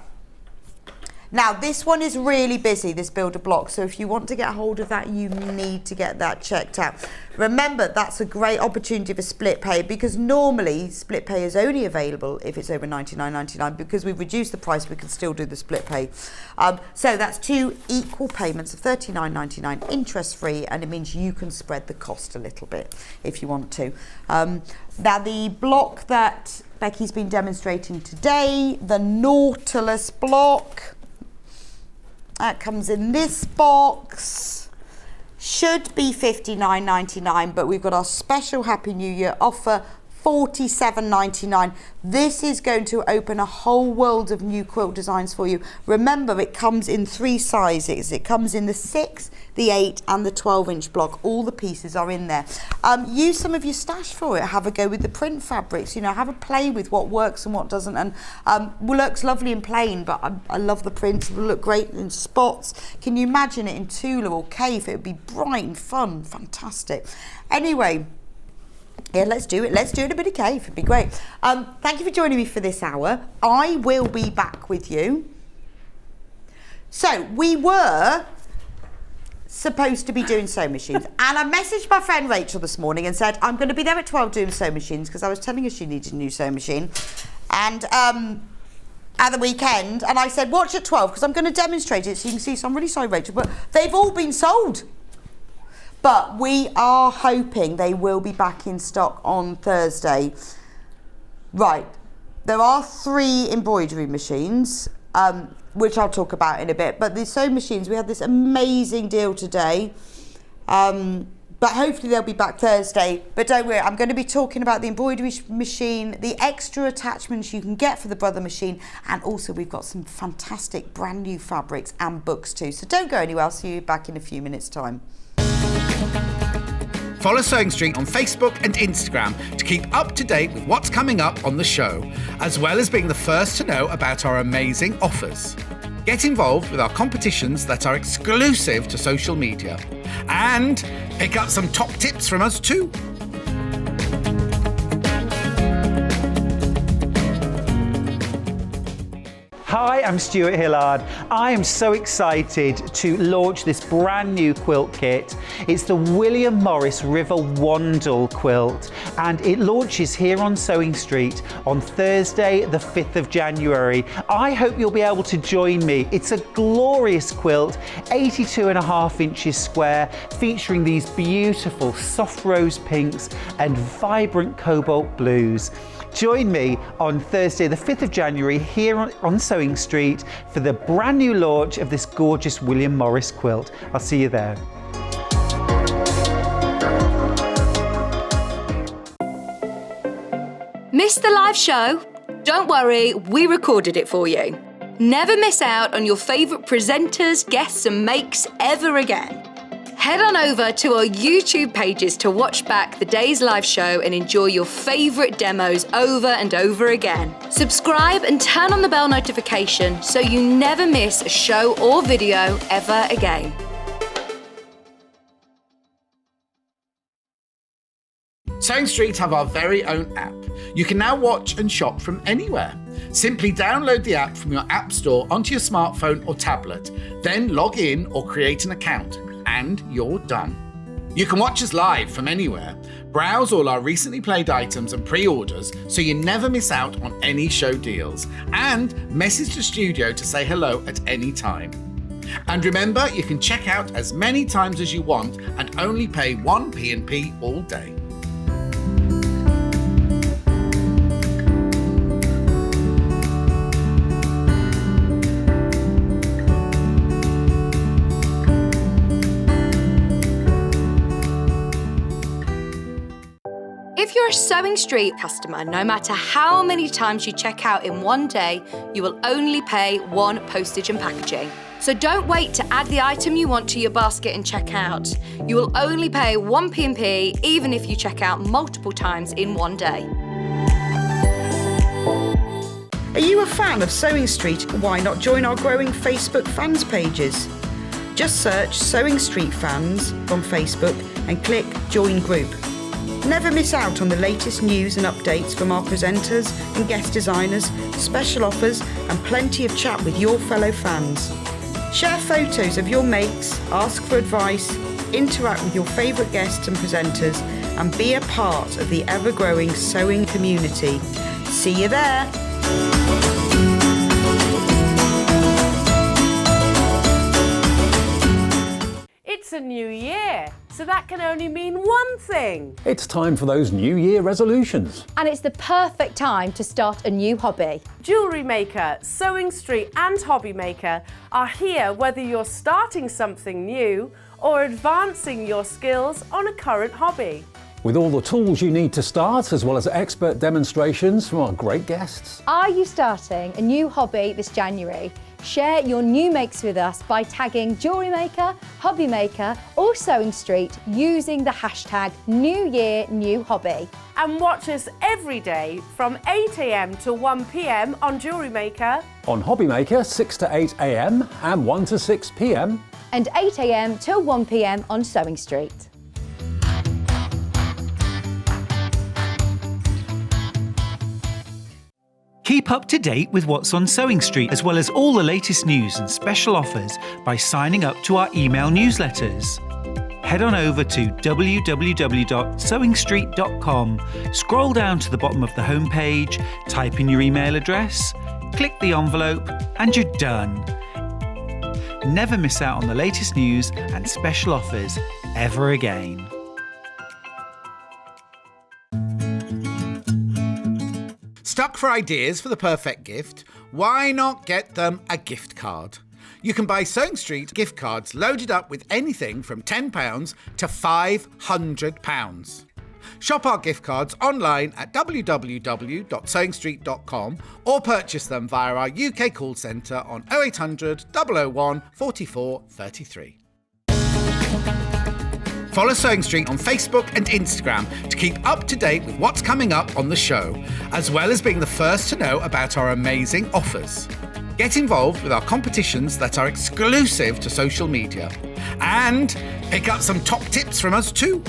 Now, this one is really busy, this builder block, so if you want to get hold of that, you need to get that checked out. Remember, that's a great opportunity for split pay, because normally split pay is only available if it's over $99.99. Because we've reduced the price, we can still do the split pay. So that's 2 equal payments of $39.99, interest-free, and it means you can spread the cost a little bit if you want to. Now, the block that Becky's been demonstrating today, the Nautilis block, that comes in this box, should be $59.99, but we've got our special Happy New Year offer, $47.99. This is going to open a whole world of new quilt designs for you. Remember, it comes in 3 sizes. It comes in the 6, the 8 and the 12-inch block. All the pieces are in there. Use some of your stash for it. Have a go with the print fabrics. You know, have a play with what works and what doesn't. And looks lovely in plain, but I love the prints. It will look great in spots. Can you imagine it in Tula or Cave? It would be bright and fun. Fantastic. Anyway, yeah, let's do it. Let's do it a bit of Cave. It'd be great. Thank you for joining me for this hour. I will be back with you. So we were supposed to be doing sewing machines, and I messaged my friend Rachel this morning and said I'm going to be there at 12 doing sewing machines, because I was telling her she needed a new sewing machine, and at the weekend, and I said watch at 12 because I'm going to demonstrate it so you can see. So I'm really sorry, Rachel, but they've all been sold. But we are hoping they will be back in stock on Thursday. Right, there are 3 embroidery machines, which I'll talk about in a bit. But the sewing machines, we had this amazing deal today. But hopefully they'll be back Thursday. But don't worry, I'm going to be talking about the embroidery machine, the extra attachments you can get for the brother machine, and also we've got some fantastic brand new fabrics and books too. So don't go anywhere, I'll see you back in a few minutes' time. Follow Sewing Street on Facebook and Instagram to keep up to date with what's coming up on the show, as well as being the first to know about our amazing offers. Get involved with our competitions that are exclusive to social media, and pick up some top tips from us too. Hi, I'm Stuart Hillard. I am so excited to launch this brand new quilt kit. It's the William Morris River Wandle quilt, and it launches here on Sewing Street on Thursday, the 5th of January. I hope you'll be able to join me. It's a glorious quilt, 82.5 inches square, featuring these beautiful soft rose pinks and vibrant cobalt blues. Join me on Thursday, the 5th of January, here on Sewing Street for the brand new launch of this gorgeous William Morris quilt. I'll see you there. Missed the live show? Don't worry, we recorded it for you. Never miss out on your favourite presenters, guests and makes ever again. Head on over to our YouTube pages to watch back the day's live show and enjoy your favourite demos over and over again. Subscribe and turn on the bell notification so you never miss a show or video ever again. Sewing Street have our very own app. You can now watch and shop from anywhere. Simply download the app from your app store onto your smartphone or tablet, then log in or create an account, and you're done. You can watch us live from anywhere, browse all our recently played items and pre-orders so you never miss out on any show deals, and message the studio to say hello at any time. And remember, you can check out as many times as you want and only pay 1 P&P all day. If you're a Sewing Street customer, no matter how many times you check out in one day, you will only pay 1 postage and packaging. So don't wait to add the item you want to your basket and check out. You will only pay 1 P&P even if you check out multiple times in one day. Are you a fan of Sewing Street? Why not join our growing Facebook fans pages? Just search Sewing Street Fans on Facebook and click Join Group. Never miss out on the latest news and updates from our presenters and guest designers, special offers and plenty of chat with your fellow fans. Share photos of your makes, ask for advice, interact with your favourite guests and presenters and be a part of the ever-growing sewing community. See you there! It's a new year, so that can only mean one thing. It's time for those New Year resolutions. And it's the perfect time to start a new hobby. Jewellery Maker, Sewing Street and Hobby Maker are here whether you're starting something new or advancing your skills on a current hobby. With all the tools you need to start, as well as expert demonstrations from our great guests. Are you starting a new hobby this January? Share your new makes with us by tagging Jewellery Maker, Hobby Maker or Sewing Street using the hashtag New Year New Hobby. And watch us every day from 8 AM to 1 PM on Jewellery Maker, On Hobby Maker, 6 to 8 AM and 1 to 6 PM. and 8 AM till 1 PM on Sewing Street. Keep up to date with what's on Sewing Street, as well as all the latest news and special offers by signing up to our email newsletters. Head on over to www.sewingstreet.com, scroll down to the bottom of the homepage, type in your email address, click the envelope, and you're done. Never miss out on the latest news and special offers ever again. Stuck for ideas for the perfect gift? Why not get them a gift card? You can buy Sewing Street gift cards loaded up with anything from £10 to £500. Shop our gift cards online at www.sewingstreet.com or purchase them via our UK call centre on 0800 001 44 33. Follow Sewing Street on Facebook and Instagram to keep up to date with what's coming up on the show, as well as being the first to know about our amazing offers. Get involved with our competitions that are exclusive to social media. And pick up some top tips from us too.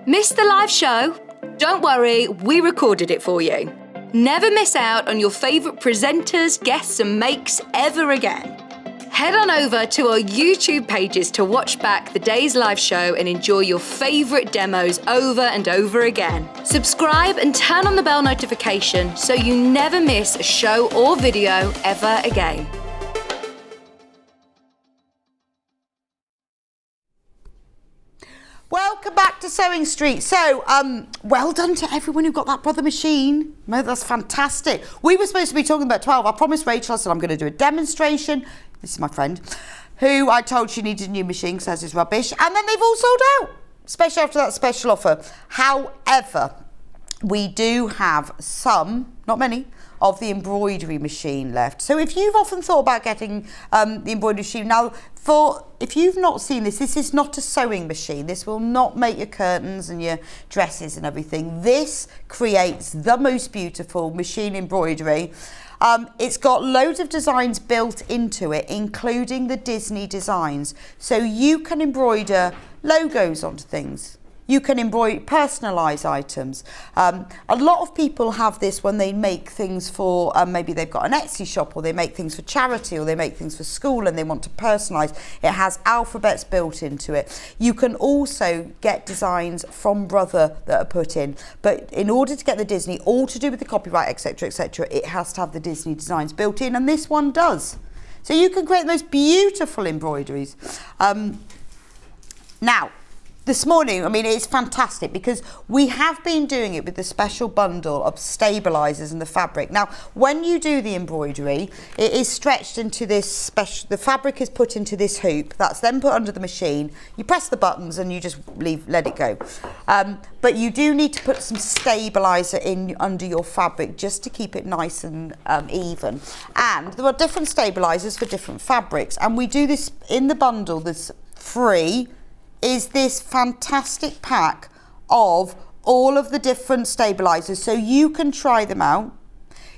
Missed the live show? Don't worry, we recorded it for you. Never miss out on your favourite presenters, guests and makes ever again. Head on over to our YouTube pages to watch back the day's live show and enjoy your favourite demos over and over again. Subscribe and turn on the bell notification so you never miss a show or video ever again. Welcome back to Sewing Street. So, well done to everyone who got that brother machine. No, that's fantastic. We were supposed to be talking about 12. I promised Rachel, I said I'm going to do a demonstration. This is my friend. who I told she needed a new machine because hers is rubbish, and then they've all sold out, especially after that special offer. However, we do have some, not many, of the embroidery machine left. So if you've often thought about getting the embroidery machine, now if you've not seen this is not a sewing machine. This will not make your curtains and your dresses and everything. This creates the most beautiful machine embroidery. It's got loads of designs built into it, including the Disney designs. So you can embroider logos onto things. You can personalise items. A lot of people have this when they make things for, maybe they've got an Etsy shop, or they make things for charity, or they make things for school and they want to personalise. It has alphabets built into it. You can also get designs from Brother that are put in. But in order to get the Disney, all to do with the copyright, etc., etc., it has to have the Disney designs built in, and this one does. So you can create the most beautiful embroideries. Now, this morning, I mean, it's fantastic because we have been doing it with the special bundle of stabilisers and the fabric. Now, when you do the embroidery, it is stretched into this special, the fabric is put into this hoop, that's then put under the machine. You press the buttons and you just let it go. But you do need to put some stabiliser in under your fabric just to keep it nice and even. And there are different stabilisers for different fabrics. And we do this in the bundle, this free, is this fantastic pack of all of the different stabilisers, so you can try them out,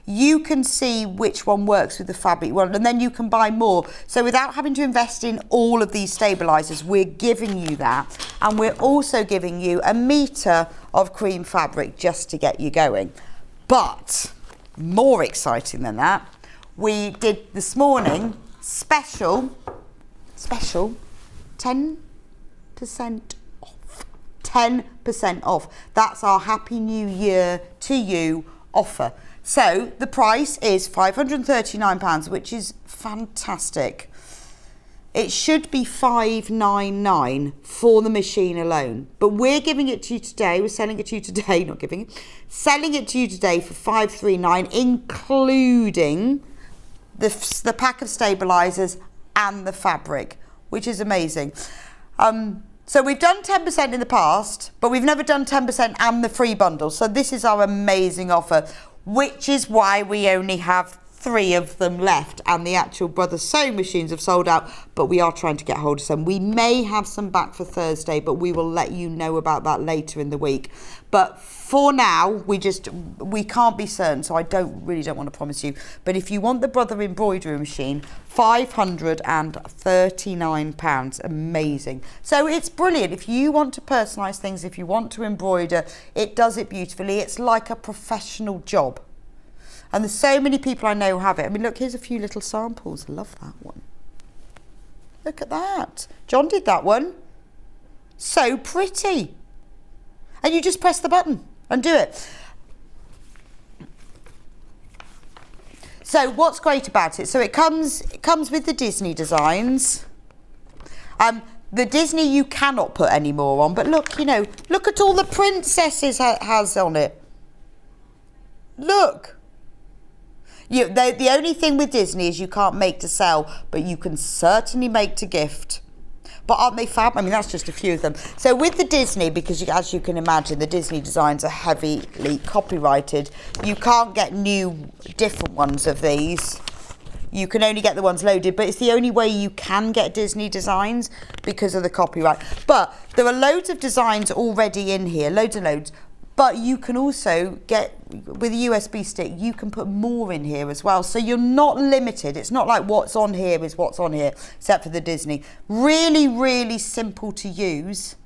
you can see which one works with the fabric one, and then you can buy more. So without having to invest in all of these stabilisers, we're giving you that, and we're also giving you a metre of cream fabric just to get you going. But more exciting than that, we did this morning special 10% off. 10% off. That's our Happy New Year to you offer. So the price is £539, which is fantastic. It should be $599 for the machine alone, but we're giving it to you today. We're selling it to you today, not giving it. Selling it to you today for $539, including the pack of stabilisers and the fabric, which is amazing. So we've done 10% in the past, but we've never done 10% and the free bundle. So this is our amazing offer, which is why we only have 3 of them left, and the actual Brother sewing machines have sold out, but we are trying to get hold of some. We may have some back for Thursday, but we will let you know about that later in the week. But for now, we can't be certain, so I really don't want to promise you. But if you want the Brother embroidery machine, £539, amazing. So it's brilliant. If you want to personalise things, if you want to embroider, it does it beautifully. It's like a professional job. And there's so many people I know have it. I mean, look, here's a few little samples. I love that one. Look at that. John did that one. So pretty. And you just press the button and do it. So what's great about it? So it comes with the Disney designs. The Disney you cannot put any more on. But look, look at all the princesses has on it. Look. The only thing with Disney is you can't make to sell, but you can certainly make to gift. But aren't they fab? I mean, that's just a few of them. So with the Disney, because as you can imagine, the Disney designs are heavily copyrighted. You can't get new, different ones of these. You can only get the ones loaded, but it's the only way you can get Disney designs because of the copyright. But there are loads of designs already in here, loads and loads. But you can also get, with a USB stick, you can put more in here as well. So you're not limited. It's not like what's on here is what's on here, except for the Disney. Really, really simple to use.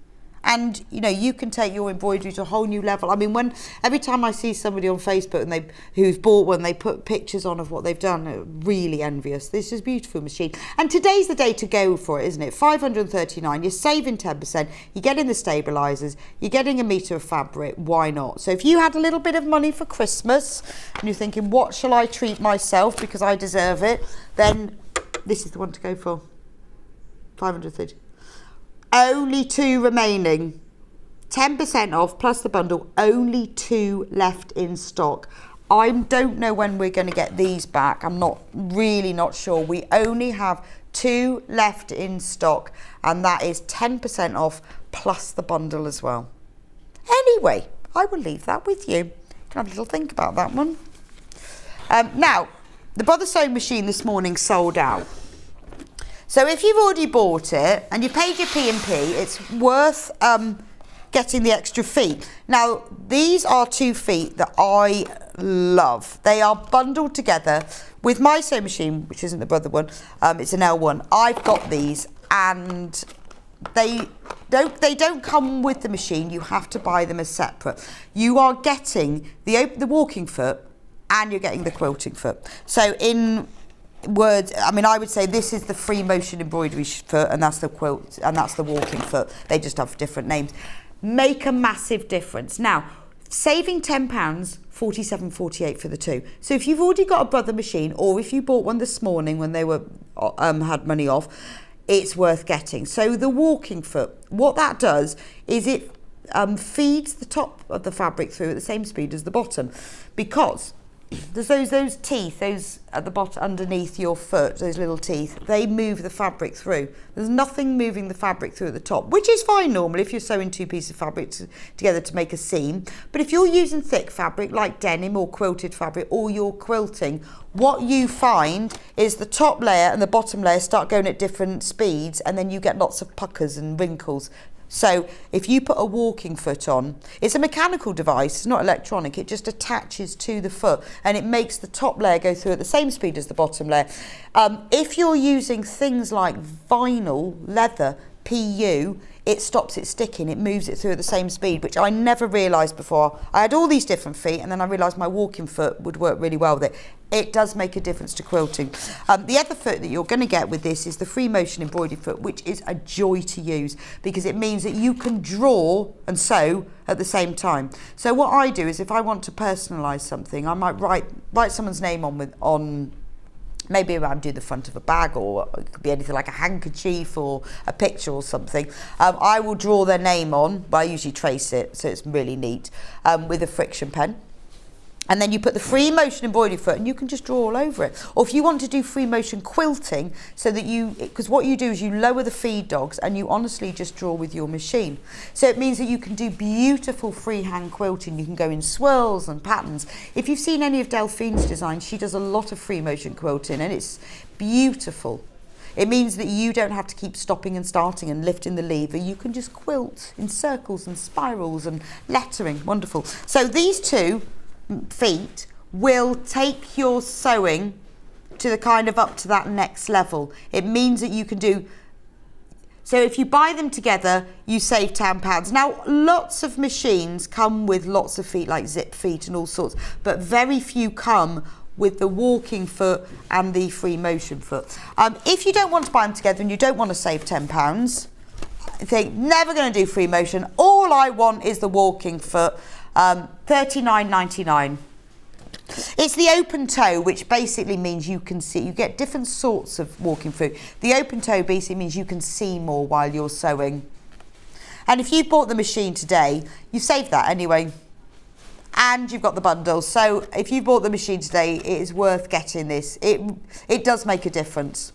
And, you can take your embroidery to a whole new level. I mean, every time I see somebody on Facebook who's bought one, they put pictures on of what they've done. I'm really envious. This is a beautiful machine. And today's the day to go for it, isn't it? $539, you're saving 10%, you're getting the stabilisers, you're getting a metre of fabric. Why not? So if you had a little bit of money for Christmas and you're thinking, what shall I treat myself because I deserve it, then this is the one to go for. $530. Only 2 remaining. 10% off plus the bundle. Only 2 left in stock. I don't know when we're going to get these back. I'm not sure. We only have 2 left in stock, and that is 10% off plus the bundle as well. Anyway, I will leave that with you. You can have a little think about that one. Now, the Brother Sewing Machine this morning sold out. So if you've already bought it and you paid your P&P, it's worth getting the extra feet. Now, these are 2 feet that I love. They are bundled together with my sewing machine, which isn't the Brother one. It's an L1. I've got these, and they don't come with the machine. You have to buy them as separate. You are getting the walking foot, and you're getting the quilting foot. So in words, I mean, I would say this is the free motion embroidery foot, and that's the quilt, and that's the walking foot. They just have different names. Make a massive difference. Now, saving £10, £47.48 for the 2. So if you've already got a Brother machine, or if you bought one this morning when they were had money off, it's worth getting. So the walking foot, what that does is it feeds the top of the fabric through at the same speed as the bottom, because there's those teeth, those at the bottom underneath your foot, those little teeth, they move the fabric through. There's nothing moving the fabric through at the top, which is fine normally if you're sewing 2 pieces of fabric together to make a seam. But if you're using thick fabric like denim or quilted fabric, or you're quilting, what you find is the top layer and the bottom layer start going at different speeds, and then you get lots of puckers and wrinkles. So if you put a walking foot on, it's a mechanical device, it's not electronic, it just attaches to the foot and it makes the top layer go through at the same speed as the bottom layer. If you're using things like vinyl, leather, PU, it stops it sticking, it moves it through at the same speed, which I never realised before. I had all these different feet, and then I realised my walking foot would work really well with it. It does make a difference to quilting. The other foot that you're going to get with this is the free motion embroidery foot, which is a joy to use because it means that you can draw and sew at the same time. So what I do is, if I want to personalise something, I might write someone's name on maybe around do the front of a bag, or it could be anything like a handkerchief or a picture or something. I will draw their name on, but I usually trace it, so it's really neat, with a friction pen. And then you put the free motion embroidery foot and you can just draw all over it. Or if you want to do free motion quilting, so that because what you do is you lower the feed dogs and you honestly just draw with your machine. So it means that you can do beautiful freehand quilting. You can go in swirls and patterns. If you've seen any of Delphine's designs, she does a lot of free motion quilting and it's beautiful. It means that you don't have to keep stopping and starting and lifting the lever. You can just quilt in circles and spirals and lettering. Wonderful. So these 2 feet will take your sewing to the kind of up to that next level. It means that you can do, so if you buy them together, you save £10. Now, lots of machines come with lots of feet, like zip feet and all sorts, but very few come with the walking foot and the free motion foot. If you don't want to buy them together and you don't want to save £10, think never going to do free motion, all I want is the walking foot. $39.99. It's the open toe, which basically means you can see, you get different sorts of walking foot. The open toe basically means you can see more while you're sewing. And if you bought the machine today, you saved that anyway. And you've got the bundle. So if you bought the machine today, it is worth getting this. It does make a difference.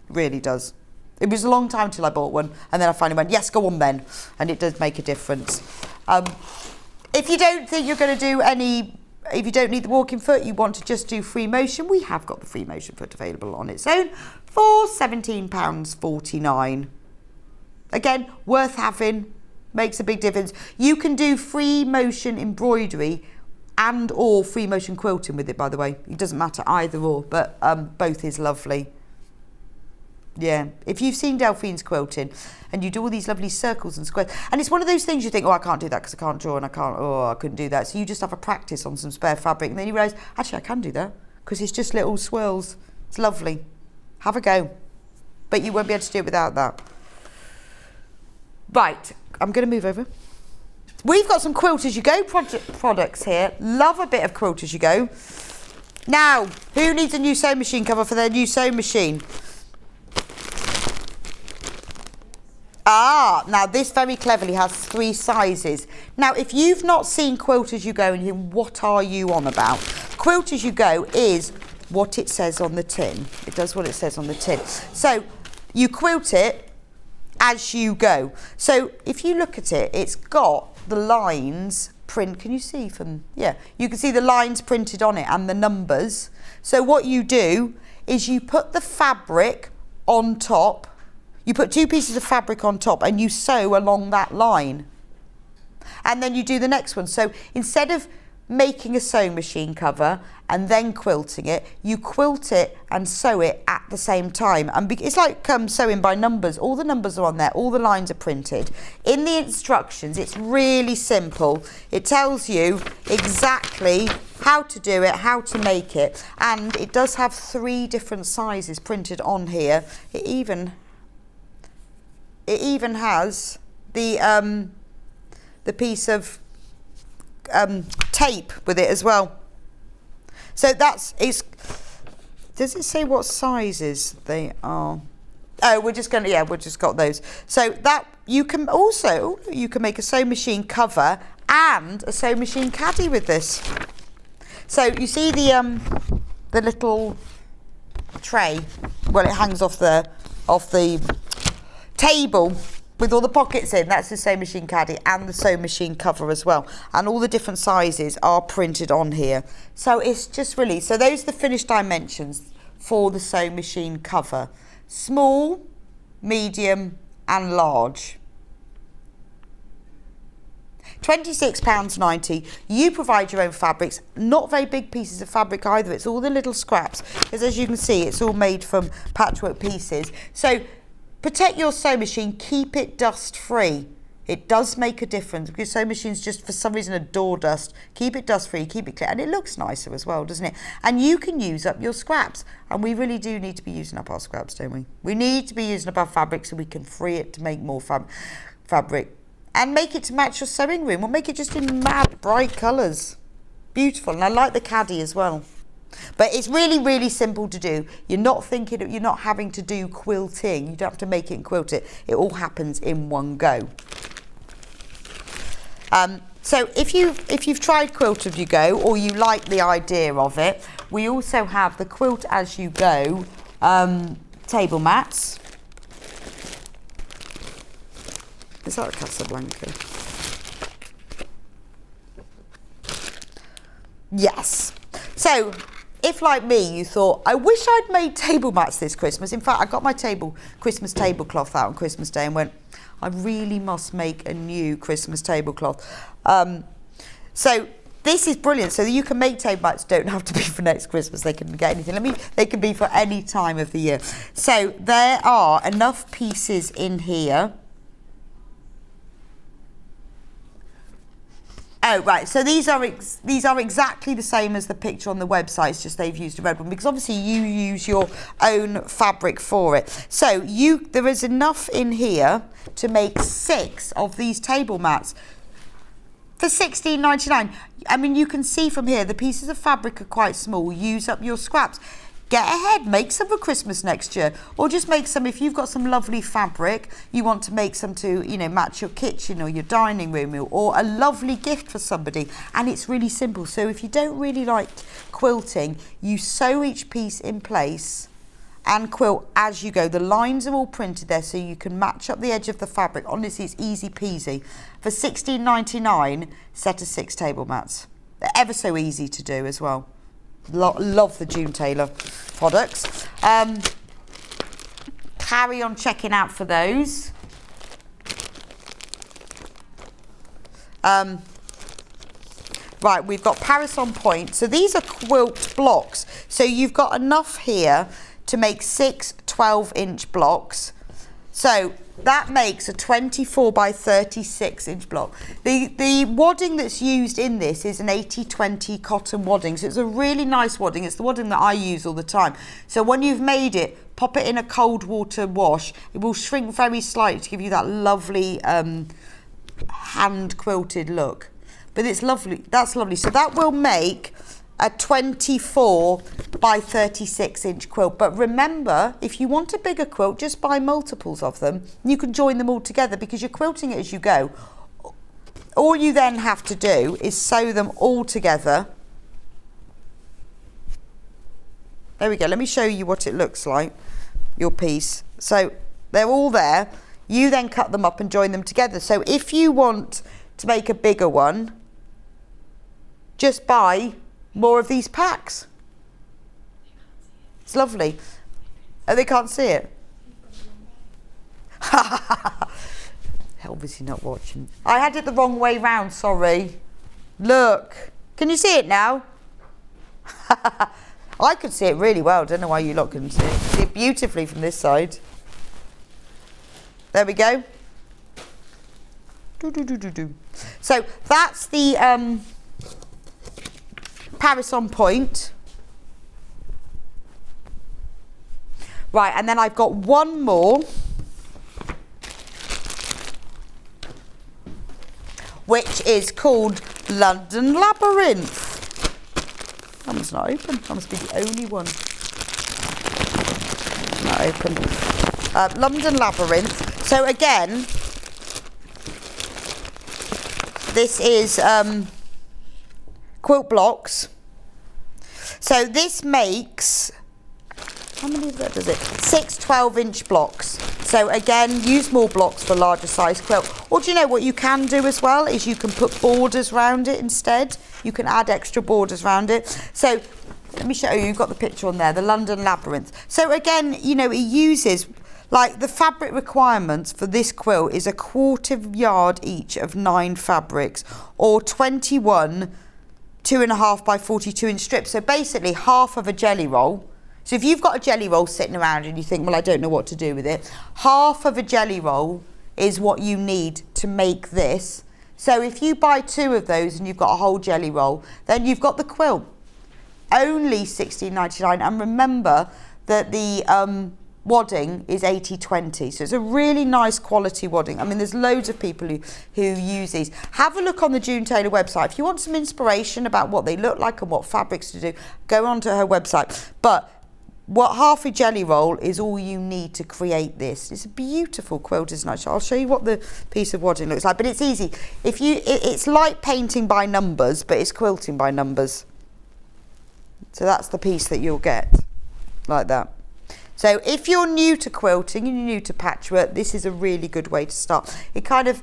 It really does. It was a long time till I bought one, and then I finally went, yes, go on then. And it does make a difference. If you don't think you're going to do if you don't need the walking foot, you want to just do free motion, we have got the free motion foot available on its own for £17.49. Again, worth having, makes a big difference. You can do free motion embroidery and or free motion quilting with it, by the way. It doesn't matter either or, but both is lovely. Yeah, if you've seen Delphine's quilting and you do all these lovely circles and squares, and it's one of those things you think, oh, I can't do that because I can't draw, and I couldn't do that. So you just have a practice on some spare fabric, and then you realise, actually, I can do that because it's just little swirls. It's lovely. Have a go. But you won't be able to do it without that. Right, I'm going to move over. We've got some Quilt As You Go products here. Love a bit of Quilt As You Go. Now, who needs a new sewing machine cover for their new sewing machine? Now this very cleverly has 3 sizes. Now, if you've not seen Quilt As You Go and you think, what are you on about? Quilt As You Go is what it says on the tin. It does what it says on the tin. So you quilt it as you go. So if you look at it, it's got the lines print. Can you see from, yeah, you can see the lines printed on it and the numbers. So what you do is you put the fabric on top. You put 2 pieces of fabric on top and you sew along that line. And then you do the next one. So instead of making a sewing machine cover and then quilting it, you quilt it and sew it at the same time. And it's like sewing by numbers. All the numbers are on there, all the lines are printed. In the instructions, it's really simple. It tells you exactly how to do it, how to make it, and it does have 3 different sizes printed on here. It even has the piece of tape with it as well. So does it say what sizes they are? Oh, we've just got those. So that you can make a sewing machine cover and a sewing machine caddy with this. So you see the little tray, well, it hangs off the table with all the pockets in. That's the sewing machine caddy and the sewing machine cover as well, and all the different sizes are printed on here. So it's just really, so those are the finished dimensions for the sewing machine cover: small, medium and large. £26.90. You provide your own fabrics. Not very big pieces of fabric either. It's all the little scraps, because as you can see, it's all made from patchwork pieces. So protect your sewing machine, keep it dust free. It does make a difference, because sewing machines just for some reason adore dust. Keep it dust free, keep it clear, and it looks nicer as well, doesn't it? And you can use up your scraps, and we really do need to be using up our scraps, don't we? We need to be using up our fabric so we can free it to make more fabric. And make it to match your sewing room, or make it just in mad bright colours. Beautiful, and I like the caddy as well. But it's really, really simple to do. You're not having to do quilting. You don't have to make it and quilt it. It all happens in one go. So if you've tried Quilt As You Go, or you like the idea of it, we also have the Quilt As You Go table mats. Is that a Casablanca? Yes. So if, like me, you thought, I wish I'd made table mats this Christmas. In fact, I got my Christmas tablecloth out on Christmas Day and went, I really must make a new Christmas tablecloth. So this is brilliant. So that you can make table mats, don't have to be for next Christmas. They can get anything. They can be for any time of the year. So there are enough pieces in here. Oh, right, so these are exactly the same as the picture on the website. It's just they've used a red one, because obviously you use your own fabric for it. So there is enough in here to make 6 of these table mats for £16.99. I mean, you can see from here the pieces of fabric are quite small. Use up your scraps. Get ahead, make some for Christmas next year, or just make some if you've got some lovely fabric. You want to make some to, match your kitchen or your dining room, or a lovely gift for somebody. And it's really simple. So if you don't really like quilting, you sew each piece in place and quilt as you go. The lines are all printed there, so you can match up the edge of the fabric. Honestly, it's easy peasy. For £16.99, set of 6 table mats. They're ever so easy to do as well. Love the June Taylor products. Carry on checking out for those. Right, we've got Paris on Point. So these are quilt blocks. So you've got enough here to make 6 12-inch blocks. So that makes a 24 by 36 inch block. The wadding that's used in this is an 80-20 cotton wadding. So it's a really nice wadding. It's the wadding that I use all the time. So when you've made it, pop it in a cold water wash. It will shrink very slightly to give you that lovely hand quilted look. But it's lovely. That's lovely. So that will make a 24 by 36 inch quilt. But remember, if you want a bigger quilt, just buy multiples of them. You can join them all together, because you're quilting it as you go. All you then have to do is sew them all together. There we go. Let me show you what it looks like, your piece. So they're all there. You then cut them up and join them together. So if you want to make a bigger one, just buy more of these packs. It's lovely. Oh, they can't see it? Obviously not watching. I had it the wrong way round, sorry. Look. Can you see it now? I could see it really well. Don't know why you lot couldn't see it. See it beautifully from this side. There we go. So that's the Paris on point. Right, and then I've got one more, which is called London Labyrinth. That one's not open. That must be the only one. Not open. London Labyrinth. So again, this is quilt blocks. So this makes, how many of that does it? 6 12-inch blocks. So again, use more blocks for larger size quilt. Or do you know what you can do as well is you can put borders around it instead. You can add extra borders around it. So let me show you, you've got the picture on there, the London Labyrinth. So again, you know, it uses, like the fabric requirements for this quilt is 1/4 yard each of 9 fabrics, or 21 2.5 by 42 inch strips. So basically half of a jelly roll. So if you've got a jelly roll sitting around and you think, well, I don't know what to do with it, half of a jelly roll is what you need to make this. So if you buy 2 of those and you've got a whole jelly roll, then you've got the quilt. Only $16.99. And remember that the wadding is 80/20, so it's a really nice quality wadding. I mean, there's loads of people who use these. Have a look on the June Taylor website. If you want some inspiration about what they look like and what fabrics to do, go onto her website. But what half a jelly roll is all you need to create this. It's a beautiful quilt, isn't it? I'll show you what the piece of wadding looks like, but it's easy. It's like painting by numbers, but it's quilting by numbers. So that's the piece that you'll get, like that. So if you're new to quilting and you're new to patchwork, this is a really good way to start. It kind of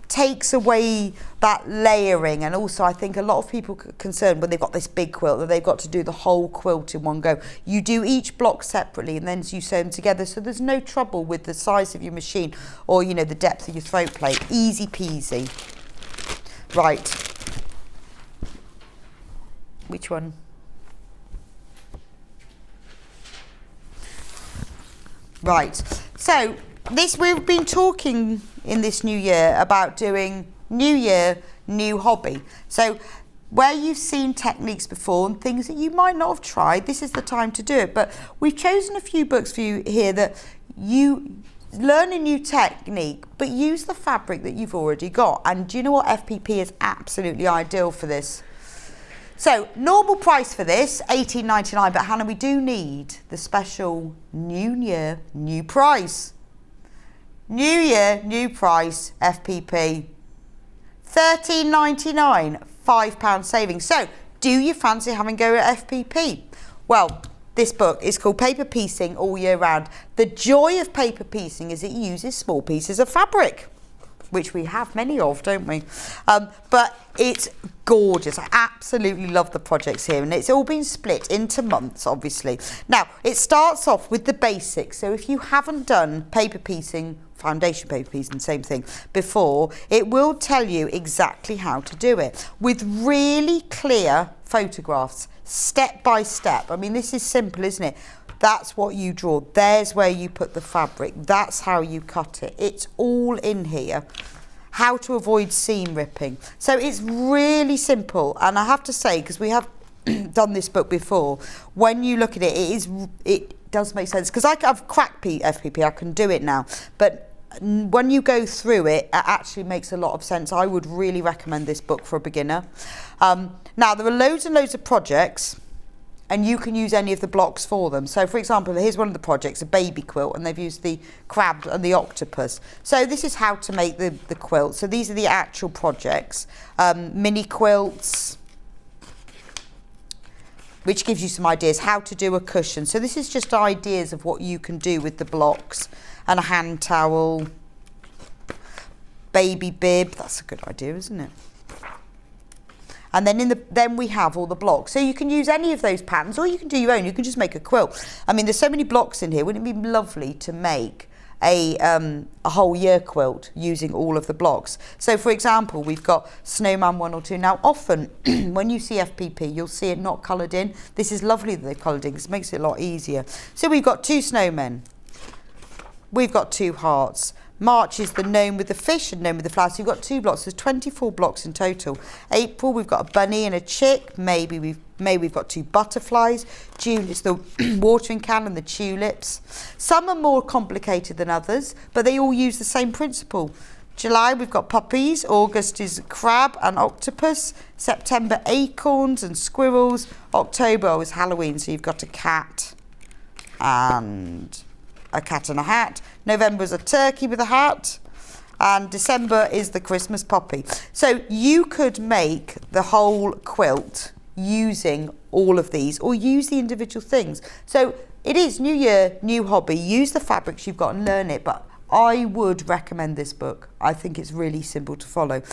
takes away that layering, and also I think a lot of people are concerned when they've got this big quilt that they've got to do the whole quilt in one go. You do each block separately and then you sew them together, so there's no trouble with the size of your machine or, you know, the depth of your throat plate. Easy peasy. Right. Which one? Right, so we've been talking in this new year about doing new year, new hobby. So where you've seen techniques before and things that you might not have tried, this is the time to do it. But we've chosen a few books for you here that you learn a new technique, but use the fabric that you've already got. And do you know what? FPP is absolutely ideal for this. So normal price for this, $18.99, but Hannah, we do need the special new year, new price. New year, new price, FPP. $13.99, £5 savings. So do you fancy having a go at FPP? Well, this book is called Paper Piecing All Year Round. The joy of paper piecing is it uses small pieces of fabric, which we have many of, don't we? But it's gorgeous. I absolutely love the projects here, and it's all been split into months, obviously. Now, it starts off with the basics. So if you haven't done paper piecing, foundation paper piecing, same thing, before, it will tell you exactly how to do it with really clear photographs, step by step. I mean, this is simple, isn't it? That's what you draw. There's where you put the fabric. That's how you cut it. It's all in here. How to avoid seam ripping. So it's really simple. And I have to say, because we have done this book before, when you look at it, it does make sense. Because I've cracked FPP, I can do it now. But when you go through it, it actually makes a lot of sense. I would really recommend this book for a beginner. Now, there are loads and loads of projects, and you can use any of the blocks for them. So for example, here's one of the projects, a baby quilt, and they've used the crab and the octopus. So this is how to make the quilt. So these are the actual projects. Mini quilts, which gives you some ideas how to do a cushion. So this is just ideas of what you can do with the blocks, and a hand towel, baby bib. That's a good idea, isn't it? And then we have all the blocks. So you can use any of those patterns, or you can do your own. You can just make a quilt. I mean, there's so many blocks in here. Wouldn't it be lovely to make a whole year quilt using all of the blocks? So for example, we've got snowman 1 or 2. Now often when you see FPP, you'll see it not coloured in. This is lovely that they've coloured in, because it makes it a lot easier. So we've got 2 snowmen. We've got 2 hearts. March is the gnome with the fish and gnome with the flowers. So you've got 2 blocks. There's 24 blocks in total. April, we've got a bunny and a chick. May we've got 2 butterflies. June is the watering can and the tulips. Some are more complicated than others, but they all use the same principle. July, we've got puppies. August is crab and octopus. September, acorns and squirrels. October is Halloween, so you've got a cat and a cat and a hat. November is a turkey with a hat, and December is the Christmas poppy. So you could make the whole quilt using all of these, or use the individual things. So it is new year, new hobby. Use the fabrics you've got and learn it, but I would recommend this book. I think it's really simple to follow.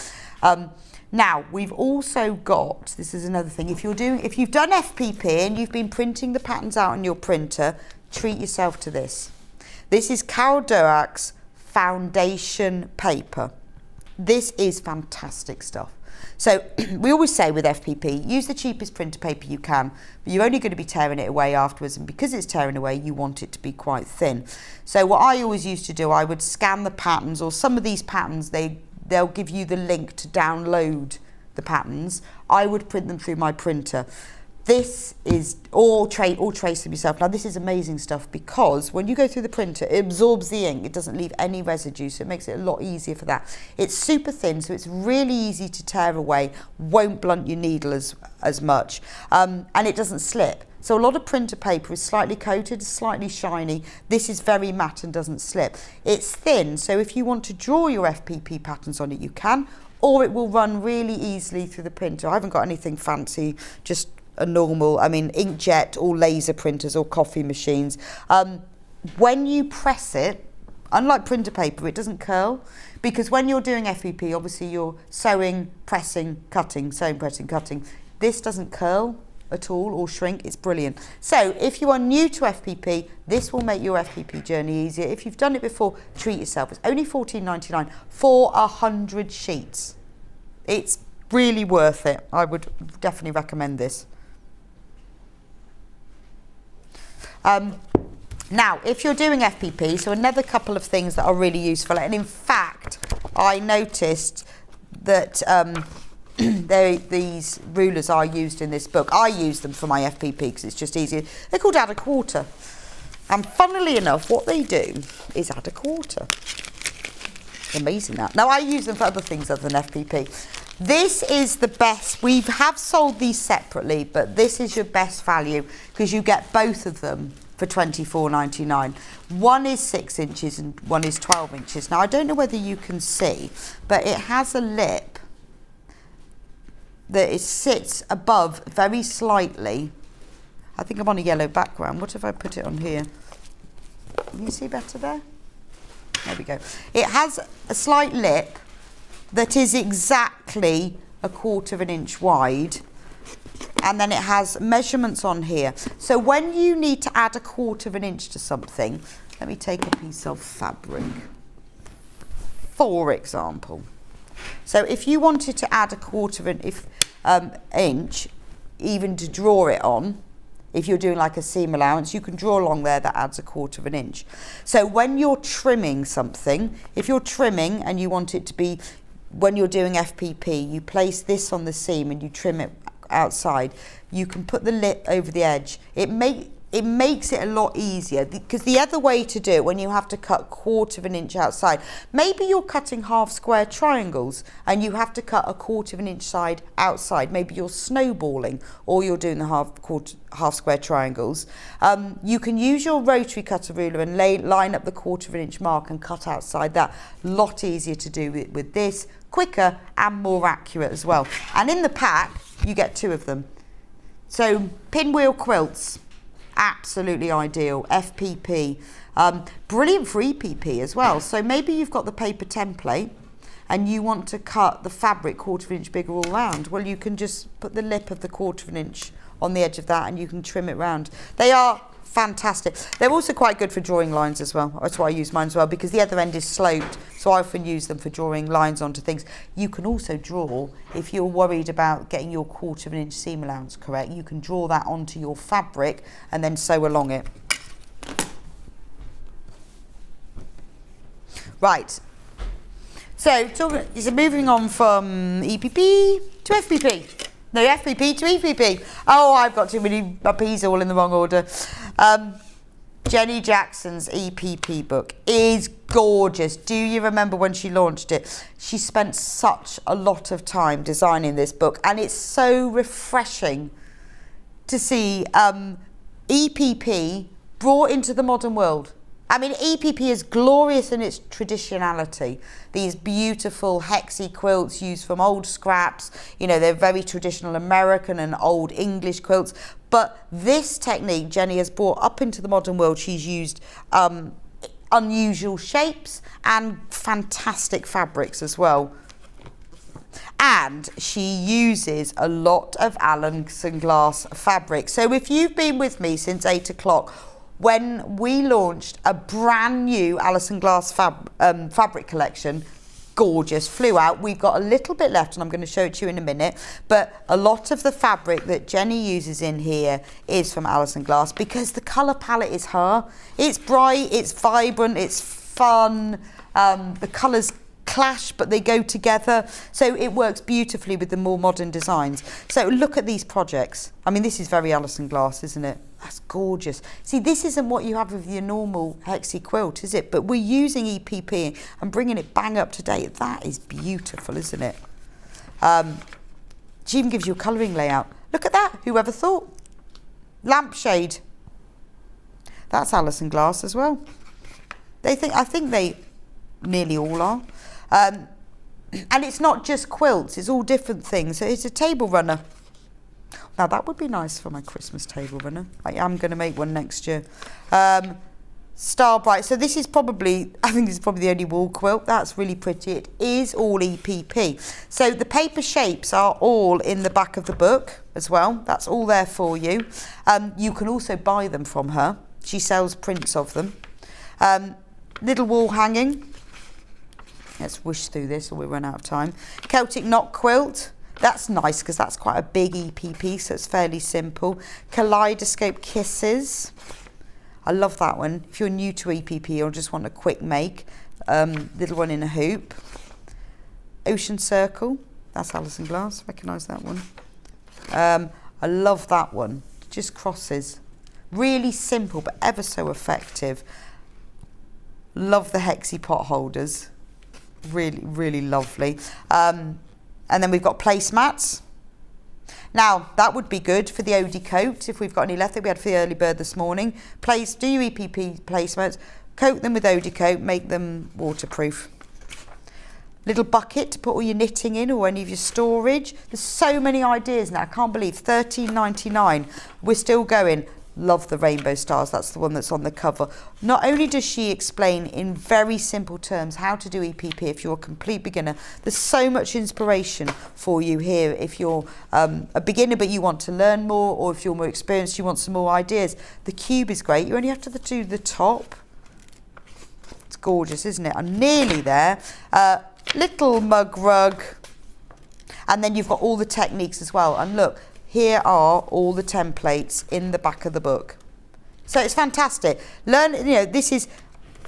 Now we've also got, this is another thing, if you've done FPP and you've been printing the patterns out on your printer, treat yourself to this. This is Carol Doak's foundation paper. This is fantastic stuff. So we always say with FPP, use the cheapest printer paper you can, but you're only going to be tearing it away afterwards, and because it's tearing away, you want it to be quite thin. So what I always used to do, I would scan the patterns, or some of these patterns, they'll give you the link to download the patterns. I would print them through my printer. This is all trace them yourself. Now this is amazing stuff, because when you go through the printer, it absorbs the ink. It doesn't leave any residue, so it makes it a lot easier for that. It's super thin, so it's really easy to tear away, won't blunt your needle as much, and it doesn't slip. So a lot of printer paper is slightly coated, slightly shiny. This is very matte and doesn't slip. It's thin, so if you want to draw your FPP patterns on it, you can, or it will run really easily through the printer. I haven't got anything fancy, just a normal, inkjet or laser printers or coffee machines. When you press it, unlike printer paper, it doesn't curl, because when you're doing FPP, obviously you're sewing, pressing, cutting, sewing, pressing, cutting. This doesn't curl at all or shrink. It's brilliant. So if you are new to FPP, this will make your FPP journey easier. If you've done it before, treat yourself. It's only $14.99 for 100 sheets. It's really worth it. I would definitely recommend this. Now, if you're doing FPP, so another couple of things that are really useful, and in fact, I noticed that these rulers are used in this book. I use them for my FPP because it's just easier. They're called add a quarter. And funnily enough, what they do is add a quarter. Amazing that. Now, I use them for other things other than FPP. This is the best. We have sold these separately, but this is your best value because you get both of them for $24.99. One is 6 inches and one is 12 inches. Now, I don't know whether you can see, but it has a lip that it sits above very slightly. I think I'm on a yellow background. What if I put it on here? Can you see better there? There we go. It has a slight lip that is exactly 1/4 inch wide, and then it has measurements on here. So when you need to add 1/4 inch to something, let me take a piece of fabric, for example. So if you wanted to add 1/4 inch, even to draw it on, if you're doing like a seam allowance, you can draw along there that adds 1/4 inch. So when you're trimming something, if you're trimming and you want it to be, when you're doing FPP, you place this on the seam and you trim it outside, you can put the lip over the edge. It makes it a lot easier, because the other way to do it, when you have to cut 1/4 inch outside, maybe you're cutting half square triangles and you have to cut 1/4 inch side outside. Maybe you're snowballing or you're doing the half square triangles. You can use your rotary cutter ruler and line up the 1/4 inch mark and cut outside that. Lot easier to do it with this, quicker and more accurate as well. And in the pack, you get 2 of them. So pinwheel quilts, absolutely ideal. FPP, brilliant for EPP as well. So maybe you've got the paper template and you want to cut the fabric 1/4 inch bigger all round. Well, you can just put the lip of the 1/4 inch on the edge of that and you can trim it round. They are fantastic. They're also quite good for drawing lines as well. That's why I use mine as well, because the other end is sloped, so I often use them for drawing lines onto things. You can also draw, if you're worried about getting your 1/4 inch seam allowance correct, you can draw that onto your fabric and then sew along it. Right, so moving on from EPP to FPP. No, FPP to EPP. Oh, I've got too many P's all in the wrong order. Jenny Jackson's EPP book is gorgeous. Do you remember when she launched it? She spent such a lot of time designing this book, and it's so refreshing to see EPP brought into the modern world. I mean, EPP is glorious in its traditionality. These beautiful hexy quilts used from old scraps. You know, they're very traditional American and old English quilts. But this technique Jenny has brought up into the modern world. She's used unusual shapes and fantastic fabrics as well. And she uses a lot of Alison glass fabric. So if you've been with me since 8 o'clock, when we launched a brand new Alison glass fabric collection, gorgeous, flew out. We've got a little bit left and I'm going to show it to you in a minute, but a lot of the fabric that Jenny uses in here is from Alison glass because the colour palette is her. It's bright, it's vibrant, it's fun, the colours clash but they go together, so it works beautifully with the more modern designs. So look at these projects. I mean, this is very Alison glass, isn't it? That's gorgeous. See, this isn't what you have with your normal hexy quilt, is it? But we're using EPP and bringing it bang up to date. That is beautiful, isn't it? She even gives you a colouring layout. Look at that. Whoever thought? Lampshade. That's Alison glass as well. I think they nearly all are. And it's not just quilts. It's all different things. So it's a table runner. Now that would be nice for my Christmas table runner. I am going to make one next year. Star Bright. So this is probably, I think this is probably the only wall quilt. That's really pretty. It is all EPP. So the paper shapes are all in the back of the book as well. That's all there for you. You can also buy them from her. She sells prints of them. Little wall hanging. Let's wish through this or we'll run out of time. Celtic knot quilt. That's nice because that's quite a big EPP, so it's fairly simple. Kaleidoscope Kisses. I love that one. If you're new to EPP or just want a quick make, little one in a hoop. Ocean Circle. That's Alison glass. Recognise that one. I love that one. Just crosses. Really simple but ever so effective. Love the hexy pot holders. Really, really lovely. And then we've got placemats. Now, that would be good for the Odie coat, if we've got any left that we had for the early bird this morning. Do your EPP placemats, coat them with Odie coat, make them waterproof. Little bucket to put all your knitting in or any of your storage. There's so many ideas now, I can't believe, $13.99. We're still going. Love the rainbow stars. That's the one that's on the cover. Not only does she explain in very simple terms how to do EPP if you're a complete beginner, there's so much inspiration for you here if you're a beginner but you want to learn more, or if you're more experienced you want some more ideas. The cube is great. You only have to do the top. It's gorgeous, isn't it? I'm nearly there. Little mug rug, and then you've got all the techniques as well. And look, here are all the templates in the back of the book. So it's fantastic. Learn, you know, this is,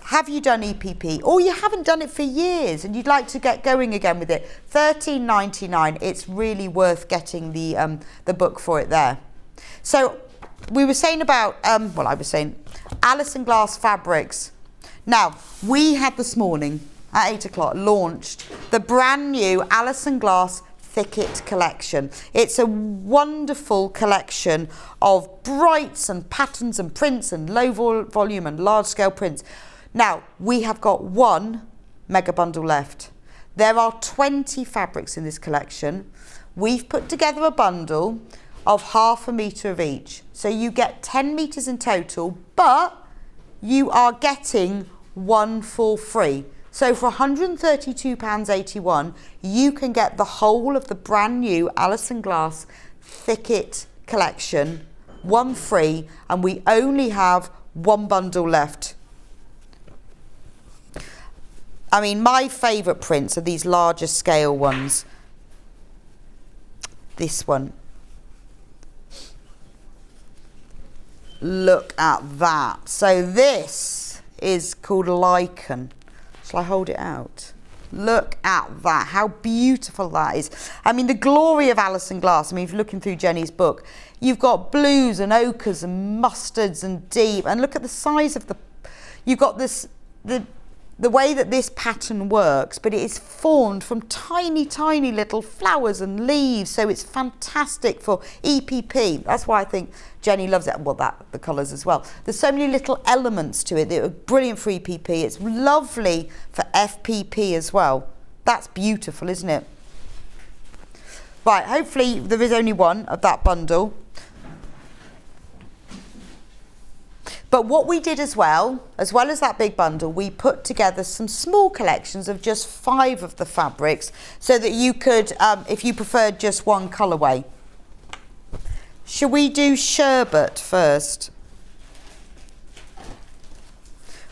have you done EPP? Or you haven't done it for years and you'd like to get going again with it. $13.99, it's really worth getting the book for it there. So we were saying about, well, I was saying Alison glass fabrics. Now, we had this morning at 8 o'clock launched the brand new Alison glass Thicket collection. It's a wonderful collection of brights and patterns and prints and low volume and large scale prints. Now, we have got one mega bundle left. There are 20 fabrics in this collection. We've put together a bundle of 1/2 metre of each. So you get 10 metres in total, but you are getting one for free. So for £132.81, you can get the whole of the brand new Alison Glass Thicket collection, one free, and we only have one bundle left. I mean, my favourite prints are these larger scale ones. This one. Look at that. So this is called Lichen. Shall I hold it out? Look at that. How beautiful that is. I mean, the glory of Alison Glass. I mean, if you're looking through Jenny's book, you've got blues and ochres and mustards and deep. And look at the size of the... You've got this... The way that this pattern works, but it is formed from tiny, tiny little flowers and leaves. So it's fantastic for EPP. That's why I think Jenny loves it. Well, the colours as well. There's so many little elements to it that are brilliant for EPP. It's lovely for FPP as well. That's beautiful, isn't it? Right, hopefully there is only one of that bundle. But what we did as well as that big bundle, we put together some small collections of just 5 of the fabrics so that you could, if you preferred just one colourway. Shall we do sherbet first?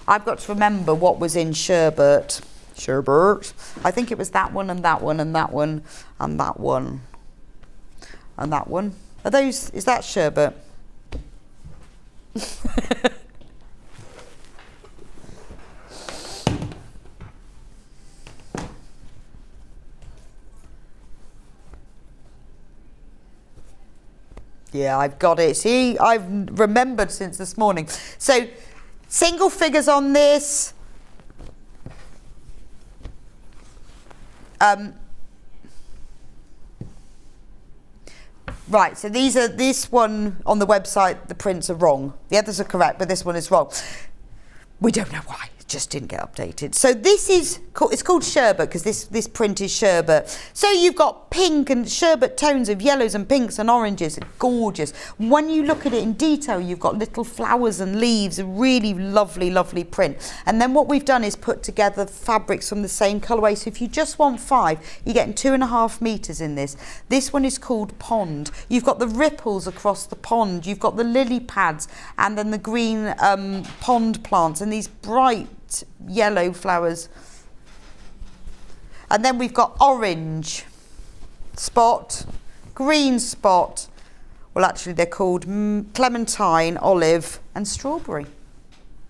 I've got to remember what was in sherbet. Sherbet. I think it was that one and that one and that one and that one and that one. Are those, is that sherbet? Yeah, I've got it. See, I've remembered since this morning. So, single figures on this. Right, so this one on the website, the prints are wrong. The others are correct, but this one is wrong. We don't know why. It just didn't get updated. So this is, it's called sherbet because this print is sherbet. So you've got pink and sherbet tones of yellows and pinks and oranges. Gorgeous. When you look at it in detail, you've got little flowers and leaves. A really lovely, lovely print. And then what we've done is put together fabrics from the same colourway. So if you just want 5, you're getting 2.5 metres in this. This one is called Pond. You've got the ripples across the pond. You've got the lily pads and then the green pond plants and these bright yellow flowers. And then we've got orange spot, green spot. Well, actually they're called clementine, olive and strawberry.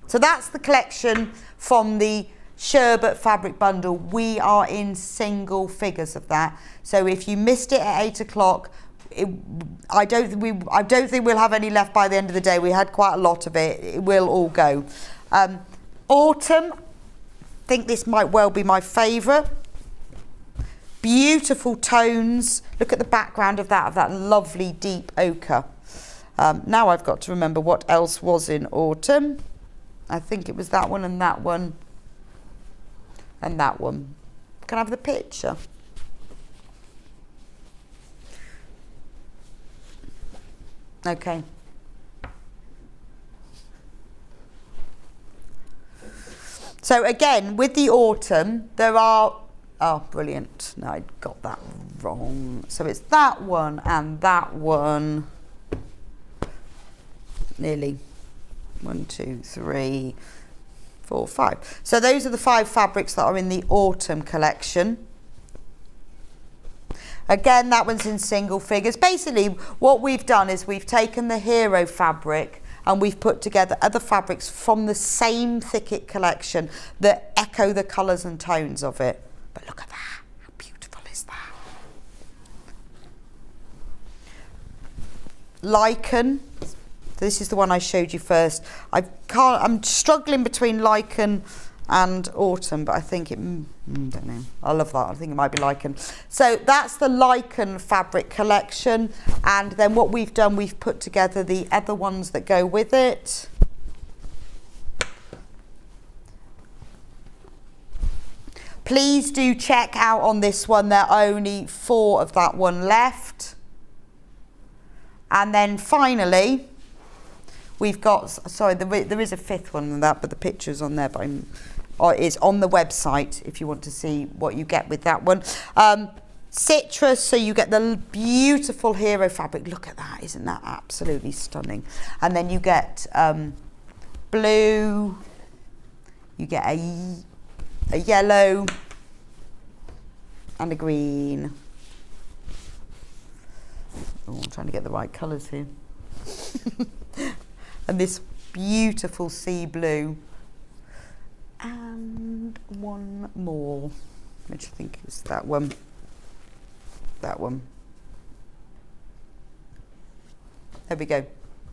So that's the collection from the sherbet fabric bundle. We are in single figures of that. So if you missed it at 8 o'clock, I don't think we'll have any left by the end of the day. We had quite a lot of it. It will all go. Autumn, I think this might well be my favourite. Beautiful tones. Look at the background of that lovely deep ochre. Now I've got to remember what else was in autumn. I think it was that one and that one and that one. Can I have the picture? Okay. So again, with the autumn, there are... Oh, brilliant. No, I got that wrong. So it's that one and that one. Nearly. 1, 2, 3, 4, 5. So those are the 5 fabrics that are in the autumn collection. Again, that one's in single figures. Basically, what we've done is we've taken the hero fabric and we've put together other fabrics from the same Thicket collection that echo the colours and tones of it. But look at that. How beautiful is that? Lichen. This is the one I showed you first. I'm struggling between lichen and autumn, but I think it, don't know. I love that. I think it might be lichen. So that's the lichen fabric collection. And then what we've done, we've put together the other ones that go with it. Please do check out on this one. There are only 4 of that one left. And then finally, we've got, sorry, there is a fifth one than that, but the picture's on there, but it's on the website if you want to see what you get with that one. Citrus, so you get the beautiful hero fabric. Look at that, isn't that absolutely stunning? And then you get blue, you get a yellow and a green. Oh, I'm trying to get the right colours here. And this beautiful sea blue. And one more, which I think is that one. That one. There we go.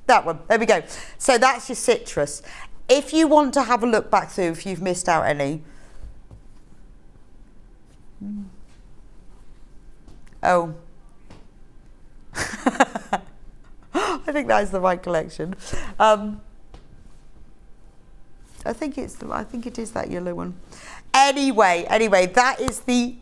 That one. There we go. So that's your citrus. If you want to have a look back through, if you've missed out any. Oh. I think that is the right collection. I think it is that yellow one. Anyway, that is the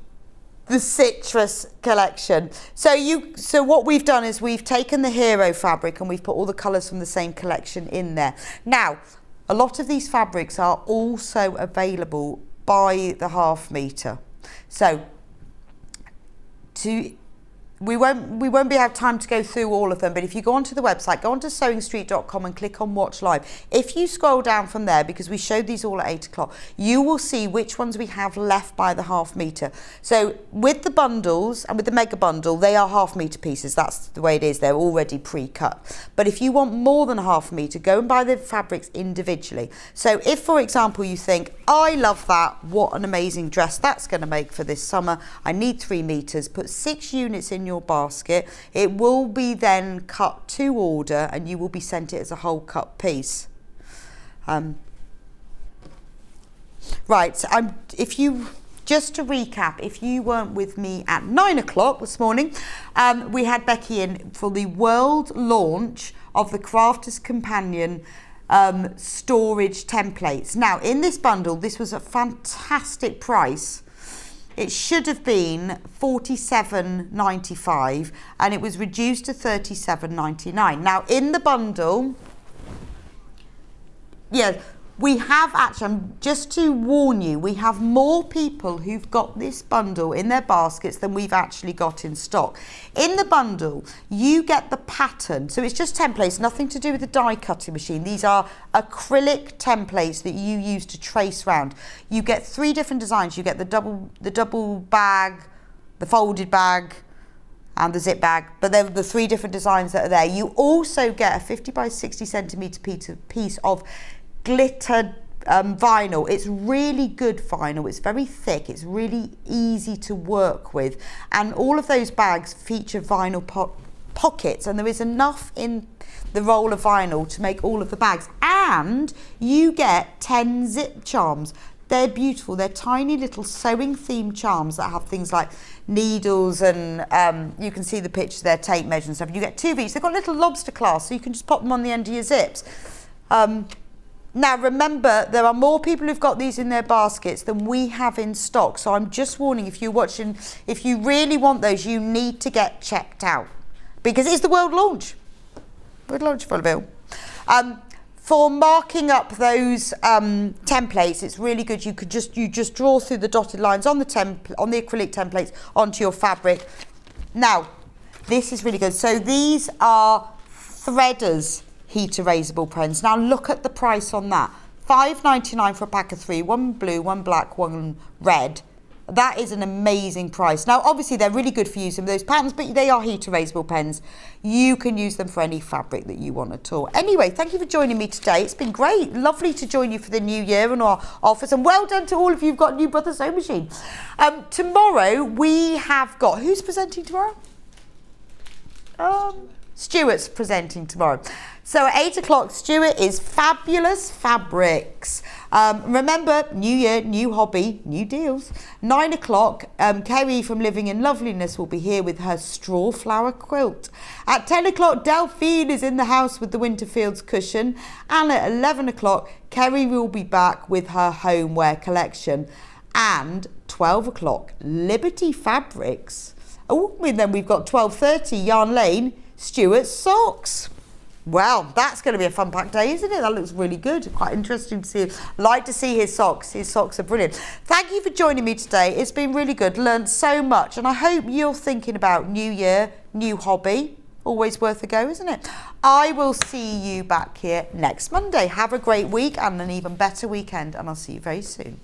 citrus collection. So what we've done is we've taken the hero fabric and we've put all the colours from the same collection in there. Now, a lot of these fabrics are also available by the half metre. So we won't have time to go through all of them, but if you go onto the website, go onto sewingstreet.com and click on Watch Live. If you scroll down from there, because we showed these all at 8 o'clock, you will see which ones we have left by the half metre. So with the bundles and with the mega bundle, they are half metre pieces. That's the way it is. They're already pre-cut. But if you want more than a half metre, go and buy the fabrics individually. So if, for example, you think, I love that, what an amazing dress that's going to make for this summer, I need 3 metres, put 6 units in your basket. It will be then cut to order and you will be sent it as a whole cut piece. Right, so just to recap, if you weren't with me at 9 o'clock this morning, we had Becky in for the world launch of the Crafter's Companion storage templates. Now, in this bundle, this was a fantastic price. It should have been $47.95 and it was reduced to $37.99. Now, in the bundle, yeah, we have actually, just to warn you, we have more people who've got this bundle in their baskets than we've actually got in stock. In the bundle, you get the pattern. So it's just templates, nothing to do with the die cutting machine. These are acrylic templates that you use to trace round. You get 3 different designs. You get the double bag, the folded bag, and the zip bag, but they're the 3 different designs that are there. You also get a 50 by 60 centimetre piece of glittered vinyl. It's really good vinyl. It's very thick. It's really easy to work with. And all of those bags feature vinyl pockets, and there is enough in the roll of vinyl to make all of the bags. And you get 10 zip charms. They're beautiful. They're tiny little sewing themed charms that have things like needles and you can see the pictures there, tape measure and stuff. You get 2 of each. They've got little lobster clasps, so you can just pop them on the end of your zips. Now remember, there are more people who've got these in their baskets than we have in stock. So I'm just warning, if you're watching, if you really want those, you need to get checked out because it's the world launch. World launch for Bill. For marking up those templates, it's really good. You just draw through the dotted lines on the acrylic templates onto your fabric. Now, this is really good. So these are threaders heat erasable pens. Now look at the price on that. $5.99 for a pack of 3, 1 blue, 1 black, 1 red. That is an amazing price. Now obviously they're really good for using those patterns, but they are heat erasable pens. You can use them for any fabric that you want at all. Anyway, thank you for joining me today. It's been great. Lovely to join you for the new year and our offers, and well done to all of you who've got New Brother Sewing Machine. Tomorrow we have got, who's presenting tomorrow? Stuart's presenting tomorrow. So at 8 o'clock, Stuart is Fabulous Fabrics. Remember, new year, new hobby, new deals. 9 o'clock, Kerry from Living in Loveliness will be here with her straw flower quilt. At 10 o'clock, Delphine is in the house with the Winterfields cushion. And at 11 o'clock, Kerry will be back with her homeware collection. And 12 o'clock, Liberty Fabrics. Oh, and then we've got 12:30, Yarn Lane. Stuart's socks. Well, that's going to be a fun packed day, isn't it? That looks really good. Quite interesting to see. Like to see his socks. His socks are brilliant. Thank you for joining me today. It's been really good. Learned so much. And I hope you're thinking about new year, new hobby. Always worth a go, isn't it? I will see you back here next Monday. Have a great week and an even better weekend. And I'll see you very soon.